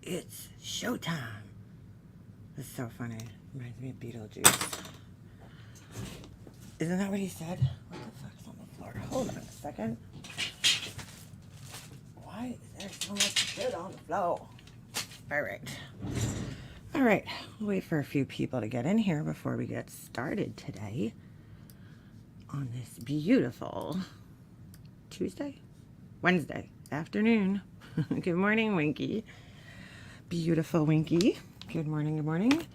It's showtime. That's so funny. Reminds me of Beetlejuice. Isn't that what he said? What the fuck's on the floor? Hold on a second. Why is there so much shit on the floor? All right. All right. We'll wait for a few people to get in here before we get started today on this beautiful Wednesday afternoon. Good morning, Winky. Beautiful Winky. Good morning, good morning.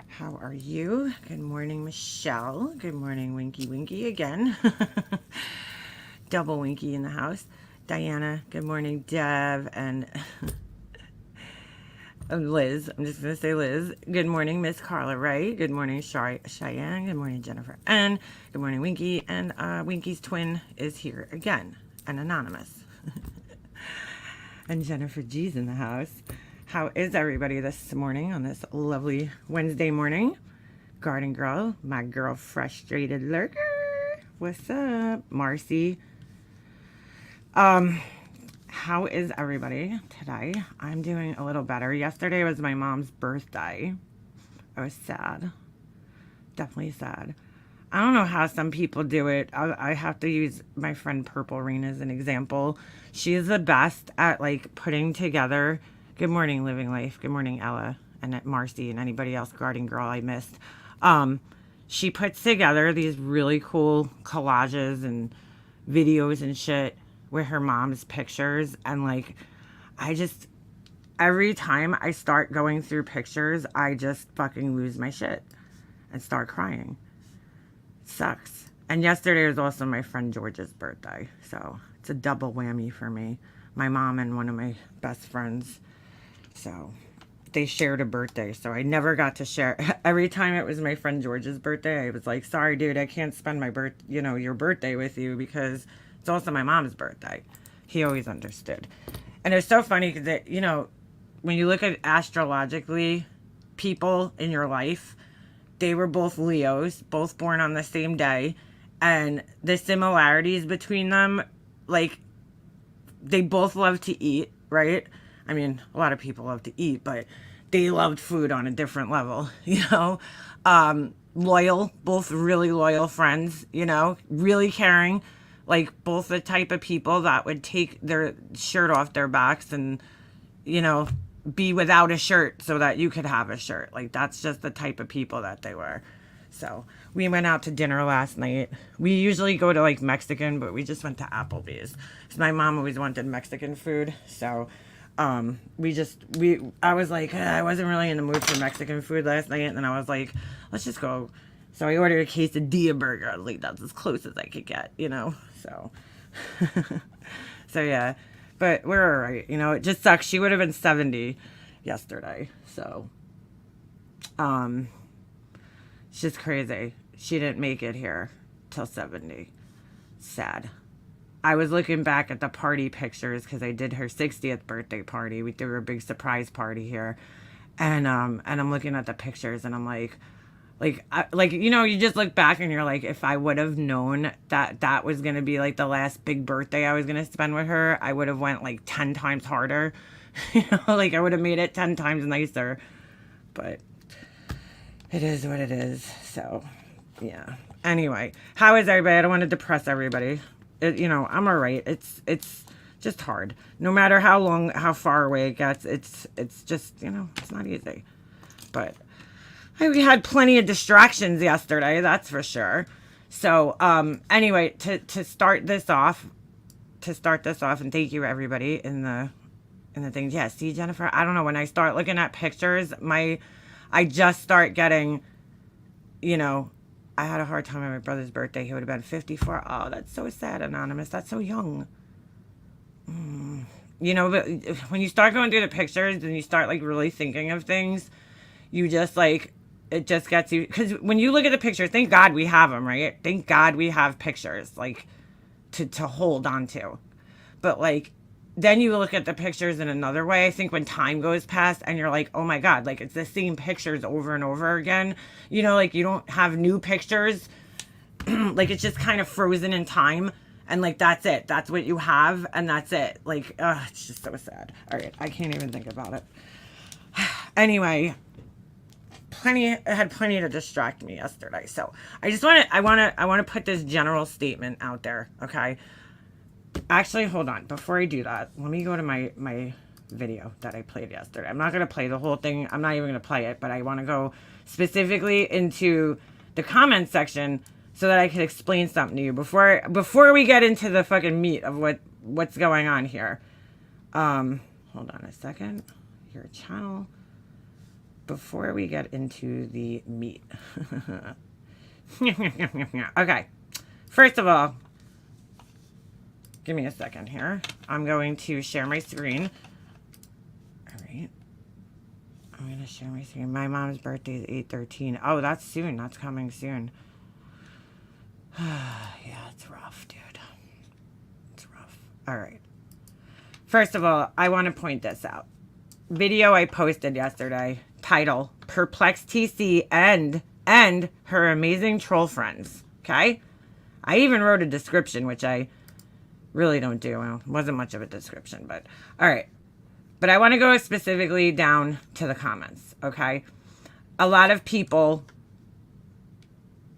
How are you? Good morning, Michelle. Good morning, Winky again. Double Winky in the house. Diana, good morning, Dev, and Liz. I'm just going to say Liz. Good morning, Miss Carla Ray. Good morning, Cheyenne. Good morning, Jennifer. And good morning, Winky. And Winky's twin is here again, and anonymous. And Jennifer G's in the house. How is everybody this morning on this lovely Wednesday morning? Garden Girl, my girl Frustrated Lurker. What's up? Marcy. How is everybody today? I'm doing a little better. Yesterday was my mom's birthday. I was sad. Definitely sad. I don't know how some people do it. I have to use my friend Purple Rain as an example. She is the best at like putting together. Good morning, Living Life. Good morning, Ella and Marcy and anybody else, Garden Girl I missed. She puts together these really cool collages and videos and shit with her mom's pictures. And like, every time I start going through pictures, I just fucking lose my shit and start crying. It sucks. And yesterday was also my friend George's birthday. So it's a double whammy for me. My mom and one of my best friends. So they shared a birthday. So I never got to share. Every time it was my friend George's birthday, I was like, sorry, dude, I can't spend your birthday with you because it's also my mom's birthday. He always understood. And it's so funny because, when you look at astrologically, people in your life, they were both Leos, both born on the same day. And the similarities between them, like, they both love to eat, right? I mean, a lot of people love to eat, but they loved food on a different level, Loyal, both really loyal friends, really caring. Like, both the type of people that would take their shirt off their backs and, be without a shirt so that you could have a shirt. Like, that's just the type of people that they were. So, we went out to dinner last night. We usually go to, like, Mexican, but we just went to Applebee's. Because my mom always wanted Mexican food. So, I was like, I wasn't really in the mood for Mexican food last night. And then I was like, let's just go. So I ordered a quesadilla burger. I was like, that's as close as I could get, So, so yeah, but we're all right. It just sucks. She would have been 70 yesterday. So, it's just crazy. She didn't make it here till 70. Sad. I was looking back at the party pictures because I did her 60th birthday party. We threw a big surprise party here. And I'm looking at the pictures and I'm like, you just look back and you're like, if I would have known that was going to be like the last big birthday I was going to spend with her, I would have went like 10 times harder. Like I would have made it 10 times nicer. But it is what it is. So, yeah. Anyway, how is everybody? I don't want to depress everybody. I'm all right. It's just hard. No matter how far away it gets, it's just, it's not easy. But we had plenty of distractions yesterday, that's for sure. So, anyway, to start this off, and thank you everybody in the things. Yeah, see, Jennifer, I don't know, when I start looking at pictures, I just start getting, I had a hard time on my brother's birthday. He would have been 54. Oh, that's so sad, Anonymous. That's so young. But when you start going through the pictures and you start like really thinking of things, you just like, it just gets you. Because when you look at the picture, thank God we have them, right? Thank God we have pictures like to hold on to. But like, then you look at the pictures in another way. I think when time goes past and you're like, oh my God, like it's the same pictures over and over again. Like you don't have new pictures. Like it's just kind of frozen in time. And like, that's it. That's what you have. And that's it. Like, it's just so sad. All right. I can't even think about it. Anyway, I had plenty to distract me yesterday. So I want to put this general statement out there. Okay. Actually, hold on. Before I do that, let me go to my video that I played yesterday. I'm not going to play the whole thing. I'm not even going to play it, but I want to go specifically into the comment section so that I can explain something to you before we get into the fucking meat of what's going on here. Hold on a second. Your channel. Before we get into the meat. Okay. First of all, give me a second here. I'm going to share my screen. All right. I'm going to share my screen. My mom's birthday is 8/13. Oh, that's soon. That's coming soon. Yeah, it's rough, dude. It's rough. All right. First of all, I want to point this out. Video I posted yesterday. Title, Perplexed TC and her amazing troll friends. Okay? I even wrote a description, which I really don't do. Well, it wasn't much of a description, but all right. But I want to go specifically down to the comments, okay? A lot of people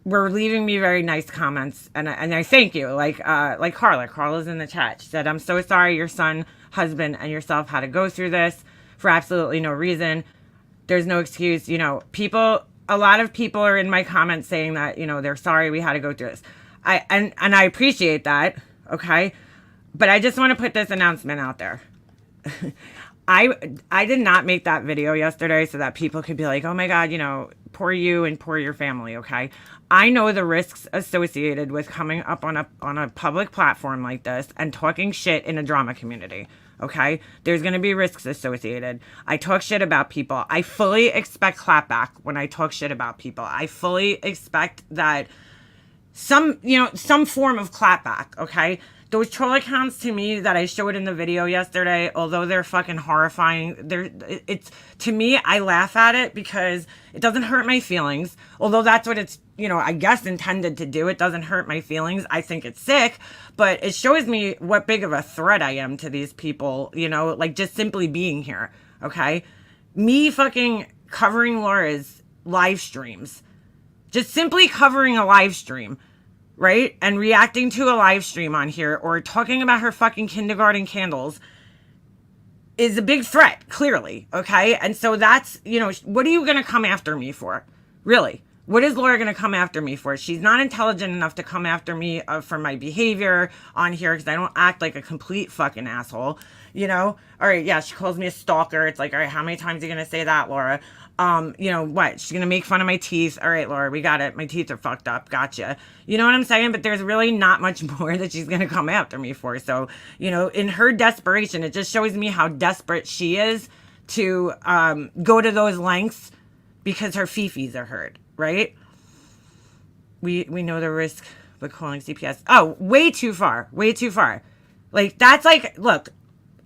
were leaving me very nice comments, and I thank you. Like Carla. Carla's in the chat. She said, "I'm so sorry your son, husband, and yourself had to go through this for absolutely no reason. There's no excuse." You know, a lot of people are in my comments saying that, you know, they're sorry we had to go through this. And I appreciate that, okay? But I just want to put this announcement out there. I did not make that video yesterday so that people could be like, oh my God, you know, poor you and poor your family, okay? I know the risks associated with coming up on a public platform like this and talking shit in a drama community, okay? There's going to be risks associated. I talk shit about people. I fully expect clapback when I talk shit about people. I fully expect that some form of clapback, okay? Those troll accounts to me that I showed in the video yesterday, although they're fucking horrifying, it's to me, I laugh at it because it doesn't hurt my feelings. Although that's what it's, you know, I guess intended to do. It doesn't hurt my feelings. I think it's sick, but it shows me what big of a threat I am to these people, you know, like just simply being here, okay? Me fucking covering Laura's live streams. Just simply covering a live stream, right? And reacting to a live stream on here or talking about her fucking kindergarten candles is a big threat, clearly, okay? And so that's, you know, what are you going to come after me for? Really? What is Laura going to come after me for? She's not intelligent enough to come after me for my behavior on here because I don't act like a complete fucking asshole, you know? All right, yeah, she calls me a stalker. It's like, all right, how many times are you going to say that, Laura? You know, what? She's going to make fun of my teeth. All right, Laura, we got it. My teeth are fucked up. Gotcha. You know what I'm saying? But there's really not much more that she's going to come after me for. So, you know, in her desperation, it just shows me how desperate she is to go to those lengths because her fifis are hurt, right? We know the risk with calling CPS. Oh, way too far. Way too far. Like, that's like, look,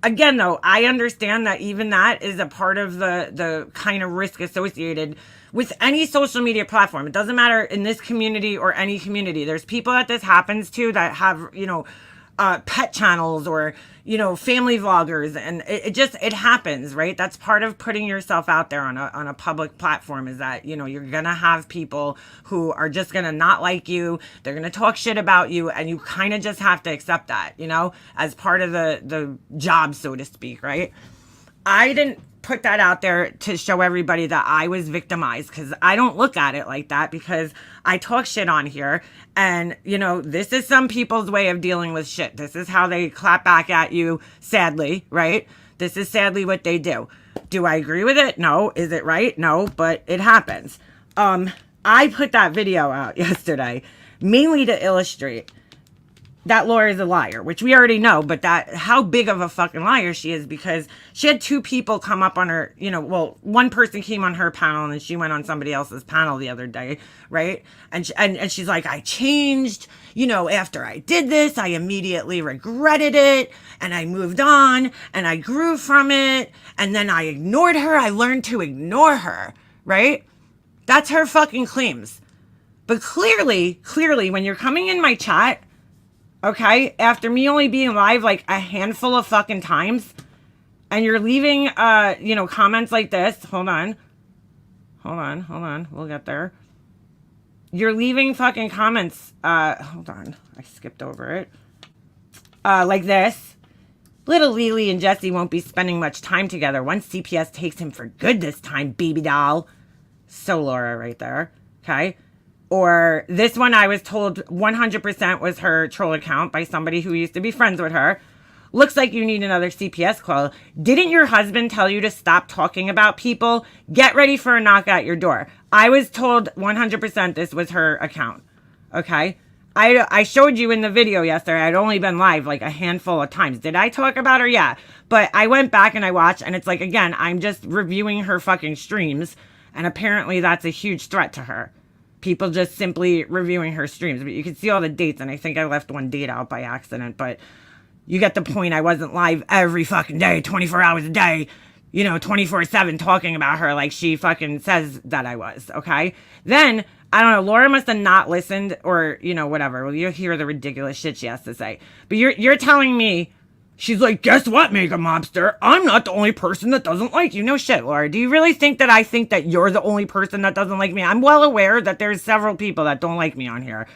again, though, I understand that even that is a part of the kind of risk associated with any social media platform. It doesn't matter in this community or any community. There's people that this happens to that have, you know, pet channels or, you know, family vloggers. And it happens, right? That's part of putting yourself out there on a public platform is that, you know, you're going to have people who are just going to not like you. They're going to talk shit about you. And you kind of just have to accept that, you know, as part of the job, so to speak, right? I didn't put that out there to show everybody that I was victimized because I don't look at it like that because I talk shit on here. And, you know, this is some people's way of dealing with shit. This is how they clap back at you, sadly, right? This is sadly what they do. Do I agree with it? No. Is it right? No, but it happens. I put that video out yesterday mainly to illustrate that Laura is a liar, which we already know, but that how big of a fucking liar she is because she had two people come up on her, you know, well, one person came on her panel and then she went on somebody else's panel the other day, right? And she's like, I changed, you know, after I did this, I immediately regretted it and I moved on and I grew from it and then I ignored her. I learned to ignore her, right? That's her fucking claims. But clearly, when you're coming in my chat, Okay? After me only being live like a handful of fucking times, and you're leaving, comments like this. Hold on. We'll get there. You're leaving fucking comments. Hold on. I skipped over it. Like this. Little Lily and Jesse won't be spending much time together once CPS takes him for good this time, baby doll. So Laura right there. Okay. Or this one I was told 100% was her troll account by somebody who used to be friends with her. Looks like you need another CPS call. Didn't your husband tell you to stop talking about people? Get ready for a knock at your door. I was told 100% this was her account. Okay? I showed you in the video yesterday. I'd only been live like a handful of times. Did I talk about her? Yeah. But I went back and I watched, and it's like, again, I'm just reviewing her fucking streams, and apparently that's a huge threat to her. People just simply reviewing her streams. But you can see all the dates, and I think I left one date out by accident, but you get the point. I wasn't live every fucking day, 24 hours a day, 24/7 talking about her like she fucking says that I was, okay? Then, I don't know, Laura must have not listened or, whatever. Well, you hear the ridiculous shit she has to say. But you're telling me, she's like, guess what, Mega Mobster? I'm not the only person that doesn't like you. No shit, Laura. Do you really think that I think that you're the only person that doesn't like me? I'm well aware that there's several people that don't like me on here.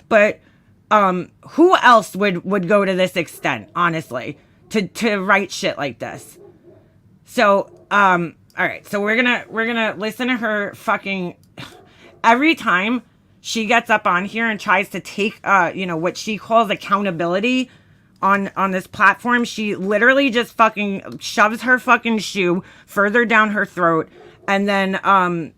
But who else would go to this extent, honestly, to write shit like this? So, all right. So we're gonna listen to her fucking every time she gets up on here and tries to take what she calls accountability on this platform. She literally just fucking shoves her fucking shoe further down her throat and then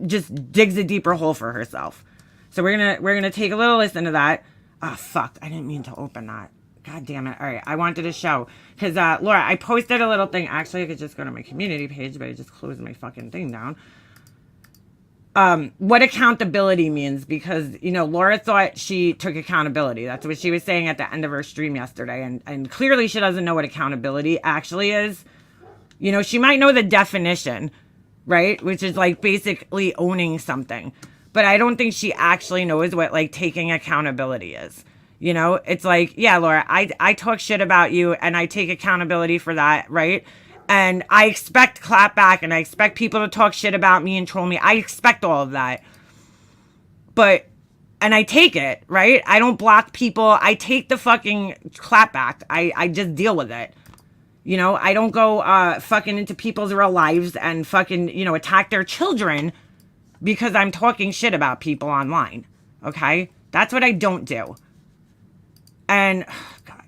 just digs a deeper hole for herself. So we're gonna take a little listen to that. Oh fuck, I didn't mean to open that. God damn it. All right, I wanted to show because Laura, I posted a little thing. Actually, I could just go to my community page, but I just closed my fucking thing down. What accountability means, because Laura thought she took accountability. That's what she was saying at the end of her stream yesterday, and clearly she doesn't know what accountability actually is. She might know the definition, right, which is like basically owning something, but I don't think she actually knows what like taking accountability is. It's like, yeah, Laura, I talk shit about you and I take accountability for that, right? And I expect clapback, and I expect people to talk shit about me and troll me. I expect all of that. And I take it, right? I don't block people. I take the fucking clapback. I just deal with it. I don't go fucking into people's real lives and fucking, attack their children because I'm talking shit about people online. Okay? That's what I don't do. And, God.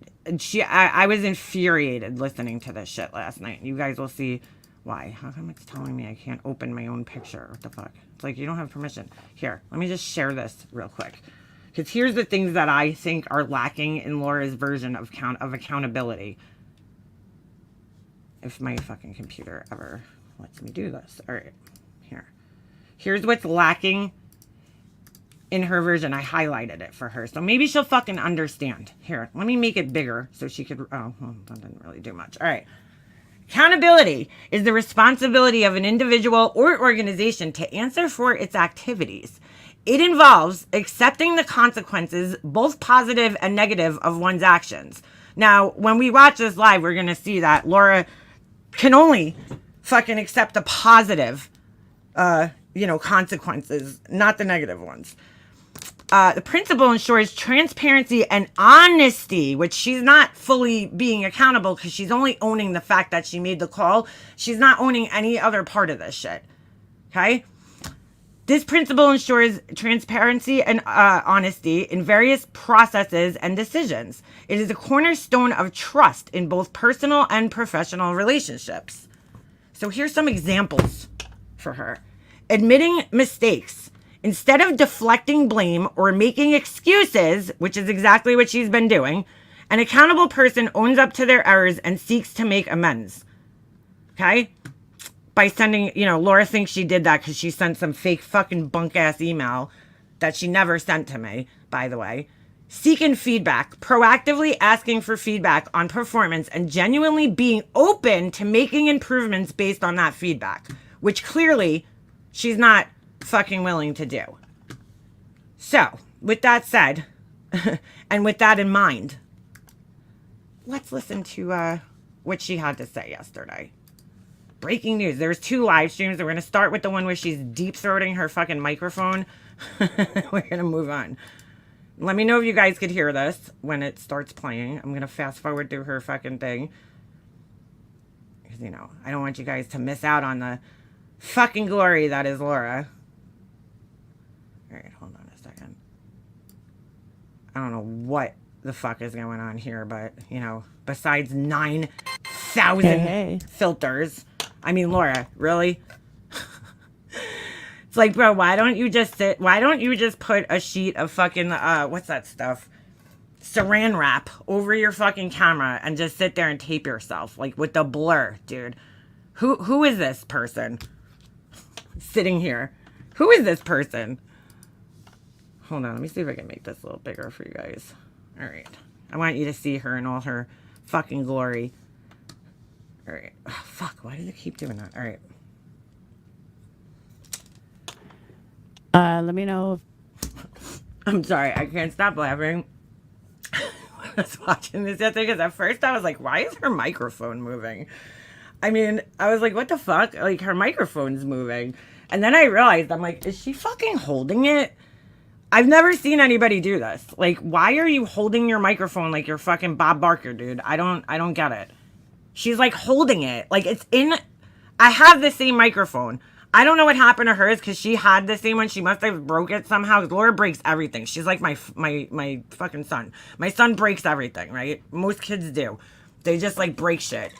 I was infuriated listening to this shit last night. You guys will see why. How come it's telling me I can't open my own picture? What the fuck? It's like, you don't have permission. Here, let me just share this real quick. Because here's the things that I think are lacking in Laura's version of accountability. If my fucking computer ever lets me do this. All right, here. Here's what's lacking in her version. I highlighted it for her, so maybe she'll fucking understand. Here, let me make it bigger so she could, that didn't really do much. All right. Accountability is the responsibility of an individual or organization to answer for its activities. It involves accepting the consequences, both positive and negative, of one's actions. Now, when we watch this live, we're going to see that Laura can only fucking accept the positive, consequences, not the negative ones. The principle ensures transparency and honesty, which she's not fully being accountable because she's only owning the fact that she made the call. She's not owning any other part of this shit. Okay? This principle ensures transparency and honesty in various processes and decisions. It is a cornerstone of trust in both personal and professional relationships. So here's some examples for her. Admitting mistakes. Instead of deflecting blame or making excuses, which is exactly what she's been doing, an accountable person owns up to their errors and seeks to make amends. Okay? By sending, Laura thinks she did that because she sent some fake fucking bunk ass email that she never sent to me, by the way. Seeking feedback, proactively asking for feedback on performance and genuinely being open to making improvements based on that feedback, which clearly she's not fucking willing to do. So, with that said, And with that in mind, let's listen to what she had to say yesterday. Breaking news. There's 2 live streams. We're going to start with the one where she's deep throating her fucking microphone. We're going to move on. Let me know if you guys could hear this when it starts playing. I'm going to fast forward through her fucking thing. Because, you know, I don't want you guys to miss out on the fucking glory that is Laura. All right, hold on a second. I don't know what the fuck is going on here, but, you know, besides 9,000 filters. I mean, Laura, really? It's like, bro, why don't you just put a sheet of fucking, what's that stuff? Saran wrap over your fucking camera and just sit there and tape yourself, like with the blur, dude. Who is this person sitting here? Who is this person? Hold on, let me see if I can make this a little bigger for you guys. All right. I want you to see her in all her fucking glory. All right. Oh, fuck, why does it keep doing that? All right. Let me know. I'm sorry, I can't stop laughing. I was watching this yesterday because at first I was like, why is her microphone moving? I mean, I was like, what the fuck? Like, her microphone's moving. And then I realized, I'm like, is she fucking holding it? I've never seen anybody do this. Like, why are you holding your microphone like you're fucking Bob Barker, dude? I don't get it. She's like holding it. Like, it's in... I have the same microphone. I don't know what happened to hers because she had the same one. She must have broke it somehow. Laura breaks everything. She's like my fucking son. My son breaks everything, right? Most kids do. They just like break shit.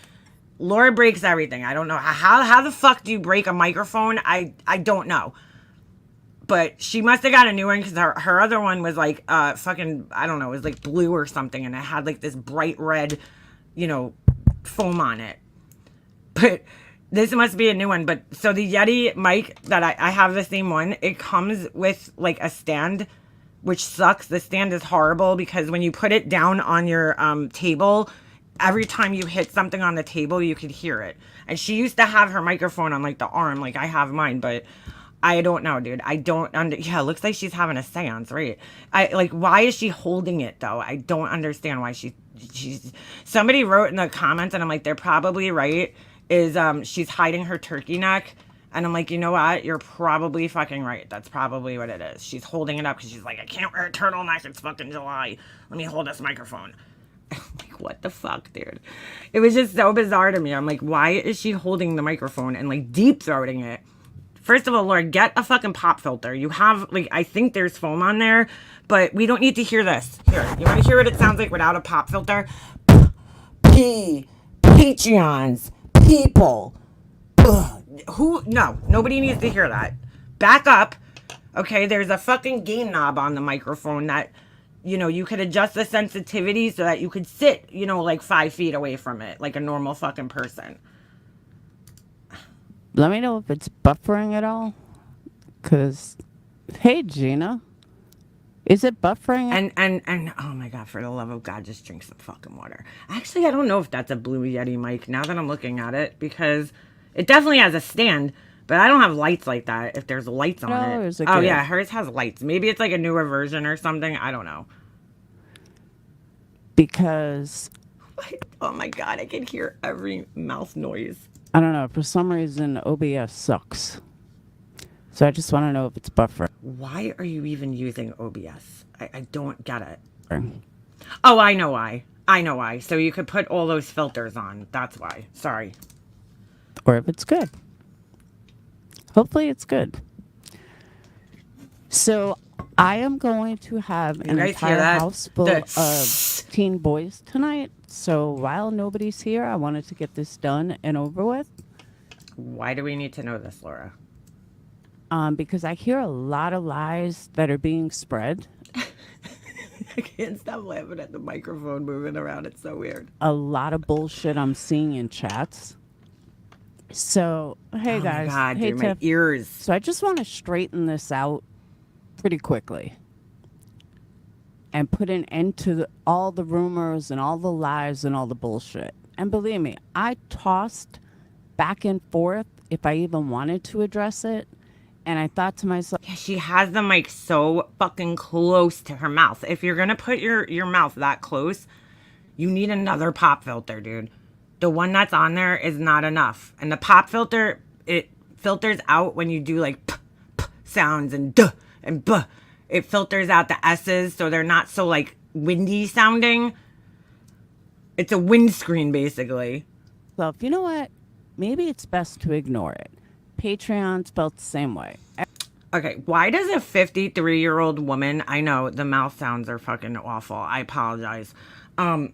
Laura breaks everything. I don't know. How the fuck do you break a microphone? I don't know. But she must have got a new one because her other one was like fucking, I don't know, it was like blue or something. And it had like this bright red, you know, foam on it. But... this must be a new one, but so the Yeti mic that I have the same one, it comes with like a stand, which sucks. The stand is horrible because when you put it down on your table, every time you hit something on the table, you could hear it. And she used to have her microphone on like the arm, like I have mine, but I don't know, dude. I don't yeah, it looks like she's having a seance, right? Why is she holding it though? I don't understand why she's somebody wrote in the comments and I'm like, they're probably right. Is she's hiding her turkey neck, and I'm like, you know what, you're probably fucking right. That's probably what it is. She's holding it up because she's like, I can't wear a turtleneck, it's fucking July, let me hold this microphone. I'm like, what the fuck, dude? It was just so bizarre to me. I'm like, why is she holding the microphone and like deep throating it? First of all, Lord, get a fucking pop filter. You have like, I think there's foam on there, but we don't need to hear this. Here, you want to hear what it sounds like without a pop filter? Patreons, people. Ugh. Who? No, nobody needs to hear that. Back up. Okay, there's a fucking gain knob on the microphone that, you know, you could adjust the sensitivity so that you could sit, you know, like 5 feet away from it, like a normal fucking person. Let me know if it's buffering at all. Because, hey, Gina. Is it buffering? And oh my God, for the love of God, just drink some fucking water. Actually, I don't know if that's a Blue Yeti mic now that I'm looking at it, because it definitely has a stand, but I don't have lights like that if there's lights on it. Oh yeah, hers has lights. Maybe it's like a newer version or something. I don't know. Because... oh my God, I can hear every mouth noise. I don't know. For some reason, OBS sucks. So I just want to know if it's buffering. Why are you even using OBS? I don't get it. Oh, I know why. I know why. So you could put all those filters on. That's why. Sorry. Or if it's good. Hopefully it's good. So I am going to have an entire house full of teen boys tonight. So while nobody's here, I wanted to get this done and over with. Why do we need to know this, Laura? Because I hear a lot of lies that are being spread. I can't stop laughing at the microphone moving around. It's so weird. A lot of bullshit I'm seeing in chats. So, hey guys. Oh my God, hey, dude, my ears. So I just want to straighten this out pretty quickly. And put an end to all the rumors and all the lies and all the bullshit. And believe me, I tossed back and forth if I even wanted to address it. And I thought to myself, Yeah, she has the mic so fucking close to her mouth. If you're gonna put your mouth that close, you need another pop filter, dude. The one that's on there is not enough. And the pop filter, it filters out when you do like p, p sounds and duh and buh. It filters out the S's so they're not so like windy sounding. It's a windscreen basically. well, you know what? Maybe it's best to ignore it. Patreon spelled the same way. Okay, why does a 53-year-old woman, I know the mouth sounds are fucking awful. I apologize. Why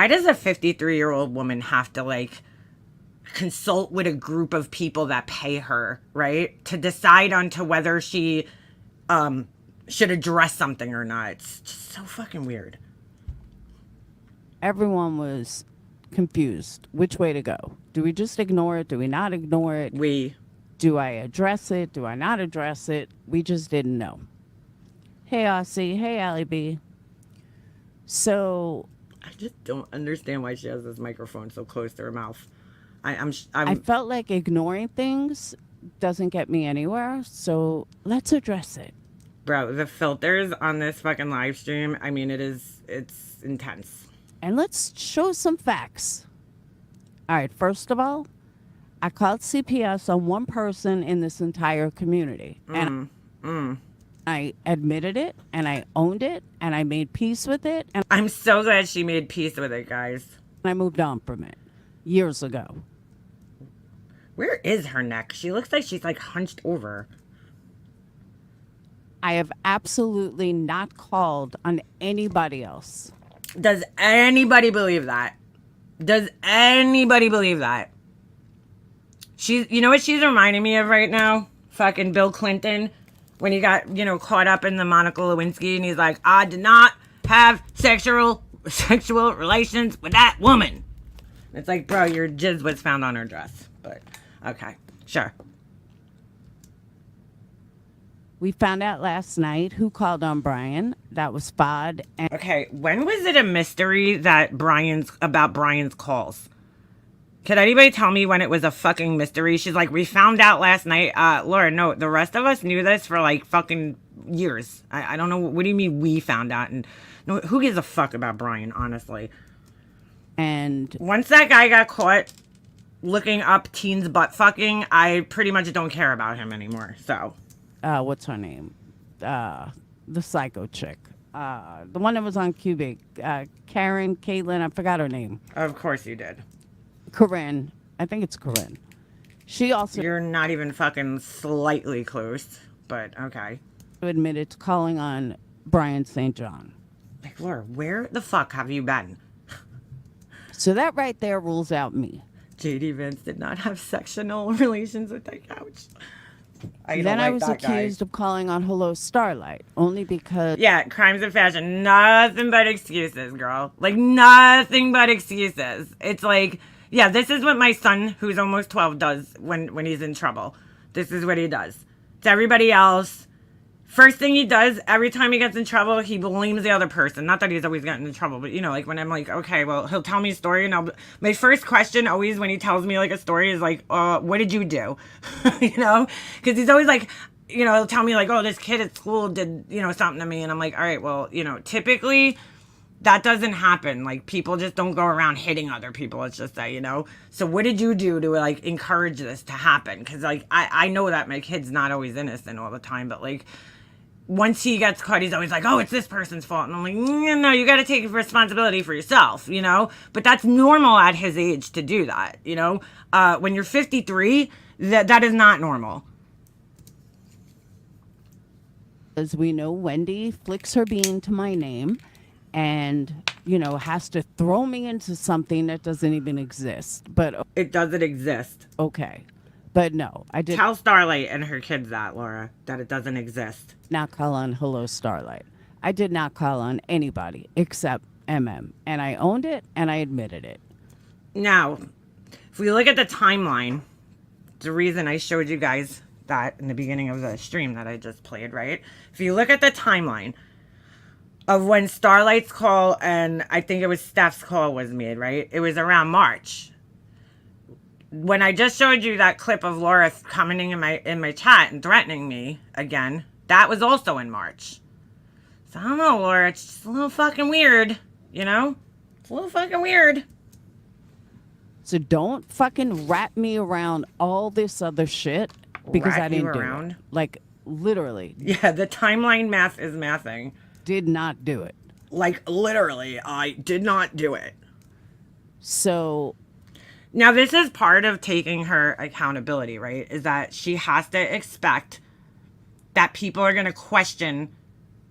does a 53-year-old woman have to like consult with a group of people that pay her, right? To decide onto whether she should address something or not. It's just so fucking weird. Everyone was confused. Which way to go? Do we just ignore it? Do we not ignore it? Do I address it? Do I not address it? We just didn't know. Hey, Aussie. Hey, Allie B. So I just don't understand why she has this microphone so close to her mouth. I felt like ignoring things doesn't get me anywhere. So let's address it. Bro, the filters on this fucking live stream, I mean, it's intense. And let's show some facts. All right, first of all, I called CPS on one person in this entire community. And I admitted it, and I owned it, and I made peace with it, and I'm so glad she made peace with it, guys. I moved on from it years ago. Where is her neck? She looks like she's like hunched over. I have absolutely not called on anybody else. Does anybody believe that? Does anybody believe that? You know what she's reminding me of right now? Fucking Bill Clinton, when he got, caught up in the Monica Lewinsky, and he's like, I did not have sexual relations with that woman. It's like, bro, your jizz was found on her dress. But, okay, sure. We found out last night who called on Brian. That was Fod. And Okay, when was it a mystery that Brian's calls? Could anybody tell me when it was a fucking mystery? She's like, we found out last night. Laura, no, the rest of us knew this for like fucking years. I don't know. What do you mean we found out? And no, who gives a fuck about Brian, honestly? And Once that guy got caught looking up teens butt fucking, I pretty much don't care about him anymore. So, what's her name? The psycho chick. The one that was on Cubic. Karen, Caitlin, I forgot her name. of course you did. Corinne. I think it's Corinne. She also You're not even fucking slightly close, but okay. admitted to calling on Brian St. John. Like, Laura, where the fuck have you been? So that right there rules out me. JD Vance did not have sexual relations with that couch. Then I was accused of calling on Hello Starlight, only because Yeah, crimes of fashion. Nothing but excuses, girl. Like, nothing but excuses. It's like, yeah, this is what my son, who's almost 12, does when he's in trouble. This is what he does. To everybody else, first thing he does, every time he gets in trouble, he blames the other person. Not that he's always gotten in trouble, but, like, when I'm like, okay, well, he'll tell me a story, and my first question always when he tells me, like, a story is like, what did you do? Because he's always like, he'll tell me, like, oh, this kid at school did, something to me, and I'm like, all right, well, typically that doesn't happen. Like, people just don't go around hitting other people. It's just that, So what did you do to, like, encourage this to happen? Because, like, I know that my kid's not always innocent all the time, but, like, once he gets caught, he's always like, oh, it's this person's fault. And I'm like, no, you got to take responsibility for yourself, But that's normal at his age to do that, When you're 53, that is not normal. as we know, Wendy flicks her bean to my name and, has to throw me into something that doesn't even exist. But It doesn't exist. okay. But no, I did Tell Starlight and her kids that, Laura, that it doesn't exist. not call on Hello Starlight. I did not call on anybody except MM. And I owned it and I admitted it. Now, if we look at the timeline, the reason I showed you guys that in the beginning of the stream that I just played, right? If you look at the timeline of when Starlight's call and I think it was Steph's call was made, right? It was around March. when I just showed you that clip of Laura commenting in my chat and threatening me again, that was also in March. So I don't know, Laura. It's just a little fucking weird, you know? It's a little fucking weird. So don't fucking wrap me around all this other shit because I didn't do it. Like, literally. Yeah, the timeline math is mathing. Did not do it. Like, literally, I did not do it. So... Now, this is part of taking her accountability, right? Is that she has to expect that people are going to question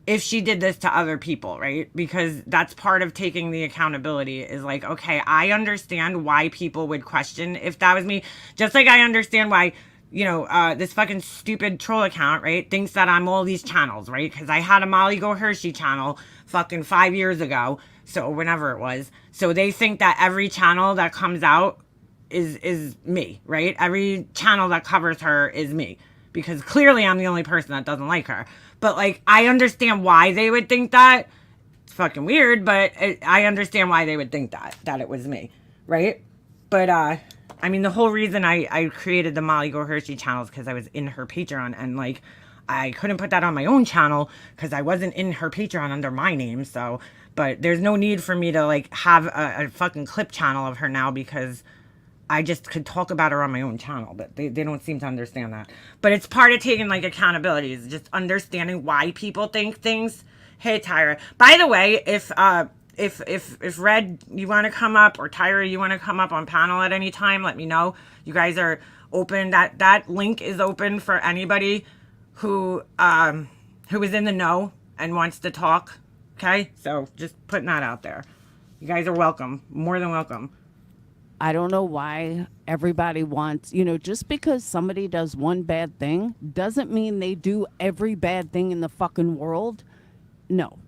if she did this to other people, right? Because that's part of taking the accountability is like, okay, I understand why people would question if that was me. Just like I understand why, you know, this fucking stupid troll account, right, thinks that I'm all these channels, right? Because I had a Molly Go Hershey channel fucking 5 years ago. So whenever it was. So they think that every channel that comes out is me, right? Every channel that covers her is me. Because clearly I'm the only person that doesn't like her. But, like, I understand why they would think that. It's fucking weird, but I understand why they would think that it was me, right? But, I mean, the whole reason I created the Molly Go Hershey channel is because I was in her Patreon. And, like, I couldn't put that on my own channel because I wasn't in her Patreon under my name. So, but there's no need for me to, like, have a fucking clip channel of her now because I just could talk about her on my own channel, but they don't seem to understand that. But it's part of taking, like, accountability is just understanding why people think things. Hey, Tyra. By the way, if Red, you want to come up, or Tyra, you want to come up on panel at any time, let me know. You guys are open. That link is open for anybody who is in the know and wants to talk. Okay? So just putting that out there. You guys are welcome. More than welcome. I don't know why everybody wants, you know, just because somebody does one bad thing doesn't mean they do every bad thing in the fucking world. No.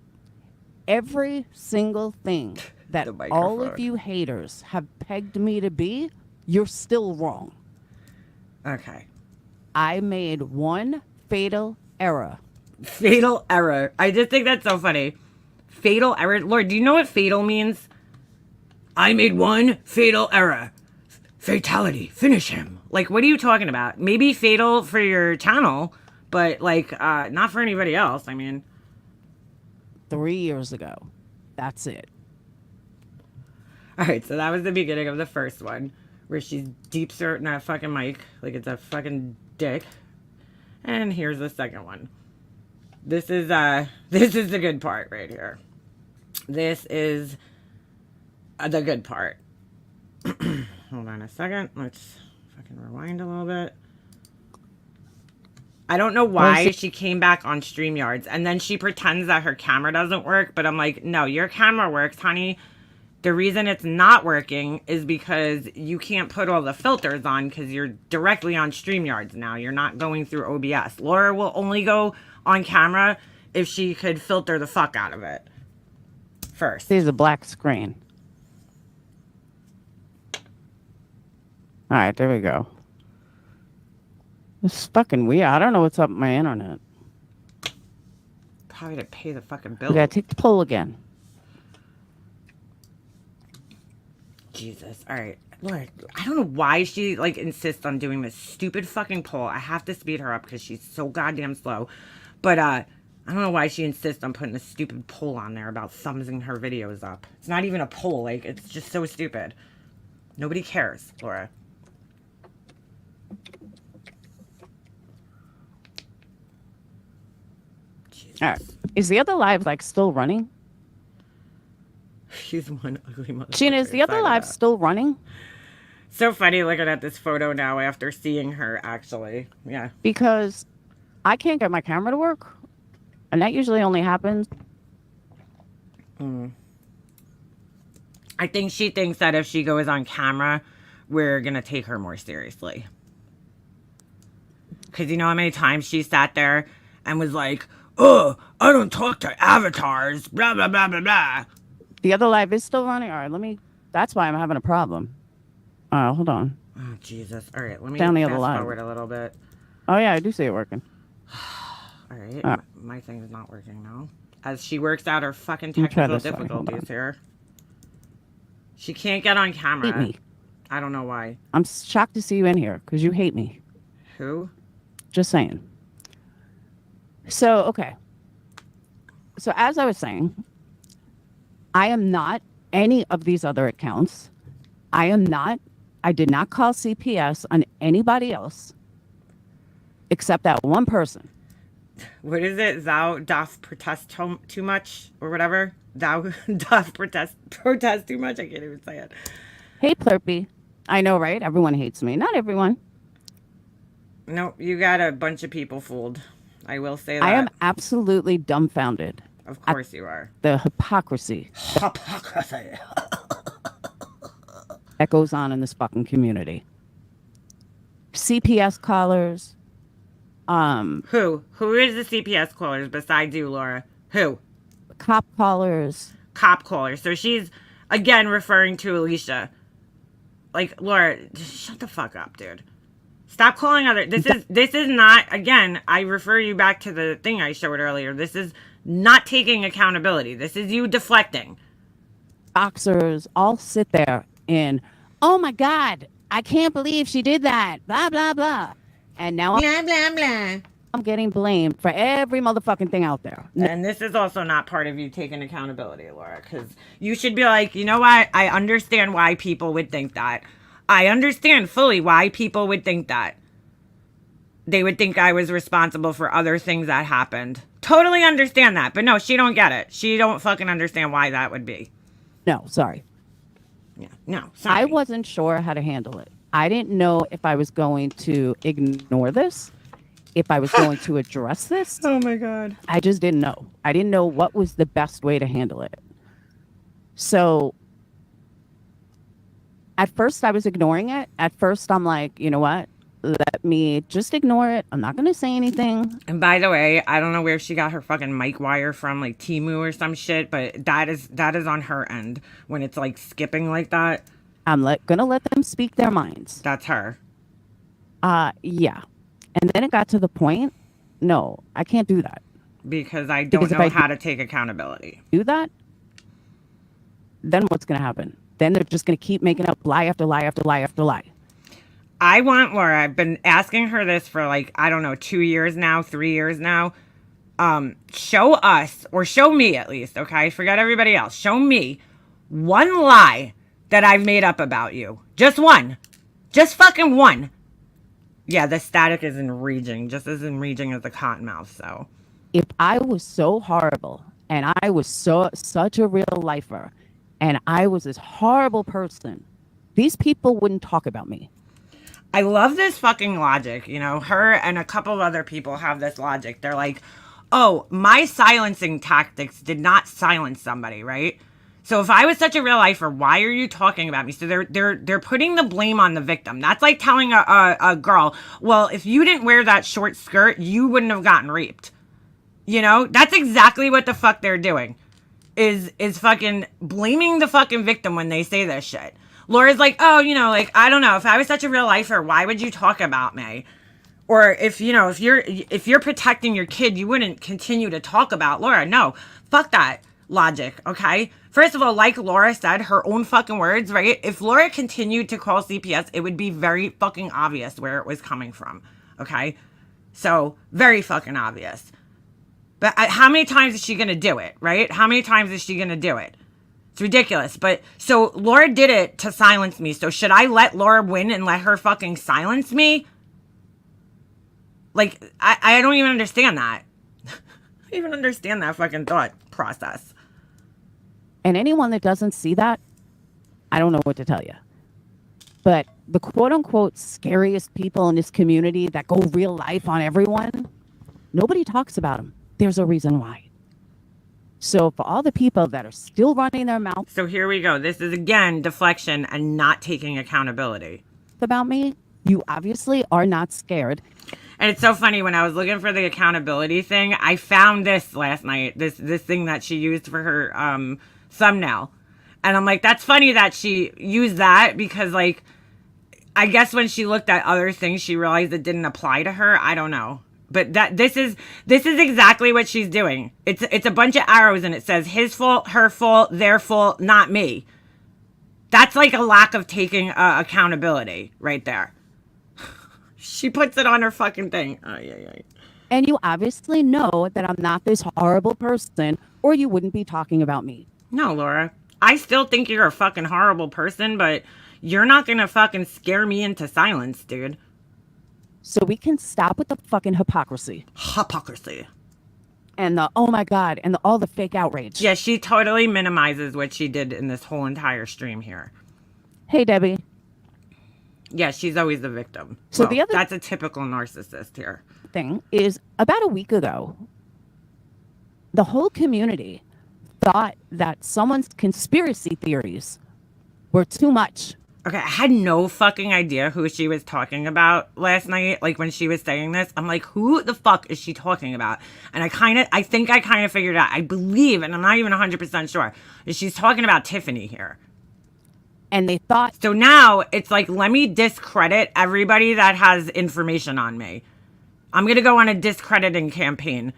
Every single thing that all of you haters have pegged me to be, you're still wrong. Okay. I made one fatal error. Fatal error. I just think that's so funny. Fatal error. Lord, do you know what fatal means? I made one fatal error. Fatality. Finish him. Like, what are you talking about? Maybe fatal for your channel, but, like, not for anybody else. I mean. 3 years ago. That's it. All right, so that was the beginning of the first one, where she's deep throating that fucking mic like it's a fucking dick. And here's the second one. This is the good part right here. This is the good part. Hold on a second. Let's fucking rewind a little bit. I don't know why she came back on StreamYards and then she pretends that her camera doesn't work, but I'm like, no, your camera works, honey. The reason it's not working is because you can't put all the filters on because you're directly on StreamYards now. You're not going through OBS. Laura will only go on camera if she could filter the fuck out of it first. There's a black screen. All right, there we go. It's fucking weird. I don't know what's up with my internet. Probably to pay the fucking bill. We gotta take the poll again. Jesus. All right. Look, I don't know why she, like, insists on doing this stupid fucking poll. I have to speed her up because she's so goddamn slow. But, I don't know why she insists on putting a stupid poll on there about thumbsing her videos up. It's not even a poll. Like, it's just so stupid. Nobody cares, Laura. All right. Is the other live, like, still running? She's one ugly motherfucker. Sheena, is the other live still running? So funny looking at this photo now after seeing her, actually. Yeah. Because I can't get my camera to work. And that usually only happens. I think she thinks that if she goes on camera, we're going to take her more seriously. Because you know how many times she sat there and was like, oh, I don't talk to avatars, blah, blah, blah, blah, blah. The other live is still running? All right, that's why I'm having a problem. Hold on. Oh, Jesus. All right, let me Down the other fast live. forward a little bit. Oh, yeah, I do see it working. All right, my thing is not working now. As she works out her fucking technical difficulties here. She can't get on camera. I don't know why. I'm shocked to see you in here because you hate me. Who? Just saying. So, okay. So, as I was saying, I am not any of these other accounts. I did not call CPS on anybody else except that one person. What is it? Thou doth protest too much or whatever? Thou doth protest too much? I can't even say it. Hey, Plurpy. I know, right? Everyone hates me. Not everyone. No, you got a bunch of people fooled. I will say that. I am absolutely dumbfounded. Of course you are. The hypocrisy. Hypocrisy. That goes on in this fucking community. CPS callers. Who? Who is the CPS callers besides you, Laura? Who? Cop callers. Cop callers. So she's, again, referring to Alicia. Like, Laura, just shut the fuck up, dude. Stop calling other... This is not... Again, I refer you back to the thing I showed earlier. This is not taking accountability. This is you deflecting. Boxers all sit there and, oh my God, I can't believe she did that. Blah, blah, blah. And now Blah, blah, blah. I'm getting blamed for every motherfucking thing out there. And this is also not part of you taking accountability, Laura, because you should be like, you know what? I understand why people would think that. I understand fully why people would think that. They would think I was responsible for other things that happened. Totally understand that. But no, she don't get it. She don't fucking understand why that would be. No, sorry. Yeah, no, sorry. I wasn't sure how to handle it. I didn't know if I was going to ignore this, if I was going to address this. Oh my God. I just didn't know. I didn't know what was the best way to handle it. So at first I was ignoring it. At first I'm like, you know what? Let me just ignore it. I'm not going to say anything. And by the way, I don't know where she got her fucking mic wire from, like Temu or some shit, but that is on her end when it's like skipping like that. I'm going to let them speak their minds. That's her. Yeah. And then it got to the point, no, I can't do that. Because I don't know how to take accountability. Do that? Then what's going to happen? Then they're just going to keep making up lie after lie after lie after lie. I want Laura. I've been asking her this for like, I don't know, 2 years now, 3 years now. Show us, or show me at least, okay? Forget everybody else. Show me one lie that I've made up about you. Just one. Just fucking one. Yeah, the static is enraging. Just as enraging as the cottonmouth, so. If I was so horrible, and I was such a real lifer, and I was this horrible person, these people wouldn't talk about me. I love this fucking logic. You know, her and a couple of other people have this logic. They're like, oh, my silencing tactics did not silence somebody, right? So if I was such a real lifer, why are you talking about me? So they're putting the blame on the victim. That's like telling a girl, well, if you didn't wear that short skirt, you wouldn't have gotten raped. You know, that's exactly what the fuck they're doing. Is fucking blaming the fucking victim when they say this shit. Laura's like, oh, you know, like, I don't know. If I was such a real lifer, why would you talk about me? Or if, you know, if you're protecting your kid, you wouldn't continue to talk about Laura. No, fuck that logic, okay? First of all, like Laura said, her own fucking words, right? If Laura continued to call CPS, it would be very fucking obvious where it was coming from, okay? So, very fucking obvious. But how many times is she going to do it, right? How many times is she going to do it? It's ridiculous. But so Laura did it to silence me. So should I let Laura win and let her fucking silence me? Like, I don't even understand that. I don't even understand that fucking thought process. And anyone that doesn't see that, I don't know what to tell you. But the quote unquote scariest people in this community that go real life on everyone, nobody talks about them. There's a reason why. So for all the people that are still running their mouth. So here we go. This is, again, deflection and not taking accountability. About me, you obviously are not scared. And it's so funny, when I was looking for the accountability thing, I found this last night, this thing that she used for her thumbnail. And I'm like, that's funny that she used that because, like, I guess when she looked at other things, she realized it didn't apply to her. I don't know. But this is exactly what she's doing. It's a bunch of arrows and it saes his fault, her fault, their fault, not me. That's like a lack of taking accountability right there. She puts it on her fucking thing. Oh, yeah. And you obviously know that I'm not this horrible person, or you wouldn't be talking about me. No, Laura. I still think you're a fucking horrible person, but you're not gonna fucking scare me into silence, dude. So we can stop with the fucking hypocrisy. Hypocrisy. And the, oh my God, and all the fake outrage. Yeah, she totally minimizes what she did in this whole entire stream here. Hey, Debbie. Yeah, she's always the victim. So the other that's a typical narcissist here. Thing is, about a week ago, the whole community thought that someone's conspiracy theories were too much. Okay, I had no fucking idea who she was talking about last night. Like, when she was saying this, I'm like, who the fuck is she talking about? And I think I kind of figured it out. I believe, and I'm not even 100% sure, that she's talking about Tiffany here. And they thought... So now, it's like, let me discredit everybody that has information on me. I'm going to go on a discrediting campaign.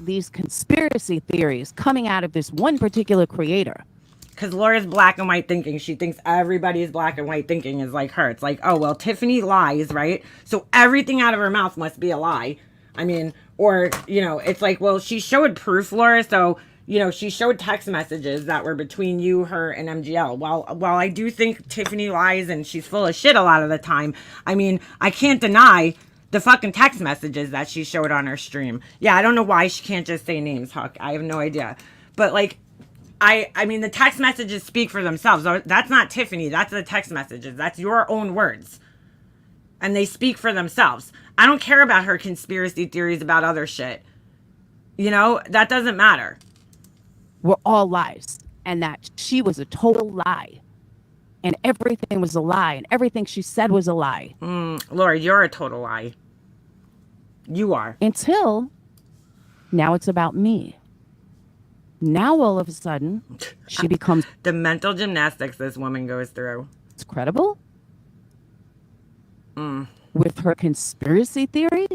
These conspiracy theories coming out of this one particular creator. Because Laura's black and white thinking. She thinks everybody's black and white thinking is like her. It's like, oh, well, Tiffany lies, right? So everything out of her mouth must be a lie. I mean, or, you know, it's like, well, she showed proof, Laura. So, you know, she showed text messages that were between you, her, and MGL. While I do think Tiffany lies and she's full of shit a lot of the time, I mean, I can't deny the fucking text messages that she showed on her stream. Yeah, I don't know why she can't just say names, Huck. I have no idea. But, like, I mean, the text messages speak for themselves. That's not Tiffany. That's the text messages. That's your own words. And they speak for themselves. I don't care about her conspiracy theories about other shit. You know, that doesn't matter. Were all lies. And that she was a total lie. And everything was a lie. And everything she said was a lie. Laura, you're a total lie. You are. Until now it's about me. Now all of a sudden, she becomes... The mental gymnastics this woman goes through. It's credible. With her conspiracy theory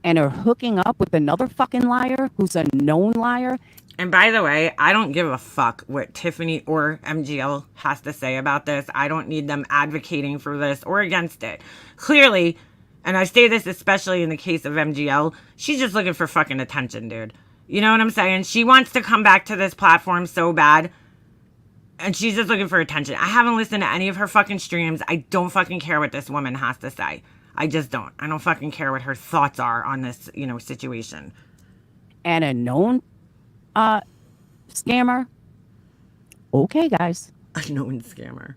and her hooking up with another fucking liar who's a known liar. And by the way, I don't give a fuck what Tiffany or MGL has to say about this. I don't need them advocating for this or against it. Clearly, and I say this especially in the case of MGL, she's just looking for fucking attention, dude. You know what I'm saying? She wants to come back to this platform so bad. And she's just looking for attention. I haven't listened to any of her fucking streams. I don't fucking care what this woman has to say. I just don't. I don't fucking care what her thoughts are on this, you know, situation. And a known scammer. Okay, guys. A known scammer.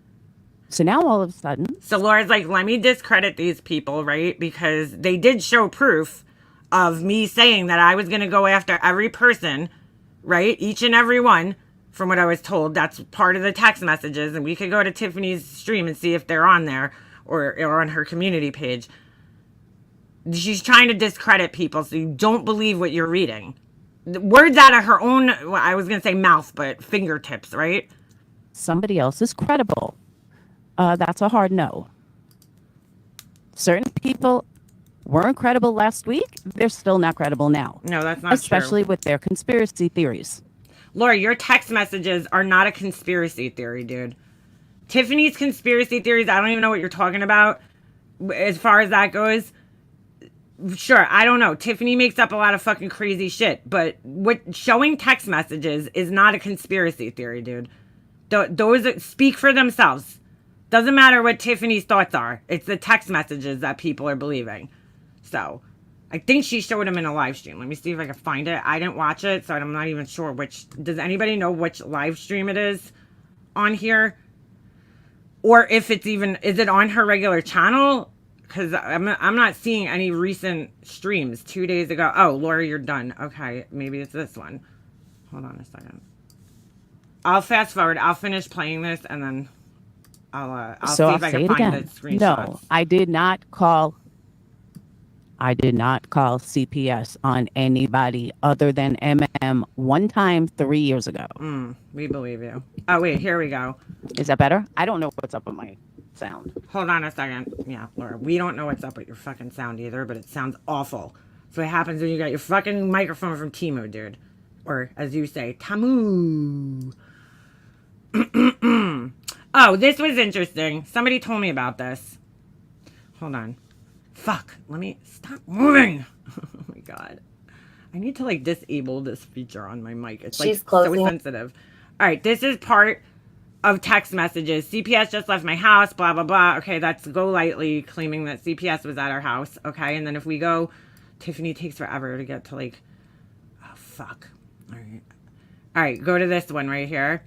So now all of a sudden... So Laura's like, let me discredit these people, right? Because they did show proof of me saying that I was going to go after every person, right? Each and every one, from what I was told. That's part of the text messages. And we could go to Tiffany's stream and see if they're on there or on her community page. She's trying to discredit people so you don't believe what you're reading. Words out of her own, well, I was going to say mouth, but fingertips, right? Somebody else is credible. That's a hard no. Certain people weren't credible last week. They're still not credible now. No, that's not Especially true. with their conspiracy theories. Laura, your text messages are not a conspiracy theory, dude. Tiffany's conspiracy theories, I don't even know what you're talking about as far as that goes. Sure, I don't know. Tiffany makes up a lot of fucking crazy shit, but showing text messages is not a conspiracy theory, dude. Those speak for themselves. Doesn't matter what Tiffany's thoughts are. It's the text messages that people are believing. So, I think she showed them in a live stream. Let me see if I can find it. I didn't watch it, so I'm not even sure which. Does anybody know which live stream it is on here? Or if it's even, is it on her regular channel? Because I'm not seeing any recent streams 2 days ago. Oh, Laura, you're done. Okay, maybe it's this one. Hold on a second. I'll fast forward. I'll finish playing this and then I'll see if I can find the screenshots. No, I did not call CPS on anybody other than MM one time 3 years ago. We believe you. Oh, wait, here we go. Is that better? I don't know what's up with my sound. Hold on a second. Yeah, Laura, we don't know what's up with your fucking sound either, but it sounds awful. That's what happens when you got your fucking microphone from Timo, dude. Or, as you say, Tamu. Oh, this was interesting. Somebody told me about this. Hold on. Fuck. Let me stop moving. Oh my God. I need to like disable this feature on my mic. It's like so sensitive. All right. This is part of text messages. CPS just left my house, blah, blah, blah. Okay. That's Go Lightly claiming that CPS was at our house. Okay. And then if we go, Tiffany takes forever to get to like, oh, fuck. All right. All right. Go to this one right here.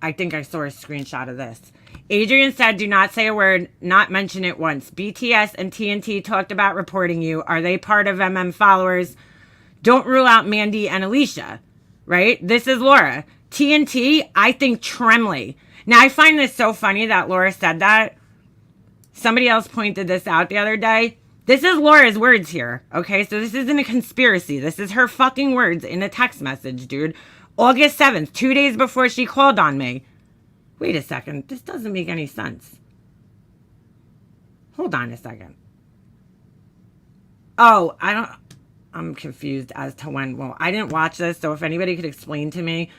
I think I saw a screenshot of this. Adrian said, do not say a word, not mention it once. BTS and TNT talked about reporting you. Are they part of MM followers? Don't rule out Mandy and Alicia, right? This is Laura. TNT, I think Tremley. Now, I find this so funny that Laura said that. Somebody else pointed this out the other day. This is Laura's words here, okay? So this isn't a conspiracy. This is her fucking words in a text message, dude. August 7th, 2 days before she called on me. Wait a second. This doesn't make any sense. Hold on a second. Oh, I'm confused as to when. Well, I didn't watch this, so if anybody could explain to me.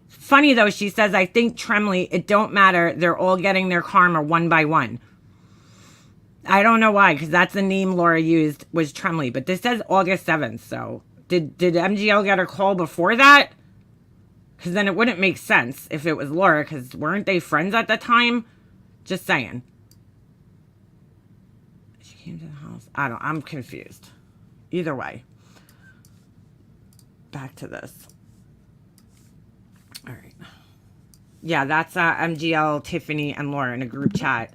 Funny, though, she says, I think Tremley, it don't matter. They're all getting their karma one by one. I don't know why, because that's the name Laura used was Tremley. But this says August 7th, so did MGL get a call before that? Because then it wouldn't make sense if it was Laura, because weren't they friends at the time? Just saying. She came to the house. I'm confused. Either way. Back to this. All right. Yeah, that's MGL, Tiffany, and Laura in a group chat.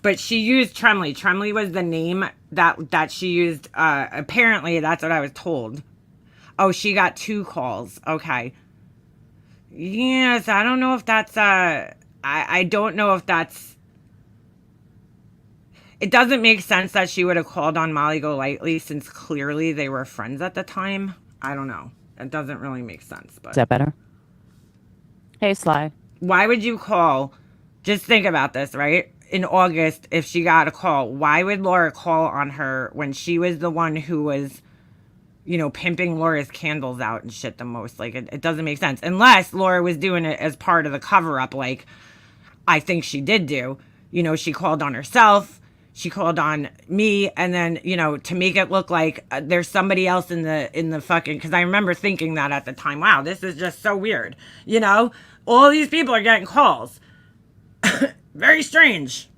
But she used Tremley. Tremley was the name that she used. Apparently, that's what I was told. Oh, she got 2 calls. Okay. Yes, I don't know if that's, I don't know if that's, it doesn't make sense that she would have called on Molly Golightly since clearly they were friends at the time. I don't know. It doesn't really make sense. But is that better? Hey, Sly. Why would you call, just think about this, right? In August, if she got a call, why would Laura call on her when she was the one who was, you know, pimping Laura's candles out and shit the most? Like, it doesn't make sense. Unless Laura was doing it as part of the cover-up, like I think she did do. You know, she called on herself. She called on me. And then, you know, to make it look like there's somebody else in the fucking... Because I remember thinking that at the time. Wow, this is just so weird. You know? All these people are getting calls. Very strange.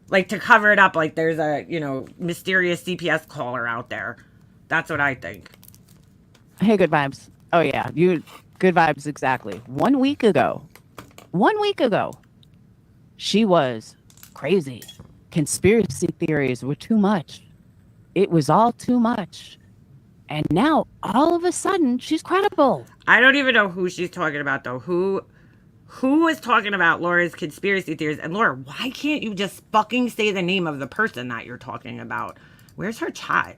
Like, to cover it up like there's a, you know, mysterious CPS caller out there. That's what I think. Hey, good vibes. Oh, yeah. Good vibes, exactly. 1 week ago, she was crazy. Conspiracy theories were too much. It was all too much. And now, all of a sudden, she's credible. I don't even know who she's talking about, though. Who was talking about Laura's conspiracy theories? And Laura, why can't you just fucking say the name of the person that you're talking about? Where's her chat?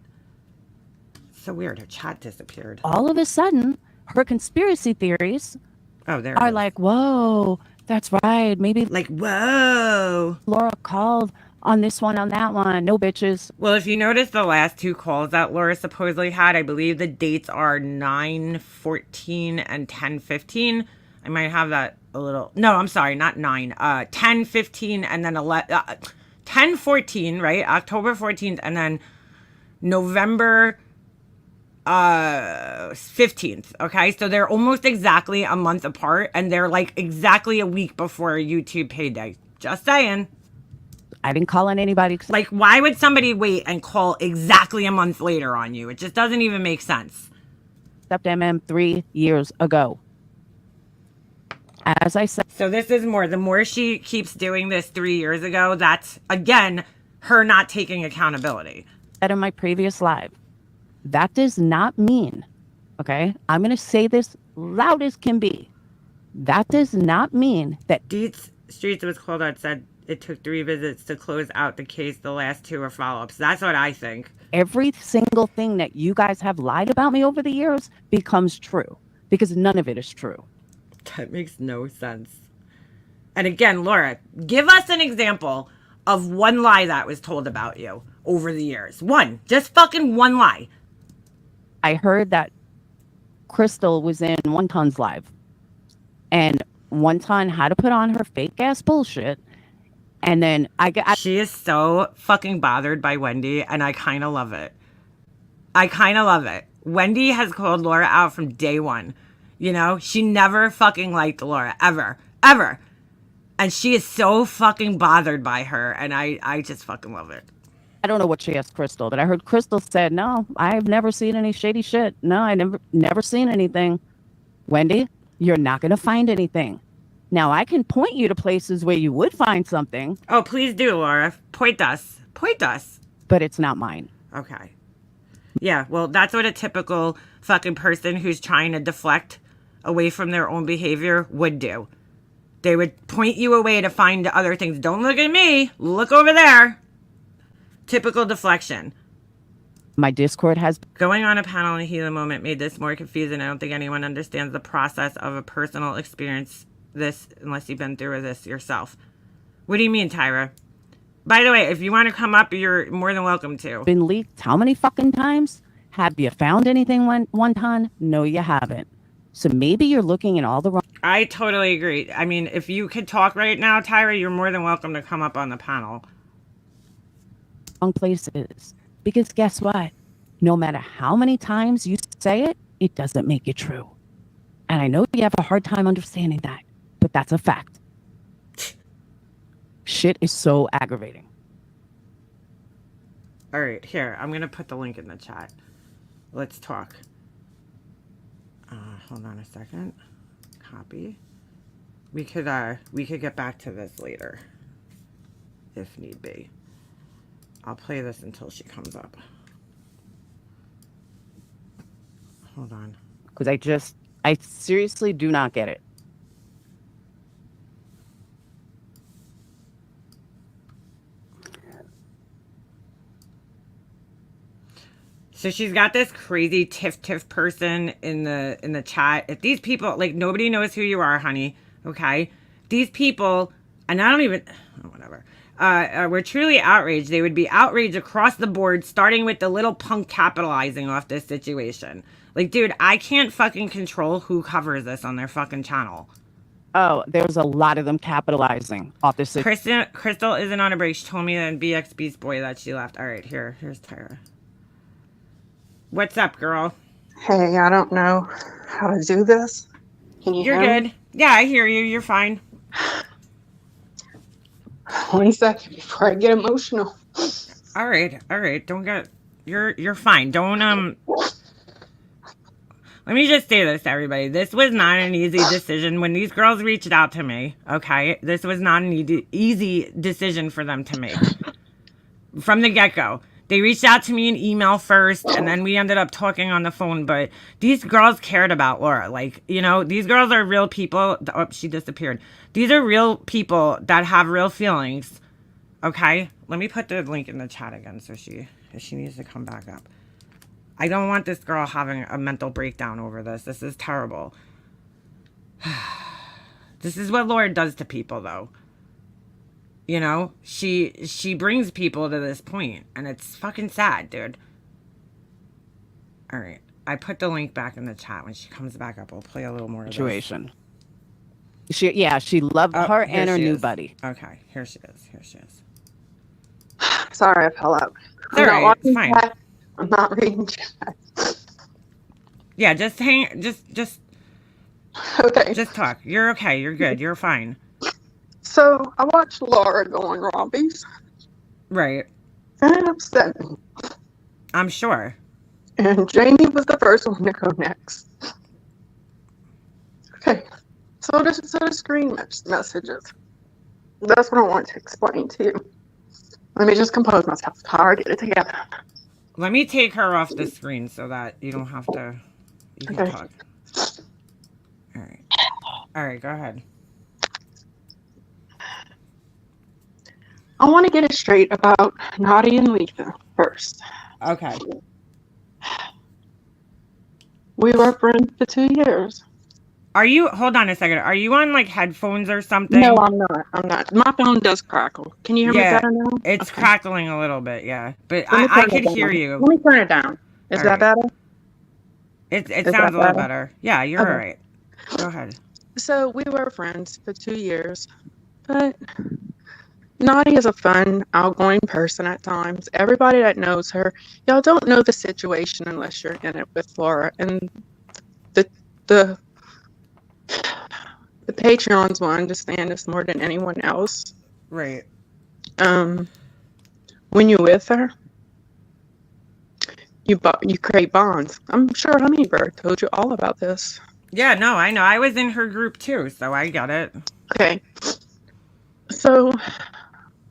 So weird. Her chat disappeared. All of a sudden, her conspiracy theories are like, whoa, that's right. Maybe like, whoa. Laura called on this one, on that one. No, bitches. Well, if you notice the last 2 calls that Laura supposedly had, I believe the dates are 9/14 and 10/15. I might have that a little. No, I'm sorry, not 9. 10/15 and then 10/14, right? October 14th and then November 15th. Okay, so they're almost exactly a month apart, and they're like exactly a week before YouTube payday. Just saying. I didn't call on anybody. Like, why would somebody wait and call exactly a month later on you? It just doesn't even make sense. Except MM 3 years ago. As I said. So this is more. The more she keeps doing this 3 years ago, that's, again, her not taking accountability. Said in my previous live, that does not mean, okay, I'm going to say this loud as can be. That does not mean that. Deets Streets was called out, said it took 3 visits to close out the case. The last 2 are follow-ups. That's what I think. Every single thing that you guys have lied about me over the years becomes true, because none of it is true. That makes no sense. And again, Laura, give us an example of one lie that was told about you over the years. One. Just fucking one lie. I heard that Crystal was in One Ton's live. and one time had to put on her fake ass bullshit. And then She is so fucking bothered by Wendy, and I kind of love it. I kind of love it. Wendy has called Laura out from day one. You know, she never fucking liked Laura, ever, ever. And she is so fucking bothered by her, and I just fucking love it. I don't know what she asked Crystal, but I heard Crystal said, "No, I've never seen any shady shit. No, I never seen anything." Wendy, you're not going to find anything. Now, I can point you to places where you would find something. Oh, please do, Laura. Point us. Point us. But it's not mine. Okay. Yeah, well, that's what a typical fucking person who's trying to deflect away from their own behavior would do. They would point you away to find other things. Don't look at me. Look over there. Typical deflection. My Discord has... Going on a panel in the heat of the moment made this more confusing. I don't think anyone understands the process of a personal experience this unless you've been through this yourself. What do you mean, Tyra? By the way, if you want to come up, you're more than welcome to. Been leaked how many fucking times? Have you found anything one time? No, you haven't. So maybe you're looking in all the wrong... I totally agree. I mean, if you could talk right now, Tyra, you're more than welcome to come up on the panel. Places. Because guess what? No matter how many times you say it, it doesn't make it true. And I know you have a hard time understanding that, but that's a fact. Shit is so aggravating. All right, here. I'm going to put the link in the chat. Let's talk. Hold on a second. Copy. We could get back to this later if need be. I'll play this until she comes up. Hold on. Because I seriously do not get it. So she's got this crazy tiff person in the chat. If these people, like, nobody knows who you are, honey, okay? These people, and I don't even, whatever. Were truly outraged. They would be outraged across the board, starting with the little punk capitalizing off this situation. Like, dude, I can't fucking control who covers this on their fucking channel. Oh, there's a lot of them capitalizing off this situation. Crystal isn't on a break. She told me that in BX Beast Boy that she left. All right, here's Tyra. What's up, girl? Hey, I don't know how to do this. Can you You're hear good. Yeah, I hear you. You're fine. 1 second before I get emotional. All right. Don't get. You're fine. Don't Let me just say this to everybody. This was not an easy decision when these girls reached out to me. Okay, this was not an easy decision for them to make from the get-go. They reached out to me in email first, and then we ended up talking on the phone. But these girls cared about Laura. Like, you know, these girls are real people. Oh, she disappeared. These are real people that have real feelings. Okay? Let me put the link in the chat again so if she needs to come back up. I don't want this girl having a mental breakdown over this. This is terrible. This is what Laura does to people, though. You know, she brings people to this point, and it's fucking sad, dude. All right, I put the link back in the chat. When she comes back up, I'll play a little more of situation. She loved her and her new buddy. Okay, here she is. Sorry, I fell out. All right, it's fine. Chat. I'm not reading chat. Yeah, just Okay. Just talk. You're okay. You're good. You're fine. So I watched Laura go on Robbie's. Right. And it upset me. I'm sure. And Jamie was the first one to go next. Okay. So the screen messages. That's what I want to explain to you. Let me just compose myself. Hard, get it together. Let me take her off the screen so that you don't have to. You can talk. All right. Go ahead. I want to get it straight about Nadia and Lisa first. Okay. We were friends for 2 years. Hold on a second. Are you on like headphones or something? No, I'm not. My phone does crackle. Can you hear me better now? It's crackling a little bit, yeah. But I could hear you. Let me turn it down. Is that better? It sounds a little better. Yeah, you're all right. Go ahead. So we were friends for 2 years, but Nadia is a fun, outgoing person at times. Everybody that knows her, y'all don't know the situation unless you're in it with Laura. And the the the Patreons will understand this more than anyone else. Right. When you're with her, you create bonds. I'm sure Hummingbird told you all about this. Yeah, no, I know. I was in her group too, so I got it. Okay, so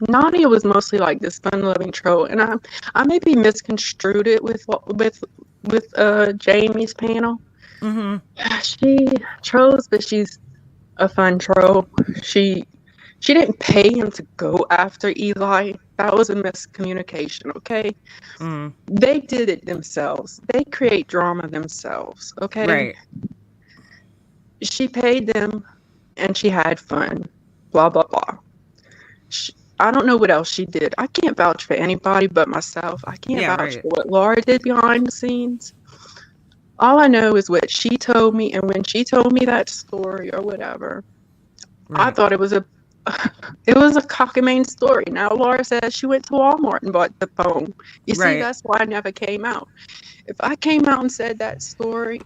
Nadia was mostly like this fun-loving troll, and I maybe misconstrued it with Jamie's panel. Mm-hmm. She trolls, but she's a fun troll. She didn't pay him to go after Eli. That was a miscommunication, okay? Mm. They did it themselves. They create drama themselves, okay? Right. She paid them, and she had fun. Blah, blah, blah. I don't know what else she did. I can't vouch for anybody but myself. I can't vouch for what Laura did behind the scenes. All I know is what she told me, and when she told me that story or whatever, I thought it was a cockamamie story. Now Laura says she went to Walmart and bought the phone. You see, that's why I never came out. If I came out and said that story,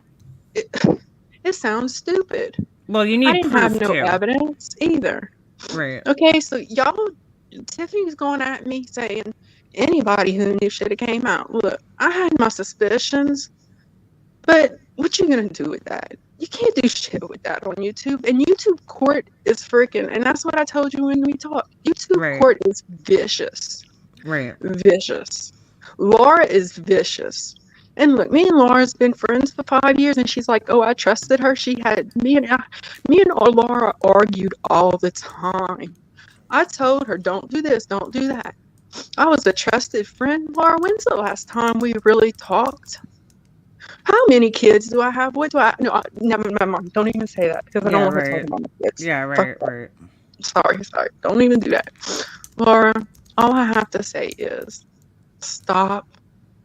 it sounds stupid. Well, you need I didn't have no evidence either. Right. Okay, so Tiffany's going at me saying anybody who knew should have came out. Look, I had my suspicions, but what you gonna do with that? You can't do shit with that on YouTube. And YouTube court is freaking, and that's what I told you when we talked. YouTube court is vicious. Right. Vicious. Laura is vicious. And look, me and Laura's been friends for 5 years, and she's like, oh, I trusted her. Me and Laura argued all the time. I told her, don't do this, don't do that. I was a trusted friend. Laura, when's the last time we really talked? How many kids do I have? What do I? No, never mind. Don't even say that because I don't want to talk about my kids. Yeah, right. Sorry. Don't even do that. Laura, all I have to say is stop.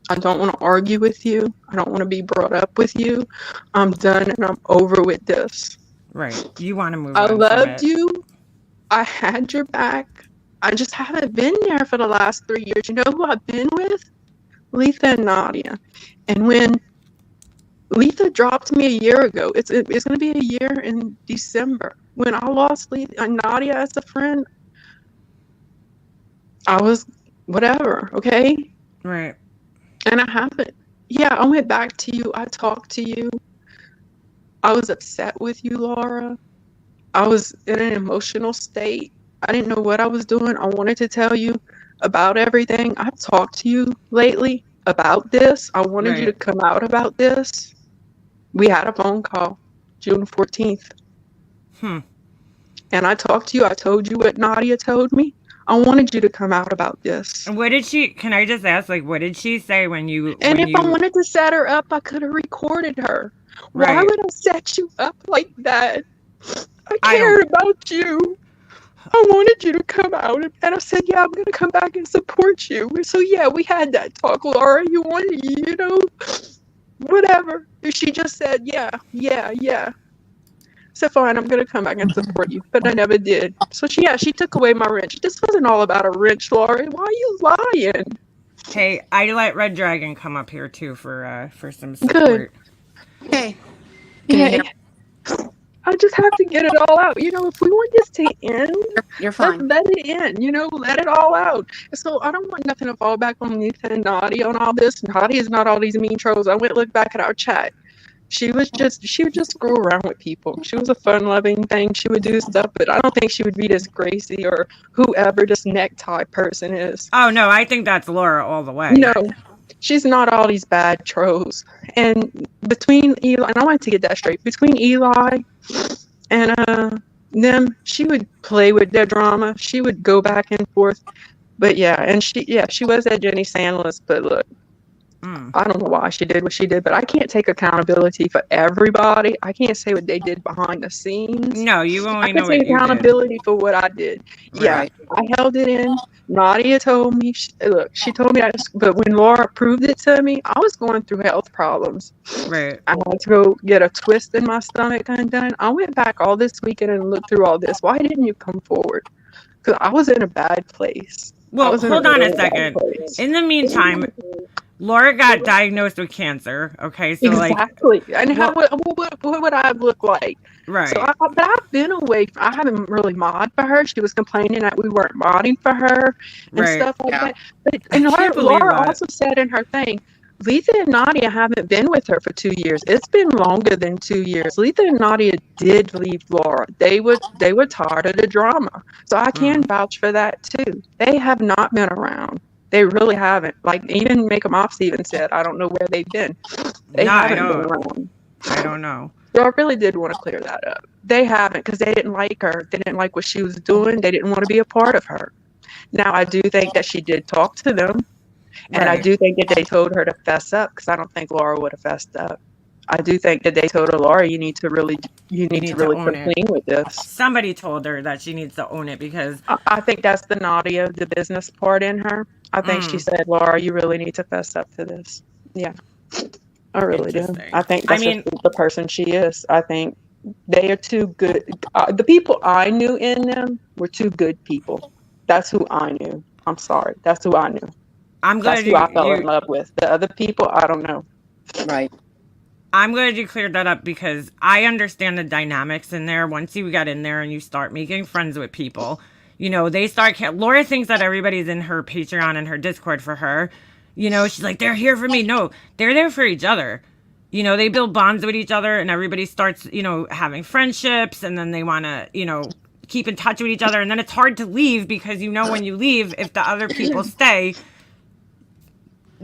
I don't want to argue with you. I don't want to be brought up with you. I'm done and I'm over with this. Right. You want to move on. I loved you. I had your back. I just haven't been there for the last 3 years. You know who I've been with? Letha and Nadia. And when Letha dropped me a year ago, it's going to be a year in December. When I lost Letha and Nadia as a friend, I was whatever, okay? Right. And I haven't. Yeah, I went back to you. I talked to you. I was upset with you, Laura. I was in an emotional state. I didn't know what I was doing. I wanted to tell you about everything. I've talked to you lately about this. I wanted you to come out about this. We had a phone call June 14th. And I talked to you. I told you what Nadia told me. I wanted you to come out about this. And what did she, can I just ask, like, what did she say when you... And if I wanted to set her up, I could have recorded her. Why would I set you up like that? I cared about you. I wanted you to come out. And I said, yeah, I'm going to come back and support you. So, yeah, we had that talk, Laura. You wanted, whatever. She just said, yeah. So fine, I'm gonna come back and support you, but I never did. So she took away my wrench. This wasn't all about a wrench, Laurie. Why are you lying? Hey, I let Red Dragon come up here too for some support. Good. Hey. I just have to get it all out. If we want this to end, you're fine. Let it end. Let it all out. So I don't want nothing to fall back on Letha and Nadia on all this. Nadia is not all these mean trolls. I went and looked back at our chat. She would just screw around with people. She was a fun-loving thing. She would do stuff, but I don't think she would be this Gracie or whoever this necktie person is. Oh, no, I think that's Laura all the way. No, she's not all these bad trolls. And between Eli, and I want to get that straight, between Eli and them, she would play with their drama. She would go back and forth. But yeah, and she was at Jenny Sandler's, but look, I don't know why she did what she did, but I can't take accountability for everybody. I can't say what they did behind the scenes. No, you I only can know take what you did. accountability for what I did. Yeah, Right. I held it in. Nadia told me, look, she told me that, but when Laura proved it to me, I was going through health problems. Right. I had to go get a twist in my stomach undone. I went back all this weekend and looked through all this. Why didn't you come forward? Because I was in a bad place. I Well, was in a hold on a really bad second. place. In the meantime, Laura got diagnosed with cancer. Okay, so like, Exactly. And how well, what would I look like? So right, but I've been away. I haven't really mod for her. She was complaining that we weren't modding for her and right. stuff like Yeah. that. But I and can't believe Laura that. also said in her thing, Letha and Nadia haven't been with her for 2 years. It's been longer than 2 years. Letha and Nadia did leave Laura. They were tired of the drama. So I can Mm. vouch for that too. They have not been around. They really haven't. Like even Make 'em Ops even said, I don't know where they've been. They No, I haven't been don't. around. I don't know. So I really did want to clear that up. They haven't because they didn't like her. They didn't like what she was doing. They didn't want to be a part of her. Now, I do think that she did talk to them. And I Right. do think that they told her to fess up because I don't think Laura would have fessed up. I do think that they told her, Laura, you need to really You need to come own it. clean with this. Somebody told her that she needs to own it because, I think that's the Nadia, the business part in her. I think she said, Laura, you really need to fess up to this. Yeah. I really do. interesting. I think I that's just mean, the person she is. I think they are too good. The people I knew in them were too good people. That's who I knew. I'm sorry. That's who I knew. I'm That's glad who I fell in you love with. The other people, I don't know. Right. I'm glad you cleared that up because I understand the dynamics in there. Once you get in there and you start making friends with people, you know, they start. Laura thinks that everybody's in her Patreon and her Discord for her. You know, she's like, they're here for me. No, they're there for each other. You know, they build bonds with each other and everybody starts, you know, having friendships and then they want to, you know, keep in touch with each other. And then it's hard to leave because, you know, when you leave, if the other people stay,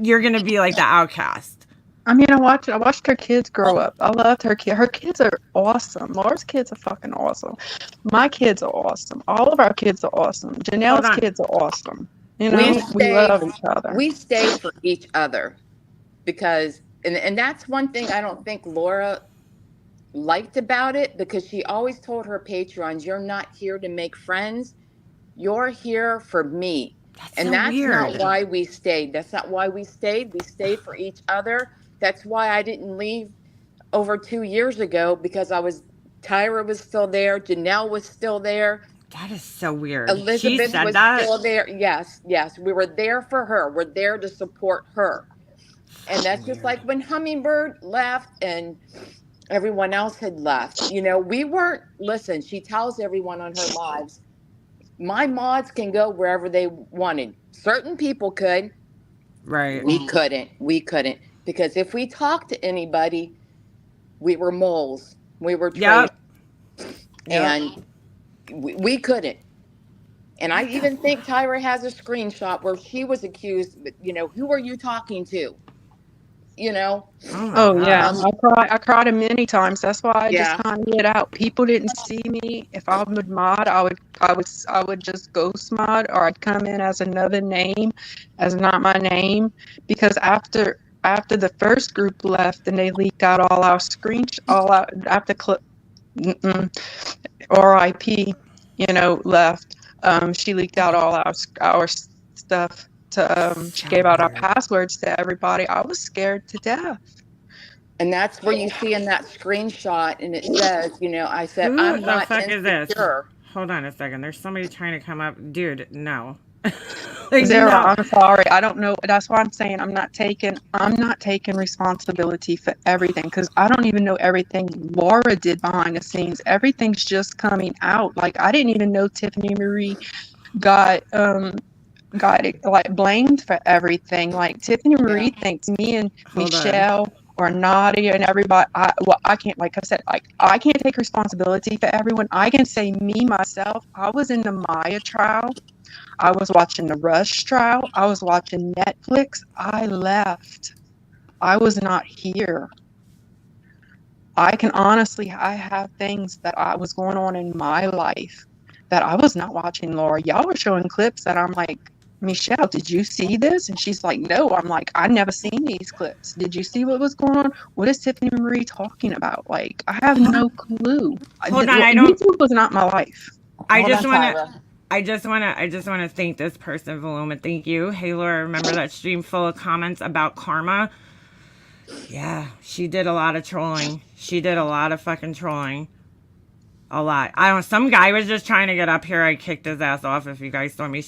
you're going to be like the outcast. I mean, I watched her kids grow up. I loved her kids. Her kids are awesome. Laura's kids are fucking awesome. My kids are awesome. All of our kids are awesome. Janelle's kids are awesome. You know, we love each other. We stay for each other because, and that's one thing I don't think Laura liked about it, because she always told her patrons, you're not here to make friends. You're here for me. That's not why we stayed. That's not why we stayed. We stayed for each other. That's why I didn't leave over 2 years ago, because Tyra was still there. Janelle was still there. That is so weird. Elizabeth was still there. Yes, yes. We were there for her. We're there to support her. And that's just like when Hummingbird left and everyone else had left. You know, we weren't, listen, she tells everyone on her lives, my mods can go wherever they wanted. Certain people could. Right. We couldn't. Because if we talked to anybody, we were moles. We were traitors. And we couldn't. And I even think Tyra has a screenshot where she was accused, you know, who are you talking to? You know? Oh yeah, I cried many times. That's why I just kind of get out. People didn't see me. If I would mod, I would just ghost mod, or I'd come in as another name, as not my name, because after the first group left and they leaked out all our after clip, RIP, you know, left. She leaked out all our stuff. She gave out our passwords to everybody. I was scared to death. And that's where you see in that screenshot, and it says, you know, I said, I'm not fuck is this? insecure. Hold on a second. There's somebody trying to come up. Dude, no. Zara, I'm sorry. I don't know. That's why I'm saying I'm not taking responsibility for everything, because I don't even know everything Laura did behind the scenes. Everything's just coming out. Like, I didn't even know Tiffany Marie got like blamed for everything. Like, Tiffany Marie thinks me and Michelle or Nadia and everybody. I can't, like I said, like, I can't take responsibility for everyone. I can say me myself. I was in the Maya trial. I was watching the Rush trial. I was watching Netflix. I left. I was not here. I can honestly, I have things that I was going on in my life that I was not watching, Laura. Y'all were showing clips that I'm like, Michelle, did you see this? And she's like, no. I'm like, I never seen these clips. Did you see what was going on? What is Tiffany Marie talking about? Like, I have no clue. Hold on, I don't. YouTube was not my life. I Hold just on, want to. Tyra. I just want to thank this person, Valoma. Thank you. Hey, Laura, remember that stream full of comments about karma? Yeah, she did a lot of trolling. She did a lot of fucking trolling. A lot. I don't know. Some guy was just trying to get up here. I kicked his ass off. If you guys saw me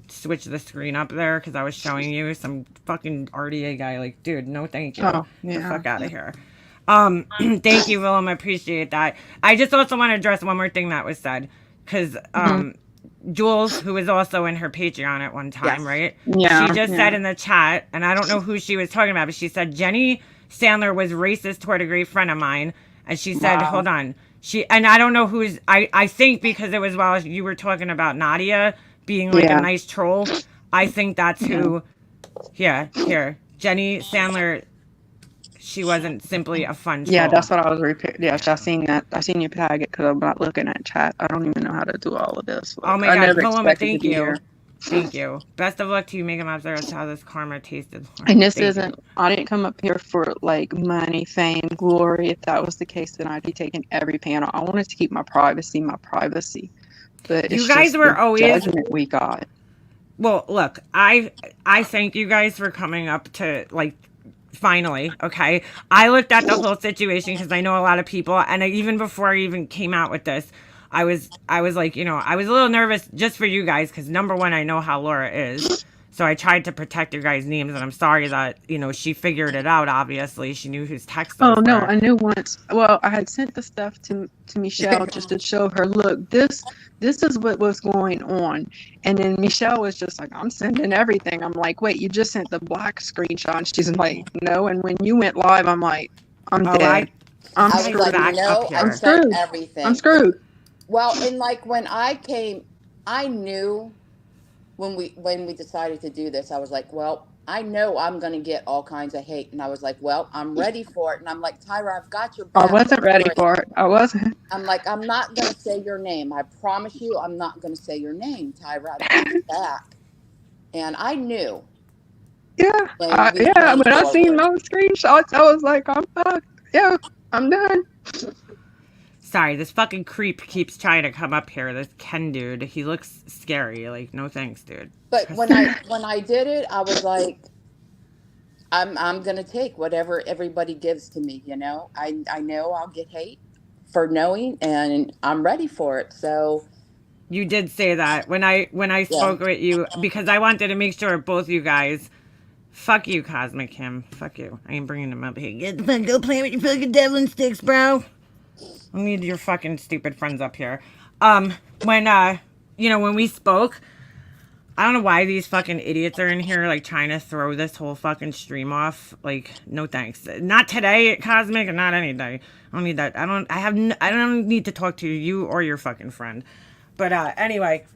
switch the screen up there because I was showing you some fucking RDA guy. Like, dude, no, thank you. Oh, Get the yeah. fuck out of here. Thank you, Willem. I appreciate that. I just also want to address one more thing that was said because Jules, who was also in her Patreon at one time, Yes. right? Yeah, She just yeah. said in the chat, and I don't know who she was talking about, but she said Jenny Sandler was racist toward a great friend of mine, and she said, Wow. hold on. And I don't know who's, I think because it was while you were talking about Nadia being like Yeah. a nice troll, I think that's who, here, Jenny Sandler, she wasn't simply a fun troll. Yeah, that's what I was Yes, I seen that. I seen you tag it because I'm not looking at chat. I don't even know how to do all of this. Oh my I God, never Paloma, expected to thank be you. here. Thank you. Best of luck to you, Megan Mobster, how this karma tasted. And this Thank you. isn't, I didn't come up here for like money, fame, glory. If that was the case, then I'd be taking every panel. I wanted to keep my privacy. But You it's guys just were the always, judgment we got. well, look, I thank you guys for coming up to, like, finally, okay? I looked at the whole situation because I know a lot of people, and even before I even came out with this, I was like, you know, I was a little nervous just for you guys because number one, I know how Laura is. So I tried to protect your guys' names, and I'm sorry that, you know, she figured it out, obviously. She knew whose text Oh those no, were. I knew once. Well, I had sent the stuff to Michelle just to show her, look, this is what was going on. And then Michelle was just like, I'm sending everything. I'm like, wait, you just sent the black screenshot. And she's like, no. And when you went live, I'm like, I'm Oh, dead. I'm I was screwed. like, back no, up I here. sent screwed. everything. I'm screwed. Well, and like when I came, I knew when we decided to do this, I was like, well, I know I'm going to get all kinds of hate. And I was like, well, I'm ready for it. And I'm like, Tyra, I've got your I back. wasn't ready for it. I wasn't. I'm like, I'm not going to say your name. I promise you, I'm not going to say your name, Tyra. I've got your back. And I knew. Yeah. When When I seen forward. those screenshots, I was like, I'm fucked. Yeah, I'm done. Sorry, this fucking creep keeps trying to come up here. This Ken dude, he looks scary. Like, no thanks, dude. But when I did it, I was like, I'm gonna take whatever everybody gives to me. You know, I know I'll get hate for knowing, and I'm ready for it. So You did say that when I spoke with you because I wanted to make sure both you guys. Fuck you, Cosmic Kim. Fuck you. I ain't bringing them up here. Get the fuck, go play with your fucking devil sticks, bro. I need your fucking stupid friends up here. When when we spoke, I don't know why these fucking idiots are in here like trying to throw this whole fucking stream off. Like, no thanks. Not today, Cosmic, and not any day. I don't need that. I don't need to talk to you or your fucking friend. But anyway,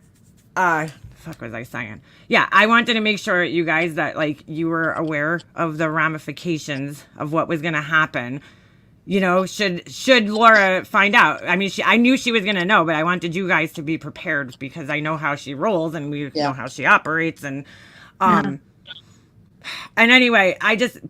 fuck was I saying? Yeah, I wanted to make sure you guys that like you were aware of the ramifications of what was gonna happen. You know, should Laura find out? I mean, I knew she was gonna know, but I wanted you guys to be prepared because I know how she rolls and we know how she operates. And and anyway,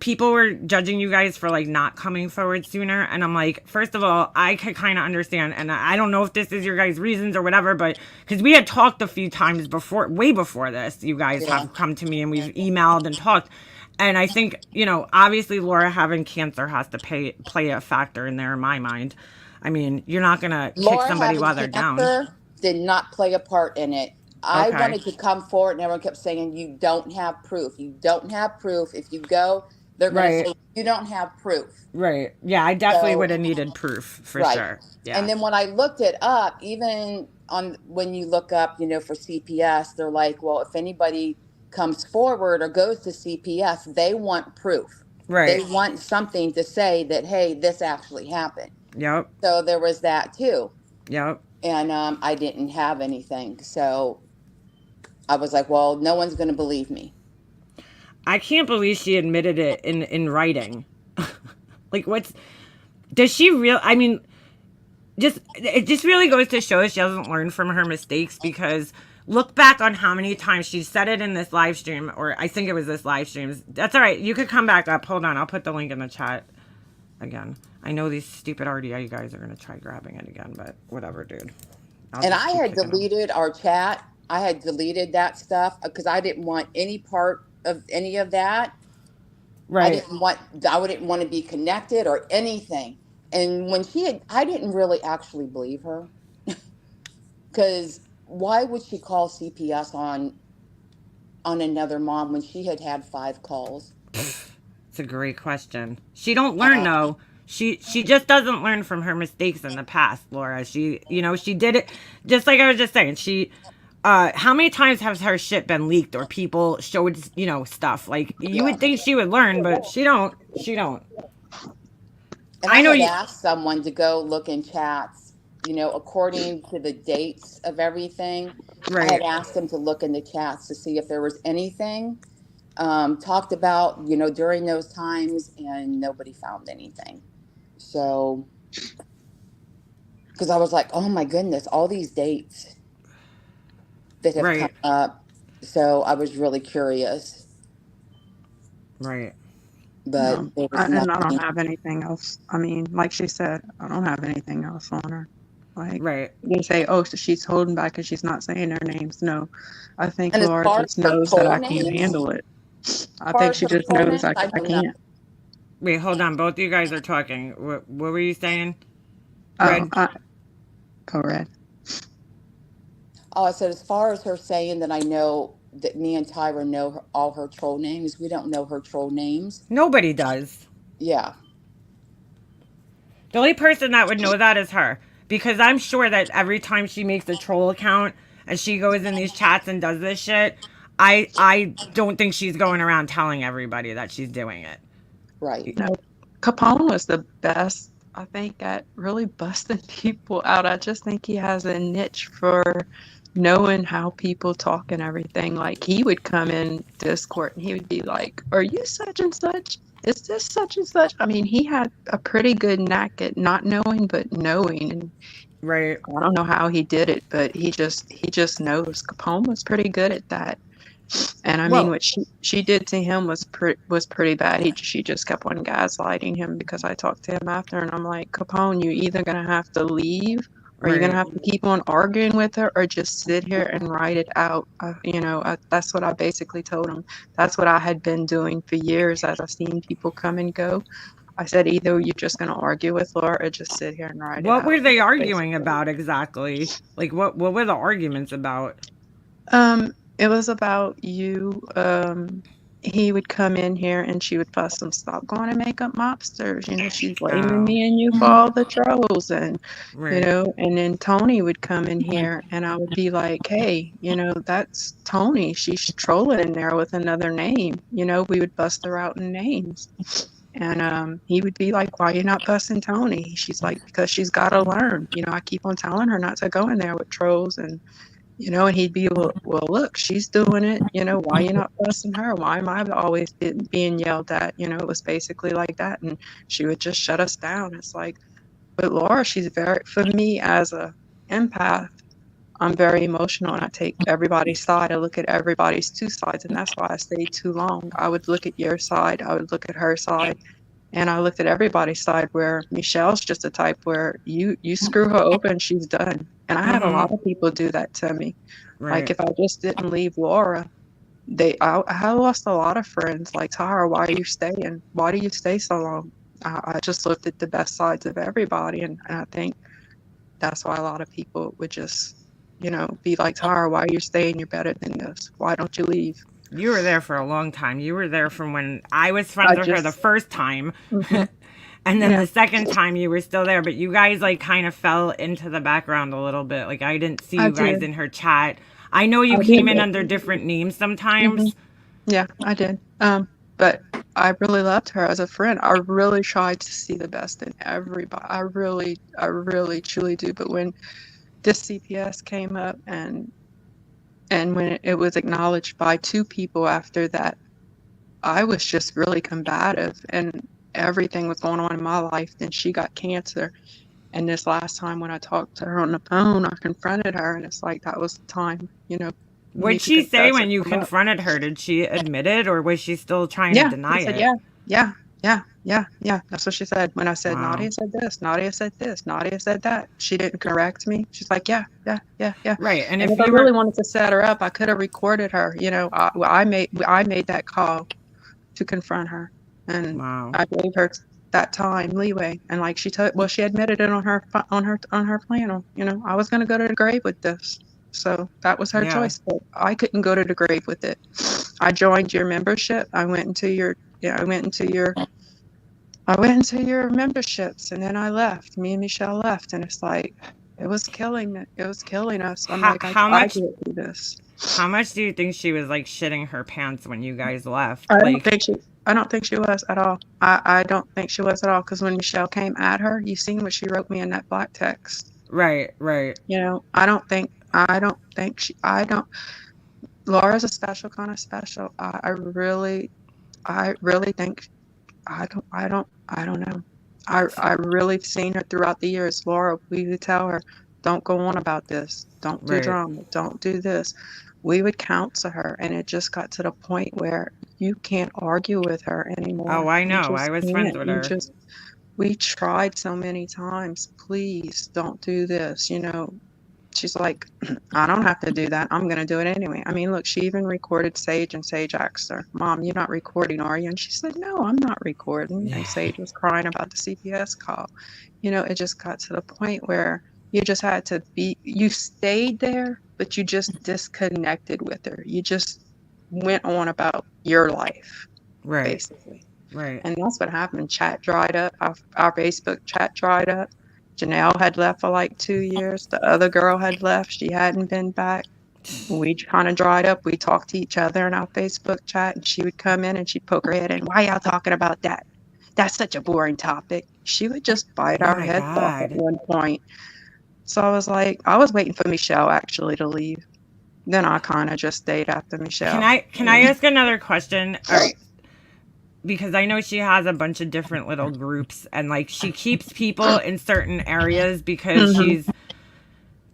people were judging you guys for like not coming forward sooner, and I'm like, first of all, I could kind of understand, and I don't know if this is your guys' reasons or whatever, but because we had talked a few times before, way before this, you guys have come to me and we've emailed and talked. And I think, you know, obviously Laura having cancer has to play a factor in there in my mind. I mean, you're not going to kick somebody while they're down. Did not play a part in it. I wanted to come forward and everyone kept saying, you don't have proof. You don't have proof. If you go, they're going to say, you don't have proof. Right. Yeah, I definitely would have needed proof for sure. Yeah. And then when I looked it up, even when you look up, you know, for CPS, they're like, well, if anybody comes forward or goes to CPS, they want proof. Right. They want something to say that, hey, this actually happened. Yep. So there was that too. Yep. And I didn't have anything. So I was like, well, no one's going to believe me. I can't believe she admitted it in writing. Like, does she I mean, it just really goes to show she doesn't learn from her mistakes because Look back on how many times she said it in this live stream, or I think it was this live stream. That's all right. You could come back up. Hold on. I'll put the link in the chat again. I know these stupid RDA guys are going to try grabbing it again, but whatever, dude. And I had deleted our chat. I had deleted that stuff because I didn't want any part of any of that. Right. I wouldn't want to be connected or anything. And when I didn't really actually believe her. Because why would she call CPS on another mom when she had 5 calls? It's a great question. She don't learn though. She just doesn't learn from her mistakes in the past, Laura. She did it just like I was just saying. How many times has her shit been leaked or people showed, stuff? Like you would think she would learn, but she don't. And I had asked someone to go look in chats, according to the dates of everything. Right. I had asked them to look in the chats to see if there was anything talked about, during those times, and nobody found anything. So, because I was like, oh my goodness, all these dates that have come up. So I was really curious. Right. But I don't have anything else. I mean, like she said, I don't have anything else on her. Like, they say, oh, so she's holding back because she's not saying their names. No, I think Laura just knows that I can't handle it. I think she just knows I can't. Wait, hold on. Both of you guys are talking. What were you saying? Red? Go Red. Oh, I said, as far as her saying that I know that me and Tyra know all her troll names, we don't know her troll names. Nobody does. Yeah. The only person that would know that is her. Because I'm sure that every time she makes a troll account and she goes in these chats and does this shit, I don't think she's going around telling everybody that she's doing it. Right. No, Capone was the best, I think, at really busting people out. I just think he has a niche for knowing how people talk and everything. Like, he would come in Discord and he would be like, are you such and such? Is this such and such? I mean, he had a pretty good knack at not knowing, but knowing. And right. I don't know how he did it, but he just knows. Capone was pretty good at that. And I mean, what she did to him was pretty bad. She just kept on gaslighting him, because I talked to him after and I'm like, Capone, you're either going to have to leave, or you're going to have to keep on arguing with her, or just sit here and write it out. That's what I basically told him. That's what I had been doing for years as I've seen people come and go. I said, either you're just going to argue with Laura or just sit here and write it out. What were they arguing about exactly? Like, what were the arguments about? It was about you. He would come in here and she would fuss him, stop going to make up mobsters. She's blaming me and you for all the trolls. And, and then Tony would come in here and I would be like, hey, that's Tony. She's trolling in there with another name. We would bust her out in names. And he would be like, why are you not busting Tony? She's like, because she's got to learn. I keep on telling her not to go in there with trolls. And and he'd be, well, look, she's doing it. Why you not busting her? Why am I always being yelled at? It was basically like that. And she would just shut us down. It's like, but Laura, for me as a empath, I'm very emotional and I take everybody's side. I look at everybody's 2 sides, and that's why I stayed too long. I would look at your side. I would look at her side. And I looked at everybody's side, where Michelle's just a type where you screw her open, she's done. And I had a lot of people do that to me. Right. Like, if I just didn't leave Laura, I lost a lot of friends. Like, Tara, why are you staying? Why do you stay so long? I just looked at the best sides of everybody. And I think that's why a lot of people would just, be like, Tara, why are you staying? You're better than this. Why don't you leave? You were there for a long time. You were there from when I was friends with her the first time. And then the second time you were still there. But you guys, like, kind of fell into the background a little bit. Like, I didn't see you guys in her chat. I know you came in under different names sometimes. Yeah, I did. But I really loved her as a friend. I really tried to see the best in everybody. I really truly do. But when this CPS came up and when it was acknowledged by 2 people after that, I was just really combative, and everything was going on in my life. Then she got cancer, And this last time when I talked to her on the phone, I confronted her, and it's like that was the time, What'd she say when you confronted her? Did she admit it, or was she still trying to deny said, it? yeah. That's what she said. When I said, Wow. Nadia said this, Nadia said this, Nadia said that. She didn't correct me. She's like, yeah. Right. And if if I you really were, wanted to set her up, I could have recorded her. I made that call to confront her, and wow. I gave her that time leeway. And like she admitted it on her panel. I was going to go to the grave with this. So that was her choice, but I couldn't go to the grave with it. I joined your membership. I went into your memberships, and then I left. Me and Michelle left, and it's like it was killing us. I'm like, I can't do this. How much do you think she was like shitting her pants when you guys left? I don't think she was at all. I don't think she was at all, because when Michelle came at her, you seen what she wrote me in that black text. Right. Laura's a special kind of special. I really think, I don't know. I really seen her throughout the years. Laura, we would tell her, don't go on about this. Don't do drama. Don't do this. We would counsel her, and it just got to the point where you can't argue with her anymore. Oh, I know. I was friends with her. We tried so many times. Please don't do this. She's like, I don't have to do that. I'm going to do it anyway. I mean, look, she even recorded Sage, and Sage asked her, Mom, you're not recording, are you? And she said, no, I'm not recording. And Sage was crying about the CPS call. It just got to the point where you just had to you stayed there, but you just disconnected with her. You just went on about your life, basically. Right. And that's what happened. Chat dried up. Our Facebook chat dried up. Janelle had left for like 2 years. The other girl had left. She hadn't been back. We kind of dried up. We talked to each other in our Facebook chat, and she would come in and she'd poke her head in. Why y'all talking about that? That's such a boring topic. She would just bite our heads off at one point. So I was like, I was waiting for Michelle actually to leave. Then I kind of just stayed after Michelle. Can I ask another question? All right. Because I know she has a bunch of different little groups, and like she keeps people in certain areas because she's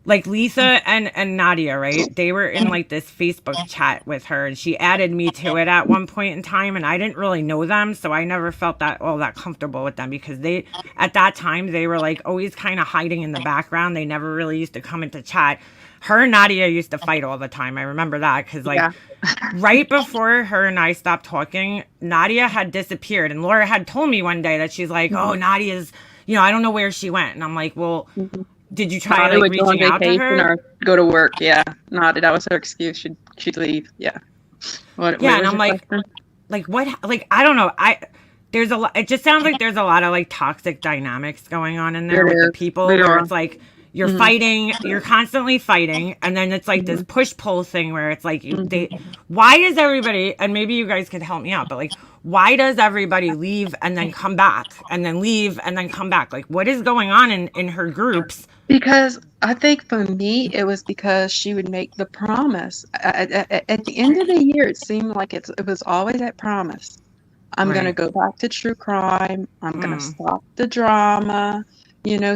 like Lisa and Nadia, right? They were in like this Facebook chat with her, and she added me to it at one point in time, and I didn't really know them, so I never felt that all that comfortable with them, because they at that time they were like always kind of hiding in the background. They never really used to come into chat. Her and Nadia used to fight all the time. I remember that because right before her and I stopped talking, Nadia had disappeared. And Laura had told me one day that she's like, oh, Nadia's, I don't know where she went. And I'm like, well, did you try like reaching out to her? Or go to work. Yeah. Nadia, that was her excuse. She'd leave. Yeah. And I'm like, what? Like, I don't know. There's a lot. It just sounds like there's a lot of like toxic dynamics going on in there with the people where it's like, you're fighting, you're constantly fighting, and then it's like this push-pull thing where it's like, why is everybody, and maybe you guys could help me out, but like, why does everybody leave and then come back, and then leave and then come back? Like, what is going on in her groups? Because I think for me, it was because she would make the promise. At the end of the year, it seemed like it was always that promise. I'm going to go back to true crime. I'm going to stop the drama.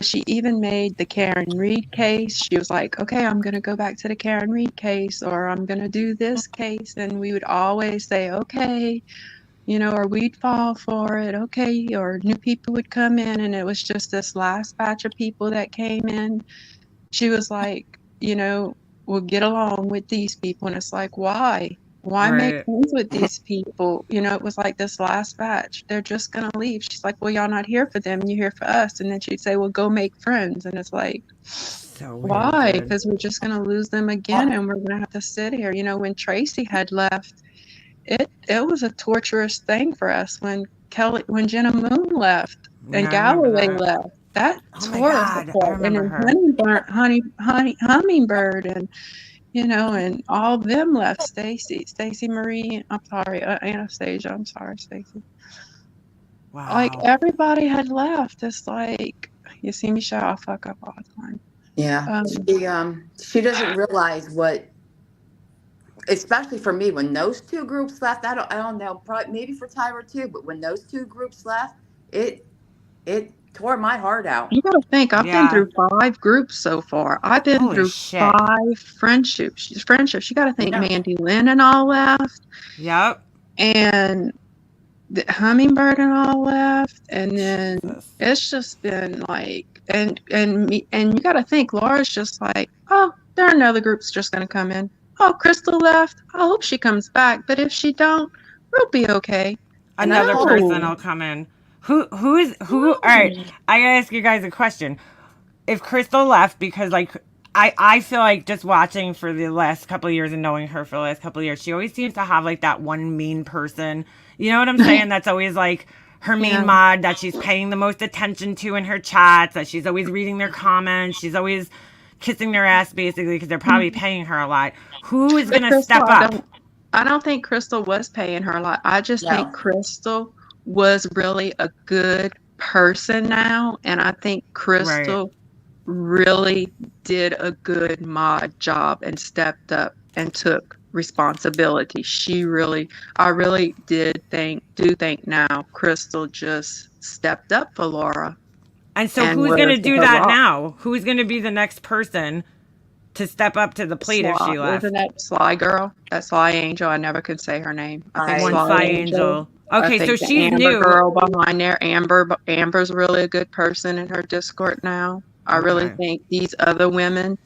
She even made the Karen Reed case. She was like, okay, I'm going to go back to the Karen Reed case, or I'm going to do this case. And we would always say, okay, or we'd fall for it. Okay. Or new people would come in. And it was just this last batch of people that came in. She was like, we'll get along with these people. And it's like, why? Why make friends with these people? It was like this last batch. They're just going to leave. She's like, well, y'all not here for them. You're here for us. And then she'd say, well, go make friends. And it's like, why? Because we're just going to lose them again. And we're going to have to sit here. When Tracy had left, it was a torturous thing for us. When Jenna Moon left and Galloway left, that tore us apart. And then Hummingbird and and all of them left. Stacy Marie, I'm sorry, Anastasia, I'm sorry, Stacy. Wow. Like, everybody had left. It's like, you see me shout, I fuck up all the time. Yeah. She doesn't realize what, especially for me, when those two groups left, I don't know, probably maybe for Tyra too, but when those two groups left, it tore my heart out. You gotta think, I've been through 5 groups so far. I've been Holy through shit. 5 friendships. You gotta think Yeah. Mandy Lynn and all left, Yep. and the Hummingbird and all left, and then Jesus. it's just been like, and you gotta think Laura's just like, oh, there are another group's just gonna come in. Oh, Crystal left. I hope she comes back, but if she don't, we'll be okay. Another No. person will come in. Who? All right, I gotta ask you guys a question. If Crystal left, because like I feel like just watching for the last couple of years and knowing her for the last couple of years, she always seems to have like that one mean person. You know what I'm saying? That's always like her main Yeah. mod that she's paying the most attention to in her chats, that she's always reading their comments, she's always kissing their ass basically because they're probably paying her a lot. Who is But gonna Crystal, step up? I don't think Crystal was paying her a lot. I just No. think Crystal was really a good person now, and I think Crystal really did a good mod job and stepped up and took responsibility. I really do think now Crystal just stepped up for Laura. And so and who's was gonna do her that rock. now? Who's gonna be the next person to step up to the plate if she left? Isn't that Sly girl? That Sly Angel. I never could say her name. I think One Sly Angel. I Okay, think so the she's Amber new. girl behind there. Amber's really a good person in her Discord now. I really Okay. think these other women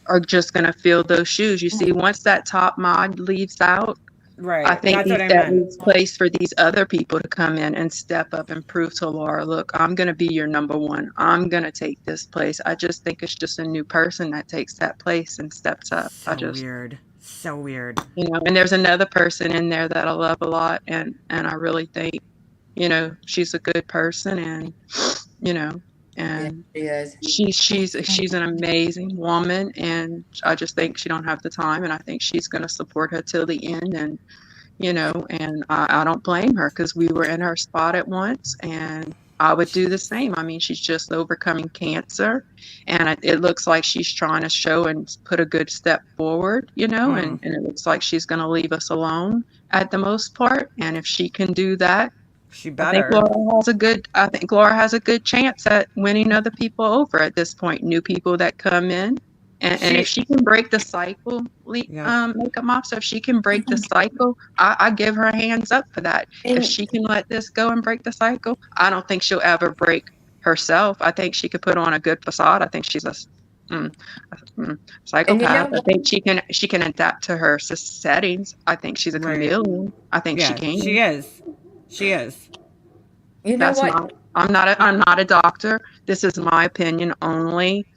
are just gonna fill those shoes. You see, once that top mod leaves out, Right. I think That's what I that meant. leaves place for these other people to come in and step up and prove to Laura, look, I'm gonna be your number one. I'm gonna take this place. I just think it's just a new person that takes that place and steps up. Weird. So weird. And there's another person in there that I love a lot, and I really think, she's a good person, and and Yeah, she is. she's an amazing woman, and I just think she don't have the time, and I think she's going to support her till the end, and and I don't blame her, because we were in her spot at once, and I would do the same. I mean, she's just overcoming cancer, and it looks like she's trying to show and put a good step forward, and it looks like she's going to leave us alone at the most part. And if she can do that, She I better. think Laura has a good chance at winning other people over at this point, new people that come in. And if she can break the cycle, Makeup Mobster, if she can break the cycle, I give her a hands up for that. If she can let this go and break the cycle, I don't think she'll ever break herself. I think she could put on a good facade. I think she's a psychopath. I think she can adapt to her settings. I think she's a chameleon. I think she can. She is. She is. You know what? I'm not a doctor. This is my opinion only.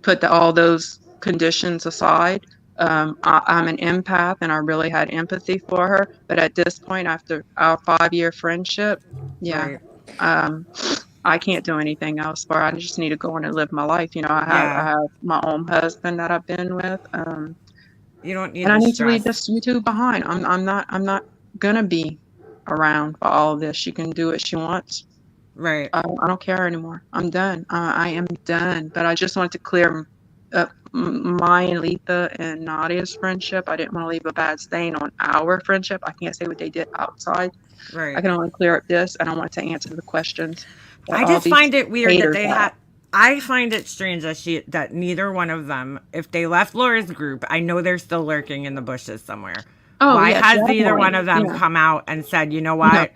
Put all those conditions aside. I'm an empath, and I really had empathy for her. But at this point, after our 5-year friendship, I can't do anything else for her. I just need to go on and live my life. I have my own husband that I've been with. You don't need. And I need to leave this YouTube behind. I'm not gonna be around for all of this. She can do what she wants. Right. I don't care anymore. I'm done. I am done. But I just wanted to clear up my and Letha and Nadia's friendship. I didn't want to leave a bad stain on our friendship. I can't say what they did outside. Right. I can only clear up this, and I want to answer the questions. I just find it weird that they had. I find it strange that neither one of them, if they left Laura's group, I know they're still lurking in the bushes somewhere. Why has neither one of them come out and said, you know what?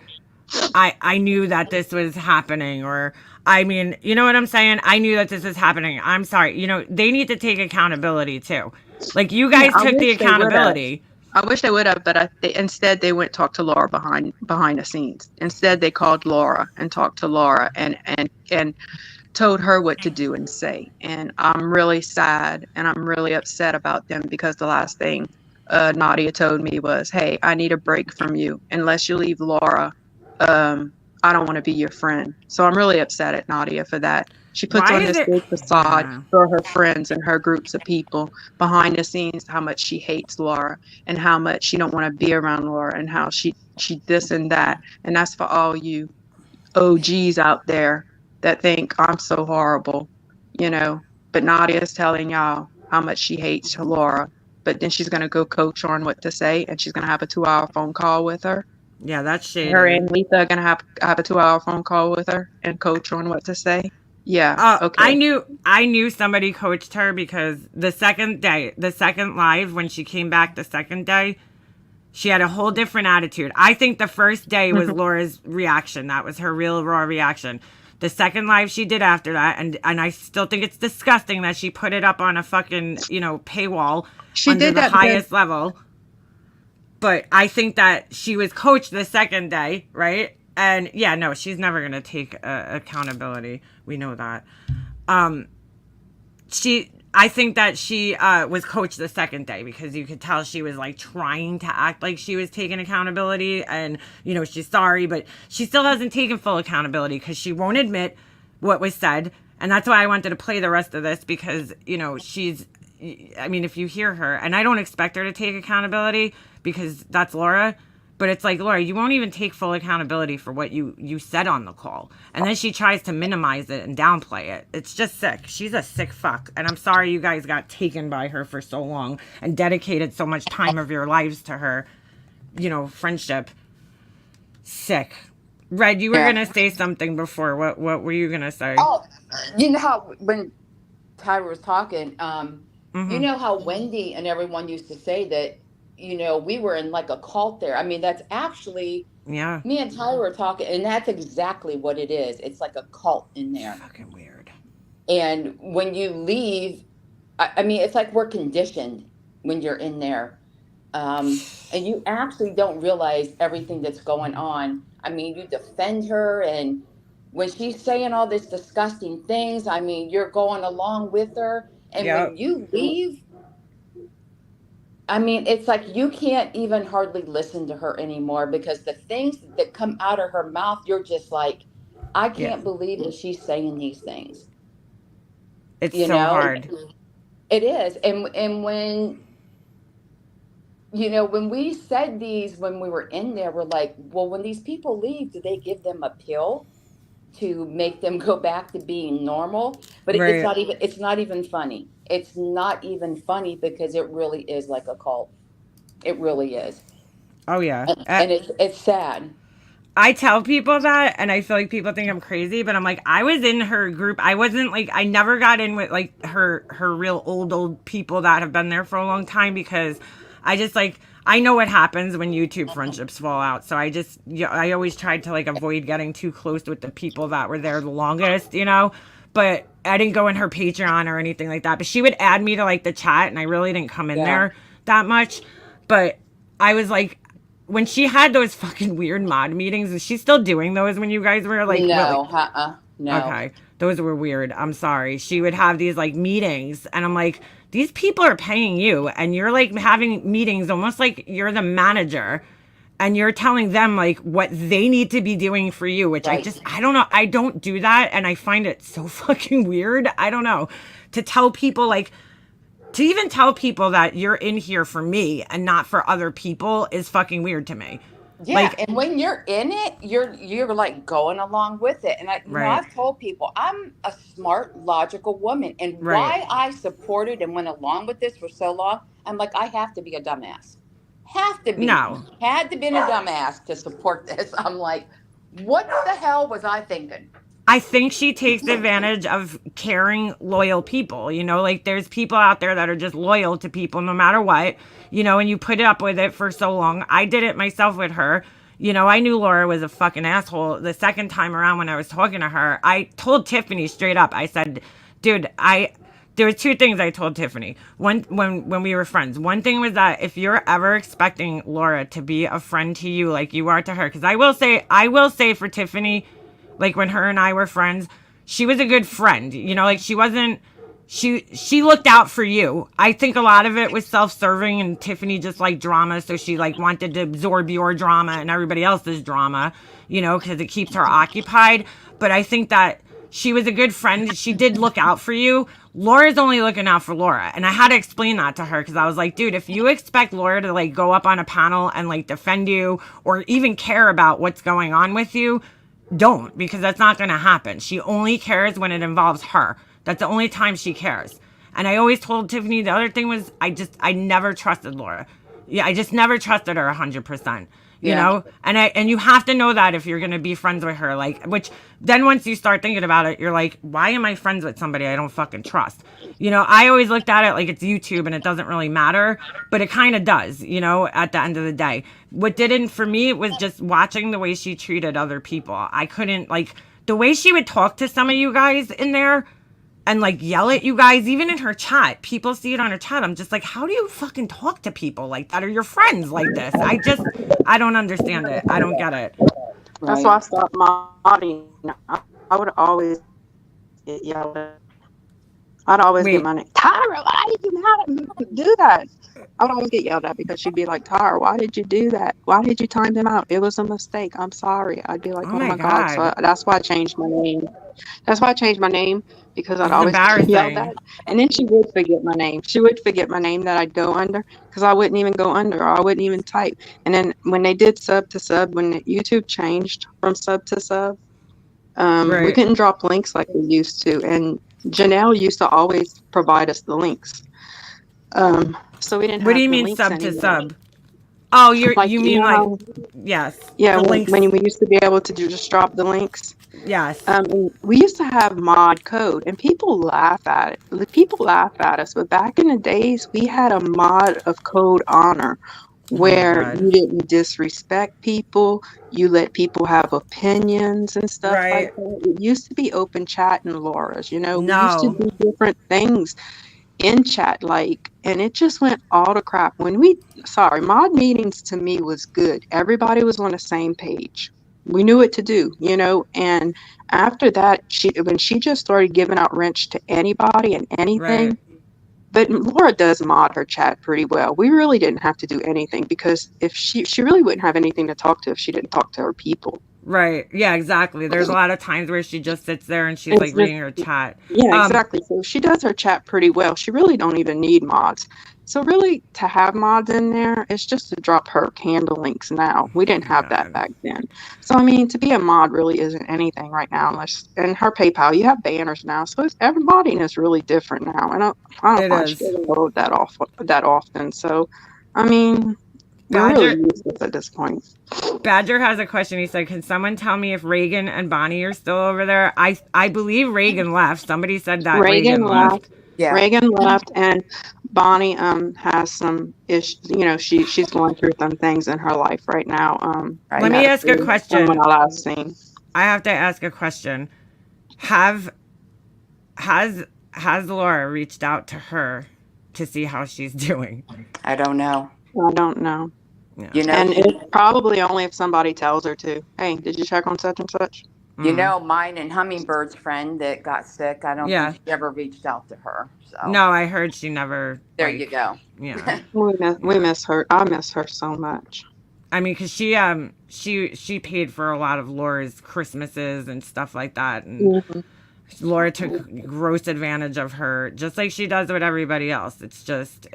I knew that this was happening, or I mean, you know what I'm saying? I knew that this was happening. I'm sorry. They need to take accountability too. Like, you guys took the accountability. I wish they would have, but instead they went talk to Laura behind the scenes. Instead, they called Laura and talked to Laura and told her what to do and say. And I'm really sad and I'm really upset about them, because the last thing Nadia told me was, hey, I need a break from you. Unless you leave Laura, I don't want to be your friend. So I'm really upset at Nadia for that. She puts on this big facade for her friends and her groups of people behind the scenes, how much she hates Laura and how much she don't want to be around Laura and how she this and that. And that's for all you OGs out there that think I'm so horrible, But Nadia is telling y'all how much she hates Laura. But then she's going to go coach her on what to say, and she's going to have a 2-hour phone call with her. Yeah, that's shady. Her and Letha are gonna have a 2-hour phone call with her and coach on what to say. Yeah. Okay. I knew somebody coached her because the second live, when she came back the second day, she had a whole different attitude. I think the first day was Laura's reaction. That was her real raw reaction. The second live she did after that, and I still think it's disgusting that she put it up on a fucking, paywall She under did the that highest level. But I think that she was coached the second day, right? And yeah, no, she's never going to take accountability. We know that. I think that she was coached the second day because you could tell she was like trying to act like she was taking accountability and, she's sorry, but she still hasn't taken full accountability because she won't admit what was said. And that's why I wanted to play the rest of this because, if you hear her, and I don't expect her to take accountability because that's Laura, but it's like, Laura, you won't even take full accountability for what you said on the call. And then she tries to minimize it and downplay it. It's just sick. She's a sick fuck. And I'm sorry you guys got taken by her for so long and dedicated so much time of your lives to her, friendship. Sick. Red, you were going to say something before. What were you going to say? Oh, you know how when Tyra was talking, you know how Wendy and everyone used to say that, we were in like a cult there. I mean, that's actually, yeah. Me and Tyra were talking, and that's exactly what it is. It's like a cult in there. Fucking weird. And when you leave, I mean, it's like we're conditioned when you're in there. And you actually don't realize everything that's going on. I mean, you defend her, and when she's saying all these disgusting things, I mean, you're going along with her. And when you leave, I mean, it's like you can't even hardly listen to her anymore because the things that come out of her mouth, you're just like, I can't believe that she's saying these things. It's hard. It is. And when, when we said these, when we were in there, we're like, well, when these people leave, do they give them a pill to make them go back to being normal? But it's not even funny. It's not even funny because it really is like a cult. It really is. Oh yeah. And it's sad. I tell people that and I feel like people think I'm crazy, but I'm like, I was in her group. I wasn't like, I never got in with like her real old people that have been there for a long time because I just like, I know what happens when YouTube friendships fall out. So I always tried to like avoid getting too close with the people that were there the longest, but I didn't go in her Patreon or anything like that. But she would add me to like the chat and I really didn't come in there that much. But I was like, when she had those fucking weird mod meetings, is she still doing those when you guys were like... No, no. Okay, those were weird. I'm sorry. She would have these like meetings and I'm like, these people are paying you and you're like having meetings almost like you're the manager and you're telling them like what they need to be doing for you, which I don't know. I don't do that. And I find it so fucking weird. I don't know. To tell people like, to even tell people that you're in here for me and not for other people is fucking weird to me. Yeah, and when you're in it, you're like going along with it. And I've told people I'm a smart, logical woman, and why I supported and went along with this for so long, I'm like, I have to be a dumbass. Have to be. No. Had to be a dumbass to support this. I'm like, what the hell was I thinking? I think she takes advantage of caring, loyal people. Like there's people out there that are just loyal to people no matter what, and you put up with it for so long. I did it myself with her. I knew Laura was a fucking asshole. The second time around when I was talking to her, I told Tiffany straight up. I said, dude, there were two things I told Tiffany. One, when we were friends. One thing was that if you're ever expecting Laura to be a friend to you like you are to her, because I will say for Tiffany, like when her and I were friends, she was a good friend. Like she wasn't, she looked out for you. I think a lot of it was self-serving and Tiffany just liked drama. So she like wanted to absorb your drama and everybody else's drama, because it keeps her occupied. But I think that she was a good friend. She did look out for you. Laura's only looking out for Laura. And I had to explain that to her because I was like, dude, if you expect Laura to like go up on a panel and like defend you or even care about what's going on with you, don't, because that's not going to happen. She only cares when it involves her. That's the only time she cares. And I always told Tiffany the other thing was I never trusted Laura. Yeah, I just never trusted her 100%. You know, and you have to know that if you're gonna be friends with her, like, which then once you start thinking about it, you're like, why am I friends with somebody I don't fucking trust? You know, I always looked at it like it's YouTube and it doesn't really matter, but it kind of does. You know, at the end of the day, what didn't for me was just watching the way she treated other people. I couldn't like the way she would talk to some of you guys in there and like yell at you guys, even in her chat. People see it on her chat. I'm just like, how do you fucking talk to people like that or your friends like this? I don't understand it. I don't get it. That's why I stopped modding. I would always get yelled at. I'd always get my name. Tyra, why did you do that? I would always get yelled at because she'd be like, Tyra, why did you do that? Why did you time them out? It was a mistake. I'm sorry. I'd be like, oh my God. So that's why I changed my name. That's why I changed my name, because I'd always get yelled at. And then she would forget my name. She would forget my name that I'd go under, because I wouldn't even go under, or I wouldn't even type. And then when they did sub to sub, when YouTube changed from sub to sub, we couldn't drop links like we used to. And Janelle used to always provide us the links. So we didn't have What do you mean sub to sub? Oh, you mean like yes. Yeah, when we used to be able to just drop the links. Yes. We used to have mod code, and people laugh at it. People laugh at us, but back in the days, we had a mod of code honor, where you didn't disrespect people, you let people have opinions and stuff like that. It used to be open chat and Laura's, you know. We used to do different things in chat, like, and it just went all to crap. Mod meetings to me was good. Everybody was on the same page. We knew what to do, you know. And after that, when she just started giving out wrench to anybody and anything. But Laura does mod her chat pretty well. We really didn't have to do anything, because if she really wouldn't have anything to talk to if she didn't talk to her people. Right. Yeah, exactly. There's a lot of times where she just sits there and she's like reading her chat. Yeah, exactly. So she does her chat pretty well. She really don't even need mods. So really, to have mods in there, it's just to drop her candle links now. We didn't have that back then. So, I mean, to be a mod really isn't anything right now. And her PayPal, you have banners now. So every modding is really different now. And I don't find she doesn't load that often. So, I mean, we're really useless at this point. Badger has a question. He said, can someone tell me if Reagan and Bonnie are still over there? I believe Reagan left. Somebody said that Reagan left. Yeah. Reagan left, and Bonnie has some issues. You know, she's going through some things in her life right now. Let me ask a question. When I last seen. I have to ask a question. Has Laura reached out to her to see how she's doing? I don't know. Yeah. You know, and it's probably only if somebody tells her to. Hey, did you check on such and such? You know, mine and Hummingbird's friend that got sick, I don't think she ever reached out to her. So. No, I heard she never. There you go. Yeah. we miss her. I miss her so much. I mean, because she paid for a lot of Laura's Christmases and stuff like that. And Laura took gross advantage of her, just like she does with everybody else. It's just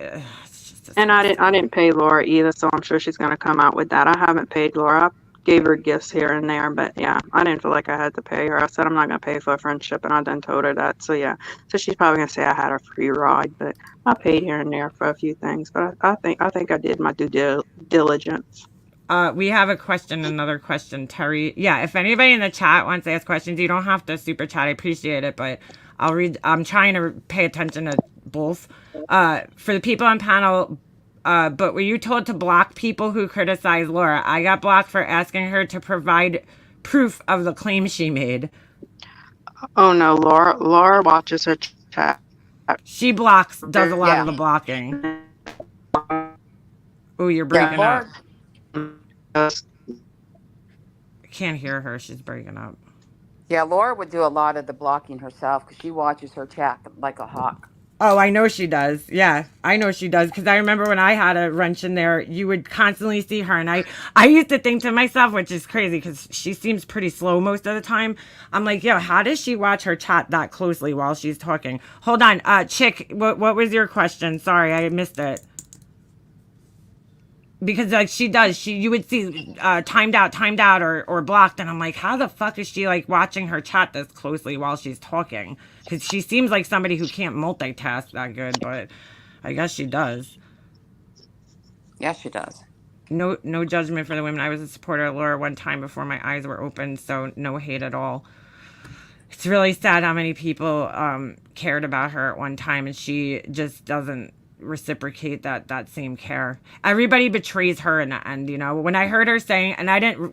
and I didn't pay Laura either, so I'm sure she's going to come out with that. I haven't paid Laura. I gave her gifts here and there, but yeah, I didn't feel like I had to pay her. I said I'm not going to pay for a friendship, and I done told her that. So yeah, so she's probably going to say I had a free ride, but I paid here and there for a few things. But I think I did my due diligence. We have another question, Terry. Yeah, if anybody in the chat wants to ask questions, you don't have to super chat. I appreciate it, but I'll read. I'm trying to pay attention to both. For the people on panel, but were you told to block people who criticize Laura? I got blocked for asking her to provide proof of the claim she made. Oh no, Laura watches her chat. She does a lot of the blocking. Oh, you're breaking up. I can't hear her. She's breaking up. Yeah, Laura would do a lot of the blocking herself because she watches her chat like a hawk. Oh, I know she does. Yeah, I know she does. Because I remember when I had a wrench in there, you would constantly see her. And I used to think to myself, which is crazy because she seems pretty slow most of the time. I'm like, yo, how does she watch her chat that closely while she's talking? Hold on. Chick, what was your question? Sorry, I missed it. Because like she does, you would see timed out or blocked, and I'm like, how the fuck is she like watching her chat this closely while she's talking? Because she seems like somebody who can't multitask that good, but I guess she does. Yeah, she does. No judgment for the women. I was a supporter of Laura one time before my eyes were open, so no hate at all. It's really sad how many people cared about her at one time, and she just doesn't reciprocate that same care. Everybody betrays her in the end, you know. When I heard her saying, and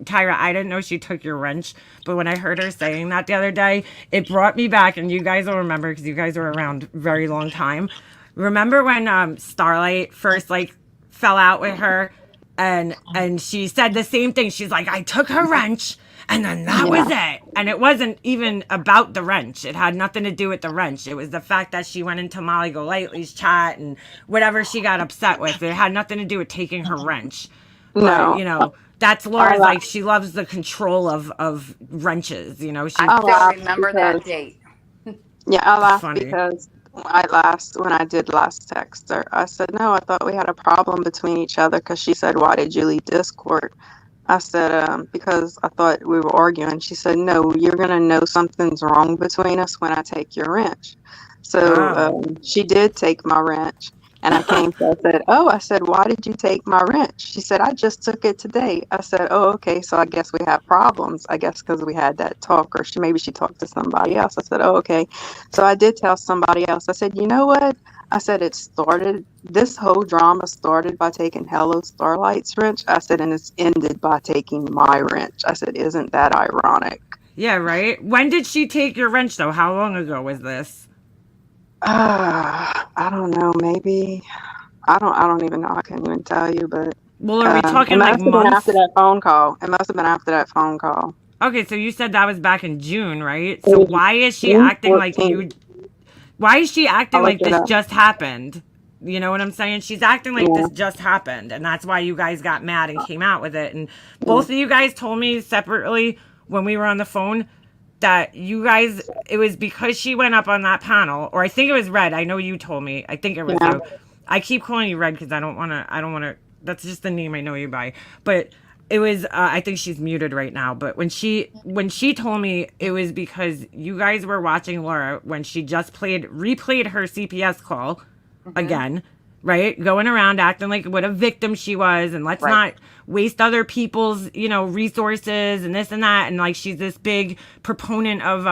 Tyra, I didn't know she took your wrench, but when I heard her saying that the other day, it brought me back, and you guys will remember because you guys were around a very long time. Remember when Starlight first like fell out with her, and she said the same thing. She's like, I took her wrench. And then that was it. And it wasn't even about the wrench. It had nothing to do with the wrench. It was the fact that she went into Molly Golightly's chat and whatever she got upset with. It had nothing to do with taking her wrench. But, No. you know, that's Laura's, like, she loves the control of wrenches, you know. She, I still laughed remember that because- date. Yeah, I laughed funny. because when I did last text her, I said, no, I thought we had a problem between each other because she said, why did you leave Discord? I said, because I thought we were arguing. She said, no, you're going to know something's wrong between us when I take your wrench. So Wow. she did take my wrench. And I came to, I said, why did you take my wrench? She said, I just took it today. I said, oh, okay. So I guess we have problems. I guess because we had that talk, or maybe she talked to somebody else. I said, oh, okay. So I did tell somebody else. I said, you know what? I said, this whole drama started by taking Hello Starlight's wrench. I said, and it's ended by taking my wrench. I said, isn't that ironic? yeah, right? When did she take your wrench, though? How long ago was this? I don't know. Maybe I don't even know. I can't even tell you. But Well, are we talking it like must have been months? after that phone call. It must have been after that phone call. Okay, so you said that was back in June, right? It So was why is she June acting like 14th. you? Why is she acting I'll like look it this up. just happened? You know what I'm saying? She's acting like Yeah. this just happened, and that's why you guys got mad and came out with it. And both of you guys told me separately when we were on the phone that you guys, it was because she went up on that panel, or I think it was Red. I know you told me. I think it was Yeah. you. I keep calling you Red because I don't want to. That's just the name I know you by. But it was. I think she's muted right now. But when she told me, it was because you guys were watching Laura when she just replayed her CPS call again, right? Going around acting like what a victim she was, and let's Right. not waste other people's, resources and this and that. And like she's this big proponent of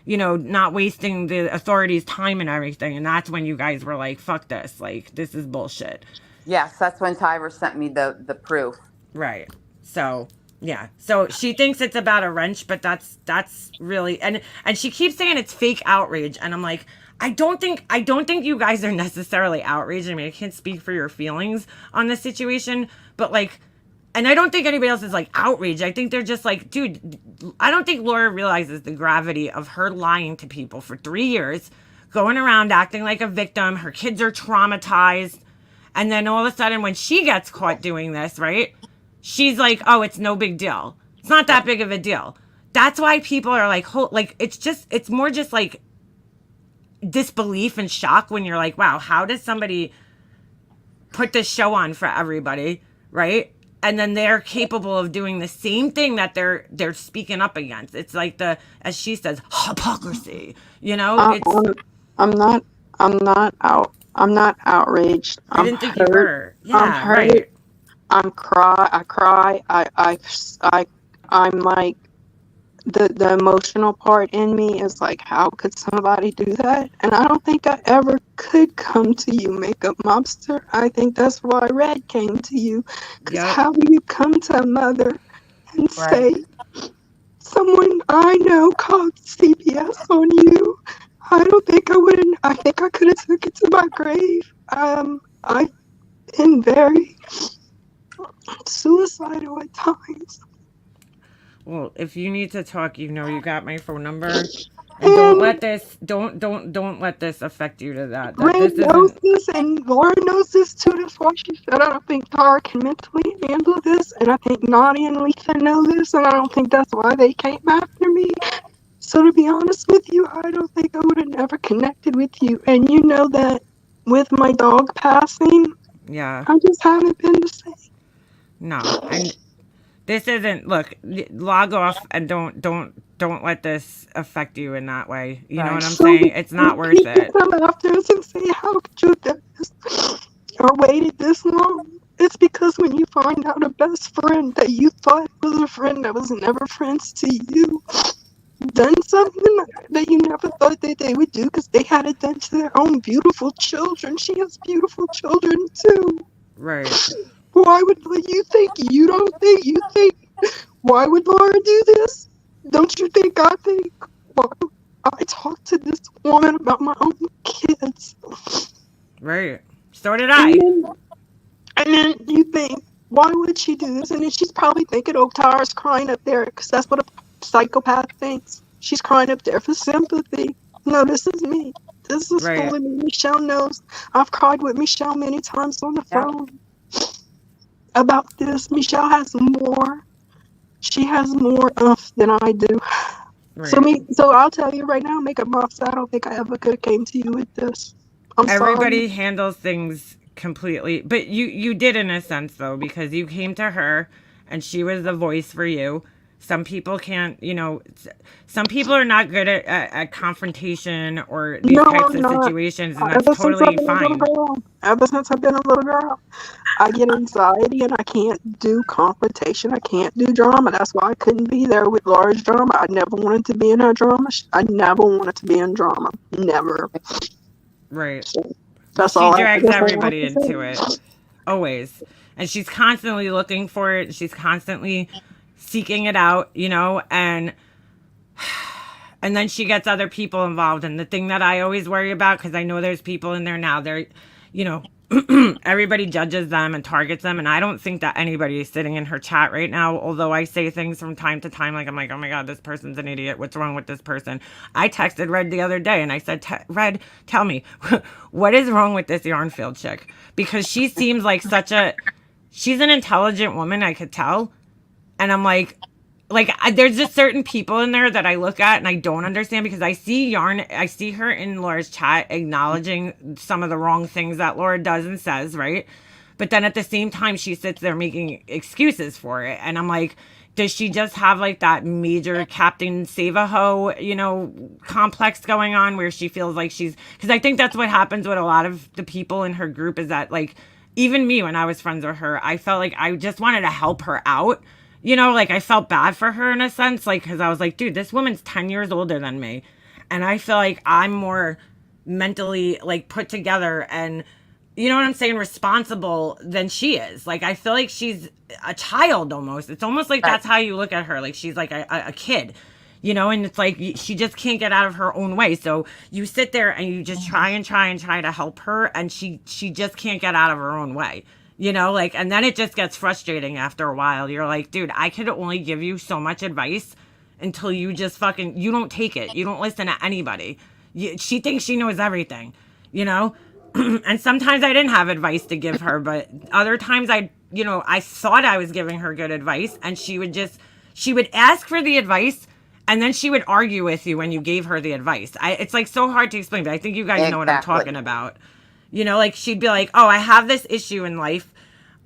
not wasting the authorities' time and everything. And that's when you guys were like, fuck this, like this is bullshit. Yes, that's when Tyra sent me the proof. Right. So yeah. So she thinks it's about a wrench, but that's really and she keeps saying it's fake outrage, and I'm like, I don't think you guys are necessarily outraged. I mean, I can't speak for your feelings on this situation, but like, and I don't think anybody else is like outraged. I think they're just like, dude, I don't think Laura realizes the gravity of her lying to people for 3 years, going around acting like a victim. Her kids are traumatized. And then all of a sudden when she gets caught doing this, right? She's like, oh, it's no big deal. It's not that big of a deal. That's why people are like, it's more just like disbelief and shock when you're like, wow, how does somebody put this show on for everybody, right? And then they're capable of doing the same thing that they're speaking up against. It's like as she says, hypocrisy. I'm not outraged. I didn't think you were. Yeah, I'm hurt. right. I cry. I'm like, the emotional part in me is like, how could somebody do that? And I don't think I ever could come to you, Makeup Mobster. I think that's why Red came to you. Because how do you come to a mother and say, someone I know called CPS on you? I don't think I wouldn't. I think I could have took it to my grave. I've been very suicidal at times. Well, if you need to talk, you got my phone number. And don't let this affect you to that. Red knows this, and Laura knows this too. That's why she said, I don't think Tara can mentally handle this, and I think Nadia and Lisa know this, and I don't think that's why they came after me. So to be honest with you, I don't think I would have never connected with you, and you know that with my dog passing, yeah, I just haven't been the same. No, and this isn't. Look, log off and don't let this affect you in that way. You know what I'm saying? It's not worth it. Come after us and say, how could you have done this or waited this long? It's because when you find out a best friend that you thought was a friend that was never friends to you, done something that you never thought that they would do because they had it done to their own beautiful children. She has beautiful children too. Right. Why would you think? You don't think? You think? Why would Laura do this? Don't you think I think? Well, I talked to this woman about my own kids. Right. So did I. And then you think, why would she do this? And then she's probably thinking, oh, Tara's crying up there because that's what a psychopath thinks. She's crying up there for sympathy. No, this is me. This is Right. fully me. Michelle knows. I've cried with Michelle many times on the phone about this. Michelle has more. She has more than I do. Right. So I'll tell you right now, Makeup Mopsa, I don't think I ever could have came to you with this. I'm Everybody sorry. handles things completely, but you did in a sense though, because you came to her and she was the voice for you. Some people can't, some people are not good at confrontation or these No, types I'm of not. situations, and that's Ever since I've totally been a little fine. girl, ever since I've been a little girl, I get anxiety and I can't do confrontation. I can't do drama. That's why I couldn't be there with Laura's drama. I never wanted to be in her drama. I never wanted to be in drama. Never. Right. That's She all I drags that's all I have everybody to say. into it, always. And she's constantly looking for it. She's constantly seeking it out, and then she gets other people involved. And the thing that I always worry about, because I know there's people in there now, they're, everybody judges them and targets them. And I don't think that anybody is sitting in her chat right now, although I say things from time to time, like, I'm like, oh my God, this person's an idiot. What's wrong with this person? I texted Red the other day and I said, Red, tell me, what is wrong with this Yarnfield chick? Because she seems like she's an intelligent woman, I could tell. And I'm like, there's just certain people in there that I look at and I don't understand, because I see her in Laura's chat acknowledging some of the wrong things that Laura does and says, right? But then at the same time, she sits there making excuses for it. And I'm like, does she just have like that major Captain Save-A-Ho, complex going on where she feels like because I think that's what happens with a lot of the people in her group, is that, like, even me, when I was friends with her, I felt like I just wanted to help her out. I felt bad for her in a sense, like, because I was like, dude, this woman's 10 years older than me. And I feel like I'm more mentally, like, put together and, you know what I'm saying, responsible than she is. Like, I feel like she's a child almost. It's almost like that's how you look at her. Like, she's like a kid, and it's like she just can't get out of her own way. So you sit there and you just try to help her, and she just can't get out of her own way. And then it just gets frustrating after a while. You're like, dude, I could only give you so much advice until you just you don't take it. You don't listen to anybody. She thinks she knows everything, and sometimes I didn't have advice to give her, but other times I thought I was giving her good advice, and she would ask for the advice, and then she would argue with you when you gave her the advice. It's like so hard to explain, but I think you guys know what I'm talking about. She'd be like, oh, I have this issue in life.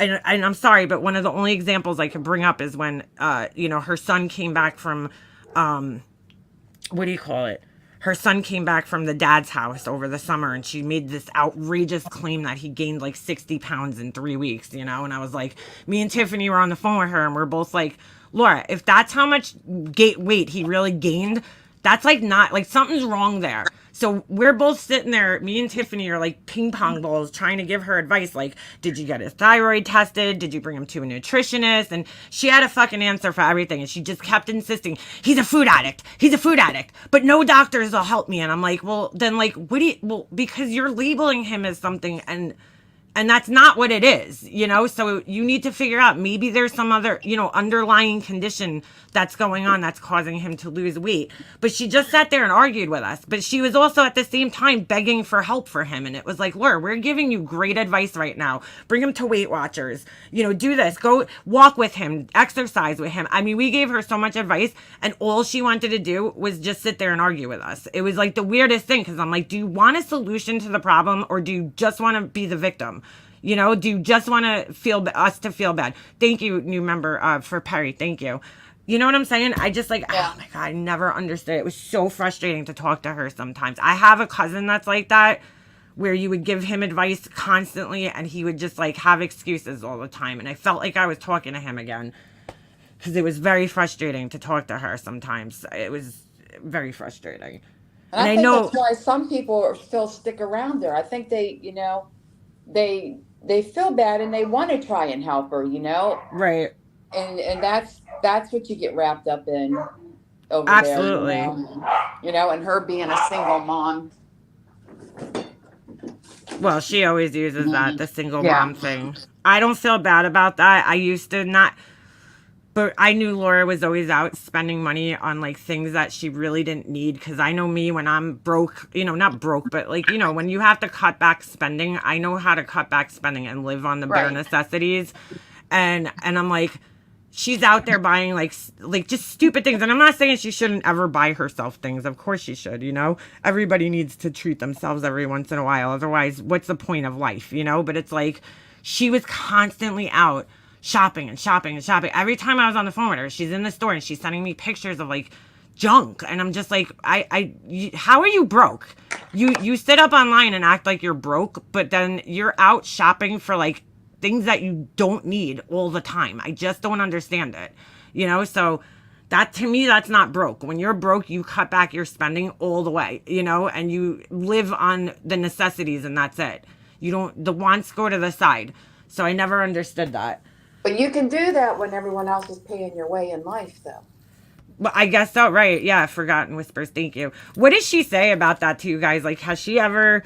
And I'm sorry, but one of the only examples I could bring up is when, her son came back from, what do you call it? Her son came back from the dad's house over the summer, and she made this outrageous claim that he gained like 60 pounds in 3 weeks, And I was like, me and Tiffany were on the phone with her, and we're both like, Laura, if that's how much weight he really gained, that's like not, like, something's wrong there. So we're both sitting there, me and Tiffany are like ping pong balls trying to give her advice. Like, did you get his thyroid tested? Did you bring him to a nutritionist? And she had a fucking answer for everything. And she just kept insisting, he's a food addict. He's a food addict. But no doctors will help me. And I'm like, well, then, like, because you're labeling him as something, and that's not what it is, So you need to figure out, maybe there's some other, underlying condition that's going on that's causing him to lose weight. But she just sat there and argued with us. But she was also at the same time begging for help for him. And it was like, Laura, we're giving you great advice right now. Bring him to Weight Watchers. Do this. Go walk with him. Exercise with him. I mean, we gave her so much advice, and all she wanted to do was just sit there and argue with us. It was like the weirdest thing, because I'm like, do you want a solution to the problem, or do you just want to be the victim? Do you just want to us to feel bad? Thank you, new member, for Perry. Thank you. You know what I'm saying? I just oh my God, I never understood. It was so frustrating to talk to her sometimes. I have a cousin that's like that, where you would give him advice constantly and he would just like have excuses all the time. And I felt like I was talking to him again because it was very frustrating to talk to her sometimes. It was very frustrating. And I think that's why some people still stick around there. I think they, you know, they feel bad and they want to try and help her, you know. Right. And that's what you get wrapped up in over Absolutely. there, you know, and her being a single mom. Well, she always uses that, the single mom thing. I don't feel bad about that. I used to not, but I knew Laura was always out spending money on like things that she really didn't need. Cause I know me when I'm broke, you know, not broke, but like, you know, when you have to cut back spending, I know how to cut back spending and live on the bare necessities. And I'm like, she's out there buying like just stupid things. And I'm not saying she shouldn't ever buy herself things. Of course she should, you know. Everybody needs to treat themselves every once in a while. Otherwise, what's the point of life, you know? But it's like she was constantly out shopping and shopping and shopping. Every time I was on the phone with her, she's in the store and she's sending me pictures of like junk. And I'm just like, how are you broke? You sit up online and act like you're broke, but then you're out shopping for like things that you don't need all the time. I just don't understand it, you know? So that, to me, that's not broke. When you're broke, you cut back your spending all the way, you know, and you live on the necessities and that's it. You don't, the wants go to the side. So I never understood that. But you can do that when everyone else is paying your way in life, though. Well, I guess so, right. Yeah, Forgotten Whispers, thank you. What did she say about that to you guys? Like, has she ever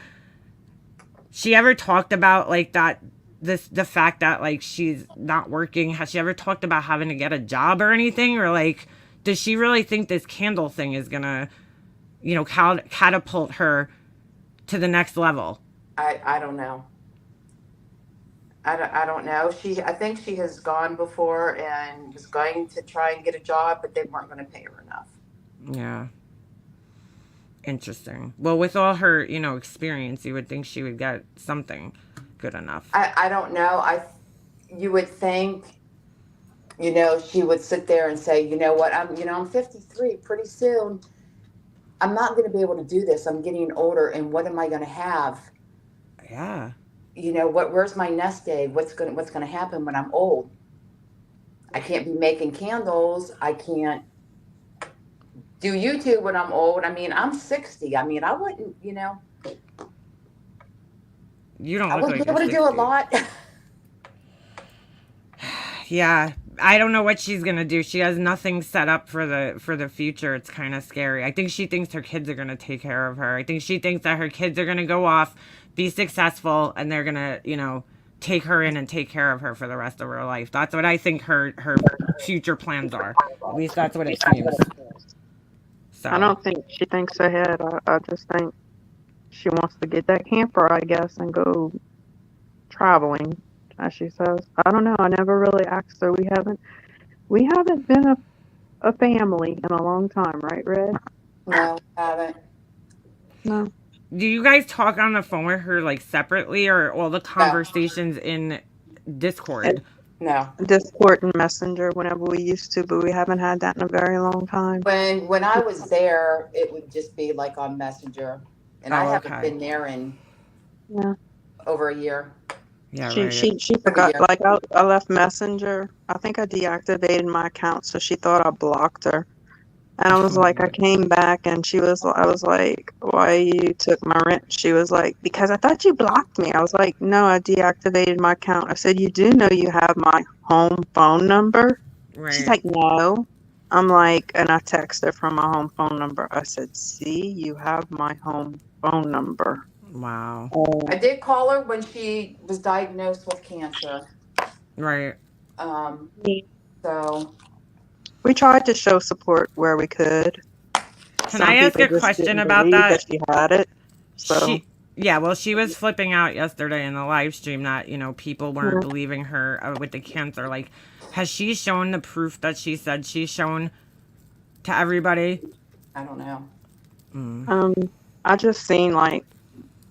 talked about like that, the fact that like she's not working? Has she ever talked about having to get a job or anything? Or like, does she really think this candle thing is gonna, you know, catapult her to the next level? I don't know. I don't know. I think she has gone before and was going to try and get a job, but they weren't going to pay her enough. Yeah. Interesting. Well, with all her, you know, experience, you would think she would get something good enough. I don't know. You would think, you know, she would sit there and say, you know what, I'm 53. Pretty soon, I'm not going to be able to do this. I'm getting older, and what am I going to have? Yeah. You know, where's my nest egg? What's going to happen when I'm old? I can't be making candles. I can't do YouTube when I'm old. I mean, I'm 60. I mean, I wouldn't, you know. You don't I look wouldn't like be able to do a lot. Yeah. I don't know what she's gonna do. She has nothing set up for the future. It's kind of scary. I think she thinks her kids are gonna take care of her. I think she thinks that her kids are gonna go off, be successful, and they're gonna, you know, take her in and take care of her for the rest of her life. That's what I think her future plans are. At least that's what it seems. So I don't think she thinks ahead. I just think she wants to get that camper, I guess, and go traveling, as she says. I don't know. I never really asked her. We haven't been a family in a long time, right, Red? No, I haven't. No. do you guys talk on the phone with her like separately, or all the conversations in Discord? No. Discord and Messenger whenever we used to, but we haven't had that in a very long time. When I was there, it would just be like on Messenger, and I haven't been there in over a year. Yeah, she forgot. Like I left Messenger. I think I deactivated my account, so she thought I blocked her. And I was like, I came back, and I was like, why you took my rent? She was like, because I thought you blocked me. I was like, no, I deactivated my account. I said, you do know you have my home phone number? Right. She's like, no. I'm like, and I text her from my home phone number. I said, see, you have my home phone number. Wow. I did call her when she was diagnosed with cancer. Right. So we tried to show support where we could. Can I ask a question about that? She had it. So. She was flipping out yesterday in the live stream that, you know, people weren't believing her with the cancer. Like, has she shown the proof that she said she's shown to everybody? I don't know. I just seen like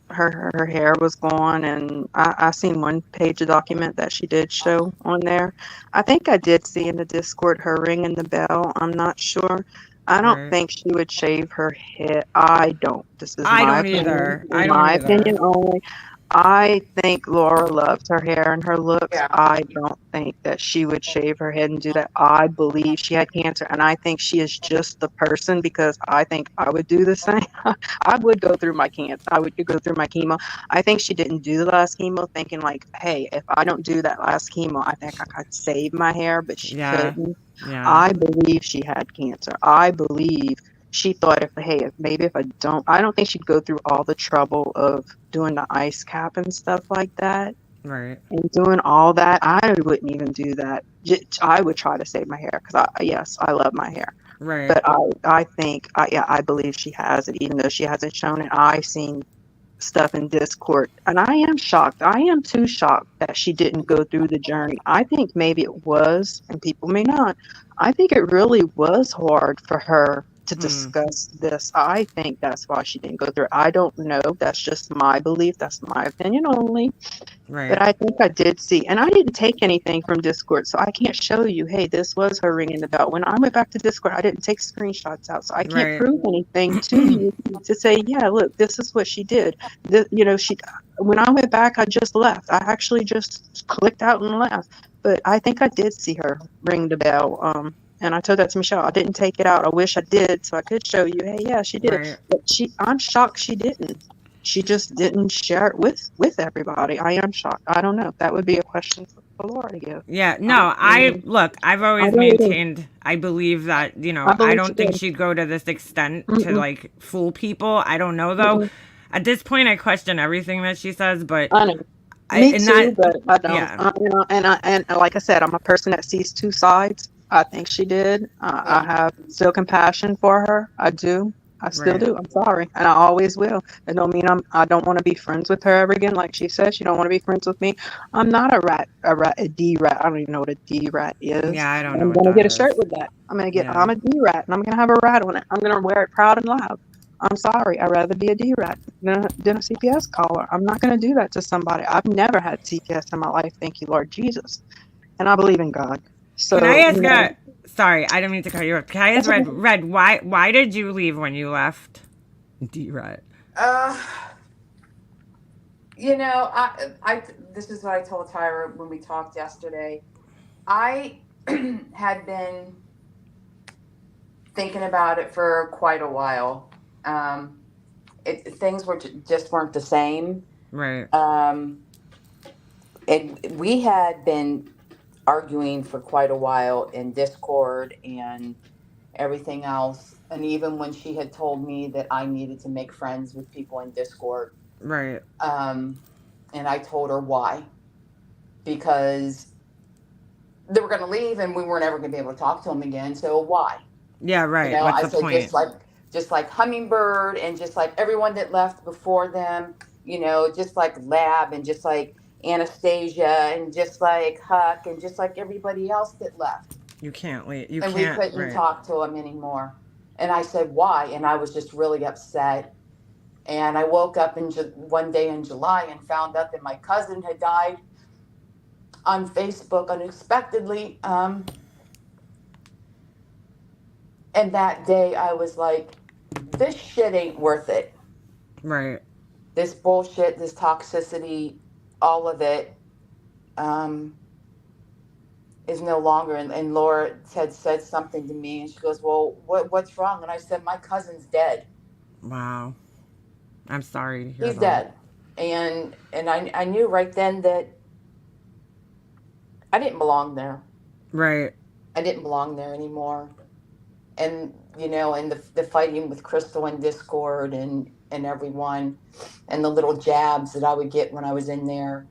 her hair was gone, and I seen one page of document that she did show on there. I think I did see in the Discord her ringing the bell. I'm not sure, I don't Right. think she would shave her head. I don't. This is I my don't opinion. either. I In don't my either. opinion only. I think Laura loves her hair and her looks. Yeah. I don't think that she would shave her head and do that. I believe she had cancer, and I think she is just the person, because I think I would do the same. I would go through my cancer. I would go through my chemo. I think she didn't do the last chemo thinking like, hey, if I don't do that last chemo, I think I could save my hair, but she Yeah. couldn't. Yeah. I believe she had cancer. I believe she thought, if I don't, I don't think she'd go through all the trouble of doing the ice cap and stuff like that Right. and doing all that. I wouldn't even do that. I would try to save my hair because yes, I love my hair. Right. But I think, yeah, I believe she has it, even though she hasn't shown it. I've seen stuff in Discord, and I am shocked. I am too shocked that she didn't go through the journey. I think maybe it was, and people may not. I think it really was hard for her to Mm. discuss this. I think that's why she didn't go through it. I don't know. That's just my belief. That's my opinion only. But Right. I think I did see, and I didn't take anything from Discord, so I can't show you, hey, this was her ringing the bell. When I went back to Discord, I didn't take screenshots out, so I can't Right. prove anything to you to say, yeah, look, this is what she did. When I went back, I just left. I actually just clicked out and left. But I think I did see her ring the bell. And I told that to Michelle. I didn't take it out. I wish I did, so I could show you, hey, yeah, she did it. Right. But I'm shocked she didn't. She just didn't share it with everybody. I am shocked. I don't know. That would be a question for Laura to give. Yeah, I, no, look, I've I always really do. maintained, I believe that, I I believe she don't think did. she'd go to this extent to Mm-mm, like fool people. I don't know though. mm-mm. At this point, I question everything that she says, but I know. Me and too, that, but I don't. yeah, And like I said, I'm a person that sees two sides. I think she did. I Yeah. have still compassion for her. I do. I still right. do. I'm sorry, and I always will. It don't mean I don't want to be friends with her ever again. Like she said, she don't want to be friends with me. I'm not a D rat. I don't even know what a D rat is. Yeah, I don't But know I'm what gonna that get a shirt is. with that. Yeah, I'm a D rat, and I'm gonna have a rat on it. I'm gonna wear it proud and loud. I'm sorry. I'd rather be a D rat than a CPS caller. I'm not gonna do that to somebody. I've never had CPS in my life. Thank you, Lord Jesus, and I believe in God. can I So ask sorry, I didn't mean to cut you off. Can I ask that's okay. Red, why did you leave when you left? D-Rat. Uh, I this is what I told Tyra when we talked yesterday. I had been thinking about it for quite a while. Things just weren't the same. Right. We had been arguing for quite a while in Discord and everything else. And even when she had told me that I needed to make friends with people in Discord, Right. and I told her why, because they were going to leave and we weren't ever going to be able to talk to them again. So why? Yeah, right. What's I the said point? just like Hummingbird and just like everyone that left before them, just like Lab and just like Anastasia and just like Huck and just like everybody else that left. You can't leave. You And we can't, couldn't right. talk to them anymore. And I said, why? And I was just really upset. And I woke up one day in July and found out that my cousin had died on Facebook unexpectedly. And that day I was like, this shit ain't worth it. Right. This bullshit, this toxicity, all of it is no longer. And Laura had said something to me and she goes, well, what's wrong? And I said, my cousin's dead. Wow. I'm sorry to hear He's that. dead. And I knew right then that I didn't belong there. Right. I didn't belong there anymore. And, and the fighting with Crystal and Discord and everyone and the little jabs that I would get when I was in there.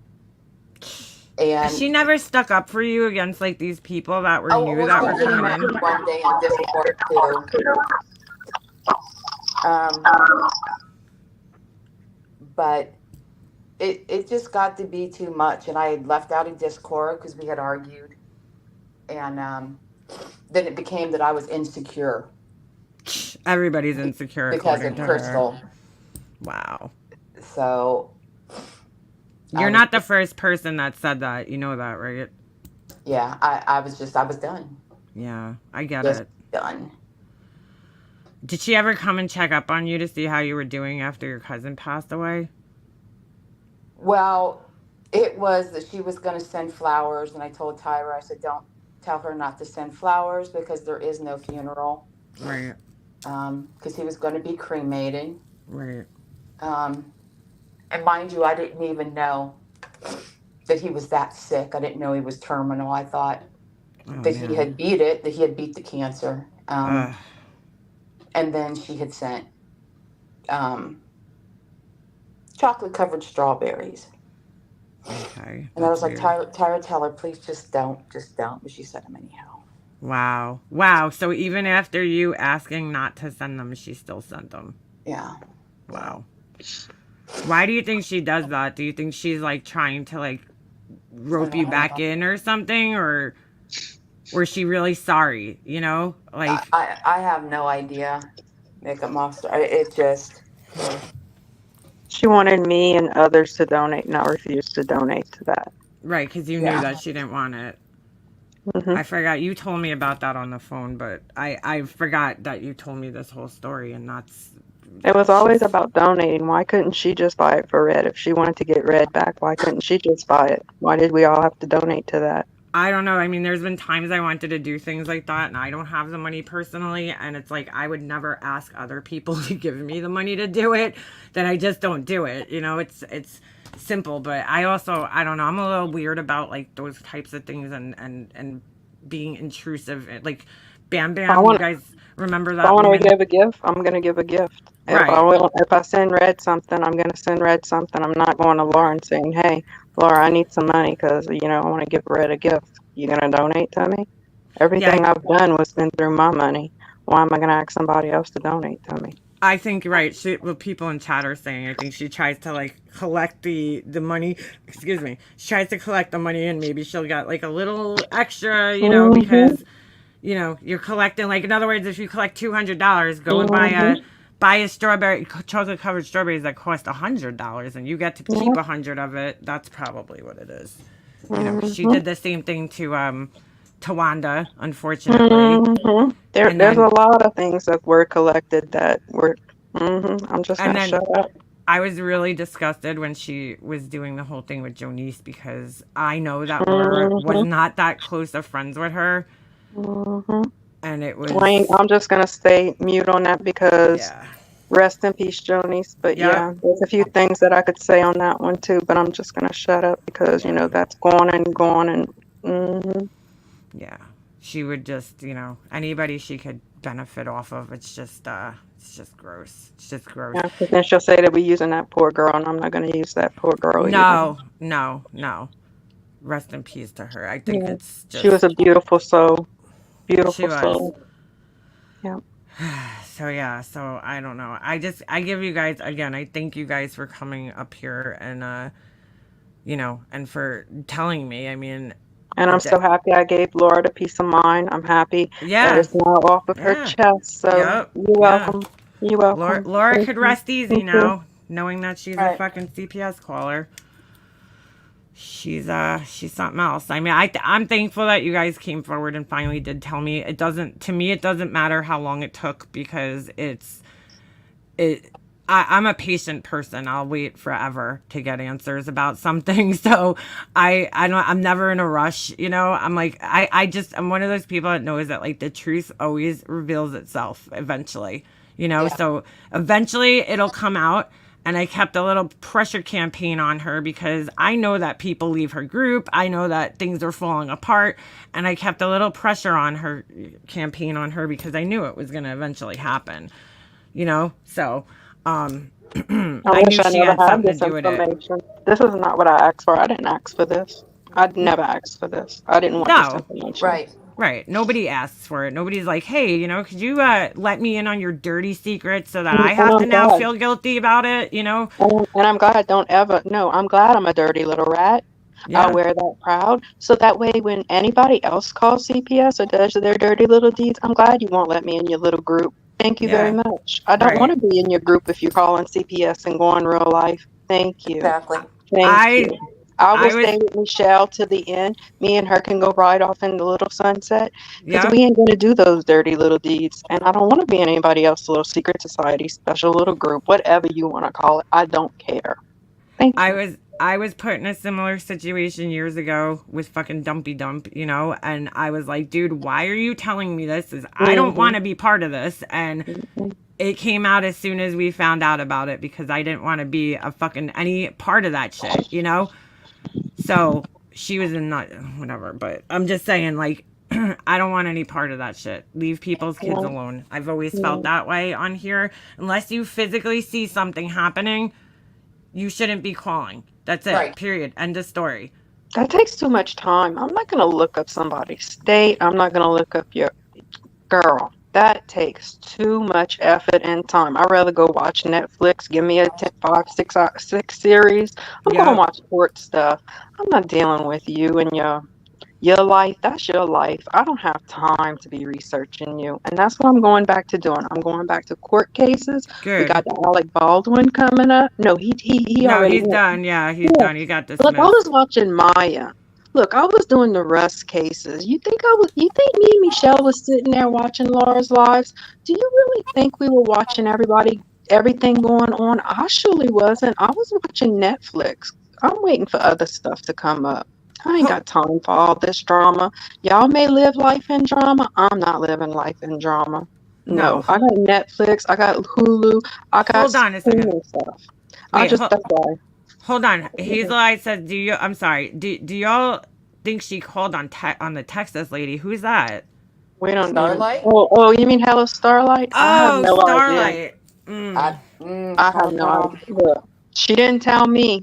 And she never stuck up for you against like these people that were new well, that she were did coming in. one day in Discord too. But it just got to be too much, and I had left out of Discord because we had argued, and then it became that I was insecure Everybody's insecure because according of to Crystal. her. Wow. So You're not the first person that said that. You know that, right? yeah, I was done. Yeah, I get Just it. done. Did she ever come and check up on you to see how you were doing after your cousin passed away? Well, it was that she was going to send flowers, and I told Tyra, I said, don't tell her not to send flowers because there is no funeral. Right. Because he was going to be cremated. Right. And mind you, I didn't even know that he was that sick. I didn't know he was terminal. I thought that he had beat it, that he had beat the cancer. And then she had sent chocolate covered strawberries. Okay. And I was like, Tyra, tell her, please just don't. But she sent them anyhow. Wow. Wow. So even after you asking not to send them, she still sent them. Yeah. Wow. Why do you think she does that? Do you think she's like trying to like rope you back in or something, or was she really sorry? You know, like I have no idea. Make a monster. It just. She wanted me and others to donate, and I refused to donate to that. Right, because you knew that she didn't want it. I forgot you told me about that on the phone, but I forgot that you told me this whole story, and it was always about donating. Why couldn't she just buy it for Red? If she wanted to get Red back, why couldn't she just buy it? Why did we all have to donate to that? I don't know. I mean, there's been times I wanted to do things like that, and I don't have the money personally, and it's like I would never ask other people to give me the money to do it. Then I just don't do it. You know, it's simple, but I don't know. I'm a little weird about like those types of things and being intrusive. Like Bam Bam, you guys remember that? If I want to give a gift, I'm going to give a gift. Right. If I send Red something, I'm going to send Red something. I'm not going to Laura and saying, hey, Laura, I need some money because, you know, I want to give Red a gift. You going to donate to me? Everything I've done was been through my money. Why am I going to ask somebody else to donate to me? I think, right, what people in chat are saying, I think she tries to, like, collect the money, excuse me, she tries to collect the money and maybe she'll get, like, a little extra, you know, because, you know, you're collecting, like, in other words, if you collect $200, go and buy a strawberry, chocolate covered strawberries that cost $100 and you get to keep 100 of it. That's probably what it is. You know, she did the same thing to Wanda, unfortunately. There's a lot of things that were collected that were, I'm just going to shut up. I was really disgusted when she was doing the whole thing with Jonice because I know that Laura was not that close of friends with her. And it was... I'm just going to stay mute on that because rest in peace, Jonice. But there's a few things that I could say on that one too, but I'm just going to shut up because, you know, that's going and yeah, she would just, you know, anybody she could benefit off of. It's just gross. It's just gross. Yeah, because then she'll say that we're using that poor girl, and I'm not going to use that poor girl. No. Rest in peace to her. I think it's just... She was a beautiful soul. She was. Soul. Yeah. So I don't know. I give you guys, again, I thank you guys for coming up here and, you know, and for telling me. I mean... And I'm so happy I gave Laura the peace of mind. I'm happy that it's now off of her chest. So you're welcome. You're welcome. Laura could rest easy now, knowing that she's a fucking CPS caller. She's something else. I mean, I'm thankful that you guys came forward and finally did tell me. It doesn't matter how long it took because I'm a patient person. I'll wait forever to get answers about something. So I'm never in a rush, you know. I'm like, I'm one of those people that knows that like the truth always reveals itself eventually, you know. So eventually it'll come out. And I kept a little pressure campaign on her because I know that people leave her group. I know that things are falling apart. And I kept a little pressure on her campaign on her because I knew it was going to eventually happen, you know. So I knew she had something to do with it. This is not what I asked for. I didn't ask for this. I'd never asked for this. I didn't want this information. Right. Nobody asks for it. Nobody's like, hey, you know, could you let me in on your dirty secret so that I have to now feel guilty about it, you know? And I'm glad I don't ever. No, I'm glad I'm a dirty little rat. I wear that proud. So that way when anybody else calls CPS or does their dirty little deeds, I'm glad you won't let me in your little group. Thank you very much. I don't want to be in your group if you're calling CPS and going real life. Thank you. Exactly. Thank you. I will I was, stay with Michelle to the end. Me and her can go right off in the little sunset because yep. we ain't going to do those dirty little deeds. And I don't want to be in anybody else's little secret society, special little group, whatever you want to call it. I don't care. Thank you. I was put in a similar situation years ago with fucking Dumpy Dump, you know, and I was like, dude, why are you telling me this? Is I don't Mm-hmm. want to be part of this. And it came out as soon as we found out about it because I didn't want to be a fucking any part of that shit, you know? So she was in not whatever, but I'm just saying, like, I don't want any part of that shit. Leave people's kids Yeah. alone. I've always felt Yeah. that way on here. Unless you physically see something happening, you shouldn't be calling. That's it. Right. Period. End of story. That takes too much time. I'm not going to look up somebody's state. I'm not going to look up your girl. That takes too much effort and time. I'd rather go watch Netflix. Give me a 10, 5, 6 series. I'm going to Yep. watch court stuff. I'm not dealing with you and your life. That's your life. I don't have time to be researching you. And that's what I'm going back to doing. I'm going back to court cases. We Good. got the Alec Baldwin coming up. No, he No, already he's went. done. Yeah, he's Yeah. done. He got Look, I was dismissed. watching Maya. Look, I was doing the Russ cases. You think me and Michelle was sitting there watching Laura's lives? Do you really think we were watching everything going on? I surely wasn't. I was watching Netflix. I'm waiting for other stuff to come up. I ain't Ho- got time for all this drama. Y'all may live life in drama. I'm not living life in drama. no. No, I got Netflix. I got Hulu. I got Hold on a second. streaming stuff. Wait. That's why. Hold on. Hazel Eye says, "Do you? I'm sorry. Do y'all think she called on the Texas lady? Who's that? We don't even. Starlight? Oh, you mean Hello Starlight? I have Oh, no idea. Starlight. Mm. I have no idea. Look, she didn't tell me.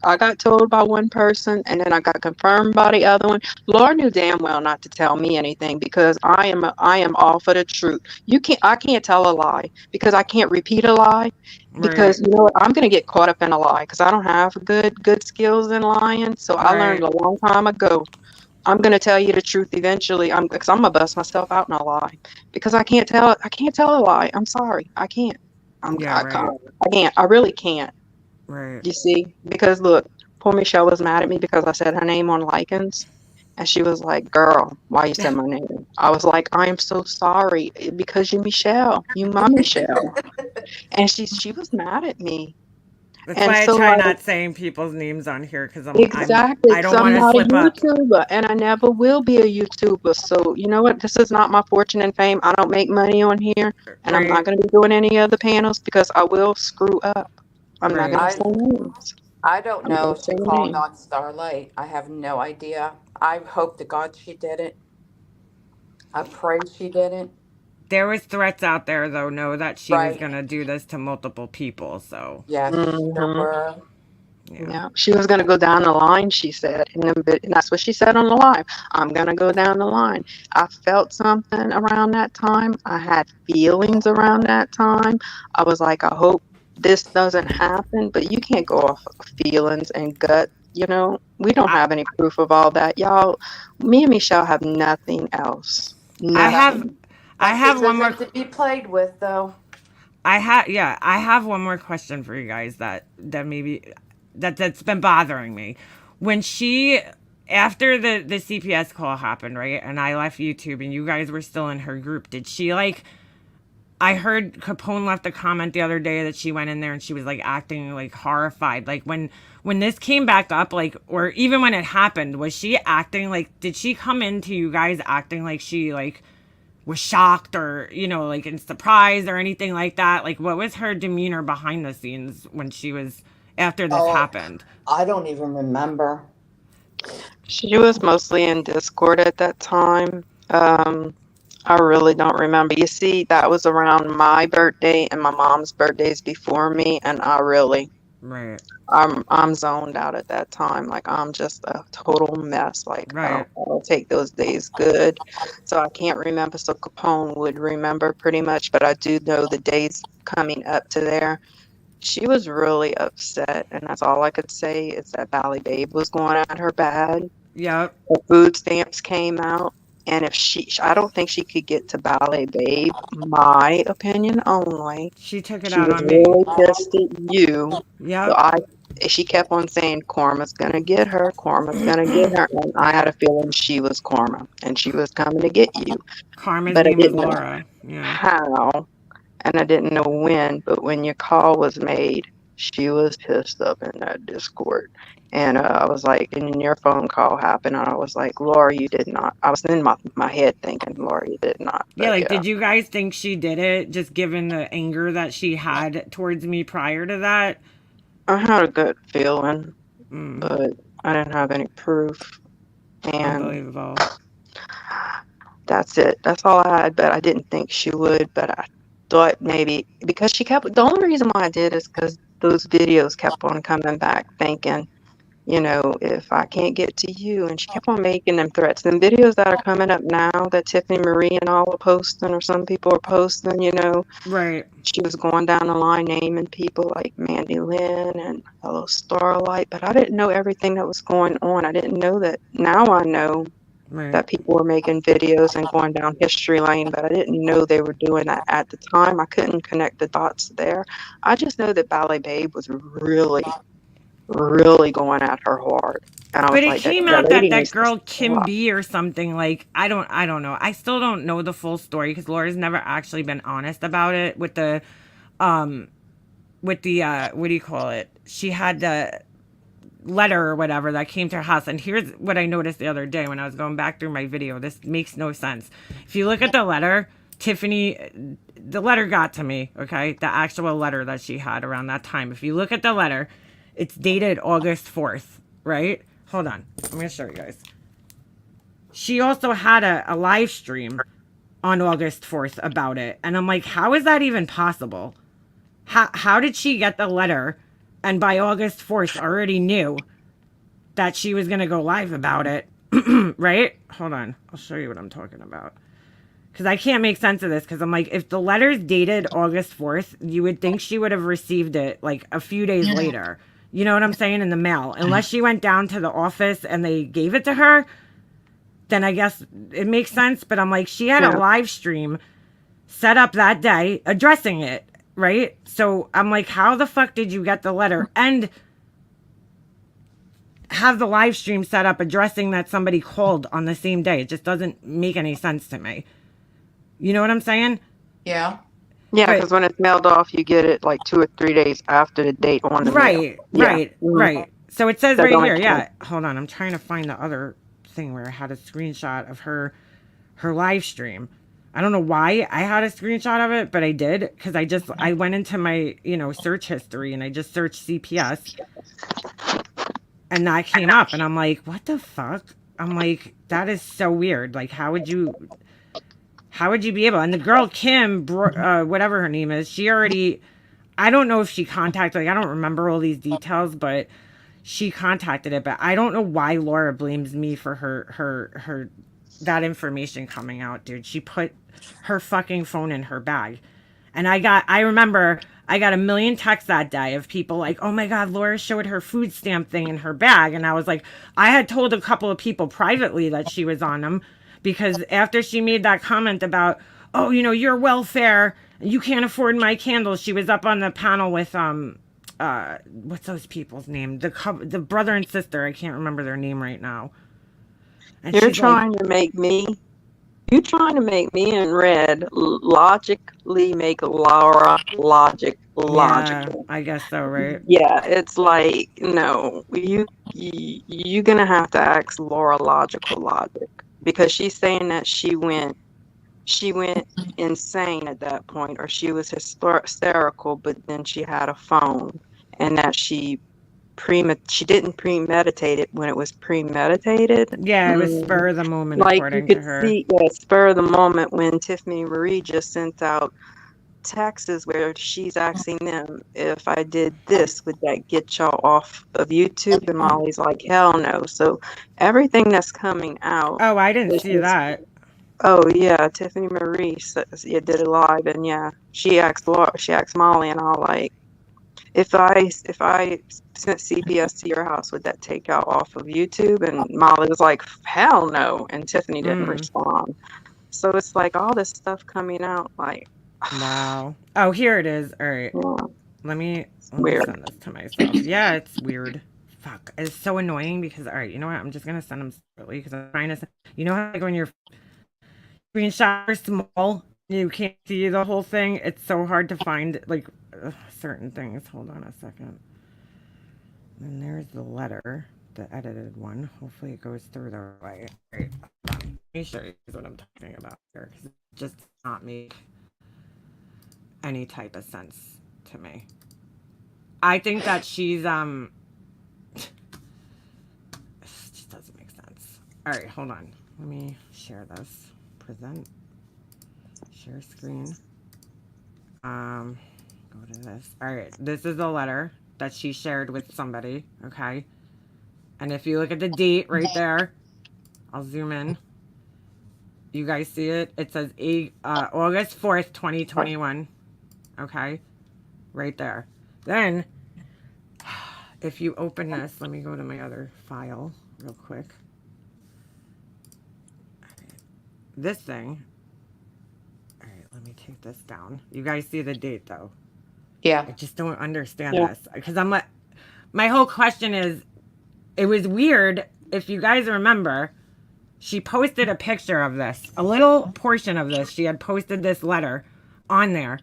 I got told by one person, and then I got confirmed by the other one. Laura knew damn well not to tell me anything because I am all for the truth. I can't tell a lie because I can't repeat a lie Right. because you know what? I'm gonna get caught up in a lie because I don't have good skills in lying. So I learned Right. a long time ago. I'm gonna tell you the truth eventually. Because I'm gonna bust myself out in a lie because I can't tell. I can't tell a lie. I'm sorry. I can't. Yeah. I Right. can't. I can't. I really can't. Right. You see? Because look, poor Michelle was mad at me because I said her name on Likens, and she was like, "Girl, why you said my name?" I was like, "I am so sorry because you Michelle, you my Michelle," and she was mad at me, That's and why I so try like. not saying people's names on here because Exactly, I because don't I'm want to not a slip up. YouTuber and I never will be a YouTuber. So, you know what? This is not my fortune and fame. I don't make money on here and I'm not Right. going to be doing any other panels because I will screw up. I'm not Right. going to say names. I don't I'm not know going if to she say a called name. on Starlight. I have no idea. I hope to God she didn't. I pray she didn't. There was threats out there though. Know that she was Right? gonna do this to multiple people. So Yes, there Hmm. were. yeah. Yeah, she was going to go down the line, she said. And that's what she said on the live. I'm going to go down the line. I felt something around that time. I had feelings around that time. I was like, I hope this doesn't happen. But you can't go off of feelings and gut. You know, we don't I have any proof of all that. Y'all, me and Michelle have nothing else. I That have Nothing. I that have kid one more. isn't to be played with, though. I have one more question for you guys that maybe that's been bothering me. When she after the CPS call happened, right? And I left YouTube and you guys were still in her group. Did she like I heard Capone left a comment the other day that she went in there and she was like acting like horrified. Like when this came back up, like or even when it happened, was she acting like did she come into you guys acting like she like was shocked or like in surprise or anything like that? Like what was her demeanor behind the scenes when she was after this Oh, happened? I don't even remember. She was mostly in Discord at that time. I really don't remember. You see, that was around my birthday and my mom's birthdays before me, and Right. I'm zoned out at that time. Like I'm just a total mess. Like Right. I don't take those days good. So I can't remember. So Capone would remember pretty much, but I do know the days coming up to there. She was really upset, and that's all I could say is that Valley Babe was going at her bad. Yep. The food stamps came out, and if I don't think she could get to Ballet Babe, my opinion only. She took it She out was on me. really pissed at you. So Yep. she kept on saying, Karma's gonna get her, Karma's gonna get her. And I had a feeling she was Karma and she was coming to get you. Karma's But I name was didn't know Laura. Yeah. how, and I didn't know when. But when your call was made, she was pissed up in that Discord. And I was like, and your phone call happened, and I was like, Laura, you did not. I was in my head thinking, Laura, you did not. Yeah, But like, yeah, did you guys think she did it just given the anger that she had towards me prior to that? I had a good feeling, Mm, but I didn't have any proof. And unbelievable. that's it. That's all I had. But I didn't think she would. But I thought maybe because she kept. The only reason why I did is because those videos kept on coming back, thinking, if I can't get to you, and she kept on making them threats. And videos that are coming up now that Tiffany Marie and all are posting, or some people are posting, Right. she was going down the line naming people like Mandy Lynn and Hello Starlight. But I didn't know everything that was going on. I didn't know that. Now I know Right. that people were making videos and going down history lane, but I didn't know they were doing that at the time. I couldn't connect the dots there. I just know that Ballet Babe was really, really going at her hard. And I But was it like, that, came that out lady that needs to girl Kim stop. B or something, like, I don't know. I still don't know the full story because Laura's never actually been honest about it with the what do you call it? She had the letter or whatever that came to her house. And here's what I noticed the other day when I was going back through my video. This makes no sense. If you look at the letter, Tiffany, the letter got to me, okay? The actual letter that she had around that time. If you look at the letter, it's dated August 4th, right? Hold on. I'm going to show you guys. She also had a live stream on August 4th about it. And I'm like, how is that even possible? How did she get the letter and by August 4th already knew that she was going to go live about it? Right? Hold on. I'll show you what I'm talking about. Because I can't make sense of this. Because I'm like, if the letter's dated August 4th, you would think she would have received it like a few days later. You know what I'm saying? In the mail. Unless she went down to the office and they gave it to her, then I guess it makes sense. But I'm like, she had a live stream set up that day addressing it. Right? So I'm like, how the fuck did you get the letter and have the live stream set up addressing that somebody called on the same day? It just doesn't make any sense to me. You know what I'm saying? Yeah. Yeah, because when it's mailed off, you get it like 2 or 3 days after the date on the mail. Right. So it says right here, sense. Hold on, I'm trying to find the other thing where I had a screenshot of her live stream. I don't know why I had a screenshot of it, but I did because I went into my, search history and I just searched CPS and that came up and I'm like, what the fuck? I'm like, that is so weird. Like, how would you be able? And the girl, Kim, whatever her name is, she already, I don't know if she contacted, like, I don't remember all these details, but she contacted it. But I don't know why Laura blames me for her that information coming out, dude. She put her fucking phone in her bag. And I remember I got a million texts that day of people like, oh my God, Laura showed her food stamp thing in her bag. And I was like, I had told a couple of people privately that she was on them because after she made that comment about, oh, your welfare, you can't afford my candles. She was up on the panel with, what's those people's name? The brother and sister. I can't remember their name right now. And You're trying to make me in red logically make Laura logical. Yeah, I guess so, right? Yeah, it's like, no, you're gonna have to ask Laura logic because she's saying that she went insane at that point, or she was hysterical, but then she had a phone, and that she didn't premeditate it when it was premeditated. Yeah, it was spur of the moment, Like you according to could her. see, spur of the moment when Tiffany Marie just sent out texts where she's asking them, if I did this, would that get y'all off of YouTube? And Molly's like, hell no. So everything that's coming out. Oh, I didn't see that. Oh yeah, Tiffany Marie says, did it live, and she asked Molly, and I'll like, if I sent CPS to your house, would that take y'all off of YouTube? And Molly was like, hell no, and Tiffany didn't respond. So it's like all this stuff coming out, like, wow. Oh, here it is. All right. Let me Weird. send this to myself. Yeah, it's weird. Fuck. It's so annoying because, all right, you know what? I'm just going to send them separately because I'm trying to, you know how like when your screenshots are small, you can't see the whole thing? It's so hard to find like certain things. Hold on a second. And there's the letter, the edited one. Hopefully it goes through the right. All right. Let me show you what I'm talking about here because it just does not make any type of sense to me. I think that she's it just doesn't make sense. All right, hold on. Let me share this. Present. Share screen. Go to this. All right, this is a letter that she shared with somebody, okay? And if you look at the date right there, I'll zoom in. You guys see it? It says August 4th, 2021. Okay? Right there. Then, if you open this, let me go to my other file real quick. This thing. All right, let me take this down. You guys see the date though? Yeah. I just don't understand this because I'm like, my whole question is, it was weird. If you guys remember, she posted a picture of this, a little portion of this. She had posted this letter on there.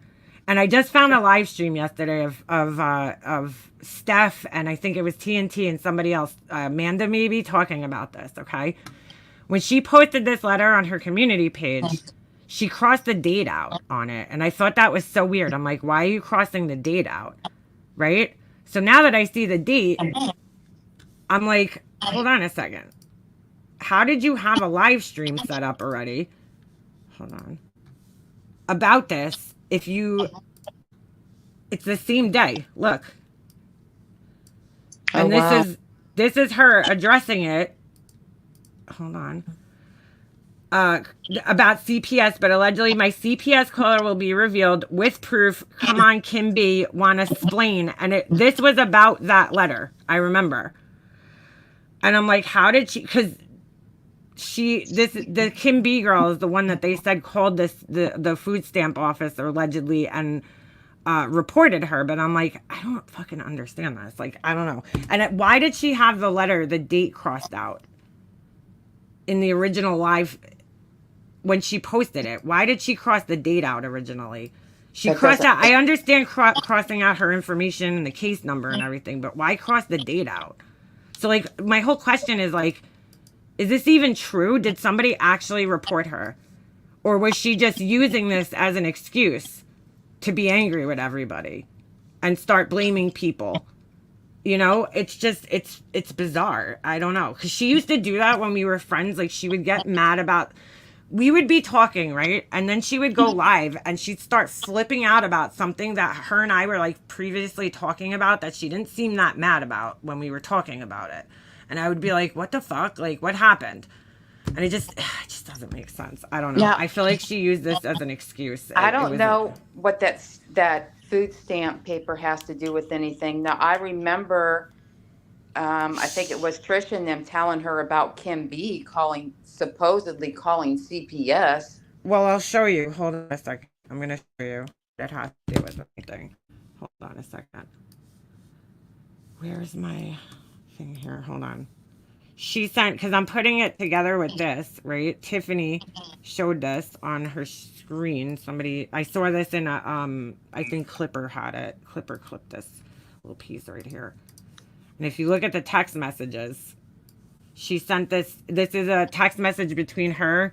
And I just found a live stream yesterday of Steph, and I think it was TNT and somebody else, Amanda maybe, talking about this, okay? When she posted this letter on her community page, she crossed the date out on it. And I thought that was so weird. I'm like, why are you crossing the date out? Right? So now that I see the date, I'm like, hold on a second. How did you have a live stream set up already? Hold on. About this. If you, it's the same day. Look. And this is her addressing it. Hold on. About CPS, but allegedly my CPS caller will be revealed with proof. Come on, Kim B, want to explain? And this was about that letter. I remember. And I'm like, how did she? Because the Kim B girl is the one that they said called the food stamp office allegedly and reported her. But I'm like, I don't fucking understand this. Like, I don't know. And why did she have the date crossed out in the original live when she posted it? Why did she cross the date out originally? She crossed out. I understand crossing out her information and the case number and everything, but why cross the date out? So like, my whole question is like, is this even true? Did somebody actually report her? Or was she just using this as an excuse to be angry with everybody and start blaming people? You know, it's just, it's bizarre. I don't know. Because she used to do that when we were friends. Like, she would get mad about, we would be talking, right? And then she would go live and she'd start flipping out about something that her and I were like previously talking about that she didn't seem that mad about when we were talking about it. And I would be like, what the fuck? Like, what happened? And it just doesn't make sense. I don't know. Yeah. I feel like she used this as an excuse. I don't know what that food stamp paper has to do with anything. Now, I remember, I think it was Trish and them telling her about Kim B supposedly calling CPS. Well, I'll show you. Hold on a second. I'm going to show you. That has to do with anything. Hold on a second. Where's my thing here? Hold on. She sent, because I'm putting it together with this, right? Tiffany showed this on her screen. I saw this in a, I think Clipper had it. Clipper clipped this little piece right here. And if you look at the text messages, she sent this is a text message between her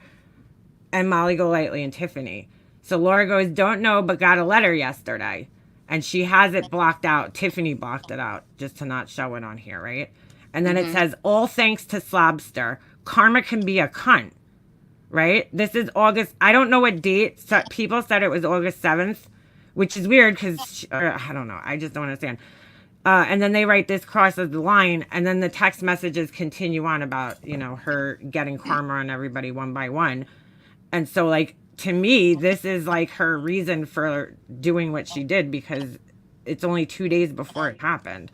and Molly Golightly and Tiffany. So Laura goes, don't know, but got a letter yesterday. And she has it blocked out. Tiffany blocked it out just to not show it on here, right? And then it says, all thanks to Slobster. Karma can be a cunt, right? This is August. I don't know what date. So people said it was August 7th, which is weird because, I don't know. I just don't understand. And then they write this crosses the line. And then the text messages continue on about, you know, her getting karma on everybody one by one. And so, like, to me, this is like her reason for doing what she did because it's only 2 days before it happened.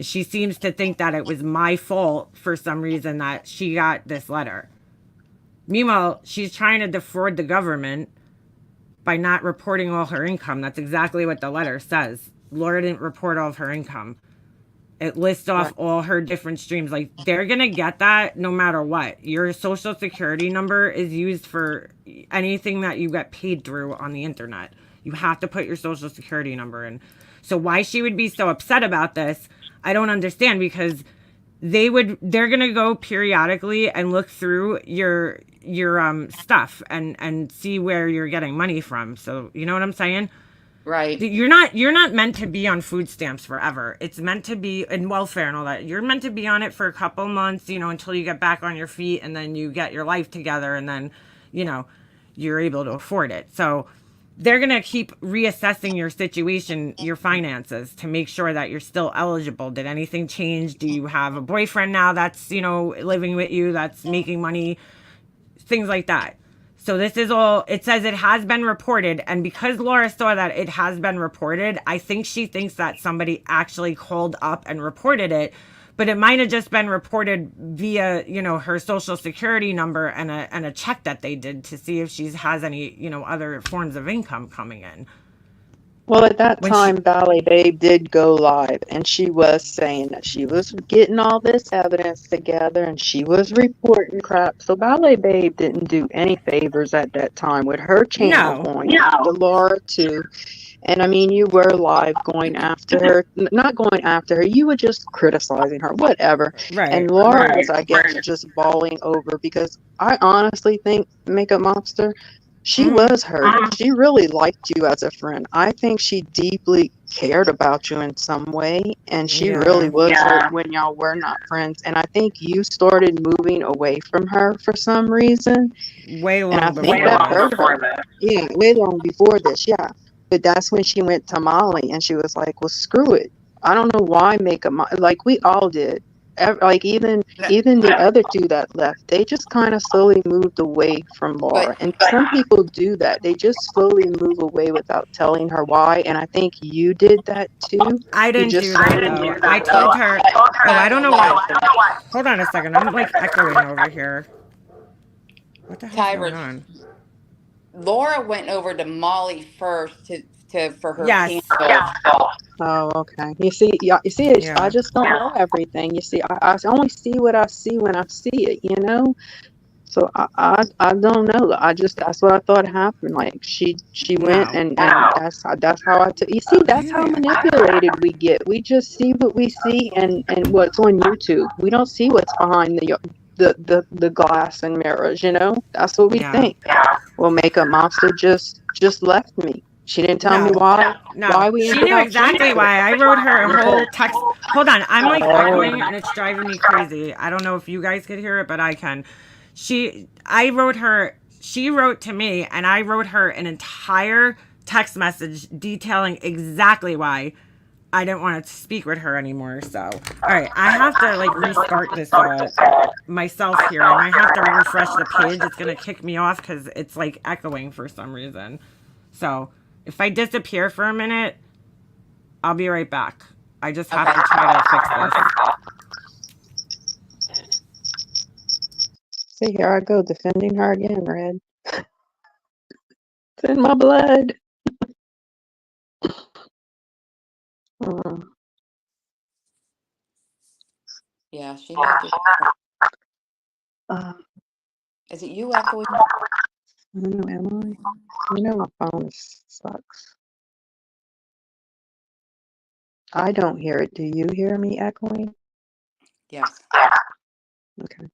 She seems to think that it was my fault for some reason that she got this letter. Meanwhile, she's trying to defraud the government by not reporting all her income. That's exactly what the letter says. Laura didn't report all of her income. It lists off all her different streams. Like, they're going to get that no matter what. Your social security number is used for anything that you get paid through on the internet. You have to put your social security number in. So why she would be so upset about this, I don't understand, because they're going to go periodically and look through your stuff and see where you're getting money from. So, you know what I'm saying? Right. You're not meant to be on food stamps forever. It's meant to be in welfare and all that. You're meant to be on it for a couple months, until you get back on your feet, and then you get your life together, and then, you're able to afford it. So they're going to keep reassessing your situation, your finances, to make sure that you're still eligible. Did anything change? Do you have a boyfriend now that's, living with you, that's making money? Things like that. So this is all, it says it has been reported. And because Laura saw that it has been reported, I think she thinks that somebody actually called up and reported it. But it might have just been reported via, her social security number and a check that they did to see if she has any, other forms of income coming in. Well, at that time, Ballet Babe did go live, and she was saying that she was getting all this evidence together, and she was reporting crap. So Ballet Babe didn't do any favors at that time with her channel going after Laura too. And I mean, you were live going after her, not going after her, you were just criticizing her, whatever. Right. And Laura was, I guess, just bawling over, because I honestly think, Makeup Monster, she was hurt. She really liked you as a friend. I think she deeply cared about you in some way, and she really was hurt when y'all were not friends. And I think you started moving away from her for some reason. Way long and I before think that hurt her. Yeah, way long before this, yeah. But that's when she went to Molly, and she was like, well, screw it. I don't know why like we all did. Like even the other two that left, they just kind of slowly moved away from Laura. And some people do that. They just slowly move away without telling her why. And I think you did that too. I didn't do that though. I told her. Oh, I don't know why. Hold on a second. I'm like echoing over here. What the hell's going on? Laura went over to Molly first for her Yes. candle. Oh, okay. You see, I just don't know everything. You see, I only see what I see when I see it, So I don't know. That's what I thought happened. Like she went and that's how I took. You see, that's how manipulated we get. We just see what we see and what's on YouTube. We don't see what's behind the glass and mirrors. That's what we think. Well, Makeup Monster just left me. She didn't tell me why. No, why we she knew exactly why. I wrote her a whole text. Hold on, I'm like echoing and it's driving me crazy. I don't know if you guys could hear it, but I can. She wrote to me, and I wrote her an entire text message detailing exactly why I didn't want to speak with her anymore. So, all right, I have to like restart this myself here. I might have to refresh the page. It's gonna kick me off because it's like echoing for some reason. So if I disappear for a minute, I'll be right back. I just have to try to fix this. See, here I go defending her again, Red. It's in my blood. Yeah, she made it. Is it you echoing? I don't know, am I? My phone sucks. I don't hear it. Do you hear me echoing? Yes. Okay.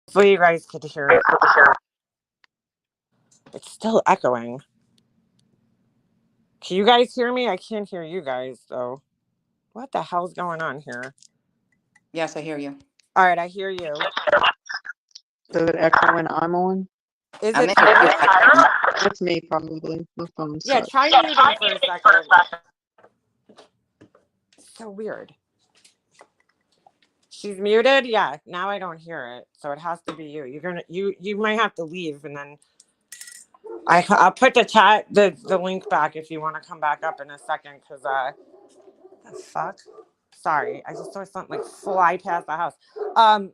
Hopefully you guys could hear it. It's still echoing. Can you guys hear me? I can't hear you guys, so what the hell's going on here? Yes, I hear you. All right, I hear you. Does it echo when I'm on? Is it? That's me, probably. My phone sucks. Yeah, try muting for a second. So weird. She's muted. Yeah, now I don't hear it, so it has to be you. You might have to leave, and then I'll put the link back if you want to come back up in a second. Cause the fuck. Sorry, I just saw something like fly past the house. I'm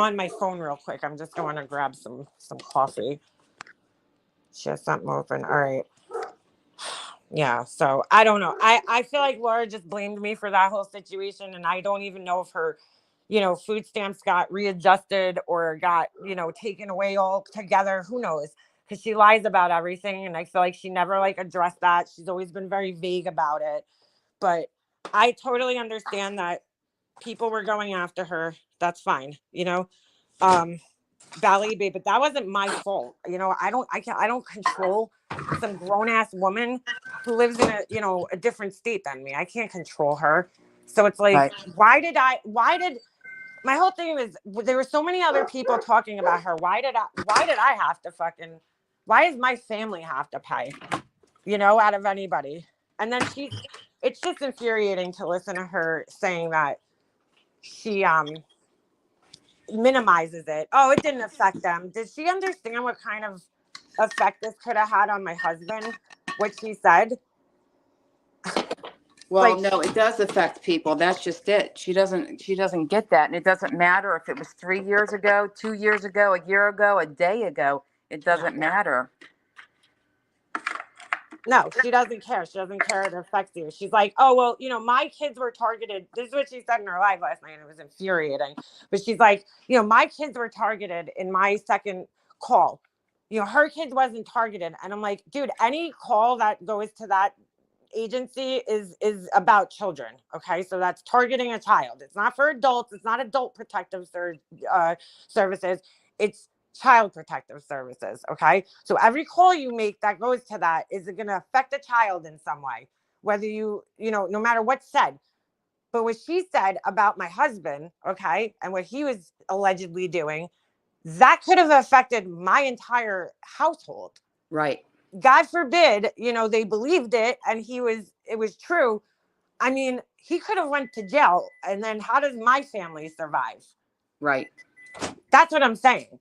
on my phone real quick. I'm just going to grab some coffee. She has something open. All right. Yeah, so I don't know. I feel like Laura just blamed me for that whole situation, and I don't even know if her, food stamps got readjusted or got, taken away all together. Who knows? Because she lies about everything, and I feel like she never like addressed that. She's always been very vague about it. But I totally understand that people were going after her. That's fine, ballet babe, but that wasn't my fault. I don't control some grown ass woman who lives in a different state than me. I can't control her. So it's like, Right. why did my whole thing is there were so many other people talking about her. Why did I have to why does my family have to pay, out of anybody? And then it's just infuriating to listen to her saying that she minimizes it. Oh, it didn't affect them. Did she understand what kind of effect this could have had on my husband? What she said? Well, Like, no, it does affect people. That's just it. She doesn't get that. And it doesn't matter if it was 3 years ago, 2 years ago, a year ago, a day ago. It doesn't matter. no, she doesn't care. She doesn't care. It affects you. She's like, oh, well, my kids were targeted. This is what she said in her live last night. And it was infuriating. But she's like, my kids were targeted in my second call. Her kids wasn't targeted. And I'm like, dude, any call that goes to that agency is about children. Okay, so that's targeting a child. It's not for adults. It's not adult protective services. It's child protective services. Okay, so every call you make that goes to that is going to affect a child in some way, whether no matter what's said. But what she said about my husband, okay, and what he was allegedly doing, that could have affected my entire household. Right. God forbid, they believed it and it was true. I mean, he could have went to jail, and then how does my family survive? Right. That's what I'm saying.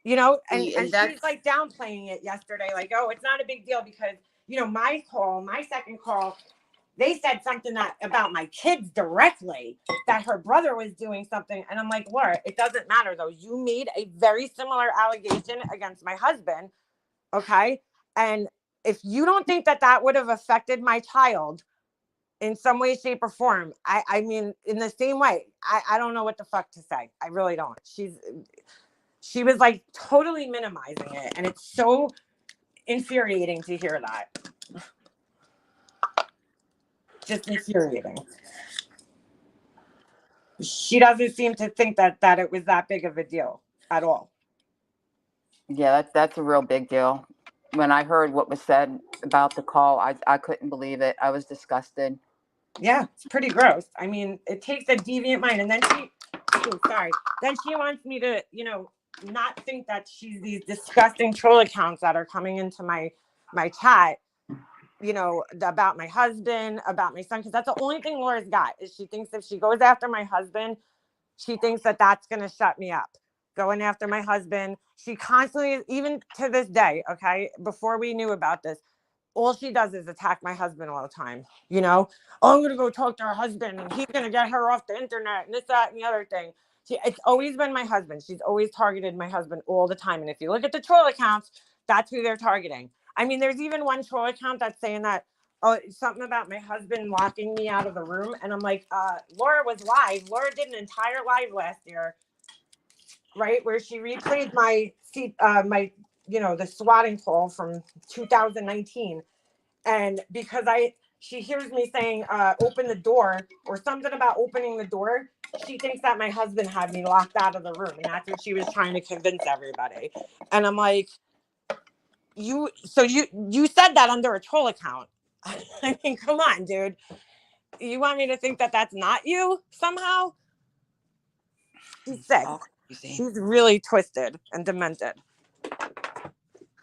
And that's she's like downplaying it yesterday, like, oh, it's not a big deal because, my second call, they said something about my kids directly, that her brother was doing something. And I'm like, Laura, it doesn't matter though. You made a very similar allegation against my husband. Okay. And if you don't think that would have affected my child in some way, shape, or form, I mean, in the same way, I don't know what the fuck to say. I really don't. She was like totally minimizing it. And it's so infuriating to hear that. Just infuriating. She doesn't seem to think that it was that big of a deal at all. Yeah, that's a real big deal. When I heard what was said about the call, I couldn't believe it. I was disgusted. Yeah, it's pretty gross. I mean, it takes a deviant mind. And then then she wants me to, not think that she's these disgusting troll accounts that are coming into my chat, about my husband, about my son, because that's the only thing Laura's got, is she thinks if she goes after my husband, she thinks that that's going to shut me up. Going after my husband. She constantly, even to this day, okay, before we knew about this, all she does is attack my husband all the time. Oh, I'm going to go talk to her husband and he's going to get her off the internet and this, that, and the other thing. It's always been my husband. She's always targeted my husband all the time. And if you look at the troll accounts, that's who they're targeting. I mean, there's even one troll account that's saying that, oh, something about my husband locking me out of the room. And I'm like, Laura was live. Laura did an entire live last year, right, where she replayed my the swatting call from 2019. And because she hears me saying, open the door, or something about opening the door, she thinks that my husband had me locked out of the room. And that's what she was trying to convince everybody. And I'm like, you said that under a troll account. I mean, come on, dude. You want me to think that that's not you somehow? She's sick. She's really twisted and demented.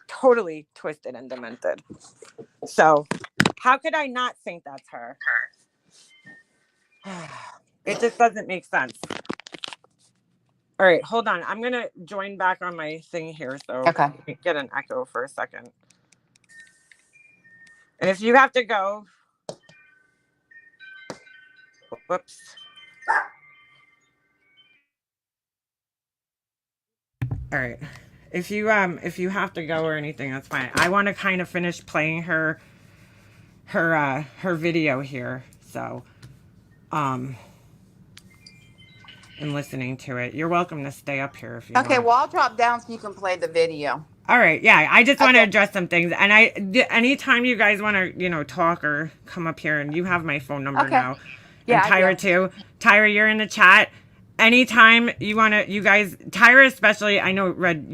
Totally twisted and demented. So how could I not think that's her? It just doesn't make sense. All right, hold on. I'm going to join back on my thing here. So Okay. Get an echo for a second. And if you have to go, whoops. All right. If you have to go or anything, that's fine. I want to kind of finish playing her video here. So, and listening to it. You're welcome to stay up here if you Okay, want. well, I'll drop down so you can play the video. All right, yeah. I just want to Okay. address some things, and anytime you guys want to, talk or come up here, and you have my phone number Okay. now, Yeah, and I Tyra too. Tyra, you're in the chat. Anytime you want to, you guys, Tyra especially. I know, Red.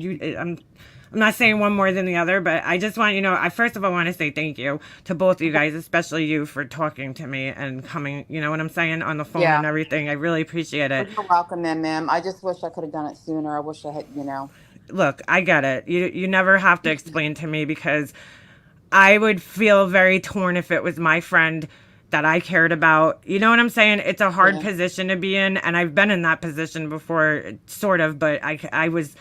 I'm not saying one more than the other, but I just want I first of all want to say thank you to both of you guys, especially you for talking to me and coming. You know what I'm saying, on the phone Yeah. and everything. I really appreciate it. You're welcome, ma'am. I just wish I could have done it sooner. I wish I had, Look, I get it. You never have to explain to me, because I would feel very torn if it was my friend that I cared about. You know what I'm saying? It's a hard position to be in, and I've been in that position before, sort of, but I was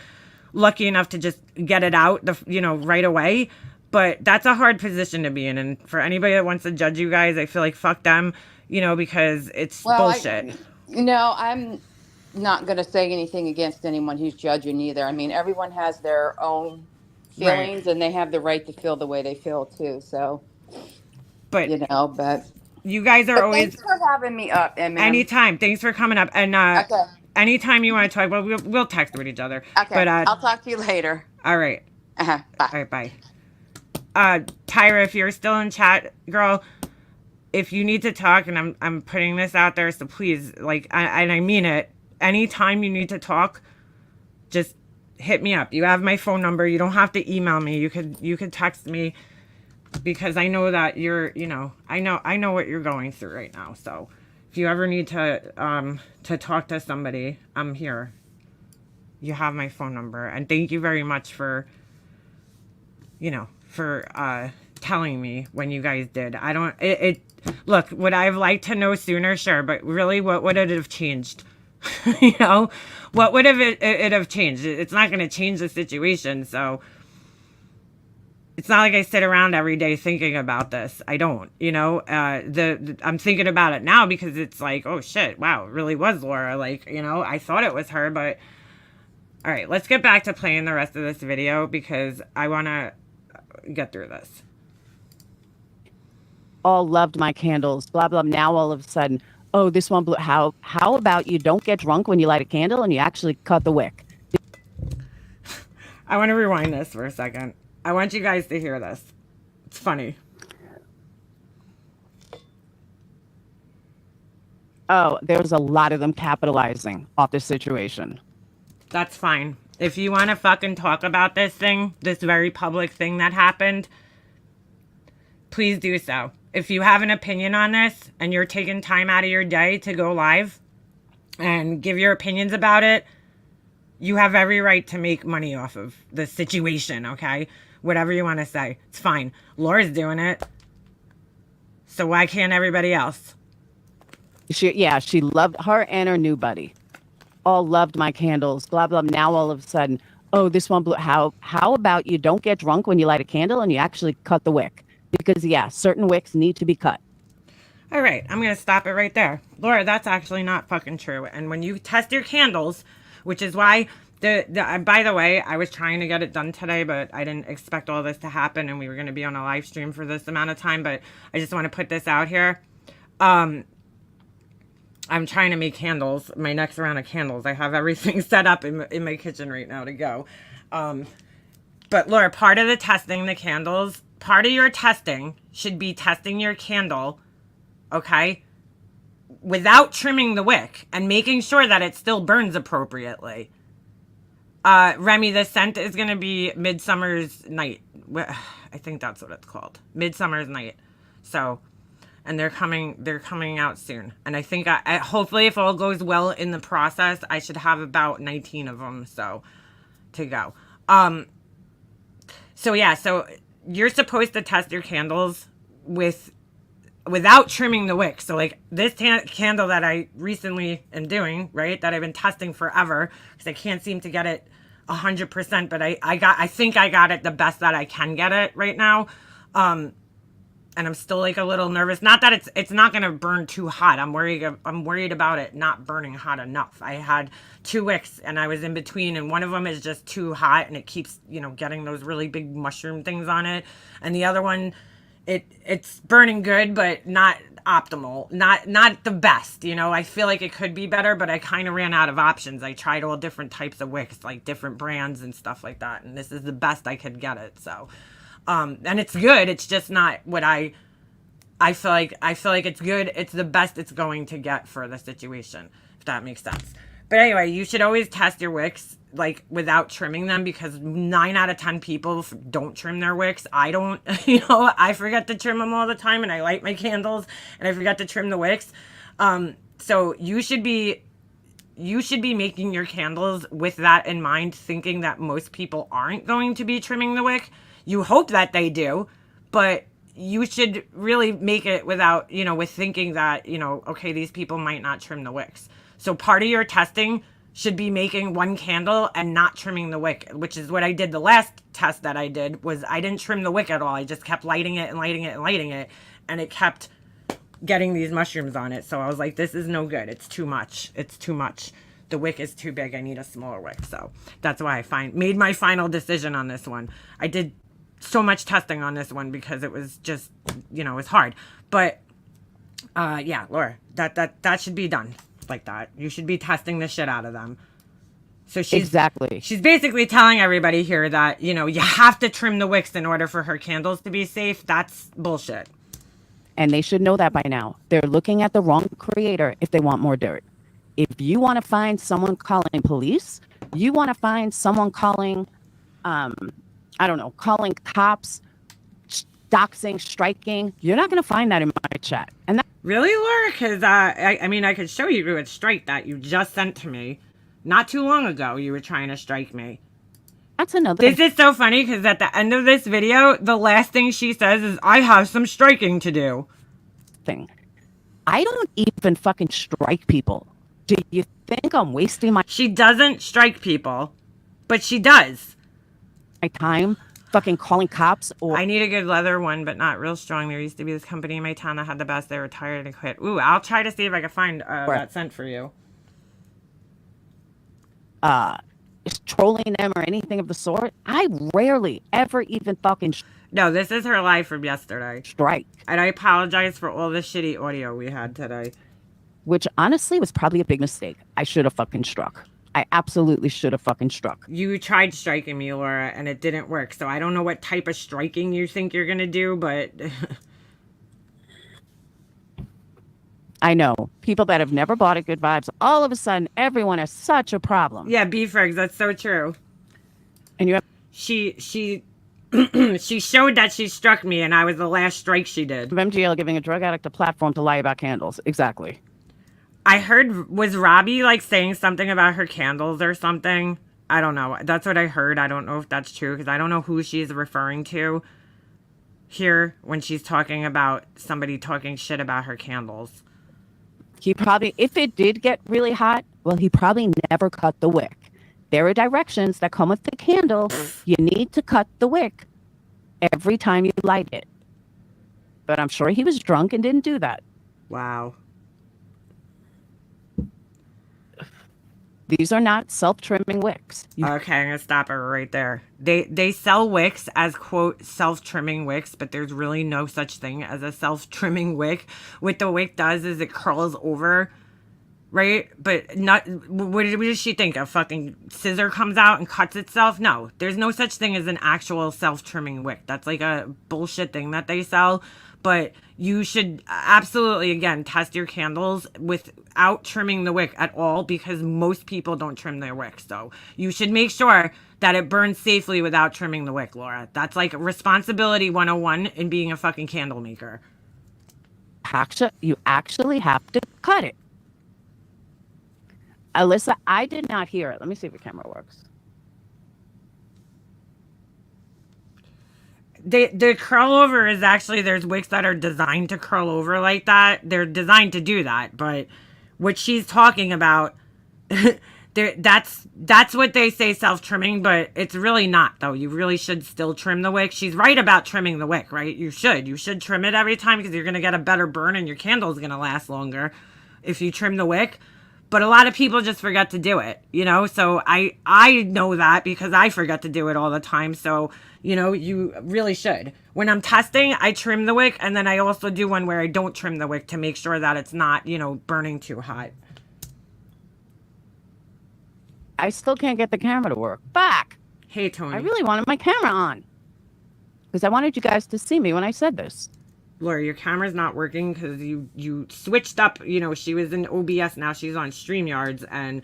lucky enough to just get it out, right away. But that's a hard position to be in, and for anybody that wants to judge you guys, I feel like fuck them, because it's bullshit. I'm not going to say anything against anyone who's judging either. I mean, everyone has their own feelings, and they have the right to feel the way they feel too. So, but but you guys are always, thanks for having me up, ma'am. anytime. Thanks for coming up, and Okay. anytime you want to talk, well, we'll text with each other. Okay. But I'll talk to you later. all right. Bye. All right, bye. Tyra, if you're still in chat, girl, if you need to talk, and I'm putting this out there, so please, and I mean it, anytime you need to talk, just hit me up. You have my phone number. You don't have to email me. You could text me, because I know that you're, I know what you're going through right now. So if you ever need to talk to somebody, I'm here. You have my phone number, and thank you very much for telling me when you guys did. Look, would I have liked to know sooner? Sure, but really, what would it have changed? What would it have changed? It's not going to change the situation. So it's not like I sit around every day thinking about this. I don't, I'm thinking about it now, because it's like, oh shit, wow, it really was Laura. I thought it was her, but all right, let's get back to playing the rest of this video, because I want to get through this. All loved my candles, blah, blah. Now all of a sudden, oh, this one blew. How about you don't get drunk when you light a candle and you actually cut the wick? I want to rewind this for a second. I want you guys to hear this. It's funny. Oh, there's a lot of them capitalizing off this situation. That's fine. If you want to fucking talk about this very public thing that happened, please do so. If you have an opinion on this and you're taking time out of your day to go live and give your opinions about it, you have every right to make money off of the situation, okay? Whatever you want to say. It's fine. Laura's doing it. So why can't everybody else? She loved her and her new buddy. All loved my candles, blah, blah. Now all of a sudden, oh, this one blew. How about you don't get drunk when you light a candle and you actually cut the wick? Because, certain wicks need to be cut. All right, I'm going to stop it right there. Laura, that's actually not fucking true. And when you test your candles, which is why, by the way, I was trying to get it done today, but I didn't expect all this to happen, and we were going to be on a live stream for this amount of time, but I just want to put this out here. I'm trying to make candles, my next round of candles. I have everything set up in my kitchen right now to go. But Laura, part of the testing the candles, part of your testing should be testing your candle, okay, without trimming the wick and making sure that it still burns appropriately. Remy, the scent is going to be Midsummer's Night. I think that's what it's called. Midsummer's Night. So, and they're coming out soon. And I think hopefully if all goes well in the process, I should have about 19 of them to go. So you're supposed to test your candles without trimming the wick. So this candle that I recently am doing, right, that I've been testing forever, because I can't seem to get it 100%, but I think I got it the best that I can get it right now. and I'm still like a little nervous. Not that it's not gonna burn too hot. I'm worried about it not burning hot enough. I had 2 wicks and I was in between, and one of them is just too hot and it keeps, you know, getting those really big mushroom things on it, and the other one, it's burning good but not optimal, not the best, you know. I feel like it could be better, but I kind of ran out of options. I tried all different types of wicks, like different brands and stuff like that, and this is the best I could get it. So and it's good, it's just not what I feel like it's good. It's the best it's going to get for the situation, if that makes sense. But anyway, you should always test your wicks like without trimming them, because 9 out of 10 people don't trim their wicks. I don't, you know, I forget to trim them all the time, and I light my candles and I forget to trim the wicks. So you should be making your candles with that in mind, thinking that most people aren't going to be trimming the wick. You hope that they do, but you should really make it without, you know, with thinking that, you know, okay, these people might not trim the wicks. So part of your testing should be making one candle and not trimming the wick, which is what I did. The last test that I did was I didn't trim the wick at all. I just kept lighting it and lighting it and lighting it, and it kept getting these mushrooms on it. So I was like, this is no good. It's too much. It's too much. The wick is too big. I need a smaller wick. So that's why I made my final decision on this one. I did so much testing on this one because it was just, you know, it's hard. But yeah, Laura, that should be done like that. You should be testing the shit out of them. So she's basically telling everybody here that, you know, you have to trim the wicks in order for her candles to be safe. That's bullshit. And they should know that by now. They're looking at the wrong creator if they want more dirt. If you want to find someone calling police, you want to find someone calling, calling cops, doxing, striking, you're not going to find that in my chat. And really, Laura? Because I mean, I could show you a strike that you just sent to me not too long ago. You were trying to strike me. That's another. This is so funny because at the end of this video, the last thing she says is, "I have some striking to do." Thing. I don't even fucking strike people. Do you think I'm wasting my? She doesn't strike people, but she does. My time fucking calling cops or I need a good leather one, but not real strong. There used to be this company in my town that had the best. They retired and quit. Ooh, I'll try to see if I can find that scent for you. Is trolling them or anything of the sort. I rarely ever even fucking no, this is her live from yesterday. Strike. And I apologize for all the shitty audio we had today. Which honestly was probably a big mistake. I should have fucking struck. I absolutely should have fucking struck. You tried striking me, Laura, and it didn't work. So I don't know what type of striking you think you're going to do, but... I know. People that have never bought a Good Vibes, all of a sudden, everyone has such a problem. Yeah, B-Fergs, that's so true. And you have... She she showed that she struck me, and I was the last strike she did. MGL giving a drug addict a platform to lie about candles. Exactly. I heard, was Robbie like saying something about her candles or something? I don't know. That's what I heard. I don't know if that's true because I don't know who she's referring to here when she's talking about somebody talking shit about her candles. He probably, if it did get really hot, well, he probably never cut the wick. There are directions that come with the candle. You need to cut the wick every time you light it. But I'm sure he was drunk and didn't do that. Wow. These are not self-trimming wicks. Okay, I'm going to stop her right there. They sell wicks as, quote, self-trimming wicks, but there's really no such thing as a self-trimming wick. What the wick does is it curls over, right? But not, what does she think? A fucking scissor comes out and cuts itself? No, there's no such thing as an actual self-trimming wick. That's like a bullshit thing that they sell. But you should absolutely, again, test your candles without trimming the wick at all because most people don't trim their wick. So you should make sure that it burns safely without trimming the wick, Laura. That's like responsibility 101 in being a fucking candle maker. You actually have to cut it. Alyssa, I did not hear it. Let me see if the camera works. The curl over is actually, there's wicks that are designed to curl over like that. They're designed to do that. But what she's talking about, That's what they say, self-trimming, but it's really not, though. You really should still trim the wick. She's right about trimming the wick, right? You should trim it every time, because you're going to get a better burn and your candle's going to last longer if you trim the wick. But a lot of people just forget to do it, you know? So I know that because I forget to do it all the time. So, you know, you really should. When I'm testing, I trim the wick, and then I also do one where I don't trim the wick to make sure that it's not, you know, burning too hot. I still can't get the camera to work. Fuck. Hey, Tony. I really wanted my camera on because I wanted you guys to see me when I said this. Laura, your camera's not working because you switched up. You know, she was in OBS, now she's on StreamYards, and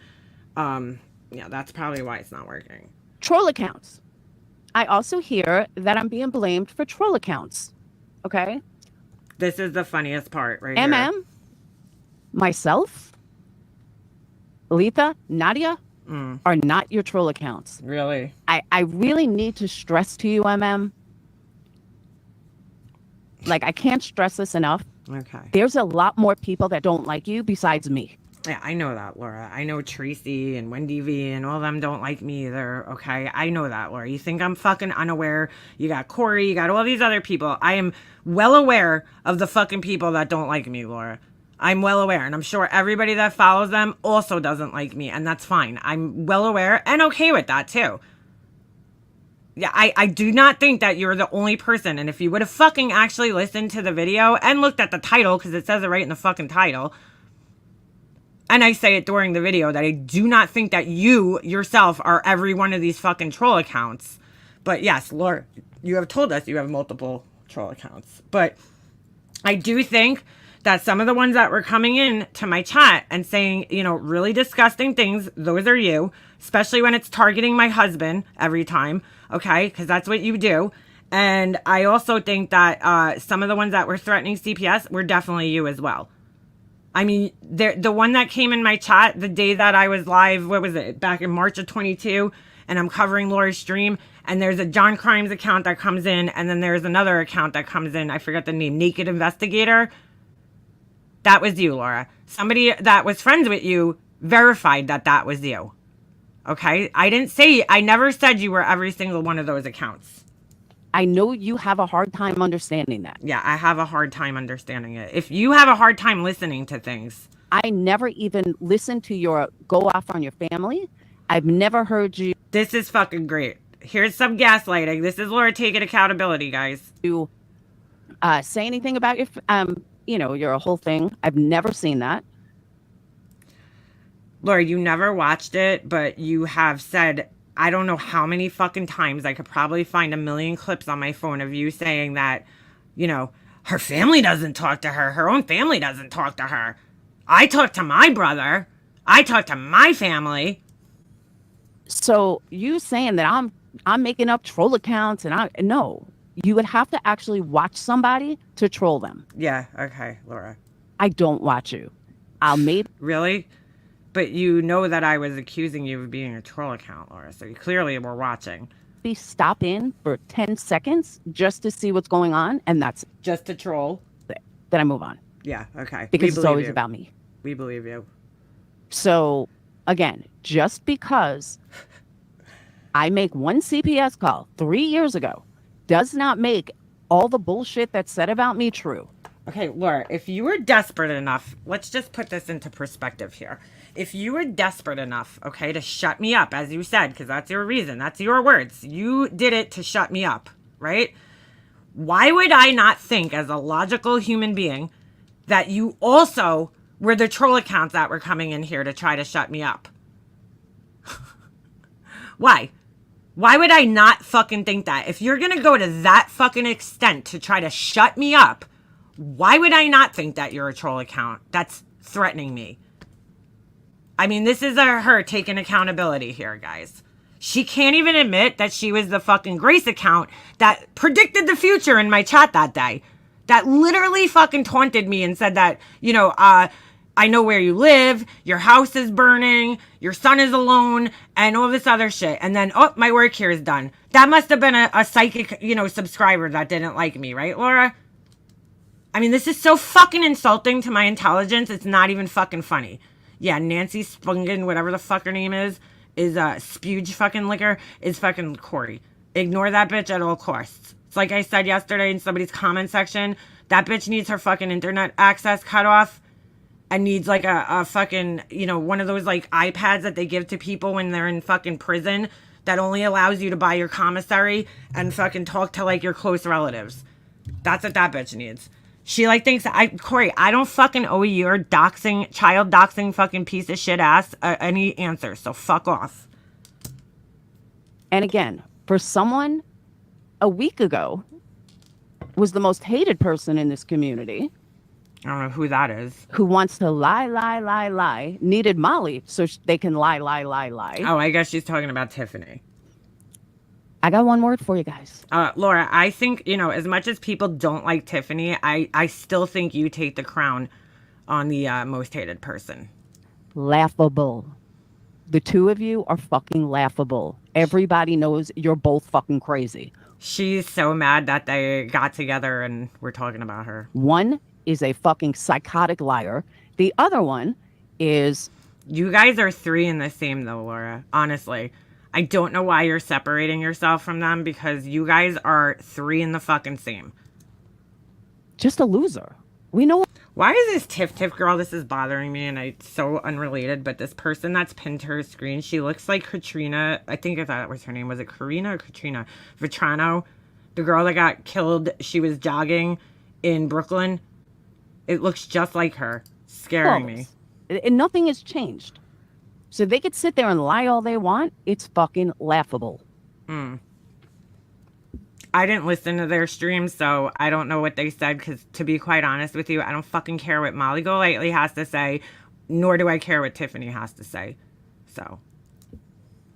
yeah, that's probably why it's not working. Troll accounts. I also hear that I'm being blamed for troll accounts. Okay? This is the funniest part right here. Myself, Letha, Nadia are not your troll accounts. Really? I really need to stress to you, like, I can't stress this enough. Okay. There's a lot more people that don't like you besides me. Yeah, I know that, Laura. I know Tracy and Wendy V and all of them don't like me either, okay? I know that, Laura. You think I'm fucking unaware? You got Corey, you got all these other people. I am well aware of the fucking people that don't like me, Laura. I'm well aware, and I'm sure everybody that follows them also doesn't like me, and that's fine. I'm well aware and okay with that, too. Yeah, I do not think that you're the only person, and if you would have fucking actually listened to the video and looked at the title, because it says it right in the fucking title, and I say it during the video, that I do not think that you yourself are every one of these fucking troll accounts. But yes, Laura, you have told us you have multiple troll accounts. But I do think that some of the ones that were coming in to my chat and saying, you know, really disgusting things, those are you, especially when it's targeting my husband every time, okay? Because that's what you do. And I also think that some of the ones that were threatening CPS were definitely you as well. I mean, the one that came in my chat the day that I was live, what was it, back in March of 22, and I'm covering Laura's stream, and there's a John Crimes account that comes in, and then there's another account that comes in, I forget the name, Naked Investigator. That was you, Laura. Somebody that was friends with you verified that that was you. Okay? I never said you were every single one of those accounts. I know you have a hard time understanding that. Yeah, I have a hard time understanding it. If you have a hard time listening to things. I never even listened to your go off on your family. I've never heard you. This is fucking great. Here's some gaslighting. This is Laura taking accountability, guys. You say anything about your, you know, your whole thing. I've never seen that. Laura, you never watched it, but you have said, I don't know how many fucking times, I could probably find a million clips on my phone of you saying that, you know, her family doesn't talk to her. Her own family doesn't talk to her. I talk to my brother. I talk to my family. So you saying that I'm making up troll accounts, and no, you would have to actually watch somebody to troll them. Yeah. Okay, Laura. I don't watch you. Really? But you know that I was accusing you of being a troll account, Laura, so you clearly were watching. Stop in for 10 seconds just to see what's going on, and that's just to troll. Then I move on. Yeah, okay. Because it's always about me. We believe you. So, again, just because I make one CPS call 3 years ago does not make all the bullshit that's said about me true. Okay, Laura, if you were desperate enough, let's just put this into perspective here. If you were desperate enough, okay, to shut me up, as you said, because that's your reason, that's your words, you did it to shut me up, right? Why would I not think, as a logical human being, that you also were the troll accounts that were coming in here to try to shut me up? Why? Why would I not fucking think that? If you're gonna go to that fucking extent to try to shut me up, why would I not think that you're a troll account that's threatening me? I mean, this is her taking accountability here, guys. She can't even admit that she was the fucking Grace account that predicted the future in my chat that day. That literally fucking taunted me and said that, you know, I know where you live, your house is burning, your son is alone, and all this other shit. And then, oh, my work here is done. That must have been a psychic, you know, subscriber that didn't like me, right, Laura? I mean, this is so fucking insulting to my intelligence. It's not even fucking funny. Yeah, Nancy Spungen, whatever the fuck her name is Spuge fucking liquor, is fucking Corey. Ignore that bitch at all costs. It's like I said yesterday in somebody's comment section, that bitch needs her fucking internet access cut off and needs like a fucking, you know, one of those like iPads that they give to people when they're in fucking prison that only allows you to buy your commissary and fucking talk to like your close relatives. That's what that bitch needs. She like thinks Corey, I don't fucking owe your child doxing fucking piece of shit ass any answers. So fuck off. And again, for someone a week ago was the most hated person in this community. I don't know who that is. Who wants to lie, needed Molly so they can lie. Oh, I guess she's talking about Tiffany. I got one word for you guys. Laura, I think, you know, as much as people don't like Tiffany, I still think you take the crown on the most hated person. Laughable. The two of you are fucking laughable. Everybody knows you're both fucking crazy. She's so mad that they got together and we're talking about her. One is a fucking psychotic liar. The other one is... You guys are three in the same though, Laura. Honestly. I don't know why you're separating yourself from them because you guys are three in the fucking same. Just a loser. We know. Why is this Tiff girl? This is bothering me and it's so unrelated, but this person that's pinned to her screen, she looks like Katrina. I think that was her name. Was it Karina or Katrina Vetrano? The girl that got killed. She was jogging in Brooklyn. It looks just like her. Scaring me. And nothing has changed. So they could sit there and lie all they want. It's fucking laughable. I didn't listen to their stream, so I don't know what they said, because to be quite honest with you, I don't fucking care what Molly Golightly has to say, nor do I care what Tiffany has to say. So.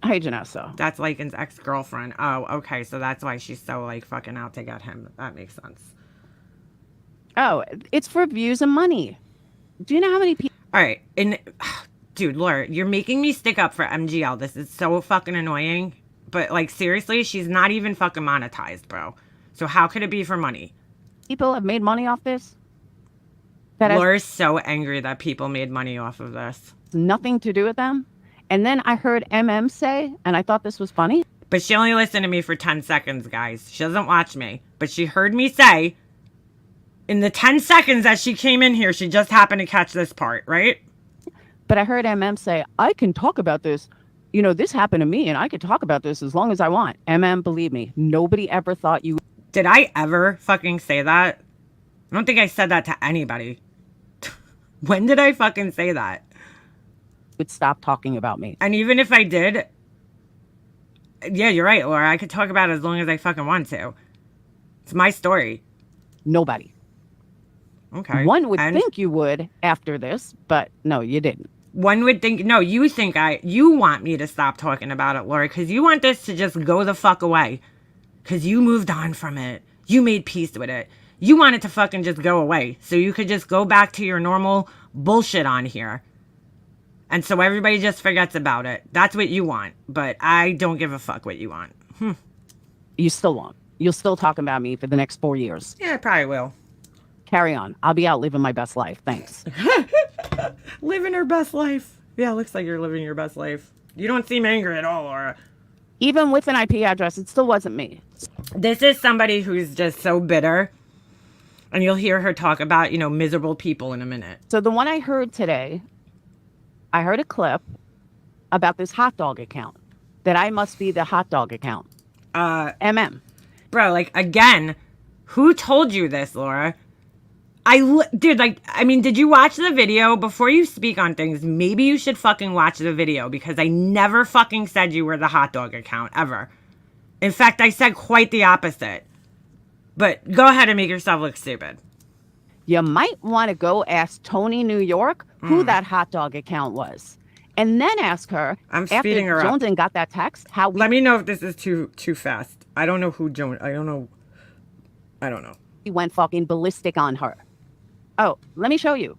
Hey, Janessa. That's Lycan's ex-girlfriend. Oh, okay, so that's why she's so, like, fucking out to get him. That makes sense. Oh, it's for views and money. Do you know how many people... All right, and... Dude, Laura, you're making me stick up for MGL. This is so fucking annoying. But, like, seriously, she's not even fucking monetized, bro. So how could it be for money? People have made money off this? Laura's so angry that people made money off of this. Nothing to do with them. And then I heard MM say, and I thought this was funny. But she only listened to me for 10 seconds, guys. She doesn't watch me. But she heard me say, in the 10 seconds that she came in here, she just happened to catch this part, right? But I heard MM say, I can talk about this. You know, this happened to me and I could talk about this as long as I want. MM, believe me, nobody ever thought you... Did I ever fucking say that? I don't think I said that to anybody. When did I fucking say that? Would stop talking about me. And even if I did, yeah, you're right, Laura. I could talk about it as long as I fucking want to. It's my story. Nobody. Okay. One would think you would after this, but no, you didn't. One would think, no, you think you want me to stop talking about it, Laura, because you want this to just go the fuck away. Because you moved on from it. You made peace with it. You want it to fucking just go away. So you could just go back to your normal bullshit on here. And so everybody just forgets about it. That's what you want. But I don't give a fuck what you want. You still won't. You'll still talk about me for the next 4 years. Yeah, I probably will. Carry on. I'll be out living my best life. Thanks. Living her best life. Yeah, looks like you're living your best life. You don't seem angry at all, Laura. Even with an IP address, it still wasn't me. This is somebody who's just so bitter. And you'll hear her talk about, you know, miserable people in a minute. So the one I heard today, I heard a clip about this hot dog account. That I must be the hot dog account. MM. Bro, like, again, who told you this, Laura? Dude, like, I mean, did you watch the video? Before you speak on things, maybe you should fucking watch the video, because I never fucking said you were the hot dog account, ever. In fact, I said quite the opposite. But go ahead and make yourself look stupid. You might want to go ask Tony New York who that hot dog account was. And then ask her, I'm speeding her up. Jones got that text, how... Let me know if this is too fast. I don't know who Jones... I don't know. He went fucking ballistic on her. Oh, let me show you.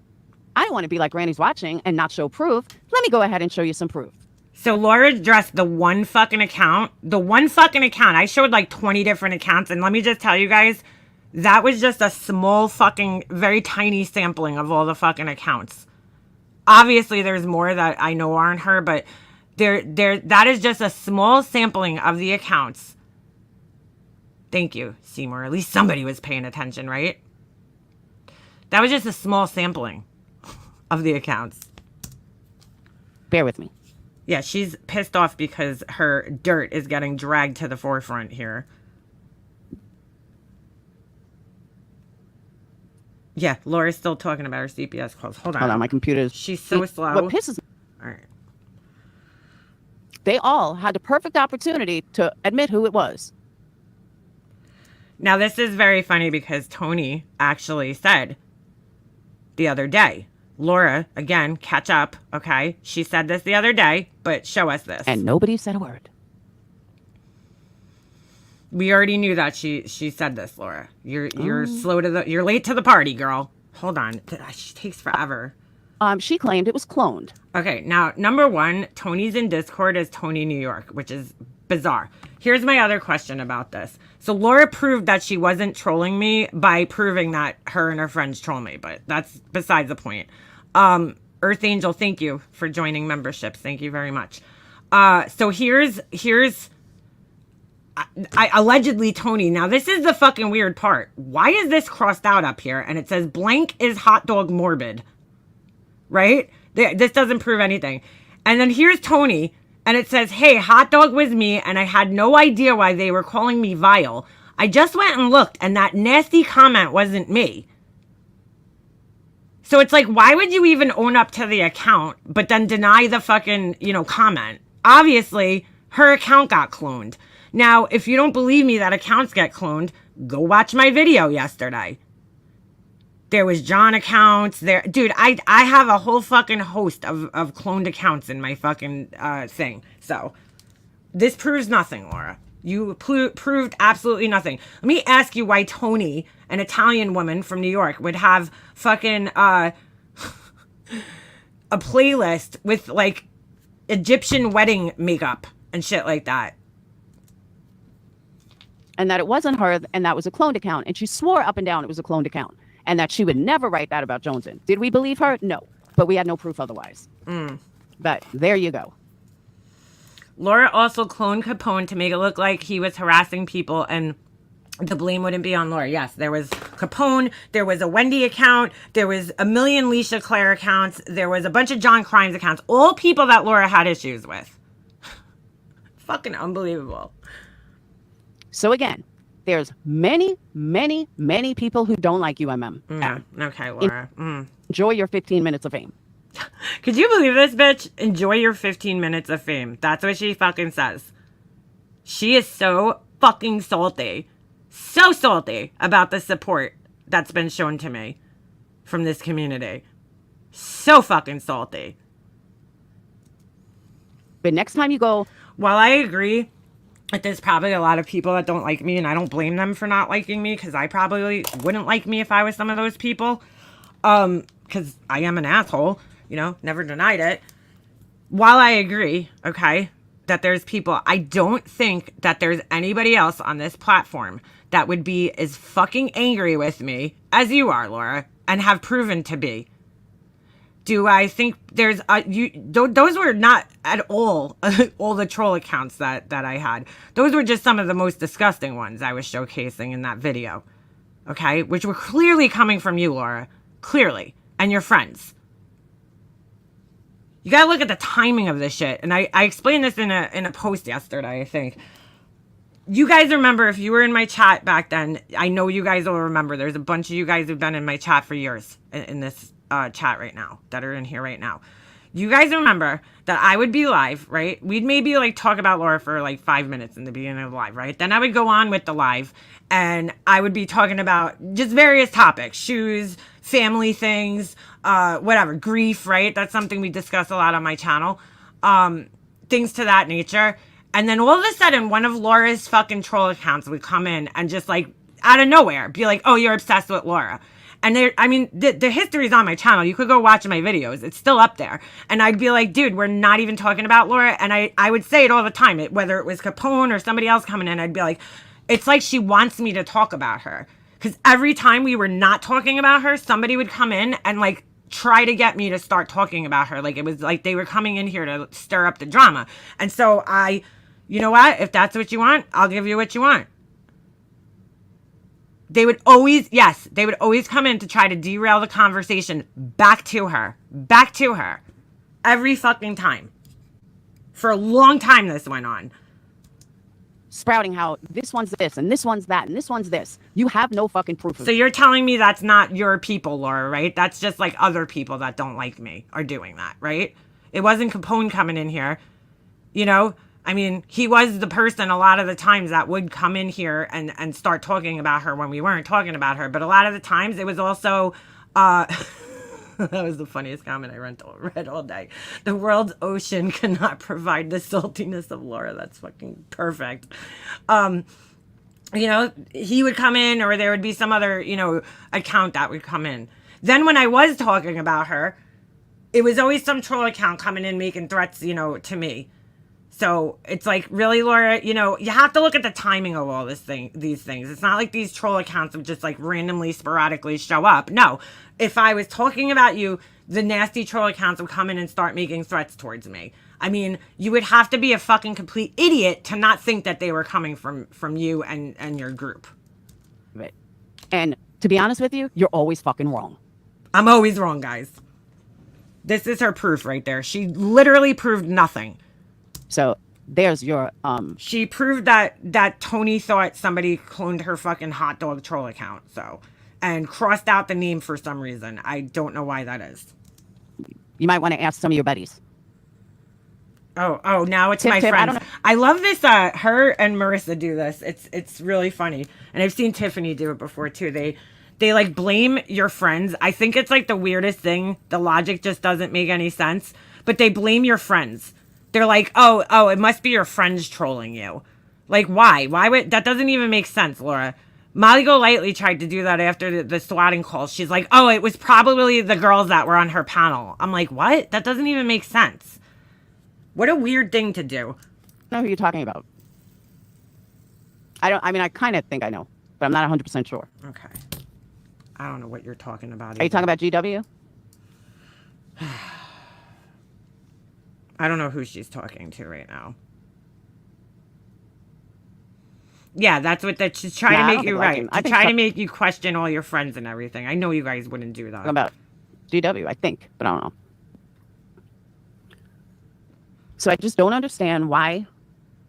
I don't want to be like Granny's watching and not show proof. Let me go ahead and show you some proof. So Laura addressed the one fucking account. The one fucking account. I showed like 20 different accounts. And let me just tell you guys, that was just a small fucking, very tiny sampling of all the fucking accounts. Obviously, there's more that I know aren't her, but that is just a small sampling of the accounts. Thank you, Seymour. At least somebody was paying attention, right? That was just a small sampling of the accounts. Bear with me. Yeah, she's pissed off because her dirt is getting dragged to the forefront here. Yeah, Laura's still talking about her CPS calls. Hold on. My computer's... She's so slow. What pisses me... All right. They all had the perfect opportunity to admit who it was. Now, this is very funny because Tony actually said the other day, Laura, again, catch up, okay? She said this the other day, but show us this. And nobody said a word. We already knew that she said this, Laura. You're you're late to the party, girl. Hold on. She takes forever. She claimed it was cloned. Okay, now, number one, Tony's in Discord as Tony New York, which is bizarre. Here's my other question about this. So Laura proved that she wasn't trolling me by proving that her and her friends troll me, but that's besides the point. Earth Angel, thank you for joining memberships. Thank you very much. So here's allegedly Tony. Now, this is the fucking weird part. Why is this crossed out up here? And it says blank is hot dog morbid. Right? This doesn't prove anything. And then here's Tony, and it says, hey, hot dog was me, and I had no idea why they were calling me vile. I just went and looked, and that nasty comment wasn't me. So it's like, why would you even own up to the account, but then deny the fucking, comment? Obviously, her account got cloned. Now, if you don't believe me that accounts get cloned, go watch my video yesterday. There was John accounts there. Dude, I have a whole fucking host of cloned accounts in my fucking thing. So this proves nothing, Laura. You proved absolutely nothing. Let me ask you why Tony, an Italian woman from New York, would have fucking a playlist with like Egyptian wedding makeup and shit like that. And that it wasn't her, and that was a cloned account. And she swore up and down it was a cloned account. And that she would never write that about Joneson. Did we believe her? No. But we had no proof otherwise. But there you go. Laura also cloned Capone to make it look like he was harassing people and the blame wouldn't be on Laura. Yes, there was Capone. There was a Wendy account. There was a million Leisha Claire accounts. There was a bunch of John Crimes accounts. All people that Laura had issues with. Fucking unbelievable. So again, there's many, many, many people who don't like UMM. Okay, Laura. Enjoy your 15 minutes of fame. Could you believe this, bitch? Enjoy your 15 minutes of fame. That's what she fucking says. She is so fucking salty. So salty about the support that's been shown to me from this community. So fucking salty. But next time you go... While I agree that there's probably a lot of people that don't like me, and I don't blame them for not liking me, because I probably wouldn't like me if I was some of those people. Because I am an asshole, never denied it. While I agree, okay, that there's people, I don't think that there's anybody else on this platform that would be as fucking angry with me as you are, Laura, and have proven to be. Do I think there's those were not at all all the troll accounts that I had. Those were just some of the most disgusting ones I was showcasing in that video. Okay? Which were clearly coming from you, Laura. Clearly. And your friends. You gotta look at the timing of this shit. And I explained this in a post yesterday, I think. You guys remember, if you were in my chat back then, I know you guys will remember. There's a bunch of you guys who've been in my chat for years in this chat right now, that are in here right now. You guys remember that I would be live, right? We'd maybe talk about Laura for 5 minutes in the beginning of the live, right? Then I would go on with the live and I would be talking about just various topics, shoes, family things, whatever, grief, right? That's something we discuss a lot on my channel. Things to that nature. And then all of a sudden, one of Laura's fucking troll accounts would come in and just out of nowhere be like, oh, you're obsessed with Laura. And the history's on my channel. You could go watch my videos. It's still up there. And I'd be like, dude, we're not even talking about Laura. And I would say it all the time, whether it was Capone or somebody else coming in, I'd be like, it's like she wants me to talk about her. Because every time we were not talking about her, somebody would come in and try to get me to start talking about her. Like, it was like they were coming in here to stir up the drama. And so you know what? If that's what you want, I'll give you what you want. They would always come in to try to derail the conversation back to her. Every fucking time. For a long time this went on. Sprouting how this one's this and this one's that and this one's this. You have no fucking proof of So you're telling me that's not your people, Laura, right? That's just like other people that don't like me are doing that, right? It wasn't Capone coming in here. You know? I mean, he was the person a lot of the times that would come in here and start talking about her when we weren't talking about her. But a lot of the times it was also... that was the funniest comment I read all day. The world's ocean cannot provide the saltiness of Laura. That's fucking perfect. You know, he would come in, or there would be some other, you know, account that would come in. Then when I was talking about her, it was always some troll account coming in making threats, you know, to me. So it's like, really, Laura, you know, you have to look at the timing of all these things. It's not like these troll accounts would just like randomly, sporadically show up. No, if I was talking about you, the nasty troll accounts would come in and start making threats towards me. I mean, you would have to be a fucking complete idiot to not think that they were coming from you and your group. Right. And to be honest with you, you're always fucking wrong. I'm always wrong, guys. This is her proof right there. She literally proved nothing. So there's your She proved that Tony thought somebody cloned her fucking hot dog troll account, so, and crossed out the name for some reason. I don't know why that is. You might want to ask some of your buddies. Oh, now it's my friends. I love this. Her and Marissa do this. It's really funny, and I've seen Tiffany do it before too. They like blame your friends. I think it's like the weirdest thing. The logic just doesn't make any sense. But they blame your friends. They're like, oh, it must be your friends trolling you. Like, why? Why would that doesn't even make sense, Laura. Molly Golightly tried to do that after the swatting call. She's like, oh, it was probably the girls that were on her panel. I'm like, what? That doesn't even make sense. What a weird thing to do. I know who you're talking about. I kind of think I know, but I'm not 100% sure. Okay. I don't know what you're talking about. Are you talking about GW? I don't know who she's talking to right now. Yeah, that's what she's trying to make you right. To try to make you question all your friends and everything. I know you guys wouldn't do that. Talking about GW, I think, but I don't know. So I just don't understand why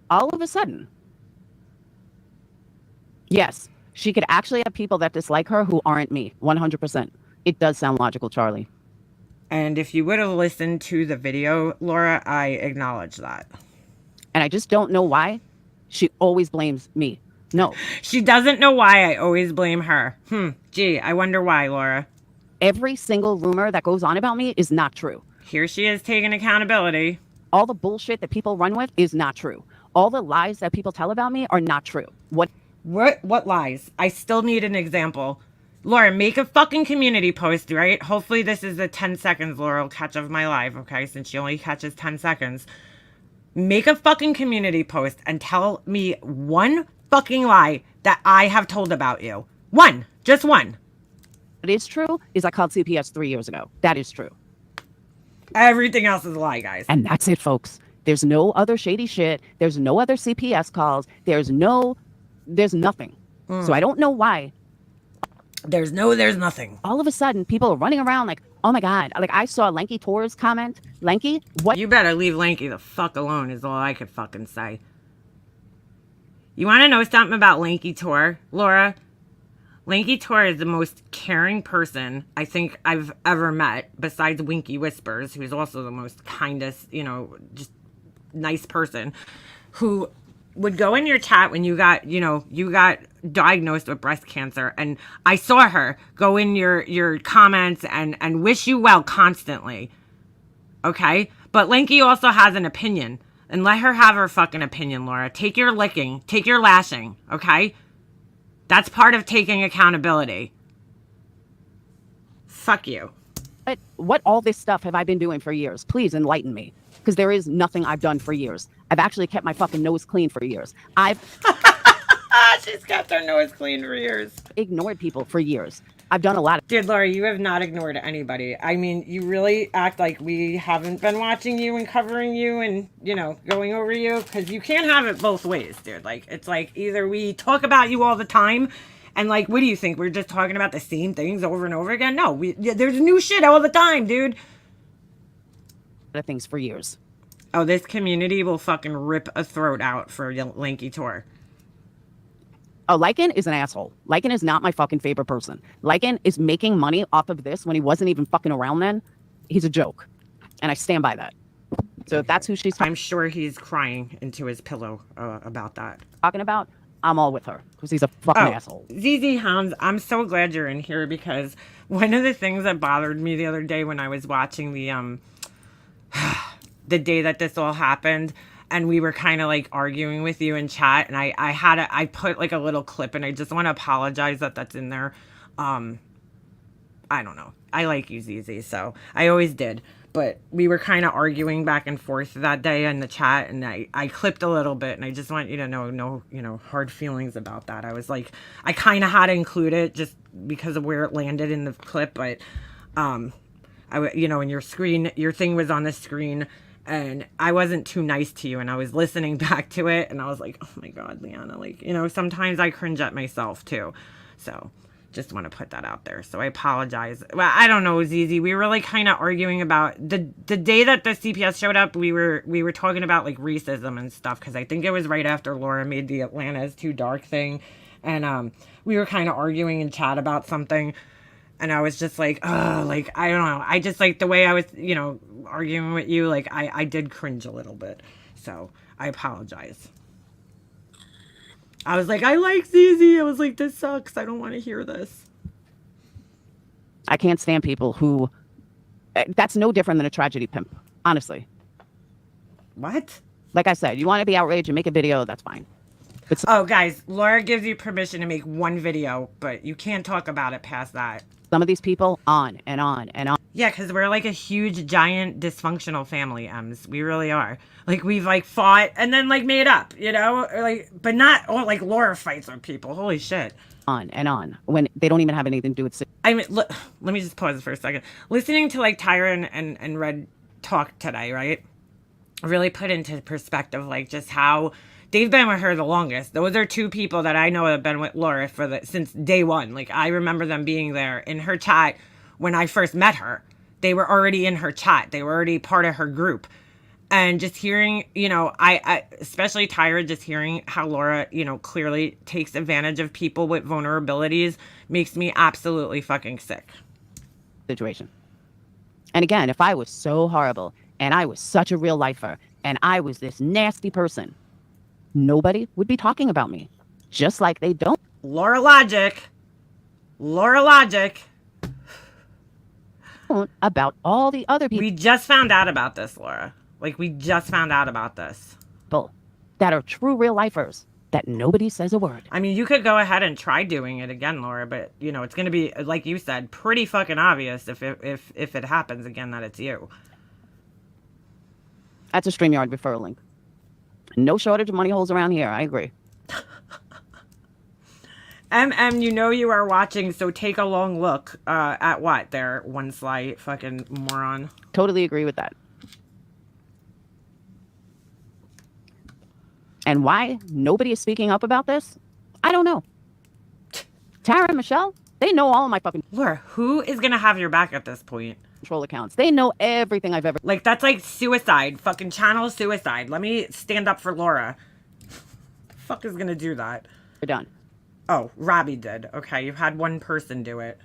all of a sudden, yes, she could actually have people that dislike her who aren't me, 100%. It does sound logical, Charlie. And if you would have listened to the video, Laura, I acknowledge that. And I just don't know why she always blames me. No. She doesn't know why I always blame her. Gee, I wonder why, Laura. Every single rumor that goes on about me is not true. Here she is taking accountability. All the bullshit that people run with is not true. All the lies that people tell about me are not true. What lies? I still need an example. Laura, make a fucking community post, right? Hopefully this is the 10 seconds Laura will catch of my live, okay? Since she only catches 10 seconds. Make a fucking community post and tell me one fucking lie that I have told about you. One. Just one. What is true is I called CPS 3 years ago. That is true. Everything else is a lie, guys. And that's it, folks. There's no other shady shit. There's no other CPS calls. There's nothing. So I don't know why. There's nothing. All of a sudden, people are running around like, oh my God. Like, I saw Lanky Tor's comment. Lanky, what? You better leave Lanky the fuck alone is all I could fucking say. You want to know something about Lanky Tor, Laura? Lanky Tor is the most caring person I think I've ever met, besides Winky Whispers, who's also the most kindest, just nice person, who would go in your chat when you got diagnosed with breast cancer, and I saw her go in your comments and wish you well constantly. Okay? But Lanky also has an opinion, and let her have her fucking opinion, Laura. Take your licking, take your lashing, okay? That's part of taking accountability. Fuck you. What all this stuff have I been doing for years? Please enlighten me. Because there is nothing I've done for years. I've actually kept my fucking nose clean for years. She's kept her nose clean for years. Ignored people for years. I've done a lot of. Dude, Laura, you have not ignored anybody. I mean, you really act like we haven't been watching you and covering you and, you know, going over you, because you can't have it both ways, dude. Like, it's like either we talk about you all the time and, like, what do you think? We're just talking about the same things over and over again? No, there's new shit all the time, dude. Things for years. Oh, this community will fucking rip a throat out for Lanky Tour. Oh, Lycan is an asshole. Lycan is not my fucking favorite person. Lycan is making money off of this when he wasn't even fucking around then. He's a joke. And I stand by that. So if that's who she's I'm sure he's crying into his pillow about that. talking about, I'm all with her. Because he's a fucking asshole. ZZ Hounds, I'm so glad you're in here, because one of the things that bothered me the other day when I was watching the the day that this all happened, and we were kind of like arguing with you in chat, and I put like a little clip, and I just want to apologize that that's in there. I don't know. I like you, ZZ, so I always did. But we were kind of arguing back and forth that day in the chat, and I clipped a little bit, and I just want you to know, no, you know, hard feelings about that. I was like, I kind of had to include it just because of where it landed in the clip, but you know, and your thing was on the screen, and I wasn't too nice to you, and I was listening back to it, and I was like, oh my God, Leanna, like, you know, sometimes I cringe at myself too. So just want to put that out there. So I apologize. Well, I don't know, ZZ. We were like kind of arguing about the day that the CPS showed up. We were talking about like racism and stuff, because I think it was right after Laura made the Atlanta is too dark thing, and we were kind of arguing in chat about something. And I was just like, oh, like, I don't know. I just, like, the way I was, you know, arguing with you, like, I did cringe a little bit. So, I apologize. I was like, I like ZZ. I was like, this sucks. I don't want to hear this. I can't stand people who... That's no different than a tragedy pimp, honestly. What? Like I said, you want to be outraged and make a video, that's fine. But oh, guys, Laura gives you permission to make one video, but you can't talk about it past that. Some of these people, on and on and on. Yeah, because we're like a huge, giant, dysfunctional family, Ems. We really are. Like, we've, like, fought and then, like, made up, you know? Like, but not, like, Laura fights with people. Holy shit. On and on. When they don't even have anything to do with... I mean, look, let me just pause for a second. Listening to, like, Tyra and Red talk today, right? Really put into perspective, like, just how... They've been with her the longest. Those are two people that I know have been with Laura since day one. Like, I remember them being there in her chat when I first met her. They were already in her chat. They were already part of her group. And just hearing, you know, I especially Tyra, just hearing how Laura, you know, clearly takes advantage of people with vulnerabilities makes me absolutely fucking sick. Situation. And again, if I was so horrible and I was such a real lifer and I was this nasty person, nobody would be talking about me. Just like they don't. Laura Logic. About all the other people. We just found out about this, Laura. Like, we just found out about this. People that are true real lifers that nobody says a word. I mean, you could go ahead and try doing it again, Laura, but, you know, it's going to be, like you said, pretty fucking obvious if it happens again that it's you. That's a StreamYard referral link. No shortage of money holes around here. I agree. You know you are watching, so take a long look at what? There, one slight fucking moron. Totally agree with that. And why nobody is speaking up about this? I don't know. Tara and Michelle, they know all of my fucking... Laura, who is going to have your back at this point? Control accounts. They know everything I've ever... Like, that's like suicide. Fucking channel suicide. Let me stand up for Laura. The fuck is going to do that? They're done. Oh, Robbie did. Okay, you've had one person do it.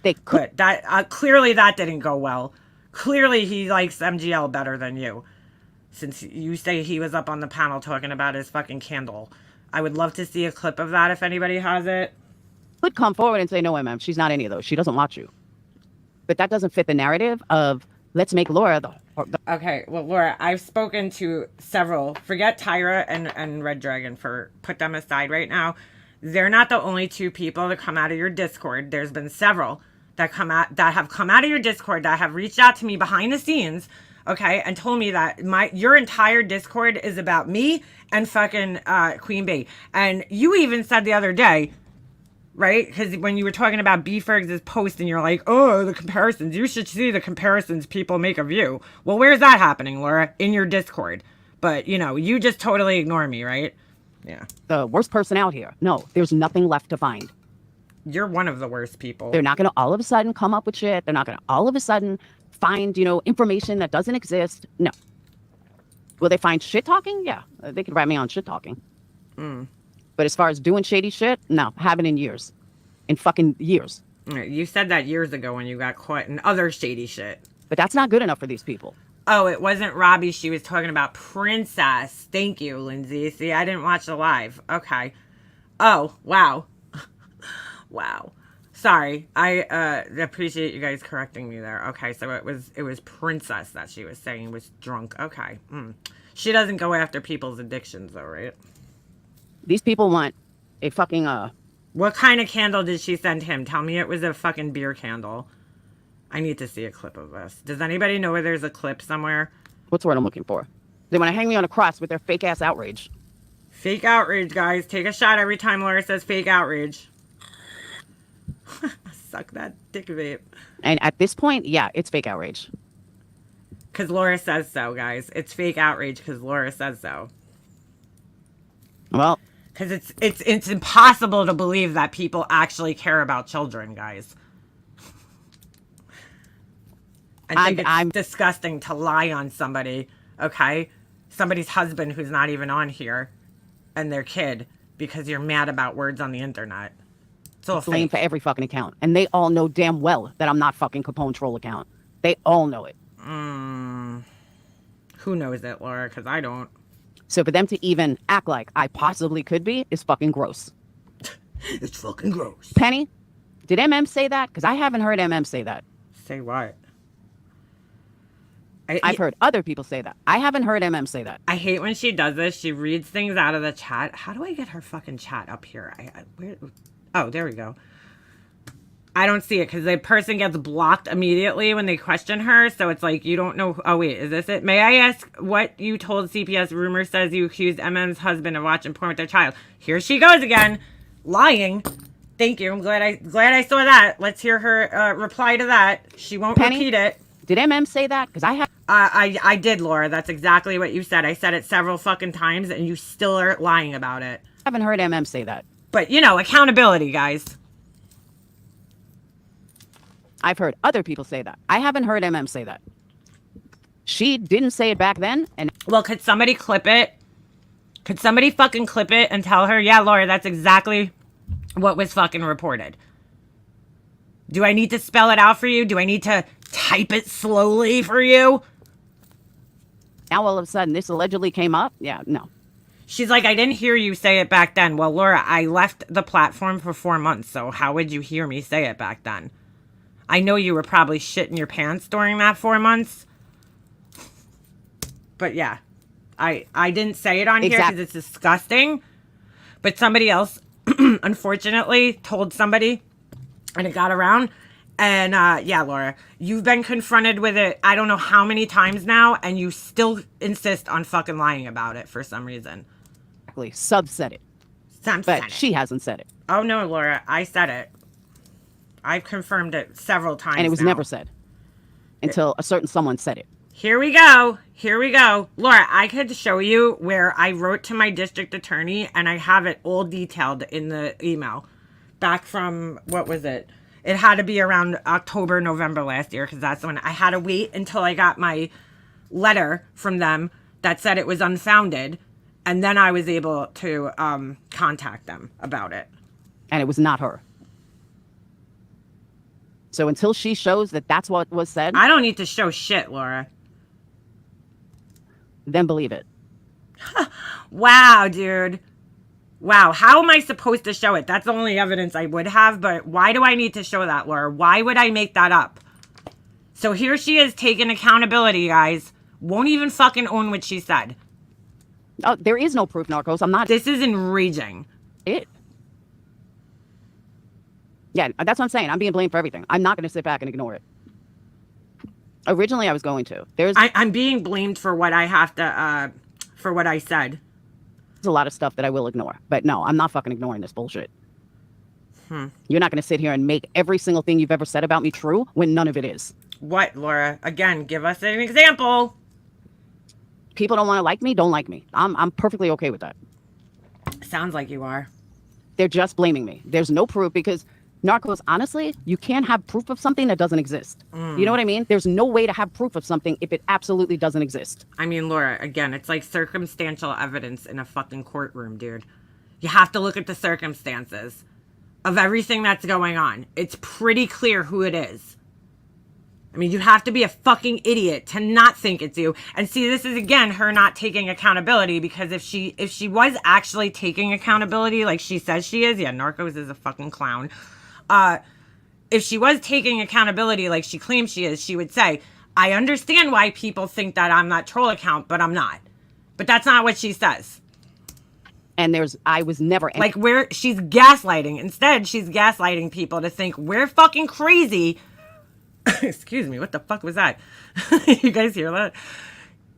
They could. But that, clearly that didn't go well. Clearly he likes MGL better than you. Since you say he was up on the panel talking about his fucking candle. I would love to see a clip of that if anybody has it. Could come forward and say, no, MM, she's not any of those. She doesn't watch you. But that doesn't fit the narrative of, let's make Laura the... Okay, well, Laura, I've spoken to several. Forget Tyra and Red Dragon, put them aside right now. They're not the only two people that come out of your Discord. There's been several that have come out of your Discord that have reached out to me behind the scenes, okay, and told me that your entire Discord is about me and fucking Queen Bee. And you even said the other day, right? Because when you were talking about B. Ferg's post and you're like, oh, the comparisons, you should see the comparisons people make of you. Well, where's that happening, Laura? In your Discord. But, you know, you just totally ignore me, right? Yeah. The worst person out here. No, there's nothing left to find. You're one of the worst people. They're not going to all of a sudden come up with shit. They're not going to all of a sudden find, you know, information that doesn't exist. No. Will they find shit talking? Yeah. They could write me on shit talking. But as far as doing shady shit, no. Haven't in years. In fucking years. You said that years ago when you got caught in other shady shit. But that's not good enough for these people. Oh, it wasn't Robbie. She was talking about Princess. Thank you, Lindsay. See, I didn't watch the live. Okay. Oh, wow. Wow. Sorry. I appreciate you guys correcting me there. Okay, so it was Princess that she was saying was drunk. Okay. She doesn't go after people's addictions though, right? These people want a fucking What kind of candle did she send him? Tell me it was a fucking beer candle. I need to see a clip of this. Does anybody know where there's a clip somewhere? what's the word I'm looking for? They want to hang me on a cross with their fake ass outrage. Fake outrage, guys. Take a shot every time Laura says fake outrage. Suck that dick vape. And at this point, yeah, it's fake outrage. Because Laura says so, guys. It's fake outrage because Laura says so. Well, Because it's impossible to believe that people actually care about children, guys. I think it's disgusting to lie on somebody, okay? Somebody's husband who's not even on here and their kid because you're mad about words on the internet. It's all blame fake. for every fucking account. And they all know damn well that I'm not fucking Capone troll account. They all know it. Who knows it, Laura? Because I don't. So for them to even act like I possibly could be is fucking gross. It's fucking gross. Penny, did MM say that? Because I haven't heard MM say that. Say what? I've heard other people say that. I haven't heard MM say that. I hate when she does this. She reads things out of the chat. How do I get her fucking chat up here? Oh, there we go. I don't see it because the person gets blocked immediately when they question her. So it's like, you don't know. Oh, wait, is this it? May I ask what you told CPS? Rumor says you accused MM's husband of watching porn with their child. Here she goes again. Lying. Thank you. I'm glad I saw that. Let's hear her reply to that. She won't repeat it. Did MM say that? Because I have. I did, Laura. That's exactly what you said. I said it several fucking times, and you still are lying about it. I haven't heard MM say that. But, you know, accountability, guys. I've heard other people say that. I haven't heard MM say that. She didn't say it back then. And well, could somebody clip it? Could somebody fucking clip it and tell her, yeah, Laura, that's exactly what was fucking reported? Do I need to spell it out for you? Do I need to type it slowly for you? now all of a sudden this allegedly came up? Yeah, no. She's like, I didn't hear you say it back then. Well, Laura, I left the platform for 4 months, so how would you hear me say it back then? I know you were probably shitting your pants during that 4 months. But yeah, I didn't say it on here because it's disgusting. But somebody else, unfortunately, told somebody, and it got around. And yeah, Laura, you've been confronted with it I don't know how many times now, and you still insist on fucking lying about it for some reason. Exactly. Sub said it. But she hasn't said it. Oh, no, Laura, I said it. I've confirmed it several times and it was now. never said until a certain someone said it. Here we go. Here we go. Laura, I could show you where I wrote to my district attorney, and I have it all detailed in the email. Back from, what was it? It had to be around October, November last year, because that's when I had to wait until I got my letter from them that said it was unfounded, and then I was able to contact them about it. And it was not her. So until she shows that that's what was said, I don't need to show shit, Laura. Then believe it. Wow, dude. Wow, how am I supposed to show it? That's the only evidence I would have, but why do I need to show that, Laura? Why would I make that up? So here she is taking accountability, guys. Won't even fucking own what she said. Oh, there is no proof, Narcos. I'm not. This is enraging. Yeah, that's what I'm saying. I'm being blamed for everything. I'm not going to sit back and ignore it. Originally, I was going to. I'm being blamed for what I have to, for what I said. There's a lot of stuff that I will ignore. But no, I'm not fucking ignoring this bullshit. You're not going to sit here and make every single thing you've ever said about me true when none of it is. What, Laura? Again, give us an example. People don't want to like me, don't like me. I'm perfectly okay with that. Sounds like you are. They're just blaming me. There's no proof because, Narcos, honestly, you can't have proof of something that doesn't exist. You know what I mean? There's no way to have proof of something if it absolutely doesn't exist. I mean, Laura, again, it's like circumstantial evidence in a fucking courtroom, dude. You have to look at the circumstances of everything that's going on. It's pretty clear who it is. I mean, you have to be a fucking idiot to not think it's you. And see, this is, again, her not taking accountability, because if she was actually taking accountability like she says she is, yeah, Narcos is a fucking clown. If she was taking accountability like she claims she is, she would say, I understand why people think that I'm that troll account, but I'm not. But that's not what she says. And I was never... Like, she's gaslighting. Instead, she's gaslighting people to think we're fucking crazy. Excuse me, what the fuck was that? You guys hear that?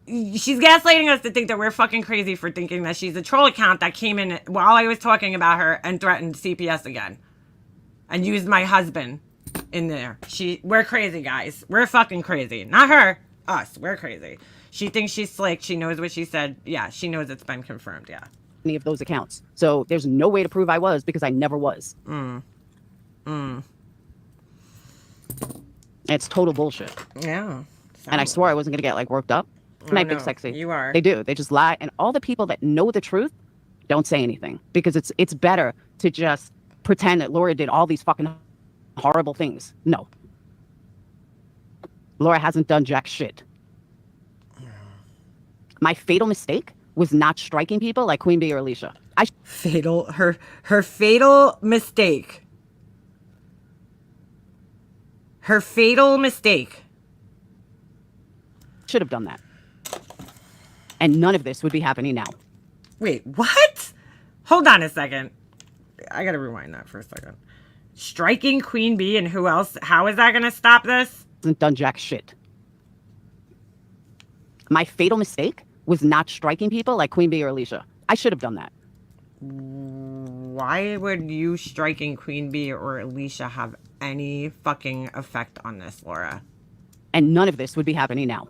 She's gaslighting us to think that we're fucking crazy for thinking that she's a troll account that came in while I was talking about her and threatened CPS again. And used my husband in there. We're crazy, guys. We're fucking crazy. Not her. Us. We're crazy. She thinks she's slick. She knows what she said. Yeah, she knows it's been confirmed. Yeah. Any of those accounts. So there's no way to prove I was because I never was. It's total bullshit. Yeah. And I swore I wasn't going to get like worked up. Night, Big Sexy. You are. They do. They just lie. And all the people that know the truth don't say anything because it's better to just pretend that Laura did all these fucking horrible things. No. Laura hasn't done jack shit. My fatal mistake was not striking people like Queen Bee or Alicia. Her fatal mistake. Her fatal mistake. Should have done that. And none of this would be happening now. Wait, what? Hold on a second. I gotta rewind that for a second. Striking Queen Bee and who else? How is that gonna stop this? Hasn't done jack shit. My fatal mistake was not striking people like Queen Bee or Alicia. I should have done that. Why would you striking Queen Bee or Alicia have any fucking effect on this, Laura? And none of this would be happening now.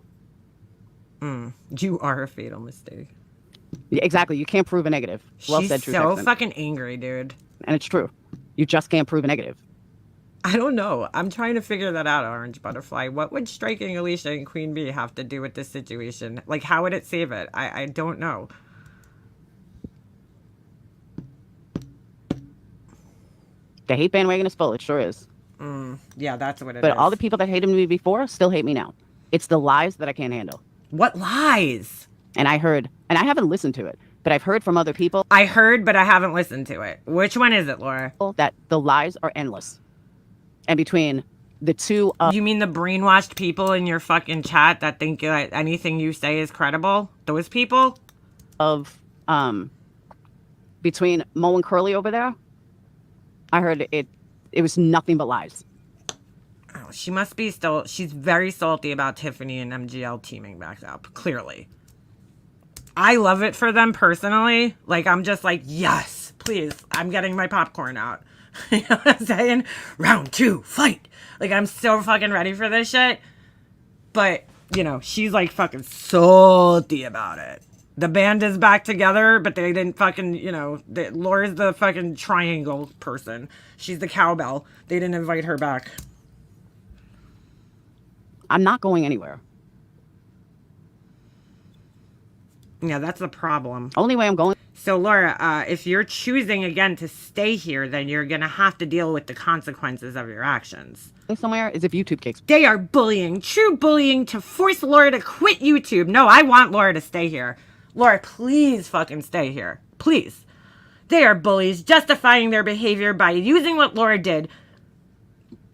You are a fatal mistake. Yeah, exactly. You can't prove a negative. Well said, True She's so Texan. fucking angry, dude. And it's true. You just can't prove a negative. I don't know. I'm trying to figure that out, Orange Butterfly. What would striking Alicia and Queen Bee have to do with this situation? Like, how would it save it? I don't know. The hate bandwagon is full. It sure is. Yeah, that's what it is. But all the people that hated me before still hate me now. It's the lies that I can't handle. What lies? And I haven't listened to it, but I've heard from other people. I heard, but I haven't listened to it. Which one is it, Laura? That the lies are endless. And between the two... You mean the brainwashed people in your fucking chat that think that anything you say is credible? Those people? Between Mo and Curly over there, I heard it was nothing but lies. Oh, she must be she's very salty about Tiffany and MGL teaming back up, clearly. I love it for them personally. Like, I'm just like, yes, please. I'm getting my popcorn out. You know what I'm saying? Round 2, fight. Like, I'm so fucking ready for this shit. But, you know, she's like fucking salty about it. The band is back together, but they didn't fucking, you know, Laura's the fucking triangle person. She's the cowbell. They didn't invite her back. I'm not going anywhere. Yeah, that's the problem. Only way I'm going... So, Laura, if you're choosing again to stay here, then you're going to have to deal with the consequences of your actions. somewhere is if YouTube kicks. They are bullying, true bullying, to force Laura to quit YouTube. No, I want Laura to stay here. Laura, please fucking stay here. Please. They are bullies, justifying their behavior by using what Laura did.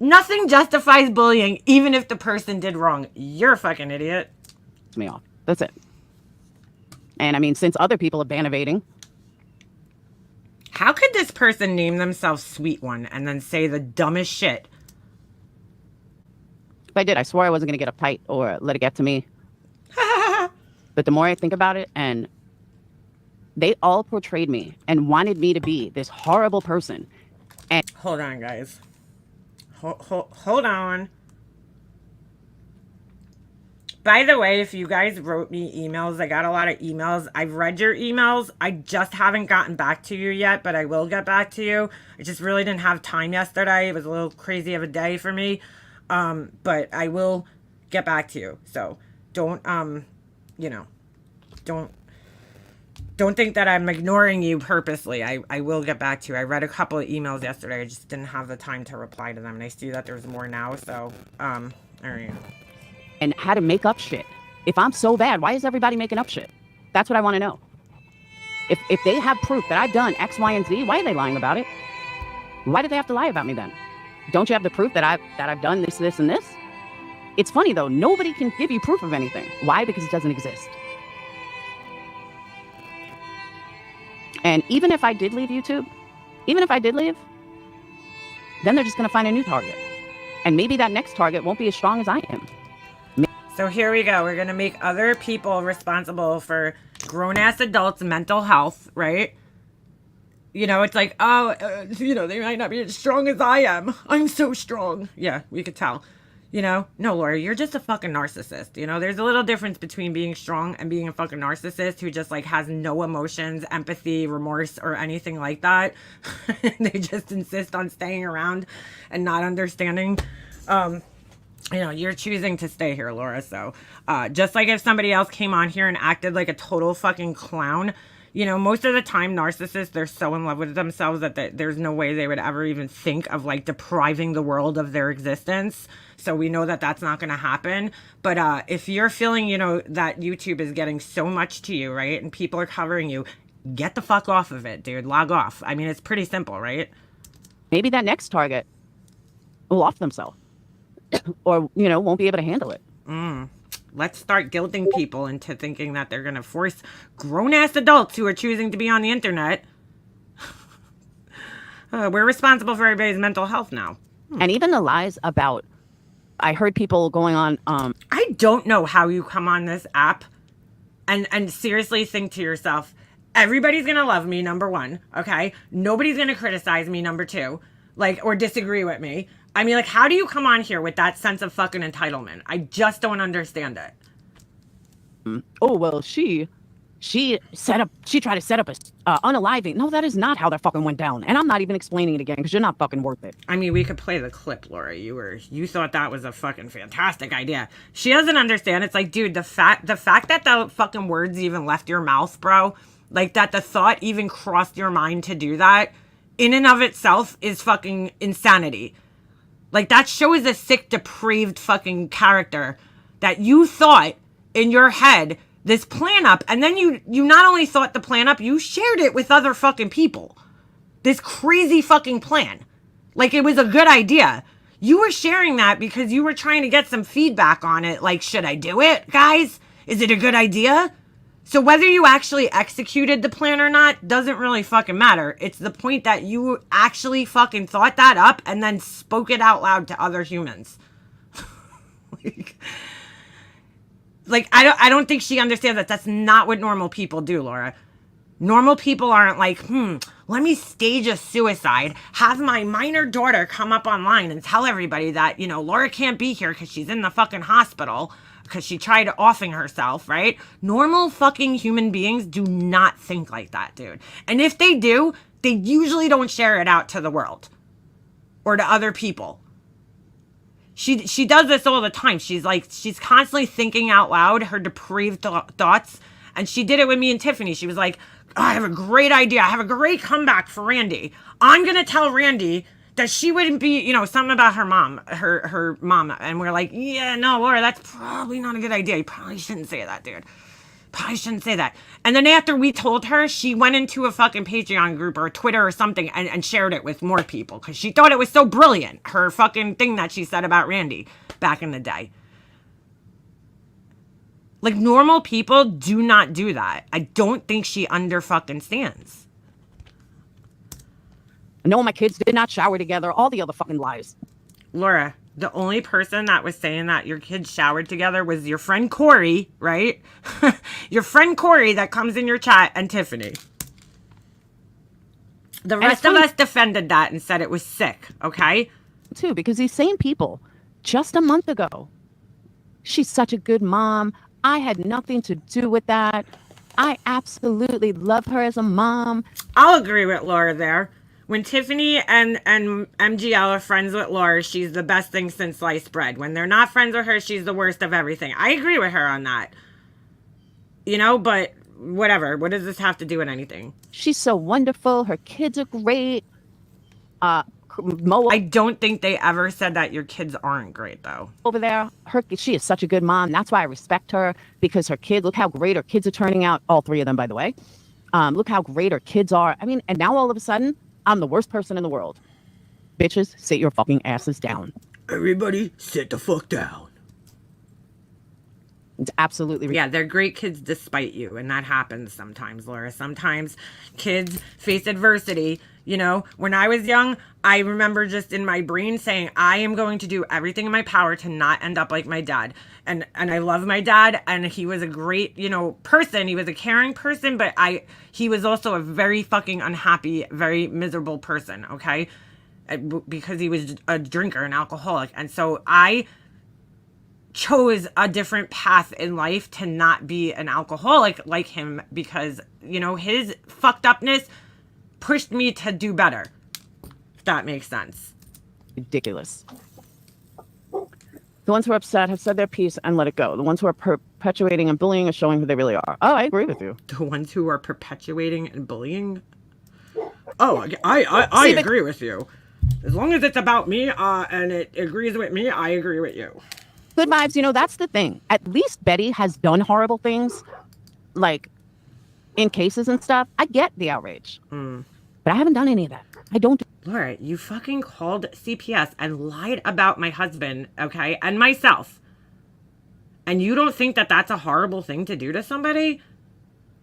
Nothing justifies bullying, even if the person did wrong. You're a fucking idiot. Me off. That's it. And I mean, since other people are bannovating. How could this person name themselves Sweet One and then say the dumbest shit? If I did, I swore I wasn't going to get uptight or let it get to me. But the more I think about it, and they all portrayed me and wanted me to be this horrible person. And hold on, guys. Hold on. By the way, if you guys wrote me emails, I got a lot of emails. I've read your emails. I just haven't gotten back to you yet, but I will get back to you. I just really didn't have time yesterday. It was a little crazy of a day for me. But I will get back to you. So don't, don't think that I'm ignoring you purposely. I will get back to you. I read a couple of emails yesterday. I just didn't have the time to reply to them. And I see that there's more now. So, all right. And how to make up shit. If I'm so bad, why is everybody making up shit? That's what I want to know. If they have proof that I've done X, Y, and Z, why are they lying about it? Why do they have to lie about me then? Don't you have the proof that I've done this, this, and this? It's funny though, nobody can give you proof of anything. Why? Because it doesn't exist. And even if I did leave YouTube, then they're just gonna find a new target. And maybe that next target won't be as strong as I am. So here we go. We're going to make other people responsible for grown-ass adults' mental health, right? You know, it's like, they might not be as strong as I am. I'm so strong. Yeah, we could tell. You know, no, Laura, you're just a fucking narcissist. You know, there's a little difference between being strong and being a fucking narcissist who just, like, has no emotions, empathy, remorse, or anything like that. They just insist on staying around and not understanding. You're choosing to stay here, Laura. So, just like if somebody else came on here and acted like a total fucking clown, most of the time narcissists, they're so in love with themselves that there's no way they would ever even think of like depriving the world of their existence. So we know that that's not going to happen. But if you're feeling, that YouTube is getting so much to you, right? And people are covering you, get the fuck off of it, dude. Log off. I mean, it's pretty simple, right? Maybe that next target will off themselves. Or, won't be able to handle it. Let's start guilting people into thinking that they're going to force grown-ass adults who are choosing to be on the internet. We're responsible for everybody's mental health now. And even the lies about, I heard people going on... I don't know how you come on this app and seriously think to yourself, everybody's going to love me, number one, okay? Nobody's going to criticize me, number two, or disagree with me. I mean, how do you come on here with that sense of fucking entitlement? I just don't understand it. Oh, well, she tried to set up a unaliving. No, that is not how that fucking went down. And I'm not even explaining it again because you're not fucking worth it. I mean, we could play the clip, Laura. You thought that was a fucking fantastic idea. She doesn't understand. It's like, dude, the fact that the fucking words even left your mouth, bro, that the thought even crossed your mind to do that, in and of itself is fucking insanity. That shows a sick, depraved fucking character that you thought in your head this plan up. And then you not only thought the plan up, you shared it with other fucking people. This crazy fucking plan. It was a good idea. You were sharing that because you were trying to get some feedback on it. Should I do it, guys? Is it a good idea? So whether you actually executed the plan or not doesn't really fucking matter. It's the point that you actually fucking thought that up and then spoke it out loud to other humans. I don't think she understands that that's not what normal people do, Laura. Normal people aren't let me stage a suicide, have my minor daughter come up online and tell everybody that, Laura can't be here because she's in the fucking hospital because she tried offing herself, right? Normal fucking human beings do not think like that, dude. And if they do, they usually don't share it out to the world or to other people. She does this all the time. She's constantly thinking out loud her depraved thoughts. And she did it with me and Tiffany. She was like, oh, I have a great idea. I have a great comeback for Randy. I'm going to tell Randy that she wouldn't be, something about her mom, her mama. And we're like, yeah, no, Laura, that's probably not a good idea. You probably shouldn't say that, dude. Probably shouldn't say that. And then after we told her, she went into a fucking Patreon group or Twitter or something and shared it with more people because she thought it was so brilliant, her fucking thing that she said about Randy back in the day. Normal people do not do that. I don't think she fucking stands. No, my kids did not shower together. All the other fucking lies. Laura, the only person that was saying that your kids showered together was your friend Corey, right? Your friend Corey that comes in your chat and Tiffany. The rest of us defended that and said it was sick, okay? Too, because these same people, just a month ago, she's such a good mom. I had nothing to do with that. I absolutely love her as a mom. I'll agree with Laura there. When Tiffany and MGL are friends with Laura, she's the best thing since sliced bread. When they're not friends with her, she's the worst of everything. I agree with her on that. You know, but whatever. What does this have to do with anything? She's so wonderful. Her kids are great. I don't think they ever said that your kids aren't great, though. Over there, she is such a good mom. That's why I respect her, because her kids, look how great her kids are turning out. All three of them, by the way. Look how great her kids are. I mean, and now all of a sudden, I'm the worst person in the world. Bitches, sit your fucking asses down. Everybody, sit the fuck down. It's absolutely ridiculous. Yeah, they're great kids despite you, and that happens sometimes, Laura. Sometimes kids face adversity. You know, when I was young, I remember just in my brain saying, I am going to do everything in my power to not end up like my dad. And I love my dad, and he was a great, you know, person. He was a caring person, but he was also a very fucking unhappy, very miserable person, okay? Because he was a drinker, an alcoholic. And so I chose a different path in life to not be an alcoholic like him, because, you know, his fucked upness pushed me to do better, if that makes sense. Ridiculous. The ones who are upset have said their piece and let it go. The ones who are perpetuating and bullying are showing who they really are. Oh, I agree with you. The ones who are perpetuating and bullying? Oh, I agree with you. As long as it's about me and it agrees with me, I agree with you. Good vibes, you know, that's the thing. At least Betty has done horrible things, like in cases and stuff. I get the outrage. But I haven't done any of that. I don't. Laura, you fucking called CPS and lied about my husband, okay, and myself. And you don't think that that's a horrible thing to do to somebody?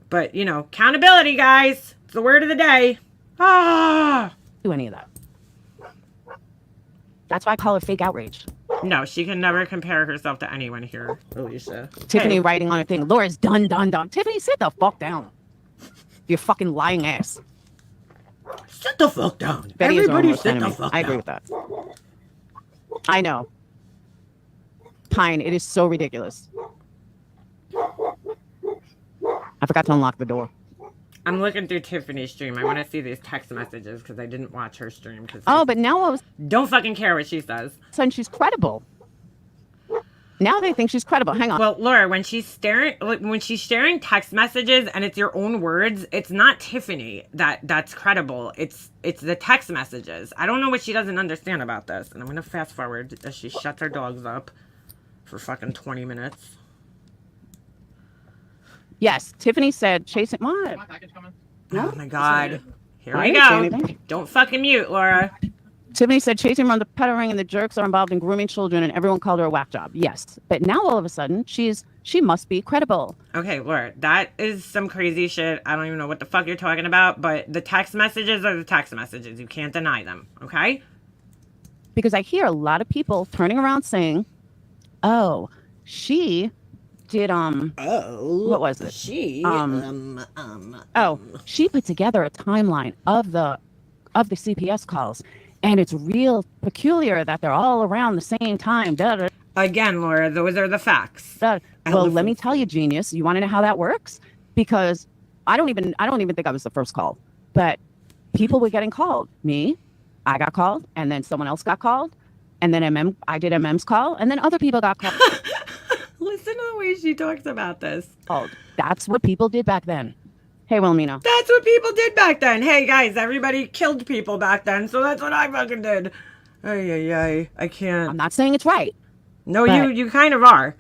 But, you know, accountability, guys. It's the word of the day. Do any of that. That's why I call it fake outrage. No, she can never compare herself to anyone here, Alicia. Tiffany writing on her thing, Laura's done. Tiffany, sit the fuck down. You fucking lying ass. Sit the fuck down. Betty Everybody sit the fuck down. I agree with that. I know. Pine, it is so ridiculous. I forgot to unlock the door. I'm looking through Tiffany's stream. I want to see these text messages because I didn't watch her stream. But now don't fucking care what she says. So she's credible. Now they think she's credible. Hang on. Well, Laura, when she's sharing text messages and it's your own words, it's not Tiffany that's credible. It's the text messages. I don't know what she doesn't understand about this. And I'm gonna fast forward as she shuts her dogs up for fucking 20 minutes. Yes, Tiffany said chasing. What? Oh my God. Here we go. Don't fucking mute, Laura. Tiffany said chasing around the pet ring and the jerks are involved in grooming children, and everyone called her a whack job. Yes, but now all of a sudden she must be credible. Okay, Laura, that is some crazy shit. I don't even know what the fuck you're talking about, but the text messages are the text messages. You can't deny them, okay? Because I hear a lot of people turning around saying, "Oh, she did what was it? She she put together a timeline of the CPS calls." And it's real peculiar that they're all around the same time. Again, Laura, those are the facts. Well, let me tell you, genius. You want to know how that works? Because I don't even think I was the first call, but people were getting called. Me, I got called, and then someone else got called, and then I did MM's call, and then other people got called. Listen to the way she talks about this. That's what people did back then. Hey, Wilmina. That's what people did back then. Hey, guys, everybody killed people back then, so that's what I fucking did. Ay. I can't. I'm not saying it's right. No, you kind of are.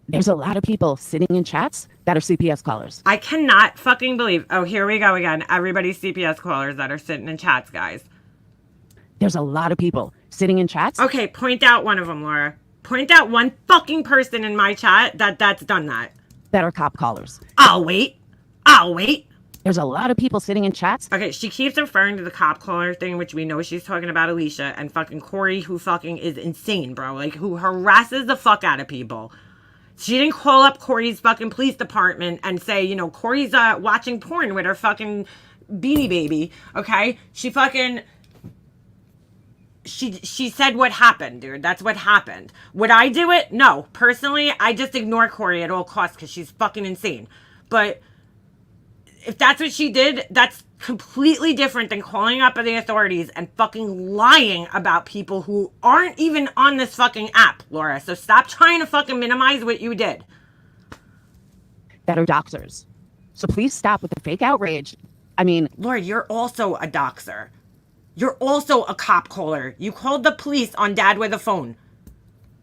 There's a lot of people sitting in chats that are CPS callers. I cannot fucking believe. Oh, here we go again. Everybody's CPS callers that are sitting in chats, guys. There's a lot of people sitting in chats. Okay, point out one of them, Laura. Point out one fucking person in my chat that's done that. That are cop callers. I'll wait. There's a lot of people sitting in chats. Okay, she keeps referring to the cop caller thing, which we know she's talking about Alicia, and fucking Corey, who fucking is insane, bro. Like, who harasses the fuck out of people. She didn't call up Corey's fucking police department and say, you know, Corey's watching porn with her fucking Beanie Baby, okay? She said what happened, dude. That's what happened. Would I do it? No. Personally, I just ignore Corey at all costs because she's fucking insane. But if that's what she did, that's completely different than calling up the authorities and fucking lying about people who aren't even on this fucking app, Laura. So stop trying to fucking minimize what you did. That are doxers. So please stop with the fake outrage. I mean, Laura, you're also a doxer. You're also a cop caller. You called the police on Dad with a phone.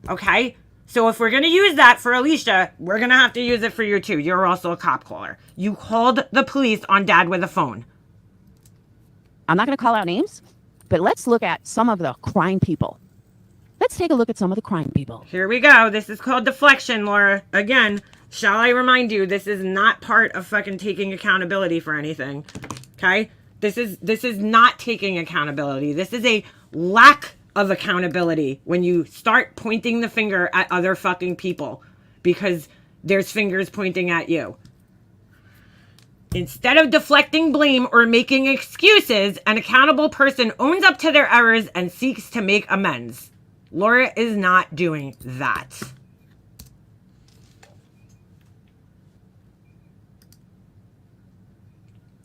Okay? So if we're going to use that for Alicia, we're going to have to use it for you too. You're also a cop caller. You called the police on Dad with a phone. I'm not going to call out names, but let's look at some of the crime people. Let's take a look at some of the crime people. Here we go. This is called deflection, Laura. Again, shall I remind you, this is not part of fucking taking accountability for anything. Okay? This is not taking accountability. This is a lack of accountability when you start pointing the finger at other fucking people because there's fingers pointing at you. Instead of deflecting blame or making excuses, an accountable person owns up to their errors and seeks to make amends. Laura is not doing that.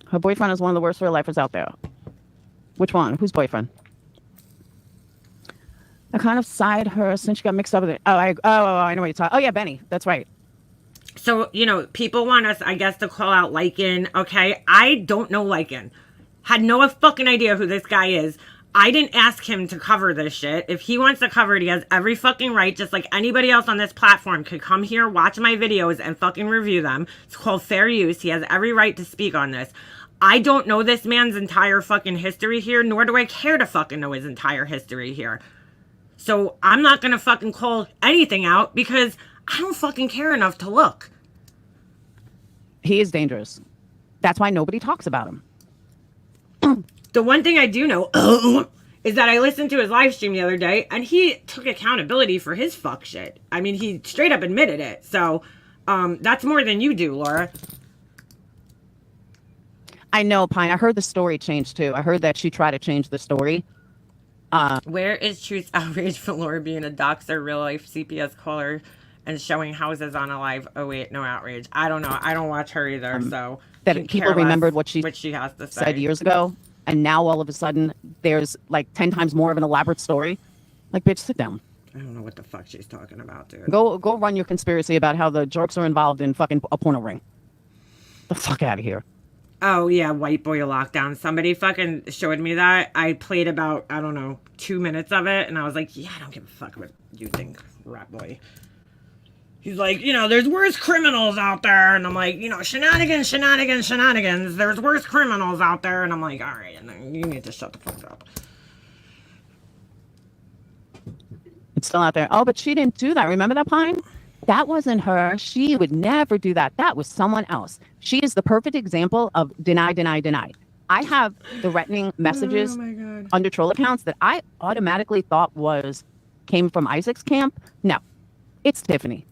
Her boyfriend is one of the worst real lifers out there. Which one? Whose boyfriend? I kind of side her since she got mixed up with it. I know what you're talking. Oh yeah, Benny. That's right. So, people want us, I guess, to call out Lycan. Okay, I don't know Lycan. Had no fucking idea who this guy is. I didn't ask him to cover this shit. If he wants to cover it, he has every fucking right, just like anybody else on this platform could come here, watch my videos, and fucking review them. It's called fair use. He has every right to speak on this. I don't know this man's entire fucking history here, nor do I care to fucking know his entire history here. So I'm not gonna fucking call anything out because I don't fucking care enough to look. He is dangerous. That's why nobody talks about him. The one thing I do know is that I listened to his live stream the other day and he took accountability for his fuck shit. I mean, he straight up admitted it. So that's more than you do, Laura. I know, Pine. I heard the story change too. I heard that she tried to change the story. Where is Truth's outrage for Laura being a doxer, real life CPS caller and showing houses on a live? Oh wait, no outrage. I don't know. I don't watch her either. So that people remembered what she has to say. Said years ago, and now all of a sudden there's like 10 times more of an elaborate story. Like, bitch, sit down. I don't know what the fuck she's talking about, dude. Go run your conspiracy about how the jerks are involved in fucking a porno ring. The fuck out of here. Oh, yeah, White Boy Lockdown. Somebody fucking showed me that. I played about, 2 minutes of it, and I was like, yeah, I don't give a fuck what you think, rat boy. He's like, there's worse criminals out there. And I'm like, shenanigans. There's worse criminals out there. And I'm like, all right, and you need to shut the fuck up. It's still out there. Oh, but she didn't do that. Remember that, Pine? That wasn't her. She would never do that. That was someone else. She is the perfect example of deny. I have threatening messages under troll accounts that I automatically thought came from Isaac's camp. No, it's Tiffany.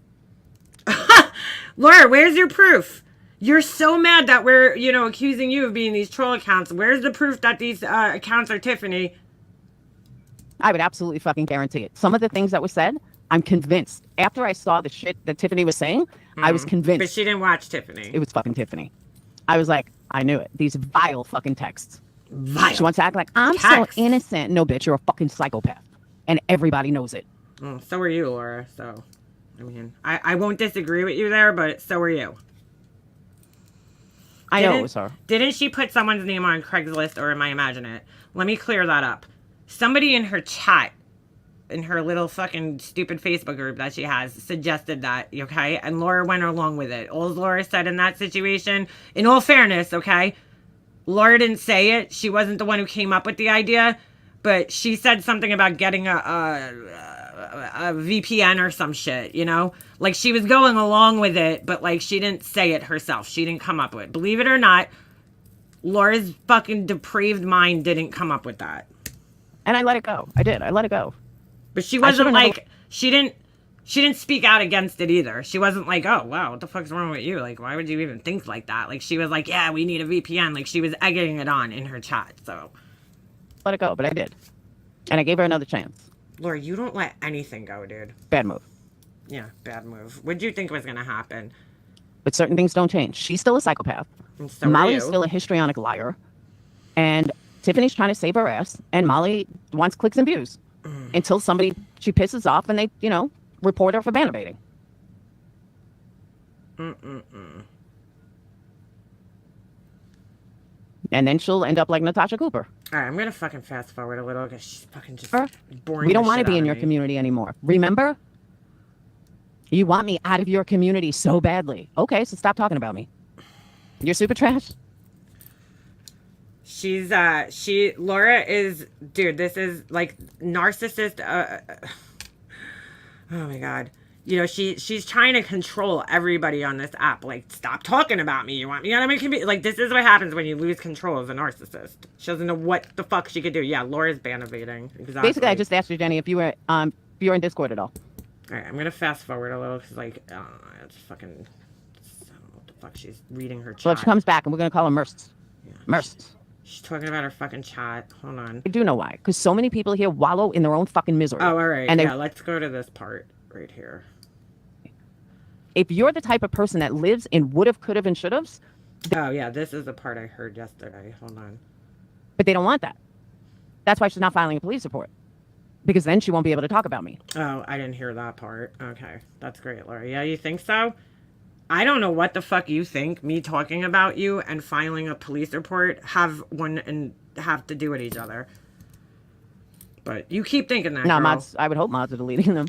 Laura, where's your proof? You're so mad that we're, accusing you of being these troll accounts. Where's the proof that these accounts are Tiffany? I would absolutely fucking guarantee it. Some of the things that were said, I'm convinced. After I saw the shit that Tiffany was saying, I was convinced. But she didn't watch Tiffany. It was fucking Tiffany. I was like, I knew it. These vile fucking texts. Vile. She wants to act like, I'm so innocent. No, bitch, you're a fucking psychopath. And everybody knows it. So are you, Laura. So, I won't disagree with you there, but so are you. I know it was her. Didn't she put someone's name on Craigslist, or am I imagining it? Let me clear that up. Somebody in her chat, in her little fucking stupid Facebook group that she has, suggested that, okay? And Laura went along with it. All Laura said in that situation, in all fairness, okay? Laura didn't say it. She wasn't the one who came up with the idea, but she said something about getting a VPN or some shit, Like, she was going along with it, but, like, she didn't say it herself. She didn't come up with it. Believe it or not, Laura's fucking depraved mind didn't come up with that. And I let it go. I did. I let it go. But she wasn't like, she didn't She didn't speak out against it either. She wasn't like, oh, wow, what the fuck's wrong with you? Like, why would you even think like that? Like, she was like, yeah, we need a VPN. Like, she was egging it on in her chat, so. Let it go, but I did. And I gave her another chance. Laura, you don't let anything go, dude. Bad move. Yeah, bad move. What did you think was going to happen? But certain things don't change. She's still a psychopath. And so are Molly's you. still a histrionic liar. And Tiffany's trying to save her ass. And Molly wants clicks and views. Until she pisses off and they, report her for banner baiting. And then she'll end up like Natasha Cooper. All right, I'm going to fucking fast forward a little because she's fucking just boring. We don't want to shit be out in of your me. community anymore. Remember? You want me out of your community so badly. Okay, so stop talking about me. You're super trash. Laura is, dude, this is like narcissist. Oh my God. She's trying to control everybody on this app. Like, stop talking about me. You want me out of my community? Like, this is what happens when you lose control as a narcissist. She doesn't know what the fuck she could do. Yeah, Laura's ban evading. Exactly. Basically, I just asked you, Jenny, if you were in Discord at all. All right, I'm gonna fast forward a little because, like, it's fucking. I don't know what the fuck she's reading her chat. Well, if she comes back, and we're gonna call her Merst. Yeah, Merst. She's talking about her fucking chat. Hold on. I do know why. Because so many people here wallow in their own fucking misery. Oh, all right. And yeah, let's go to this part right here. If you're the type of person that lives in would've, could've, and should've, Oh, yeah, this is the part I heard yesterday. Hold on. but they don't want that. That's why she's not filing a police report. Because then she won't be able to talk about me. Oh, I didn't hear that part. Okay, that's great, Laura. Yeah, you think so? I don't know what the fuck you think me talking about you and filing a police report have to do with each other. But you keep thinking that, No, girl. mods. I would hope mods are deleting them.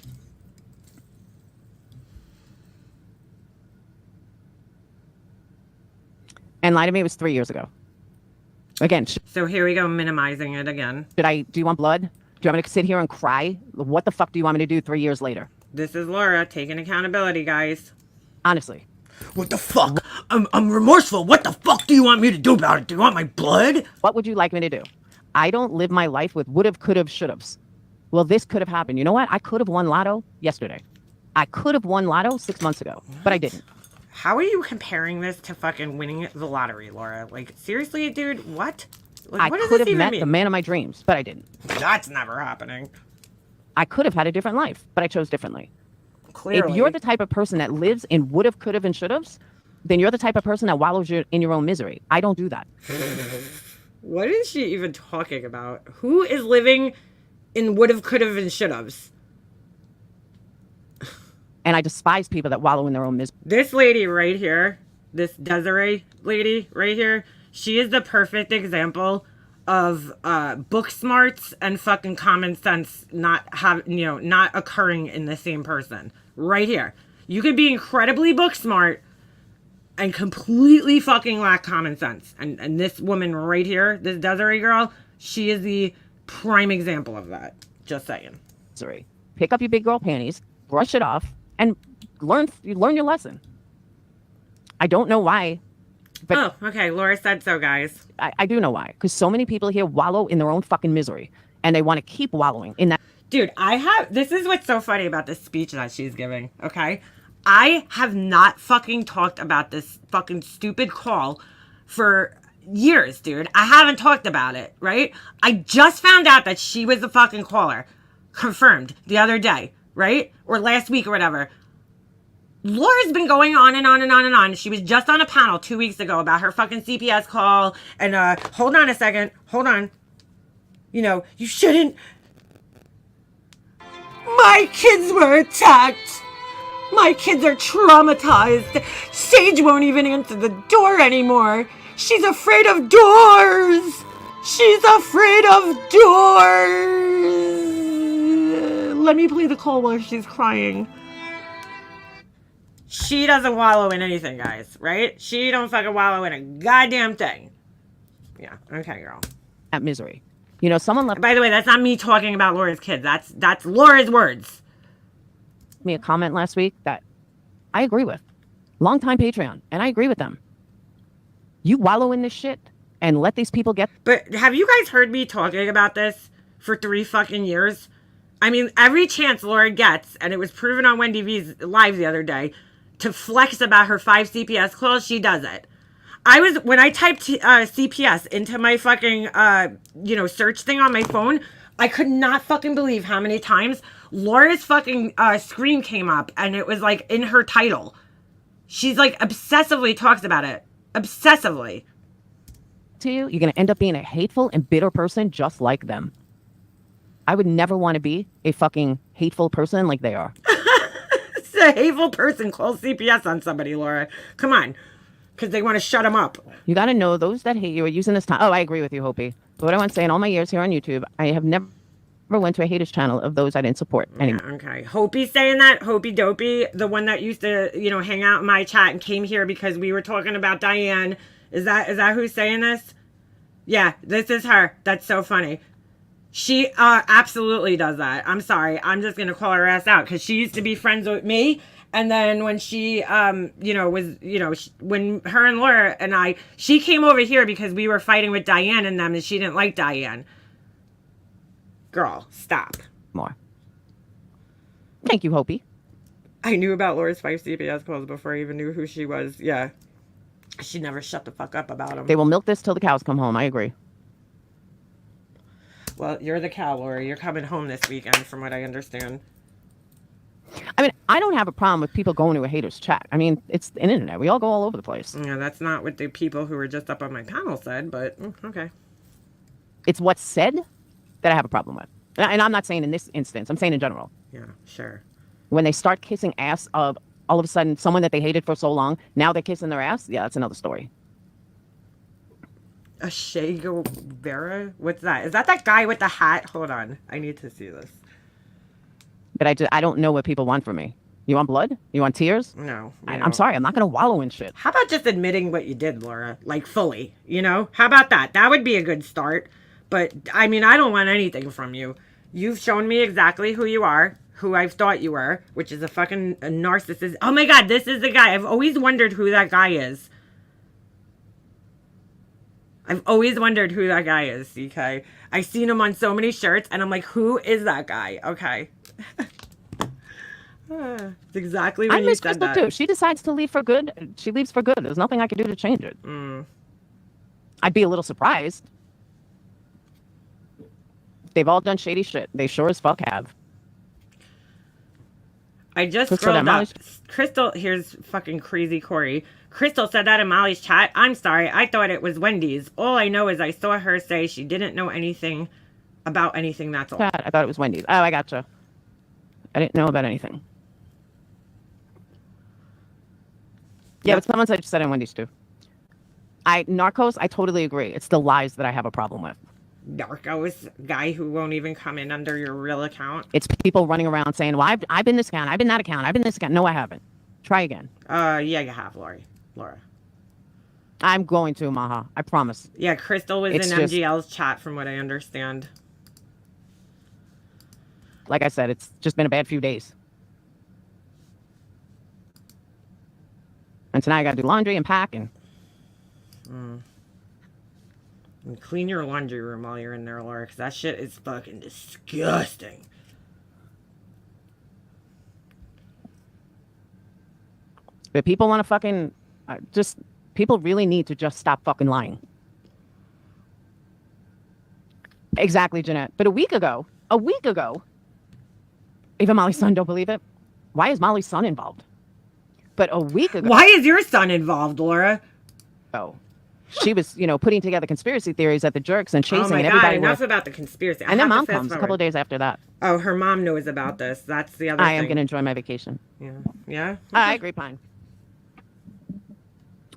And Lie to Me was 3 years ago. Again, So here we go, minimizing it again. do you want blood? Do you want me to sit here and cry? What the fuck do you want me to do 3 years later? This is Laura taking accountability, guys. Honestly. What the fuck? I'm remorseful. What the fuck do you want me to do about it? Do you want my blood? What would you like me to do? I don't live my life with would've, could've, should've's. Well, this could have happened. You know what? I could have won Lotto yesterday. I could have won Lotto 6 months ago, but I didn't. How are you comparing this to fucking winning the lottery, Laura? Like, seriously, dude? What? Like, what I does could this have even met mean? the man of my dreams, but I didn't. That's never happening. I could have had a different life, but I chose differently. Clearly. If you're the type of person that lives in would've, could've, and should've's, then you're the type of person that wallows in your own misery. I don't do that. What is she even talking about? Who is living in would've, could've, and should've's? And I despise people that wallow in their own misery. This lady right here, this Desiree lady right here, she is the perfect example of book smarts and fucking common sense not occurring in the same person. Right here. You could be incredibly book smart and completely fucking lack common sense. And this woman right here, this Desiree girl, she is the prime example of that. Just saying. Pick up your big girl panties, brush it off, and learn your lesson. I don't know why. But oh, okay. Laura said so, guys. I do know why. Because so many people here wallow in their own fucking misery. And they want to keep wallowing in that. Dude, this is what's so funny about this speech that she's giving, okay? I have not fucking talked about this fucking stupid call for years, dude. I haven't talked about it, right? I just found out that she was the fucking caller. Confirmed the other day, right? Or last week or whatever. Laura's been going on and on and on and on. She was just on a panel 2 weeks ago about her fucking CPS call. And hold on a second. Hold on. You shouldn't. My kids were attacked. My kids are traumatized. Sage won't even answer the door anymore. She's afraid of doors. She's afraid of doors. Let me play the call while she's crying. She doesn't wallow in anything, guys, right? She don't fucking wallow in a goddamn thing. Yeah, okay, girl. That misery. Someone left By the way, that's not me talking about Laura's kids. That's Laura's words. me a comment last week that I agree with. Longtime Patreon, and I agree with them. You wallow in this shit and let these people get. But have you guys heard me talking about this for 3 fucking years? I mean, every chance Laura gets, and it was proven on Wendy V's live the other day, to flex about her 5 CPS calls, she does it. When I typed CPS into my fucking, search thing on my phone, I could not fucking believe how many times Laura's fucking screen came up, and it was like in her title. She's like obsessively talks about it. Obsessively. To you, you're going to end up being a hateful and bitter person just like them. I would never want to be a fucking hateful person like they are. It's a hateful person calls CPS on somebody, Laura. Come on. Because they want to shut them up. You got to know those that hate you are using this time. Oh, I agree with you, Hopi. But what I want to say, in all my years here on YouTube, I have never went to a haters channel of those I didn't support anymore. Yeah, okay. Hopi saying that? Hopi Dopey, the one that used to, hang out in my chat and came here because we were talking about Diane. Is that who's saying this? Yeah, this is her. That's so funny. She absolutely does that. I'm sorry. I'm just going to call her ass out because she used to be friends with me. And then when she, when her and Laura and she came over here because we were fighting with Diane and them and she didn't like Diane. Girl, stop. More. Thank you, Hopi. I knew about Laura's 5 CPS calls before I even knew who she was. Yeah. She never shut the fuck up about them. They will milk this till the cows come home. I agree. Well, you're the cow, Laura. You're coming home this weekend, from what I understand. I mean, I don't have a problem with people going to a haters chat. I mean, it's the internet. We all go all over the place. Yeah, that's not what the people who were just up on my panel said, but okay. It's what's said that I have a problem with. And I'm not saying in this instance. I'm saying in general. Yeah, sure. When they start kissing ass of all of a sudden someone that they hated for so long, now they're kissing their ass. Yeah, that's another story. A Che Guevara? What's that? Is that guy with the hat? Hold on. I need to see this. But I don't know what people want from me. You want blood? You want tears? No. I'm sorry. I'm not going to wallow in shit. How about just admitting what you did, Laura? Like, fully, How about that? That would be a good start. But, I mean, I don't want anything from you. You've shown me exactly who you are, who I've thought you were, which is a narcissist. Oh, my God, this is the guy. I've always wondered who that guy is. I've always wondered who that guy is, CK. I've seen him on so many shirts, and I'm like, who is that guy? Okay. It's exactly when I you miss said Crystal, that. too. She decides to leave for good. She leaves for good. There's nothing I can do to change it. I'd be a little surprised. They've all done shady shit. They sure as fuck have. I just Crystal, scrolled up. Molly's... Crystal, here's fucking crazy Corey. Crystal said that in Molly's chat. I'm sorry. I thought it was Wendy's. All I know is I saw her say she didn't know anything about anything. That's all. I thought it was Wendy's. Oh, I gotcha. I didn't know about anything. Yeah, but someone said on Wendy's too. Narcos, I totally agree. It's the lies that I have a problem with. Narcos guy who won't even come in under your real account. It's people running around saying, well, I've been this account, I've been that account, I've been this account. No, I haven't. Try again. Yeah, you have, Laura. I'm going to, Maha. I promise. Yeah, Crystal was It's in just... MGL's chat from what I understand. Like I said, it's just been a bad few days. And tonight I got to do laundry and pack and... And clean your laundry room while you're in there, Laura, because that shit is fucking disgusting. But people want to fucking... people really need to just stop fucking lying. Exactly, Jeanette. But a week ago, even Molly's son don't believe it. Why is Molly's son involved? But a week ago... Why is your son involved, Laura? Oh. She was, putting together conspiracy theories at the jerks and chasing and everybody. Enough about the conspiracy. And then mom comes a couple of days after that. Oh, her mom knows about this. That's the other thing. I am going to enjoy my vacation. Yeah. Yeah? Okay. I agree, Pine.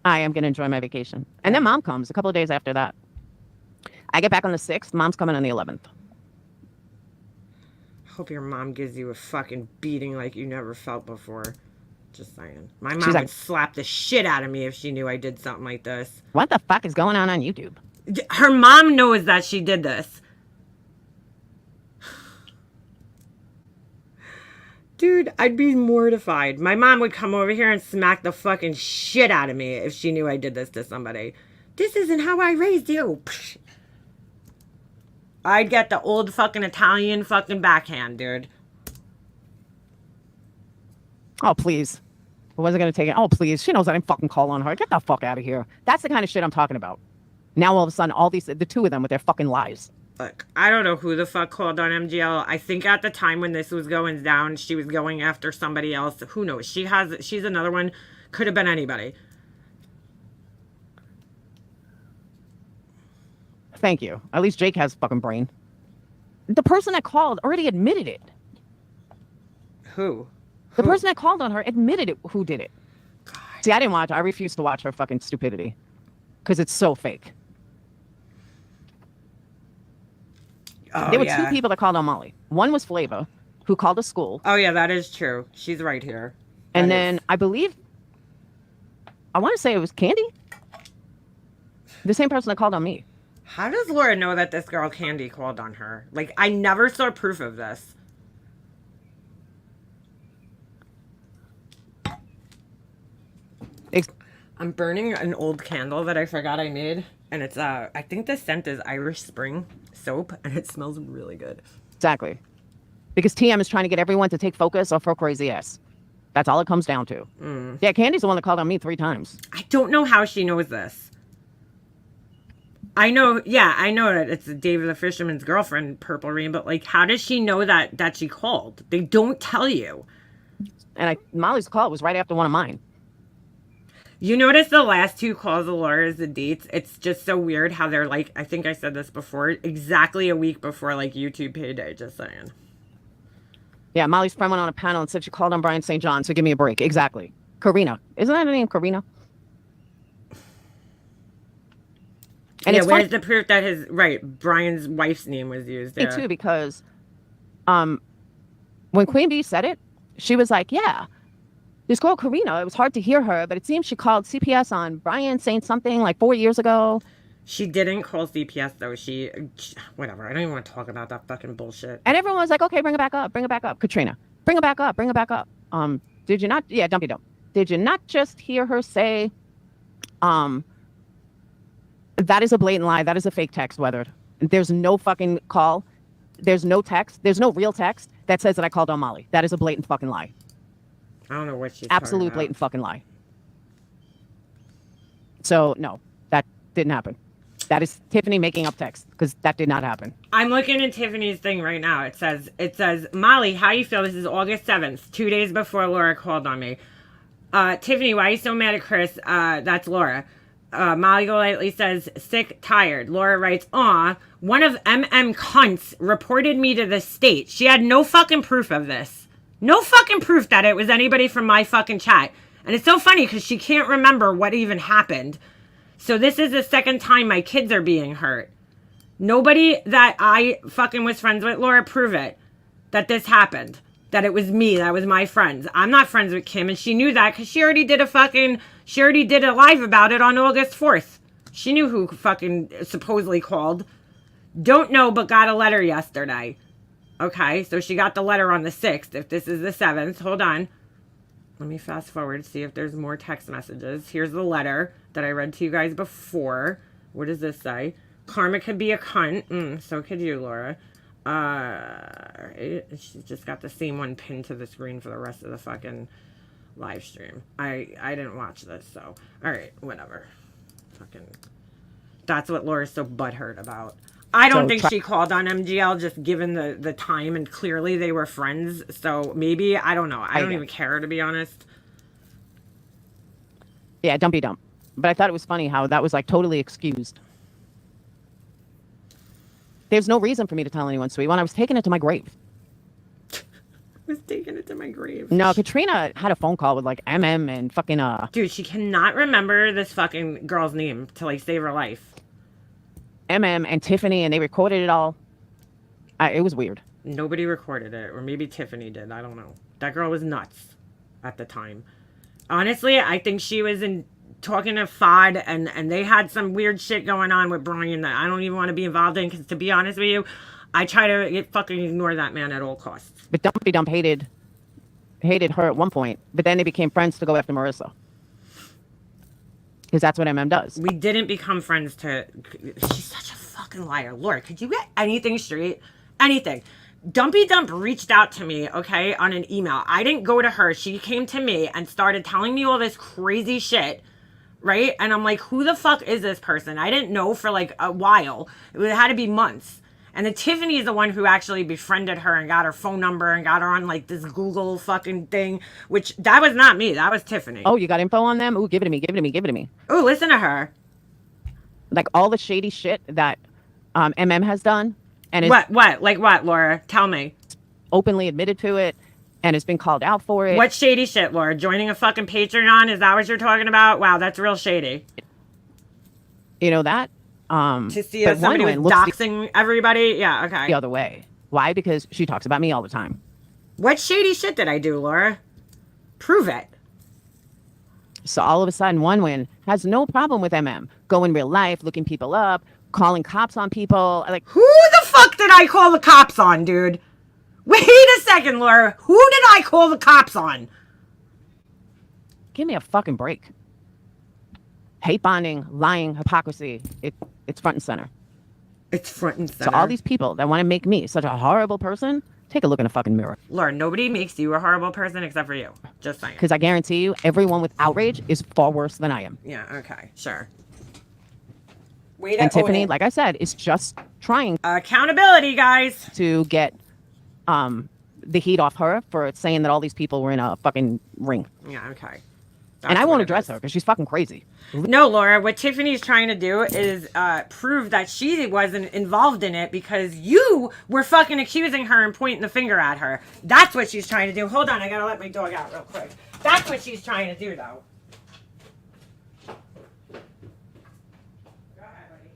I am going to enjoy my vacation. And then mom comes a couple of days after that. I get back on the 6th. Mom's coming on the 11th. Hope your mom gives you a fucking beating like you never felt before. Just saying. My mom would slap the shit out of me if she knew I did something like this. What the fuck is going on YouTube? Her mom knows that she did this. Dude, I'd be mortified. My mom would come over here and smack the fucking shit out of me if she knew I did this to somebody. This isn't how I raised you. I'd get the old fucking Italian fucking backhand, dude. Oh, please. I wasn't going to take it. Oh, please. She knows I didn't fucking call on her. Get the fuck out of here. That's the kind of shit I'm talking about. Now, all of a sudden, the two of them with their fucking lies. Look, I don't know who the fuck called on MGL. I think at the time when this was going down, she was going after somebody else. Who knows? She's another one. Could have been anybody. Thank you. At least Jake has fucking brain. The person that called already admitted it. Who? The person that called on her admitted it. Who did it? God. See, I didn't watch. I refuse to watch her fucking stupidity because it's so fake. Oh, there were two people that called on Molly. One was Flavor, who called a school. Oh, yeah, that is true. She's right here. And then I believe, I want to say it was Candy. The same person that called on me. How does Laura know that this girl Candy called on her? Like, I never saw proof of this. I'm burning an old candle that I forgot I made. And it's, I think the scent is Irish Spring soap. And it smells really good. Exactly. Because TM is trying to get everyone to take focus off her crazy ass. That's all it comes down to. Yeah, Candy's the one that called on me 3 times. I don't know how she knows this. I know that it's David the Fisherman's girlfriend, Purple Rain, but like, how does she know that she called? They don't tell you. And Molly's call was right after one of mine. You notice the last 2 calls of Laura's the dates. It's just so weird how they're like, I think I said this before, exactly a week before like YouTube payday, just saying. Yeah, Molly's friend went on a panel and said she called on Brian St. John, so give me a break. Exactly. Karina. Isn't that her name, Karina? And yeah, where's the proof that Brian's wife's name was used? Me too, because when Queen Bee said it, she was like, yeah, this girl Karina, it was hard to hear her, but it seems she called CPS on Brian saying something like 4 years ago. She didn't call CPS, though. She whatever. I don't even want to talk about that fucking bullshit. And everyone was like, okay, bring it back up. Bring it back up. Katrina, bring it back up. Bring it back up. Did you not? Yeah, dumpy dump. Did you not just hear her say, that is a blatant lie. That is a fake text, Weathered. There's no fucking call. There's no text. There's no real text that says that I called on Molly. That is a blatant fucking lie. I don't know what she's Absolute blatant fucking lie. So, no, that didn't happen. That is Tiffany making up text because that did not happen. I'm looking at Tiffany's thing right now. It says, Molly, how you feel? This is August 7th, 2 days before Laura called on me. Tiffany, why are you so mad at Chris? That's Laura. Molly Golightly says, sick, tired. Laura writes, aw, one of cunts reported me to the state. She had no fucking proof of this. No fucking proof that it was anybody from my fucking chat. And it's so funny because she can't remember what even happened. So this is the second time my kids are being hurt. Nobody that I fucking was friends with, Laura, prove it. That this happened. That it was me. That was my friends. I'm not friends with Kim. And she knew that because she already did a live about it on August 4th. She knew who fucking supposedly called. Don't know, but got a letter yesterday. Okay, so she got the letter on the 6th. If this is the 7th, hold on. Let me fast forward, see if there's more text messages. Here's the letter that I read to you guys before. What does this say? Karma could be a cunt. So could you, Laura. She's just got the same one pinned to the screen for the rest of the fucking live stream. I didn't watch this, so alright, whatever. Fucking that's what Laura's so butthurt about. I don't think she called on MGL just given the time, and clearly they were friends, so maybe, I don't know. I don't even care, to be honest. Yeah, dumpy dump. But I thought it was funny how that was like totally excused. There's no reason for me to tell anyone, sweet one. I was taking it to my grave. Was taking it to my grave. No, Katrina had a phone call with like and fucking Dude, she cannot remember this fucking girl's name to like save her life. and Tiffany, and they recorded it all. It was weird. Nobody recorded it, or maybe Tiffany did. I don't know. That girl was nuts at the time. Honestly, I think she was talking to Fod, and they had some weird shit going on with Brian that I don't even want to be involved in, because to be honest with you, I try to fucking ignore that man at all costs. But Dumpy Dump hated her at one point, but then they became friends to go after Marissa. Because that's what does. We didn't become friends she's such a fucking fucking liar. Laura, could you get anything straight? Anything. Dumpy Dump reached out to me, okay, on an email. I didn't go to her. She came to me and started telling me all this crazy shit, right? And I'm like, who the fuck is this person? I didn't know for like a while. It had to be months. And then Tiffany is the one who actually befriended her and got her phone number and got her on like this Google fucking thing, which that was not me. That was Tiffany. Oh, you got info on them? Ooh, give it to me, give it to me, give it to me. Oh, listen to her. Like all the shady shit that MM has done. And What? Like what, Laura? Tell me. Openly admitted to it and has been called out for it. What shady shit, Laura? Joining a fucking Patreon? Is that what you're talking about? Wow, that's real shady. You know that? To see if somebody was doxing everybody? Yeah, okay. The other way. Why? Because she talks about me all the time. What shady shit did I do, Laura? Prove it. So all of a sudden, One Win has no problem with MM. Go in real life, looking people up, calling cops on people. Like, who the fuck did I call the cops on, dude? Wait a second, Laura. Who did I call the cops on? Give me a fucking break. Hate bonding, lying, hypocrisy. It's front and center. It's front and center. So all these people that want to make me such a horrible person, take a look in a fucking mirror. Laura, nobody makes you a horrible person except for you. Just saying. Because I guarantee you, everyone with outrage is far worse than I am. Yeah, okay, sure. And Tiffany, like I said, is just trying accountability, guys, to get the heat off her for saying that all these people were in a fucking ring. Yeah, okay. And I won't address her because she's fucking crazy. No, Laura, what Tiffany's trying to do is prove that she wasn't involved in it because you were fucking accusing her and pointing the finger at her. That's what she's trying to do. Hold on, I gotta let my dog out real quick. That's what she's trying to do, though. Go ahead, buddy.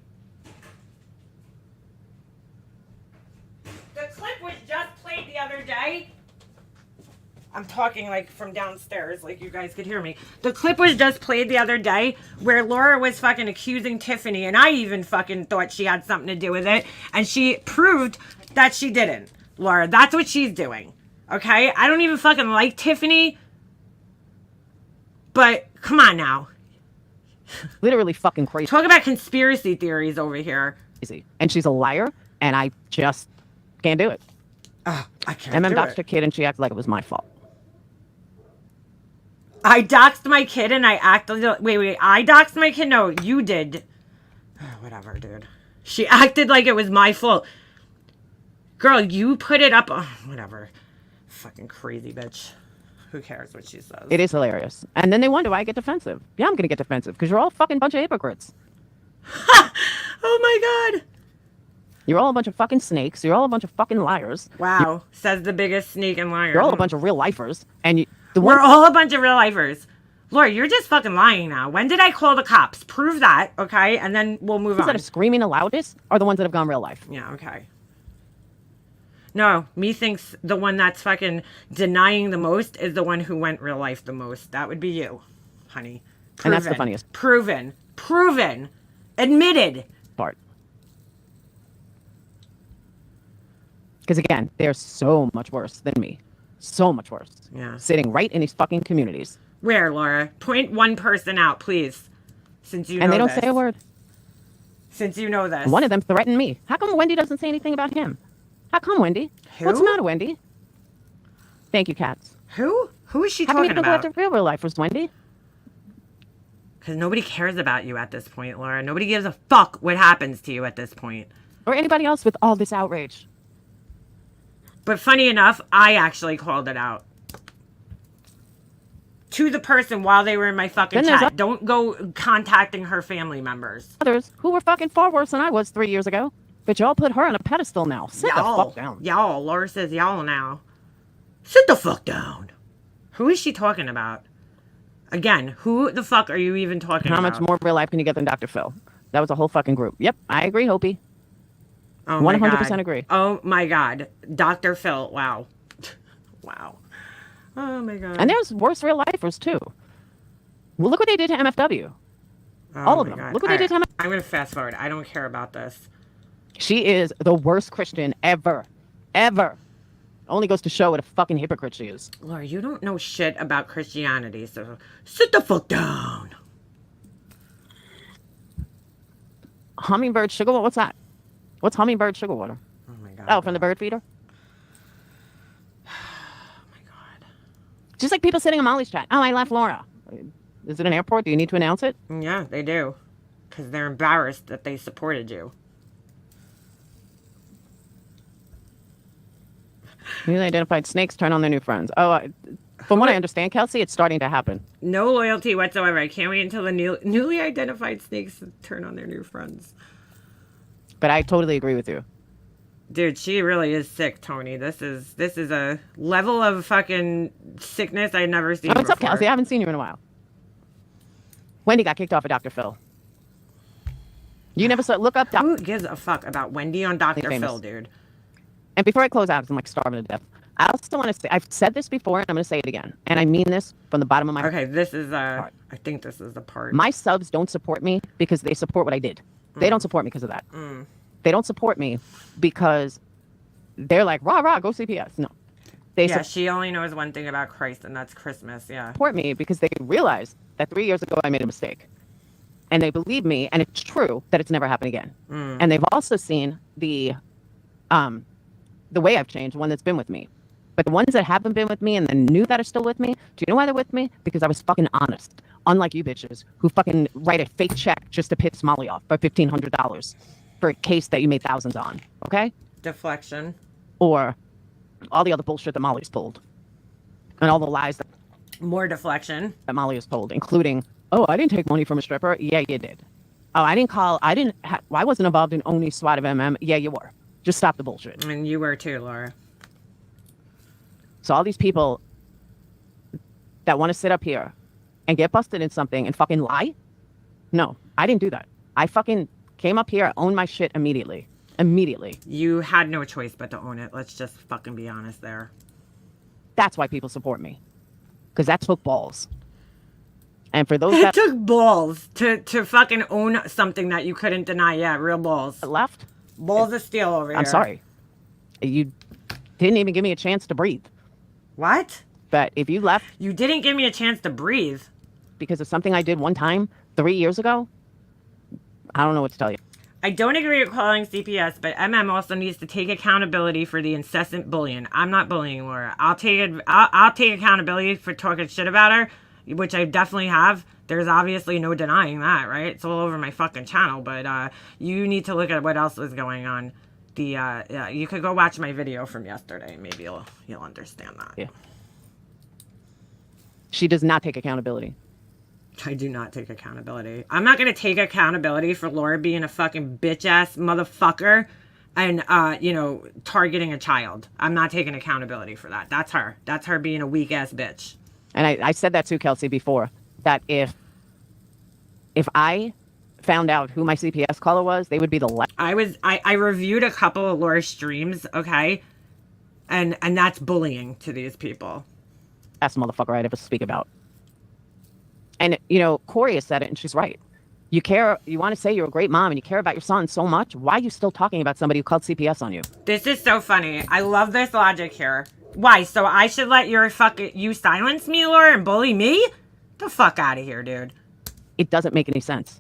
The clip was just played the other day. I'm talking like from downstairs, like you guys could hear me. The clip was just played the other day where Laura was fucking accusing Tiffany, and I even fucking thought she had something to do with it, and she proved that she didn't. Laura, that's what she's doing. Okay? I don't even fucking like Tiffany, but come on now. Literally fucking crazy. Talk about conspiracy theories over here. And she's a liar, and I just can't do it. I can't MM do doxed it. her kid, and she acted like it was my fault. I doxed my kid and I acted... Wait. I doxed my kid? No, you did. Whatever, dude. She acted like it was my fault. Girl, you put it up... whatever. Fucking crazy bitch. Who cares what she says? It is hilarious. And then they wonder why I get defensive. Yeah, I'm going to get defensive because you're all a fucking bunch of hypocrites. Oh my god. You're all a bunch of fucking snakes. You're all a bunch of fucking liars. Wow. Says the biggest snake and liar. You're all a bunch of real lifers. And we're all a bunch of real lifers. Laura, you're just fucking lying now. When did I call the cops? Prove that, okay? And then we'll move on. That are screaming the loudest are the ones that have gone real life. Yeah, okay. No, me thinks the one that's fucking denying the most is the one who went real life the most. That would be you, honey. And that's the funniest. Proven. Admitted. Part. Because again, they're so much worse than me. So much worse. Yeah. Sitting right in these fucking communities. Where, Laura? Point one person out, please. Since you know And they don't this. say a word. Since you know this. One of them threatened me. How come Wendy doesn't say anything about him? How come, Wendy? Who? What's the matter, Wendy? Thank you, Cats. Who? Who is she How come you talking don't go about? after real lifers, Wendy? Because nobody cares about you at this point, Laura. Nobody gives a fuck what happens to you at this point. Or anybody else with all this outrage. But funny enough, I actually called it out. To the person while they were in my fucking chat. Don't go contacting her family members. Others who were fucking far worse than I was 3 years ago. But y'all put her on a pedestal now. Sit the fuck down. Y'all. Laura says y'all now. Sit the fuck down. Who is she talking about? Again, who the fuck are you even talking about? How much more real life can you get than Dr. Phil? That was a whole fucking group. Yep, I agree, Hopi. Oh my 100% God. agree. Oh my God. Dr. Phil. Wow. Wow. Oh my God. And there's worse real lifers too. Well, look what they did to MFW. Oh All of my them. God. Look what they did to MFW. I'm going to fast forward. I don't care about this. She is the worst Christian ever. Ever. Only goes to show what a fucking hypocrite she is. Laura, you don't know shit about Christianity, so sit the fuck down. Hummingbird sugar, what's that? What's hummingbird sugar water? Oh my god. Oh, from the bird feeder? Oh my god. Just like people sitting in Molly's chat. Oh, I left Laura. Is it an airport? Do you need to announce it? Yeah, they do. Because they're embarrassed that they supported you. Newly identified snakes turn on their new friends. Oh, from what I understand, Kelsey, it's starting to happen. No loyalty whatsoever. I can't wait until the newly identified snakes turn on their new friends. But I totally agree with you. Dude, she really is sick, Tony. This is a level of fucking sickness I'd never seen What's up, before. Kelsey? I haven't seen you in a while. Wendy got kicked off of Dr. Phil. You never saw. Look up. Who gives a fuck about Wendy on Dr. Famous. Phil, dude? And before I close out, 'cause I'm like starving to death. I also want to say I've said this before, and I'm going to say it again, and I mean this from the bottom of my heart. Okay, this is I think this is the part. My subs don't support me because they support what I did. They don't support me because of that. They don't support me because they're like, rah, rah, go CPS. No. They she only knows one thing about Christ, and that's Christmas, yeah. support me because they realized that 3 years ago I made a mistake. And they believe me, and it's true that it's never happened again. And they've also seen the way I've changed, one that's been with me. But the ones that haven't been with me and then knew that are still with me, do you know why they're with me? Because I was fucking honest. Unlike you bitches who fucking write a fake check just to piss Molly off for $1,500 for a case that you made thousands on, okay? Deflection. Or all the other bullshit that Molly's pulled. And all the lies that More deflection. Molly has told, including, oh, I didn't take money from a stripper. Yeah, you did. Oh, I wasn't involved in only SWAT of MM. Yeah, you were. Just stop the bullshit. And you were too, Laura. So all these people that want to sit up here and get busted in something and fucking lie? No, I didn't do that. I fucking came up here, owned my shit immediately. Immediately. You had no choice but to own it. Let's just fucking be honest there. That's why people support me. Because that took balls. And for those It that took balls to fucking own something that you couldn't deny. Yeah, real balls. left, Balls of steel over here. I'm sorry. You didn't even give me a chance to breathe. What? But if you left You didn't give me a chance to breathe. because of something I did one time 3 years ago, I don't know what to tell you. I don't agree with calling CPS, but MM also needs to take accountability for the incessant bullying. I'm not bullying Laura. I'll take accountability for talking shit about her, which I definitely have. There's obviously no denying that, right? It's all over my fucking channel, but you need to look at what else is going on. You could go watch my video from yesterday. Maybe you'll understand that. Yeah. She does not take accountability. I do not take accountability. I'm not going to take accountability for Laura being a fucking bitch-ass motherfucker and, targeting a child. I'm not taking accountability for that. That's her. That's her being a weak-ass bitch. And I said that to Kelsey before, that if I found out who my CPS caller was, they would be the last. I reviewed a couple of Laura's streams, okay? And that's bullying to these people. Last motherfucker I'd ever speak about. And, Corey has said it, and she's right. You want to say you're a great mom and you care about your son so much. Why are you still talking about somebody who called CPS on you? This is so funny. I love this logic here. Why? So I should let you silence me, Laura, and bully me? The fuck out of here, dude. It doesn't make any sense.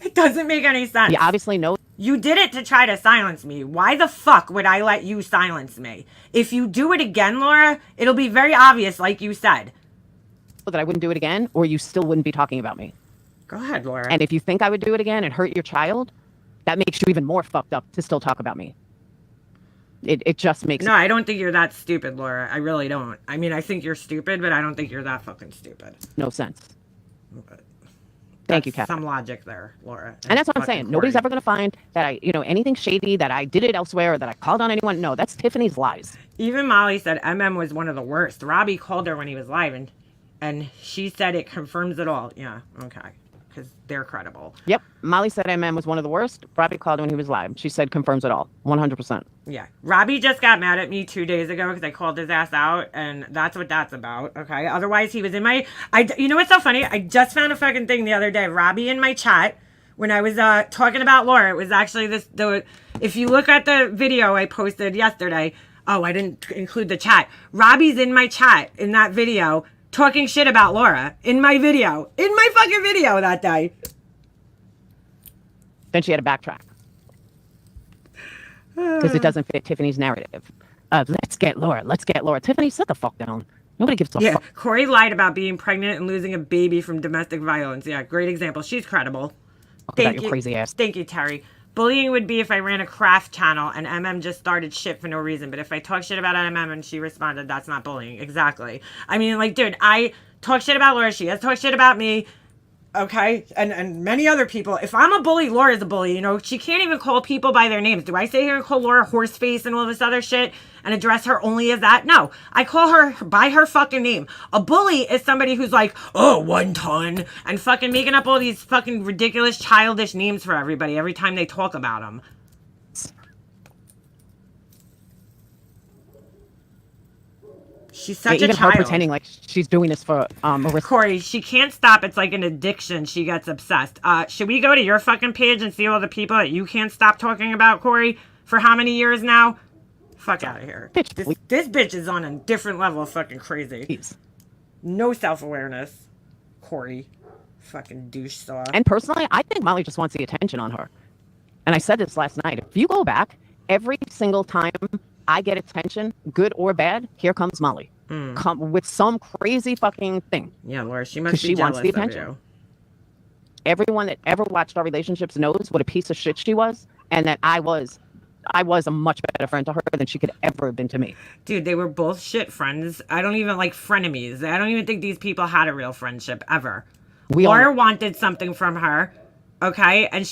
It doesn't make any sense. You obviously know. You did it to try to silence me. Why the fuck would I let you silence me? If you do it again, Laura, it'll be very obvious, like you said. That I wouldn't do it again, or you still wouldn't be talking about me. Go ahead, Laura. And if you think I would do it again and hurt your child, that makes you even more fucked up to still talk about me. It just makes... No, I don't think you're that stupid, Laura. I really don't. I mean, I think you're stupid, but I don't think you're that fucking stupid. No sense. Thank you, That's Catherine. some logic there, Laura. And that's what I'm fucking saying. Nobody's Corey. ever going to find that anything shady, that I did it elsewhere, or that I called on anyone. No, that's Tiffany's lies. Even Molly said MM was one of the worst. Robbie called her when he was live, and she said it confirms it all. Yeah, okay. Because they're credible. Yep. Molly said MM was one of the worst. Robbie called when he was live. She said confirms it all. 100%. Yeah. Robbie just got mad at me 2 days ago because I called his ass out, and that's what that's about, okay? Otherwise, he was in my... You know what's so funny? I just found a fucking thing the other day. Robbie in my chat, when I was talking about Laura, it was actually if you look at the video I posted yesterday... Oh, I didn't include the chat. Robbie's in my chat in that video... talking shit about Laura in my fucking video that day. Then she had to backtrack. because it doesn't fit Tiffany's narrative. Let's get Laura. Let's get Laura. Tiffany, sit the fuck down. Nobody gives a Yeah, fuck. Corey lied about being pregnant and losing a baby from domestic violence. Yeah, great example. She's credible. About your crazy ass. Thank you, Terry. Bullying would be if I ran a craft channel and MM just started shit for no reason. But if I talk shit about MM and she responded, that's not bullying. Exactly. I mean, like, dude, I talk shit about Laura. She has talked shit about me. Okay, and many other people. If I'm a bully, Laura's a bully. You know, she can't even call people by their names. Do I sit here and call Laura horseface and all this other shit and address her only as that? No, I call her by her fucking name. A bully is somebody who's like, oh, 1 ton, and fucking making up all these fucking ridiculous, childish names for everybody every time they talk about them. She's such a even child. her pretending like she's doing this for a risk. Corey, she can't stop. It's like an addiction. She gets obsessed. Should we go to your fucking page and see all the people that you can't stop talking about, Corey, for how many years now? Fuck out of here. Bitch, This bitch is on a different level of fucking crazy. Please. No self-awareness. Corey. Fucking douche saw. And personally, I think Molly just wants the attention on her. And I said this last night. If you go back, every single time I get attention, good or bad, here comes Molly. Come with some crazy fucking thing. Yeah, Laura, she must be she jealous wants the of attention. you. Everyone that ever watched our relationships knows what a piece of shit she was, and that I was a much better friend to her than she could ever have been to me. Dude, they were both shit friends. I don't even like frenemies. I don't even think these people had a real friendship ever. Laura wanted something from her, okay? And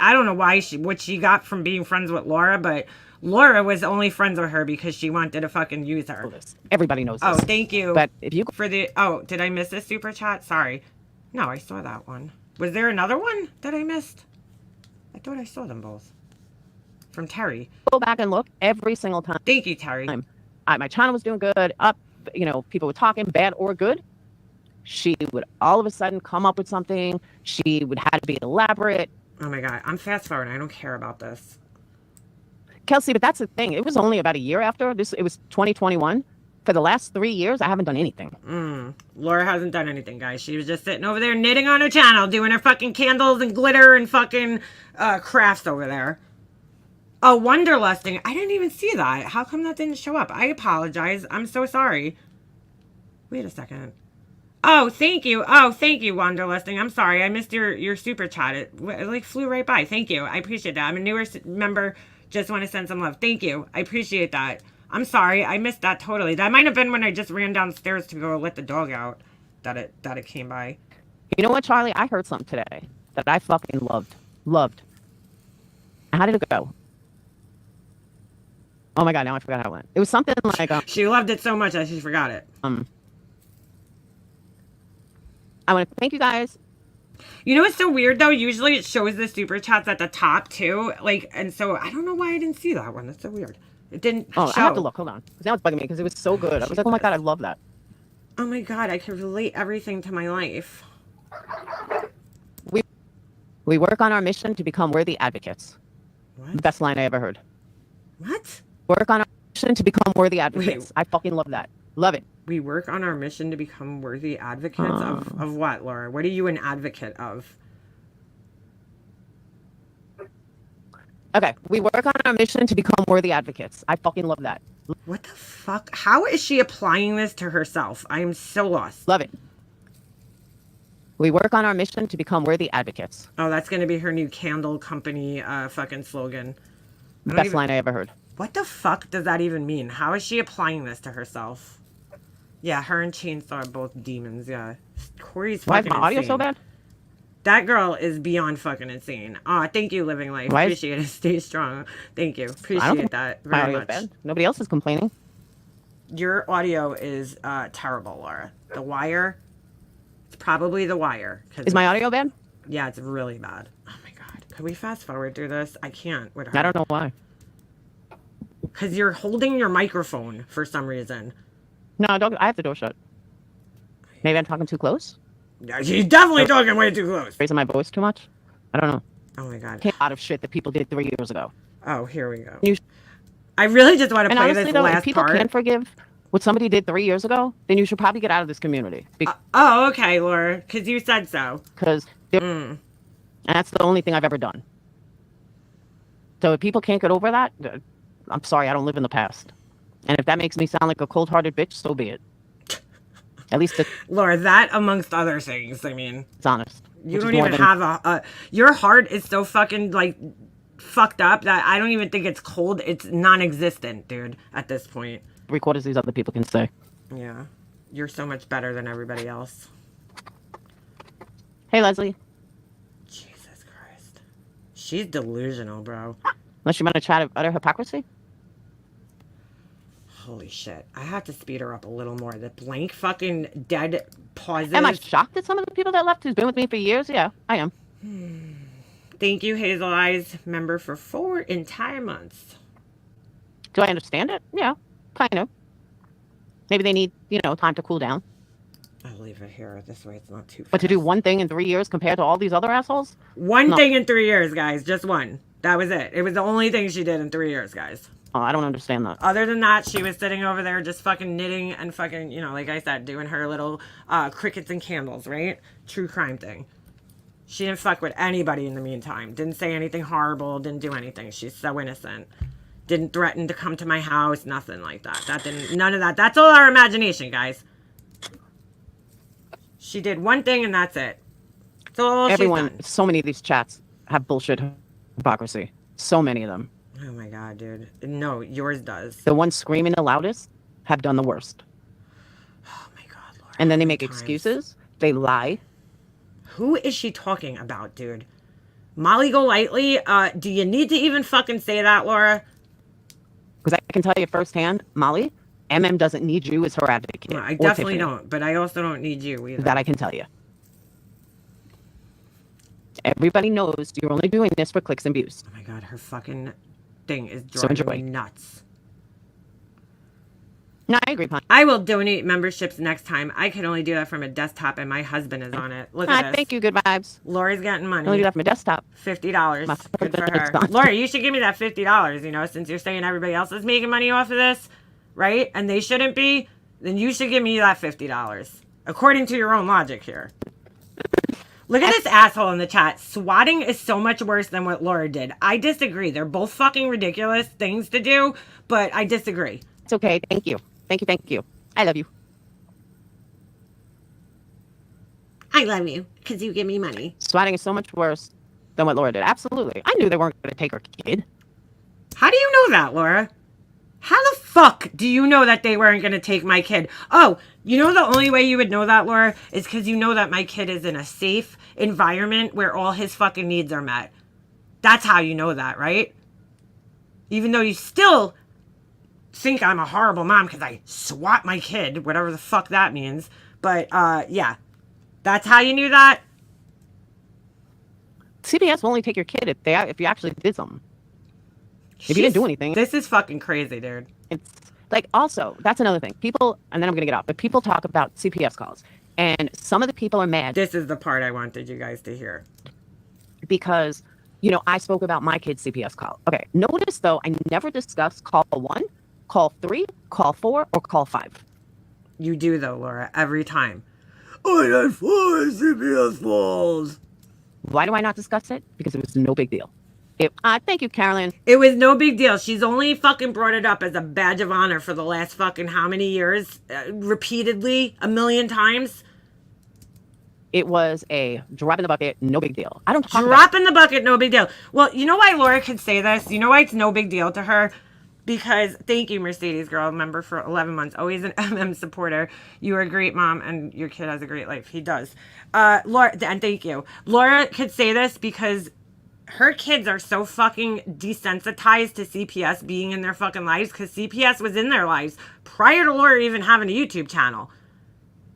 I don't know what she got from being friends with Laura, but Laura was only friends with her because she wanted to fucking use her. Everybody knows this. Oh, thank you. But if you did I miss a super chat? Sorry. No, I saw that one. Was there another one that I missed? I thought I saw them both. From Terry. go back and look every single time. Thank you, Terry. My channel was doing good, up, people were talking, bad or good. She would all of a sudden come up with something. She would have to be elaborate. Oh my God. I'm fast forwarding. I don't care about this. Kelsey, but that's the thing. It was only about a year after this. It was 2021. For the last 3 years, I haven't done anything. Laura hasn't done anything, guys. She was just sitting over there knitting on her channel, doing her fucking candles and glitter and fucking crafts over there. Oh, Wonderlusting. I didn't even see that. How come that didn't show up? I apologize. I'm so sorry. Wait a second. Oh, thank you. Wonderlusting. I'm sorry. I missed your super chat. It like flew right by. Thank you. I appreciate that. I'm a newer member. Just want to send some love. Thank you. I appreciate that. I'm sorry. I missed that totally. That might have been when I just ran downstairs to go let the dog out that it came by. You know what, Charlie? I heard something today that I fucking loved. How did it go? Oh my God, now I forgot how it went. It was something like... she loved it so much that she forgot it. I want to thank you guys. You know what's so weird, though? Usually it shows the super chats at the top, too. And so I don't know why I didn't see that one. That's so weird. It didn't show. I have to look. Hold on. Because now it's bugging me because it was so good. I was like, oh my God, I love that. Oh my God, I can relate everything to my life. We work on our mission to become worthy advocates. What? Best line I ever heard. What? Work on our mission to become worthy advocates. Wait. I fucking love that. Love it. We work on our mission to become worthy advocates of what, Laura? What are you an advocate of? Okay. We work on our mission to become worthy advocates. I fucking love that. What the fuck? How is she applying this to herself? I am so lost. Love it. We work on our mission to become worthy advocates. Oh, that's going to be her new candle company fucking slogan. Best line I ever heard. What the fuck does that even mean? How is she applying this to herself? Yeah, her and Chainsaw are both demons, yeah. Corey's Why is fucking my audio insane. so bad? That girl is beyond fucking insane. Aw, thank you, Living Life. Appreciate it. Stay strong. Thank you. Appreciate that My very audio's much. bad. Nobody else is complaining. Your audio is terrible, Laura. The Wire. It's probably The Wire. Is my audio bad? Yeah, it's really bad. Oh my God. Could we fast forward through this? I can't with her. I don't know why. Because you're holding your microphone for some reason. No, don't. I have the door shut. Maybe I'm talking too close? Yeah, she's definitely talking way too close. Raising my voice too much? I don't know. Oh my God. Came out of shit that people did 3 years ago. Oh, here we go. You- I really just want to And play honestly, this though, if last people part. can't forgive what somebody did 3 years ago, then you should probably get out of this community. Oh, okay, Laura. Because you said so. Because and that's the only thing I've ever done. So if people can't get over that, I'm sorry, I don't live in the past. And if that makes me sound like a cold-hearted bitch, so be it. At least Laura, that amongst other things, I mean. it's honest. You don't even have a your heart is so fucking, like, fucked up that I don't even think it's cold. It's non-existent, dude, at this point. 3/4 of these other people can say. Yeah. You're so much better than everybody else. Hey, Leslie. Jesus Christ. She's delusional, bro. Unless you want to try to utter hypocrisy? Holy shit. I have to speed her up a little more. The blank fucking dead pauses. Am I shocked at some of the people that left who's been with me for years? Yeah, I am. Thank you, Hazel Eyes, member for 4 entire months. Do I understand it? Yeah, kind of. Maybe they need, time to cool down. I'll leave it here. This way it's not too fast. But to do one thing in 3 years compared to all these other assholes? One thing in 3 years, guys. Just one. That was it. It was the only thing she did in 3 years, guys. Oh, I don't understand that. Other than that, she was sitting over there just fucking knitting and fucking, like I said, doing her little crickets and candles, right? True crime thing. She didn't fuck with anybody in the meantime. Didn't say anything horrible. Didn't do anything. She's so innocent. Didn't threaten to come to my house. Nothing like that. None of that. That's all our imagination, guys. She did one thing and that's it. That's all Everyone, she's done. so many of these chats have bullshit hypocrisy. So many of them. Oh my God, dude. No, yours does. The ones screaming the loudest have done the worst. Oh my God, Laura. And then they make Times. excuses. They lie. Who is she talking about, dude? Molly Golightly? Do you need to even fucking say that, Laura? Because I can tell you firsthand, Molly, MM doesn't need you as her advocate. No, I or definitely Tiffany. don't, but I also don't need you either. That I can tell you. Everybody knows you're only doing this for clicks and views. Oh my God, her fucking thing is So driving enjoy. me nuts. No, I agree, Pun. I will donate memberships next time. I can only do that from a desktop, and my husband is on it. Look at this. Thank you. Good vibes. Laura's getting money. I only do that from a desktop. $50. My Good for husband is her. gone. Laura, you should give me that $50, since you're saying everybody else is making money off of this, right? And they shouldn't be, then you should give me that $50. According to your own logic here. Look at this asshole in the chat. Swatting is so much worse than what Laura did. I disagree. They're both fucking ridiculous things to do, but I disagree. It's okay. Thank you. Thank you. I love you. I love you because you give me money. Swatting is so much worse than what Laura did. Absolutely. I knew they weren't going to take her kid. How do you know that, Laura? How the fuck do you know that they weren't going to take my kid? Oh, you know the only way you would know that, Laura, is because you know that my kid is in a safe environment where all his fucking needs are met. That's how you know that, right? Even though you still think I'm a horrible mom because I swat my kid, whatever the fuck that means. But, yeah. That's how you knew that? CPS will only take your kid if you actually did something. If you didn't do anything. This is fucking crazy, dude. It's like, also, that's another thing. People, and then I'm going to get off, but people talk about CPS calls. And some of the people are mad. This is the part I wanted you guys to hear. Because, I spoke about my kid's CPS call. Okay. Notice, though, I never discussed call 1, call 3, call 4, or call 5. You do, though, Laura, every time. I had 4 CPS calls. Why do I not discuss it? Because it was no big deal. Thank you, Carolyn. It was no big deal. She's only fucking brought it up as a badge of honor for the last fucking how many years? Repeatedly, a million times. It was a drop in the bucket, no big deal. I don't talk Drop in the bucket, no big deal. Well, you know why Laura could say this? You know why it's no big deal to her? Because, thank you, Mercedes girl, member for 11 months, always an MM supporter. You are a great mom, and your kid has a great life. He does. Laura, and thank you. Laura could say this because her kids are so fucking desensitized to CPS being in their fucking lives because CPS was in their lives prior to Laura even having a YouTube channel.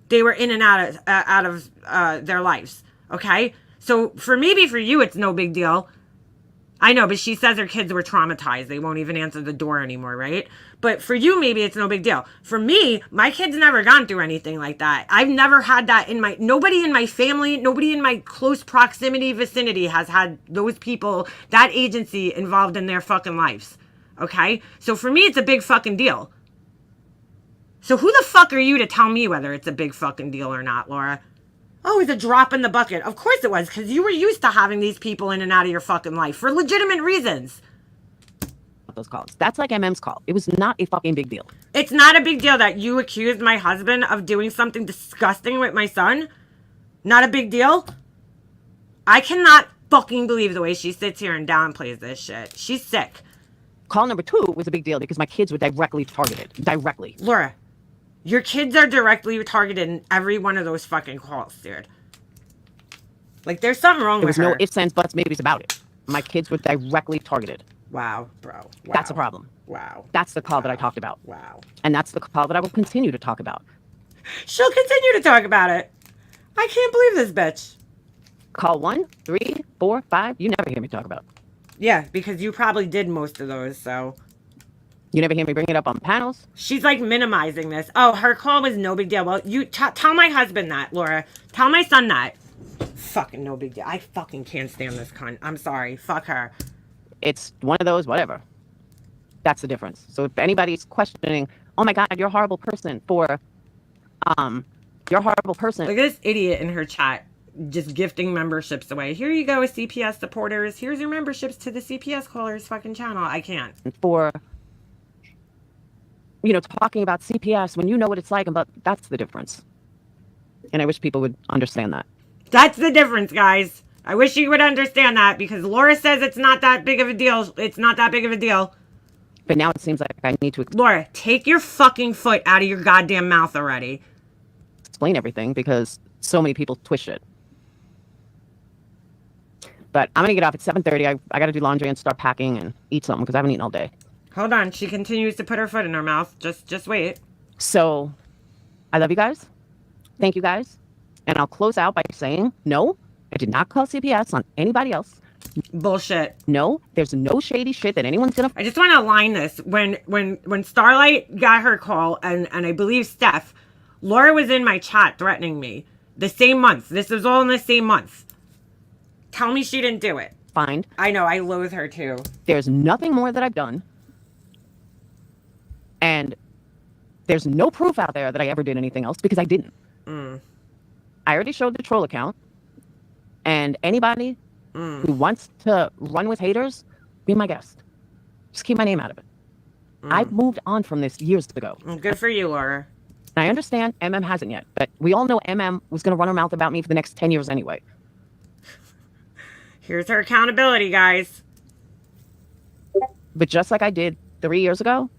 They were in and out of their lives. Okay? So for maybe for you, it's no big deal. I know, but she says her kids were traumatized. They won't even answer the door anymore, right? But for you, maybe it's no big deal. For me, my kid's never gone through anything like that. I've never had that nobody in my family, nobody in my close proximity vicinity has had those people, that agency involved in their fucking lives. Okay? So for me, it's a big fucking deal. So who the fuck are you to tell me whether it's a big fucking deal or not, Laura? Oh, it's a drop in the bucket. Of course it was, because you were used to having these people in and out of your fucking life for legitimate reasons. those calls. That's like MM's call. It was not a fucking big deal. It's not a big deal that you accused my husband of doing something disgusting with my son. Not a big deal. I cannot fucking believe the way she sits here and downplays this shit. She's sick. Call number 2 was a big deal because my kids were directly targeted. Directly. Laura, your kids are directly targeted in every one of those fucking calls, dude. Like, there's something wrong with her. There was no ifs, ands, buts, maybes about it. My kids were directly targeted. Wow, bro. Wow. That's a problem. Wow. That's the call that I talked about. Wow. And that's the call that I will continue to talk about. She'll continue to talk about it. I can't believe this bitch. Call 1, 3, 4, 5. You never hear me talk about. Yeah, because you probably did most of those, so. You never hear me bring it up on panels. She's like minimizing this. Oh, her call was no big deal. Well, you tell my husband that, Laura. Tell my son that. Fucking no big deal. I fucking can't stand this cunt. I'm sorry. Fuck her. It's one of those, whatever. That's the difference. So if anybody's questioning, oh my God, you're a horrible person you're a horrible person. Look at this idiot in her chat just gifting memberships away. Here you go, CPS supporters. Here's your memberships to the CPS Callers fucking channel. I can't. For, talking about CPS when you know what it's like, but that's the difference. And I wish people would understand that. That's the difference, guys. I wish you would understand that because Laura says it's not that big of a deal. It's not that big of a deal. But now it seems like I need to Laura, take your fucking foot out of your goddamn mouth already. explain everything because so many people twist it. But I'm going to get off at 7:30. I got to do laundry and start packing and eat something because I haven't eaten all day. Hold on. She continues to put her foot in her mouth. Just wait. So I love you guys. Thank you guys. And I'll close out by saying, no, I did not call CPS on anybody else. Bullshit. No, there's no shady shit that anyone's going to... I just want to align this. When Starlight got her call, and I believe Steph, Laura was in my chat threatening me. The same month. This was all in the same month. Tell me she didn't do it. Find. I know. I loathe her too. There's nothing more that I've done. And there's no proof out there that I ever did anything else because I didn't. I already showed the troll account. And anybody who wants to run with haters, be my guest. Just keep my name out of it. I've moved on from this years ago. Good for you, Laura. And I understand MM hasn't yet, but we all know MM was going to run her mouth about me for the next 10 years anyway. Here's her accountability, guys. But just like I did 3 years ago.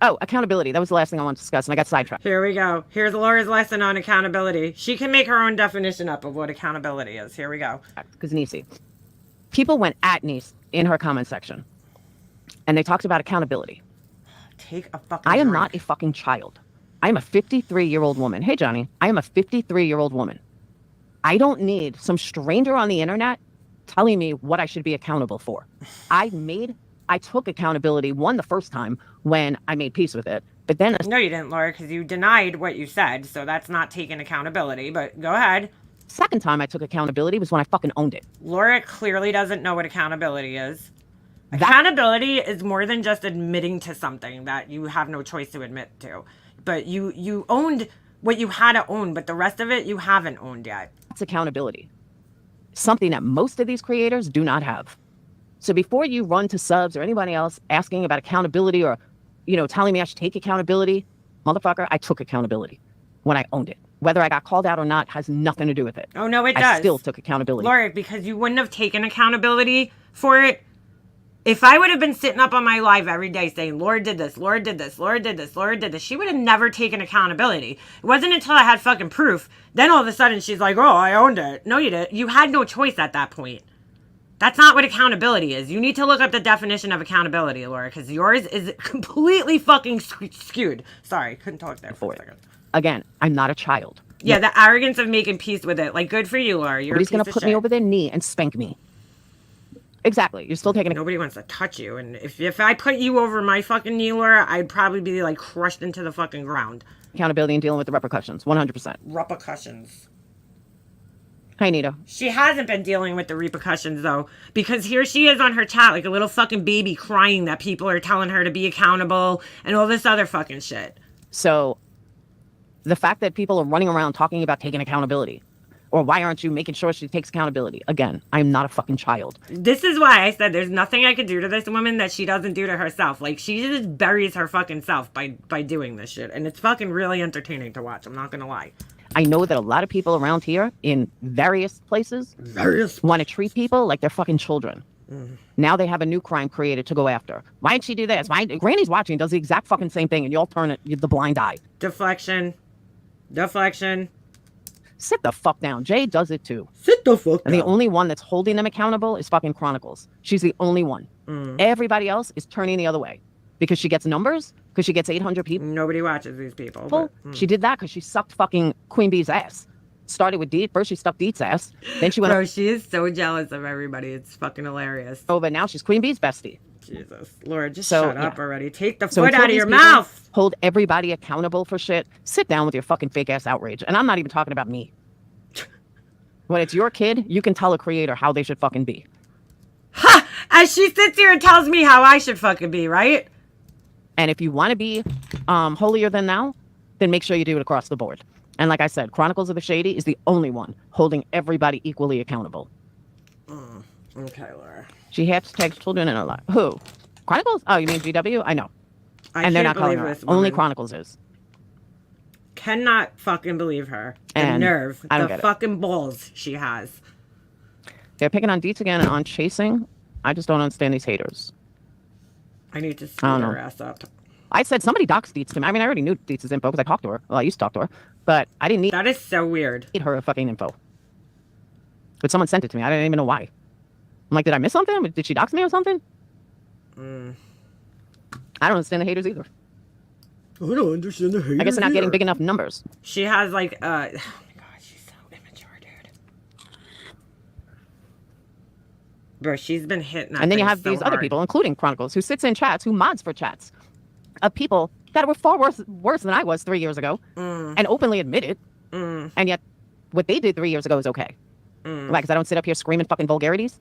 Oh, accountability. That was the last thing I wanted to discuss, and I got sidetracked. Here we go. Here's Laura's lesson on accountability. She can make her own definition up of what accountability is. Here we go. Because Nisi. People went at Nisi in her comment section, and they talked about accountability. Take a fucking I am drink. not a fucking child. I am a 53-year-old woman. Hey, Johnny. I am a 53-year-old woman. I don't need some stranger on the internet telling me what I should be accountable for. I took accountability, the first time when I made peace with it. But then... No, you didn't, Laura, because you denied what you said. So that's not taking accountability. But go ahead. Second time I took accountability was when I fucking owned it. Laura clearly doesn't know what accountability is. Accountability is more than just admitting to something that you have no choice to admit to. But you owned what you had to own, but the rest of it you haven't owned yet. That's accountability. Something that most of these creators do not have. So before you run to subs or anybody else asking about accountability or, telling me I should take accountability, motherfucker, I took accountability when I owned it. Whether I got called out or not has nothing to do with it. Oh, no, it does. I still took accountability. Laura, because you wouldn't have taken accountability for it. If I would have been sitting up on my live every day saying, Laura did this, Laura did this, Laura did this, Laura did this, she would have never taken accountability. It wasn't until I had fucking proof. Then all of a sudden she's like, oh, I owned it. No, you didn't. You had no choice at that point. That's not what accountability is. You need to look up the definition of accountability, Laura, because yours is completely fucking skewed. Sorry, couldn't talk there for a second. Again, I'm not a child. Yeah, the arrogance of making peace with it. Like, good for you, Laura. You're Nobody's going to put me over their knee and spank me. Exactly. You're still taking... Nobody wants to touch you. And if I put you over my fucking knee, Laura, I'd probably be, like, crushed into the fucking ground. Accountability and dealing with the repercussions. 100%. Repercussions. Hi, Nita. She hasn't been dealing with the repercussions, though, because here she is on her chat like a little fucking baby crying that people are telling her to be accountable and all this other fucking shit. So the fact that people are running around talking about taking accountability, Or why aren't you making sure she takes accountability? Again, I'm not a fucking child. This is why I said there's nothing I could do to this woman that she doesn't do to herself. Like, she just buries her fucking self by doing this shit. And it's fucking really entertaining to watch. I'm not going to lie. I know that a lot of people around here in various places want to treat people like they're fucking children. Now they have a new crime created to go after. Why did she do this? Why? Granny's watching, does the exact fucking same thing, and you'll turn it the blind eye. Deflection. Sit the fuck down. Jay does it too. Sit the fuck And the only one that's holding them accountable is fucking Chronicles. She's the only one. Everybody else is turning the other way because she gets numbers, because she gets 800 people. Nobody watches these people. But, She did that because she sucked fucking Queen Bee's ass. Started with Deet. First she sucked Deet's ass. Then she went Bro, she is so jealous of everybody. It's fucking hilarious. over. Now she's Queen Bee's bestie. Jesus. Laura, just So, shut up yeah. already. Take the So foot until out of these your people mouth. hold everybody accountable for shit, sit down with your fucking fake ass outrage. And I'm not even talking about me. When it's your kid, you can tell a creator how they should fucking be. Ha! As she sits here and tells me how I should fucking be, right? And if you want to be holier than thou, then make sure you do it across the board. And like I said, Chronicles of the Shady is the only one holding everybody equally accountable. Okay, Laura. She hashtags children in her life. Who? Chronicles? Oh, you mean GW? I know. I And they're can't not calling believe her this out. Only woman. Chronicles is. Cannot fucking believe her. The And nerve. I don't The get it. fucking balls she has. They're picking on Deets again and on chasing. I just don't understand these haters. I need to I screw don't her know. ass up. I said somebody doxed Deets to me. I mean, I already knew Deets' info because I talked to her. Well, I used to talk to her. But I didn't need That is so weird. her fucking info. But someone sent it to me. I didn't even know why. I'm like, did I miss something? Did she dox me or something? I don't understand the haters either. I don't understand the haters. I guess they're not getting big enough numbers. She has like, oh my god, she's so immature, dude. Bro, she's been hitting that And then you thing have so these other hard. people, including Chronicles, who sits in chats, who mods for chats of people that were far worse than I was 3 years ago and openly admit it. And yet what they did 3 years ago is okay. Why? Because I don't sit up here screaming fucking vulgarities?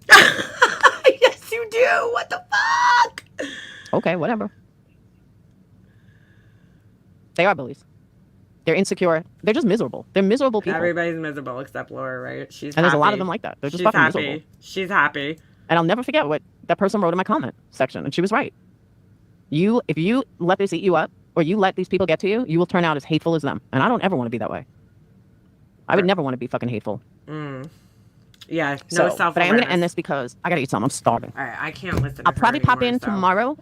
Yes, you do. What the fuck? Okay, whatever. They are bullies. They're insecure. They're just miserable. They're miserable people. Everybody's miserable except Laura, right? She's And there's a lot happy. of them like that. They're just She's fucking happy. miserable. She's happy. And I'll never forget what that person wrote in my comment section. And she was right. If you let this eat you up, or you let these people get to you, you will turn out as hateful as them. And I don't ever want to be that way. I would never want to be fucking hateful. Yeah, no So, self-awareness. but I'm going to end this because I got to eat something. I'm starving. All right, I can't listen to I'll her probably pop anymore, in so. tomorrow.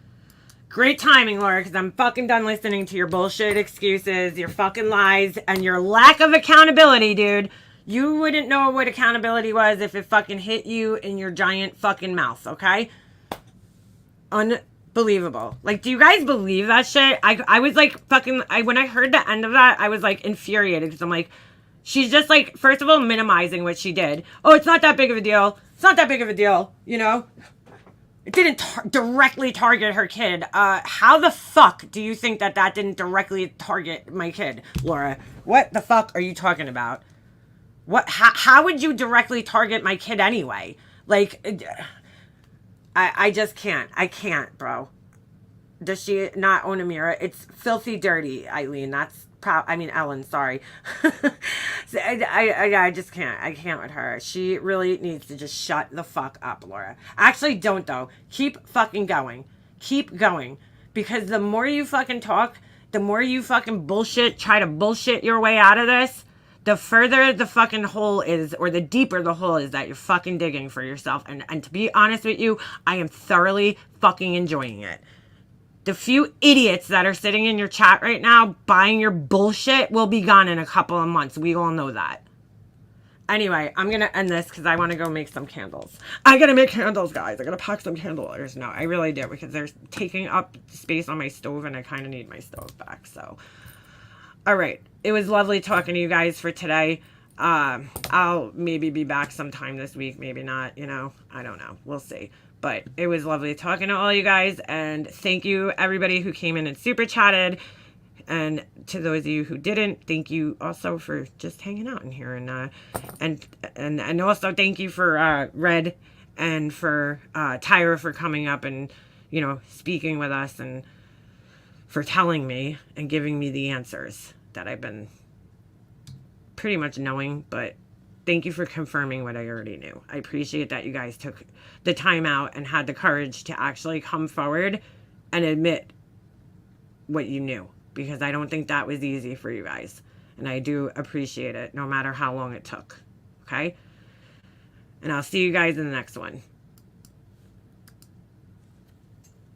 Great timing, Laura, because I'm fucking done listening to your bullshit excuses, your fucking lies, and your lack of accountability, dude. You wouldn't know what accountability was if it fucking hit you in your giant fucking mouth, okay? Unbelievable. Like, do you guys believe that shit? I was like fucking, when I heard the end of that, I was like infuriated because I'm like, she's just like, first of all, minimizing what she did. Oh, it's not that big of a deal. It's not that big of a deal, you know? It didn't directly target her kid. How the fuck do you think that didn't directly target my kid, Laura? What the fuck are you talking about? What? How would you directly target my kid anyway? Like, I just can't. I can't, bro. Does she not own a mirror? It's filthy dirty, Eileen. That's Ellen, sorry. So I just can't. I can't with her. She really needs to just shut the fuck up, Laura. Actually, don't though. Keep fucking going. Keep going. Because the more you fucking talk, the more you fucking try to bullshit your way out of this, the further the fucking hole is, or the deeper the hole is that you're fucking digging for yourself. And to be honest with you, I am thoroughly fucking enjoying it. The few idiots that are sitting in your chat right now buying your bullshit will be gone in a couple of months. We all know that. Anyway, I'm going to end this because I want to go make some candles. I got to make candles, guys. I got to pack some candle holders. No, I really do because they're taking up space on my stove and I kind of need my stove back. So, all right. It was lovely talking to you guys for today. I'll maybe be back sometime this week. Maybe not, you know. I don't know. We'll see. But it was lovely talking to all you guys, and thank you everybody who came in and super chatted, and to those of you who didn't, thank you also for just hanging out in here, and also thank you for Red and for Tyra for coming up and, you know, speaking with us and for telling me and giving me the answers that I've been pretty much knowing, but thank you for confirming what I already knew. I appreciate that you guys took the time out and had the courage to actually come forward and admit what you knew, because I don't think that was easy for you guys. And I do appreciate it, no matter how long it took. Okay? And I'll see you guys in the next one.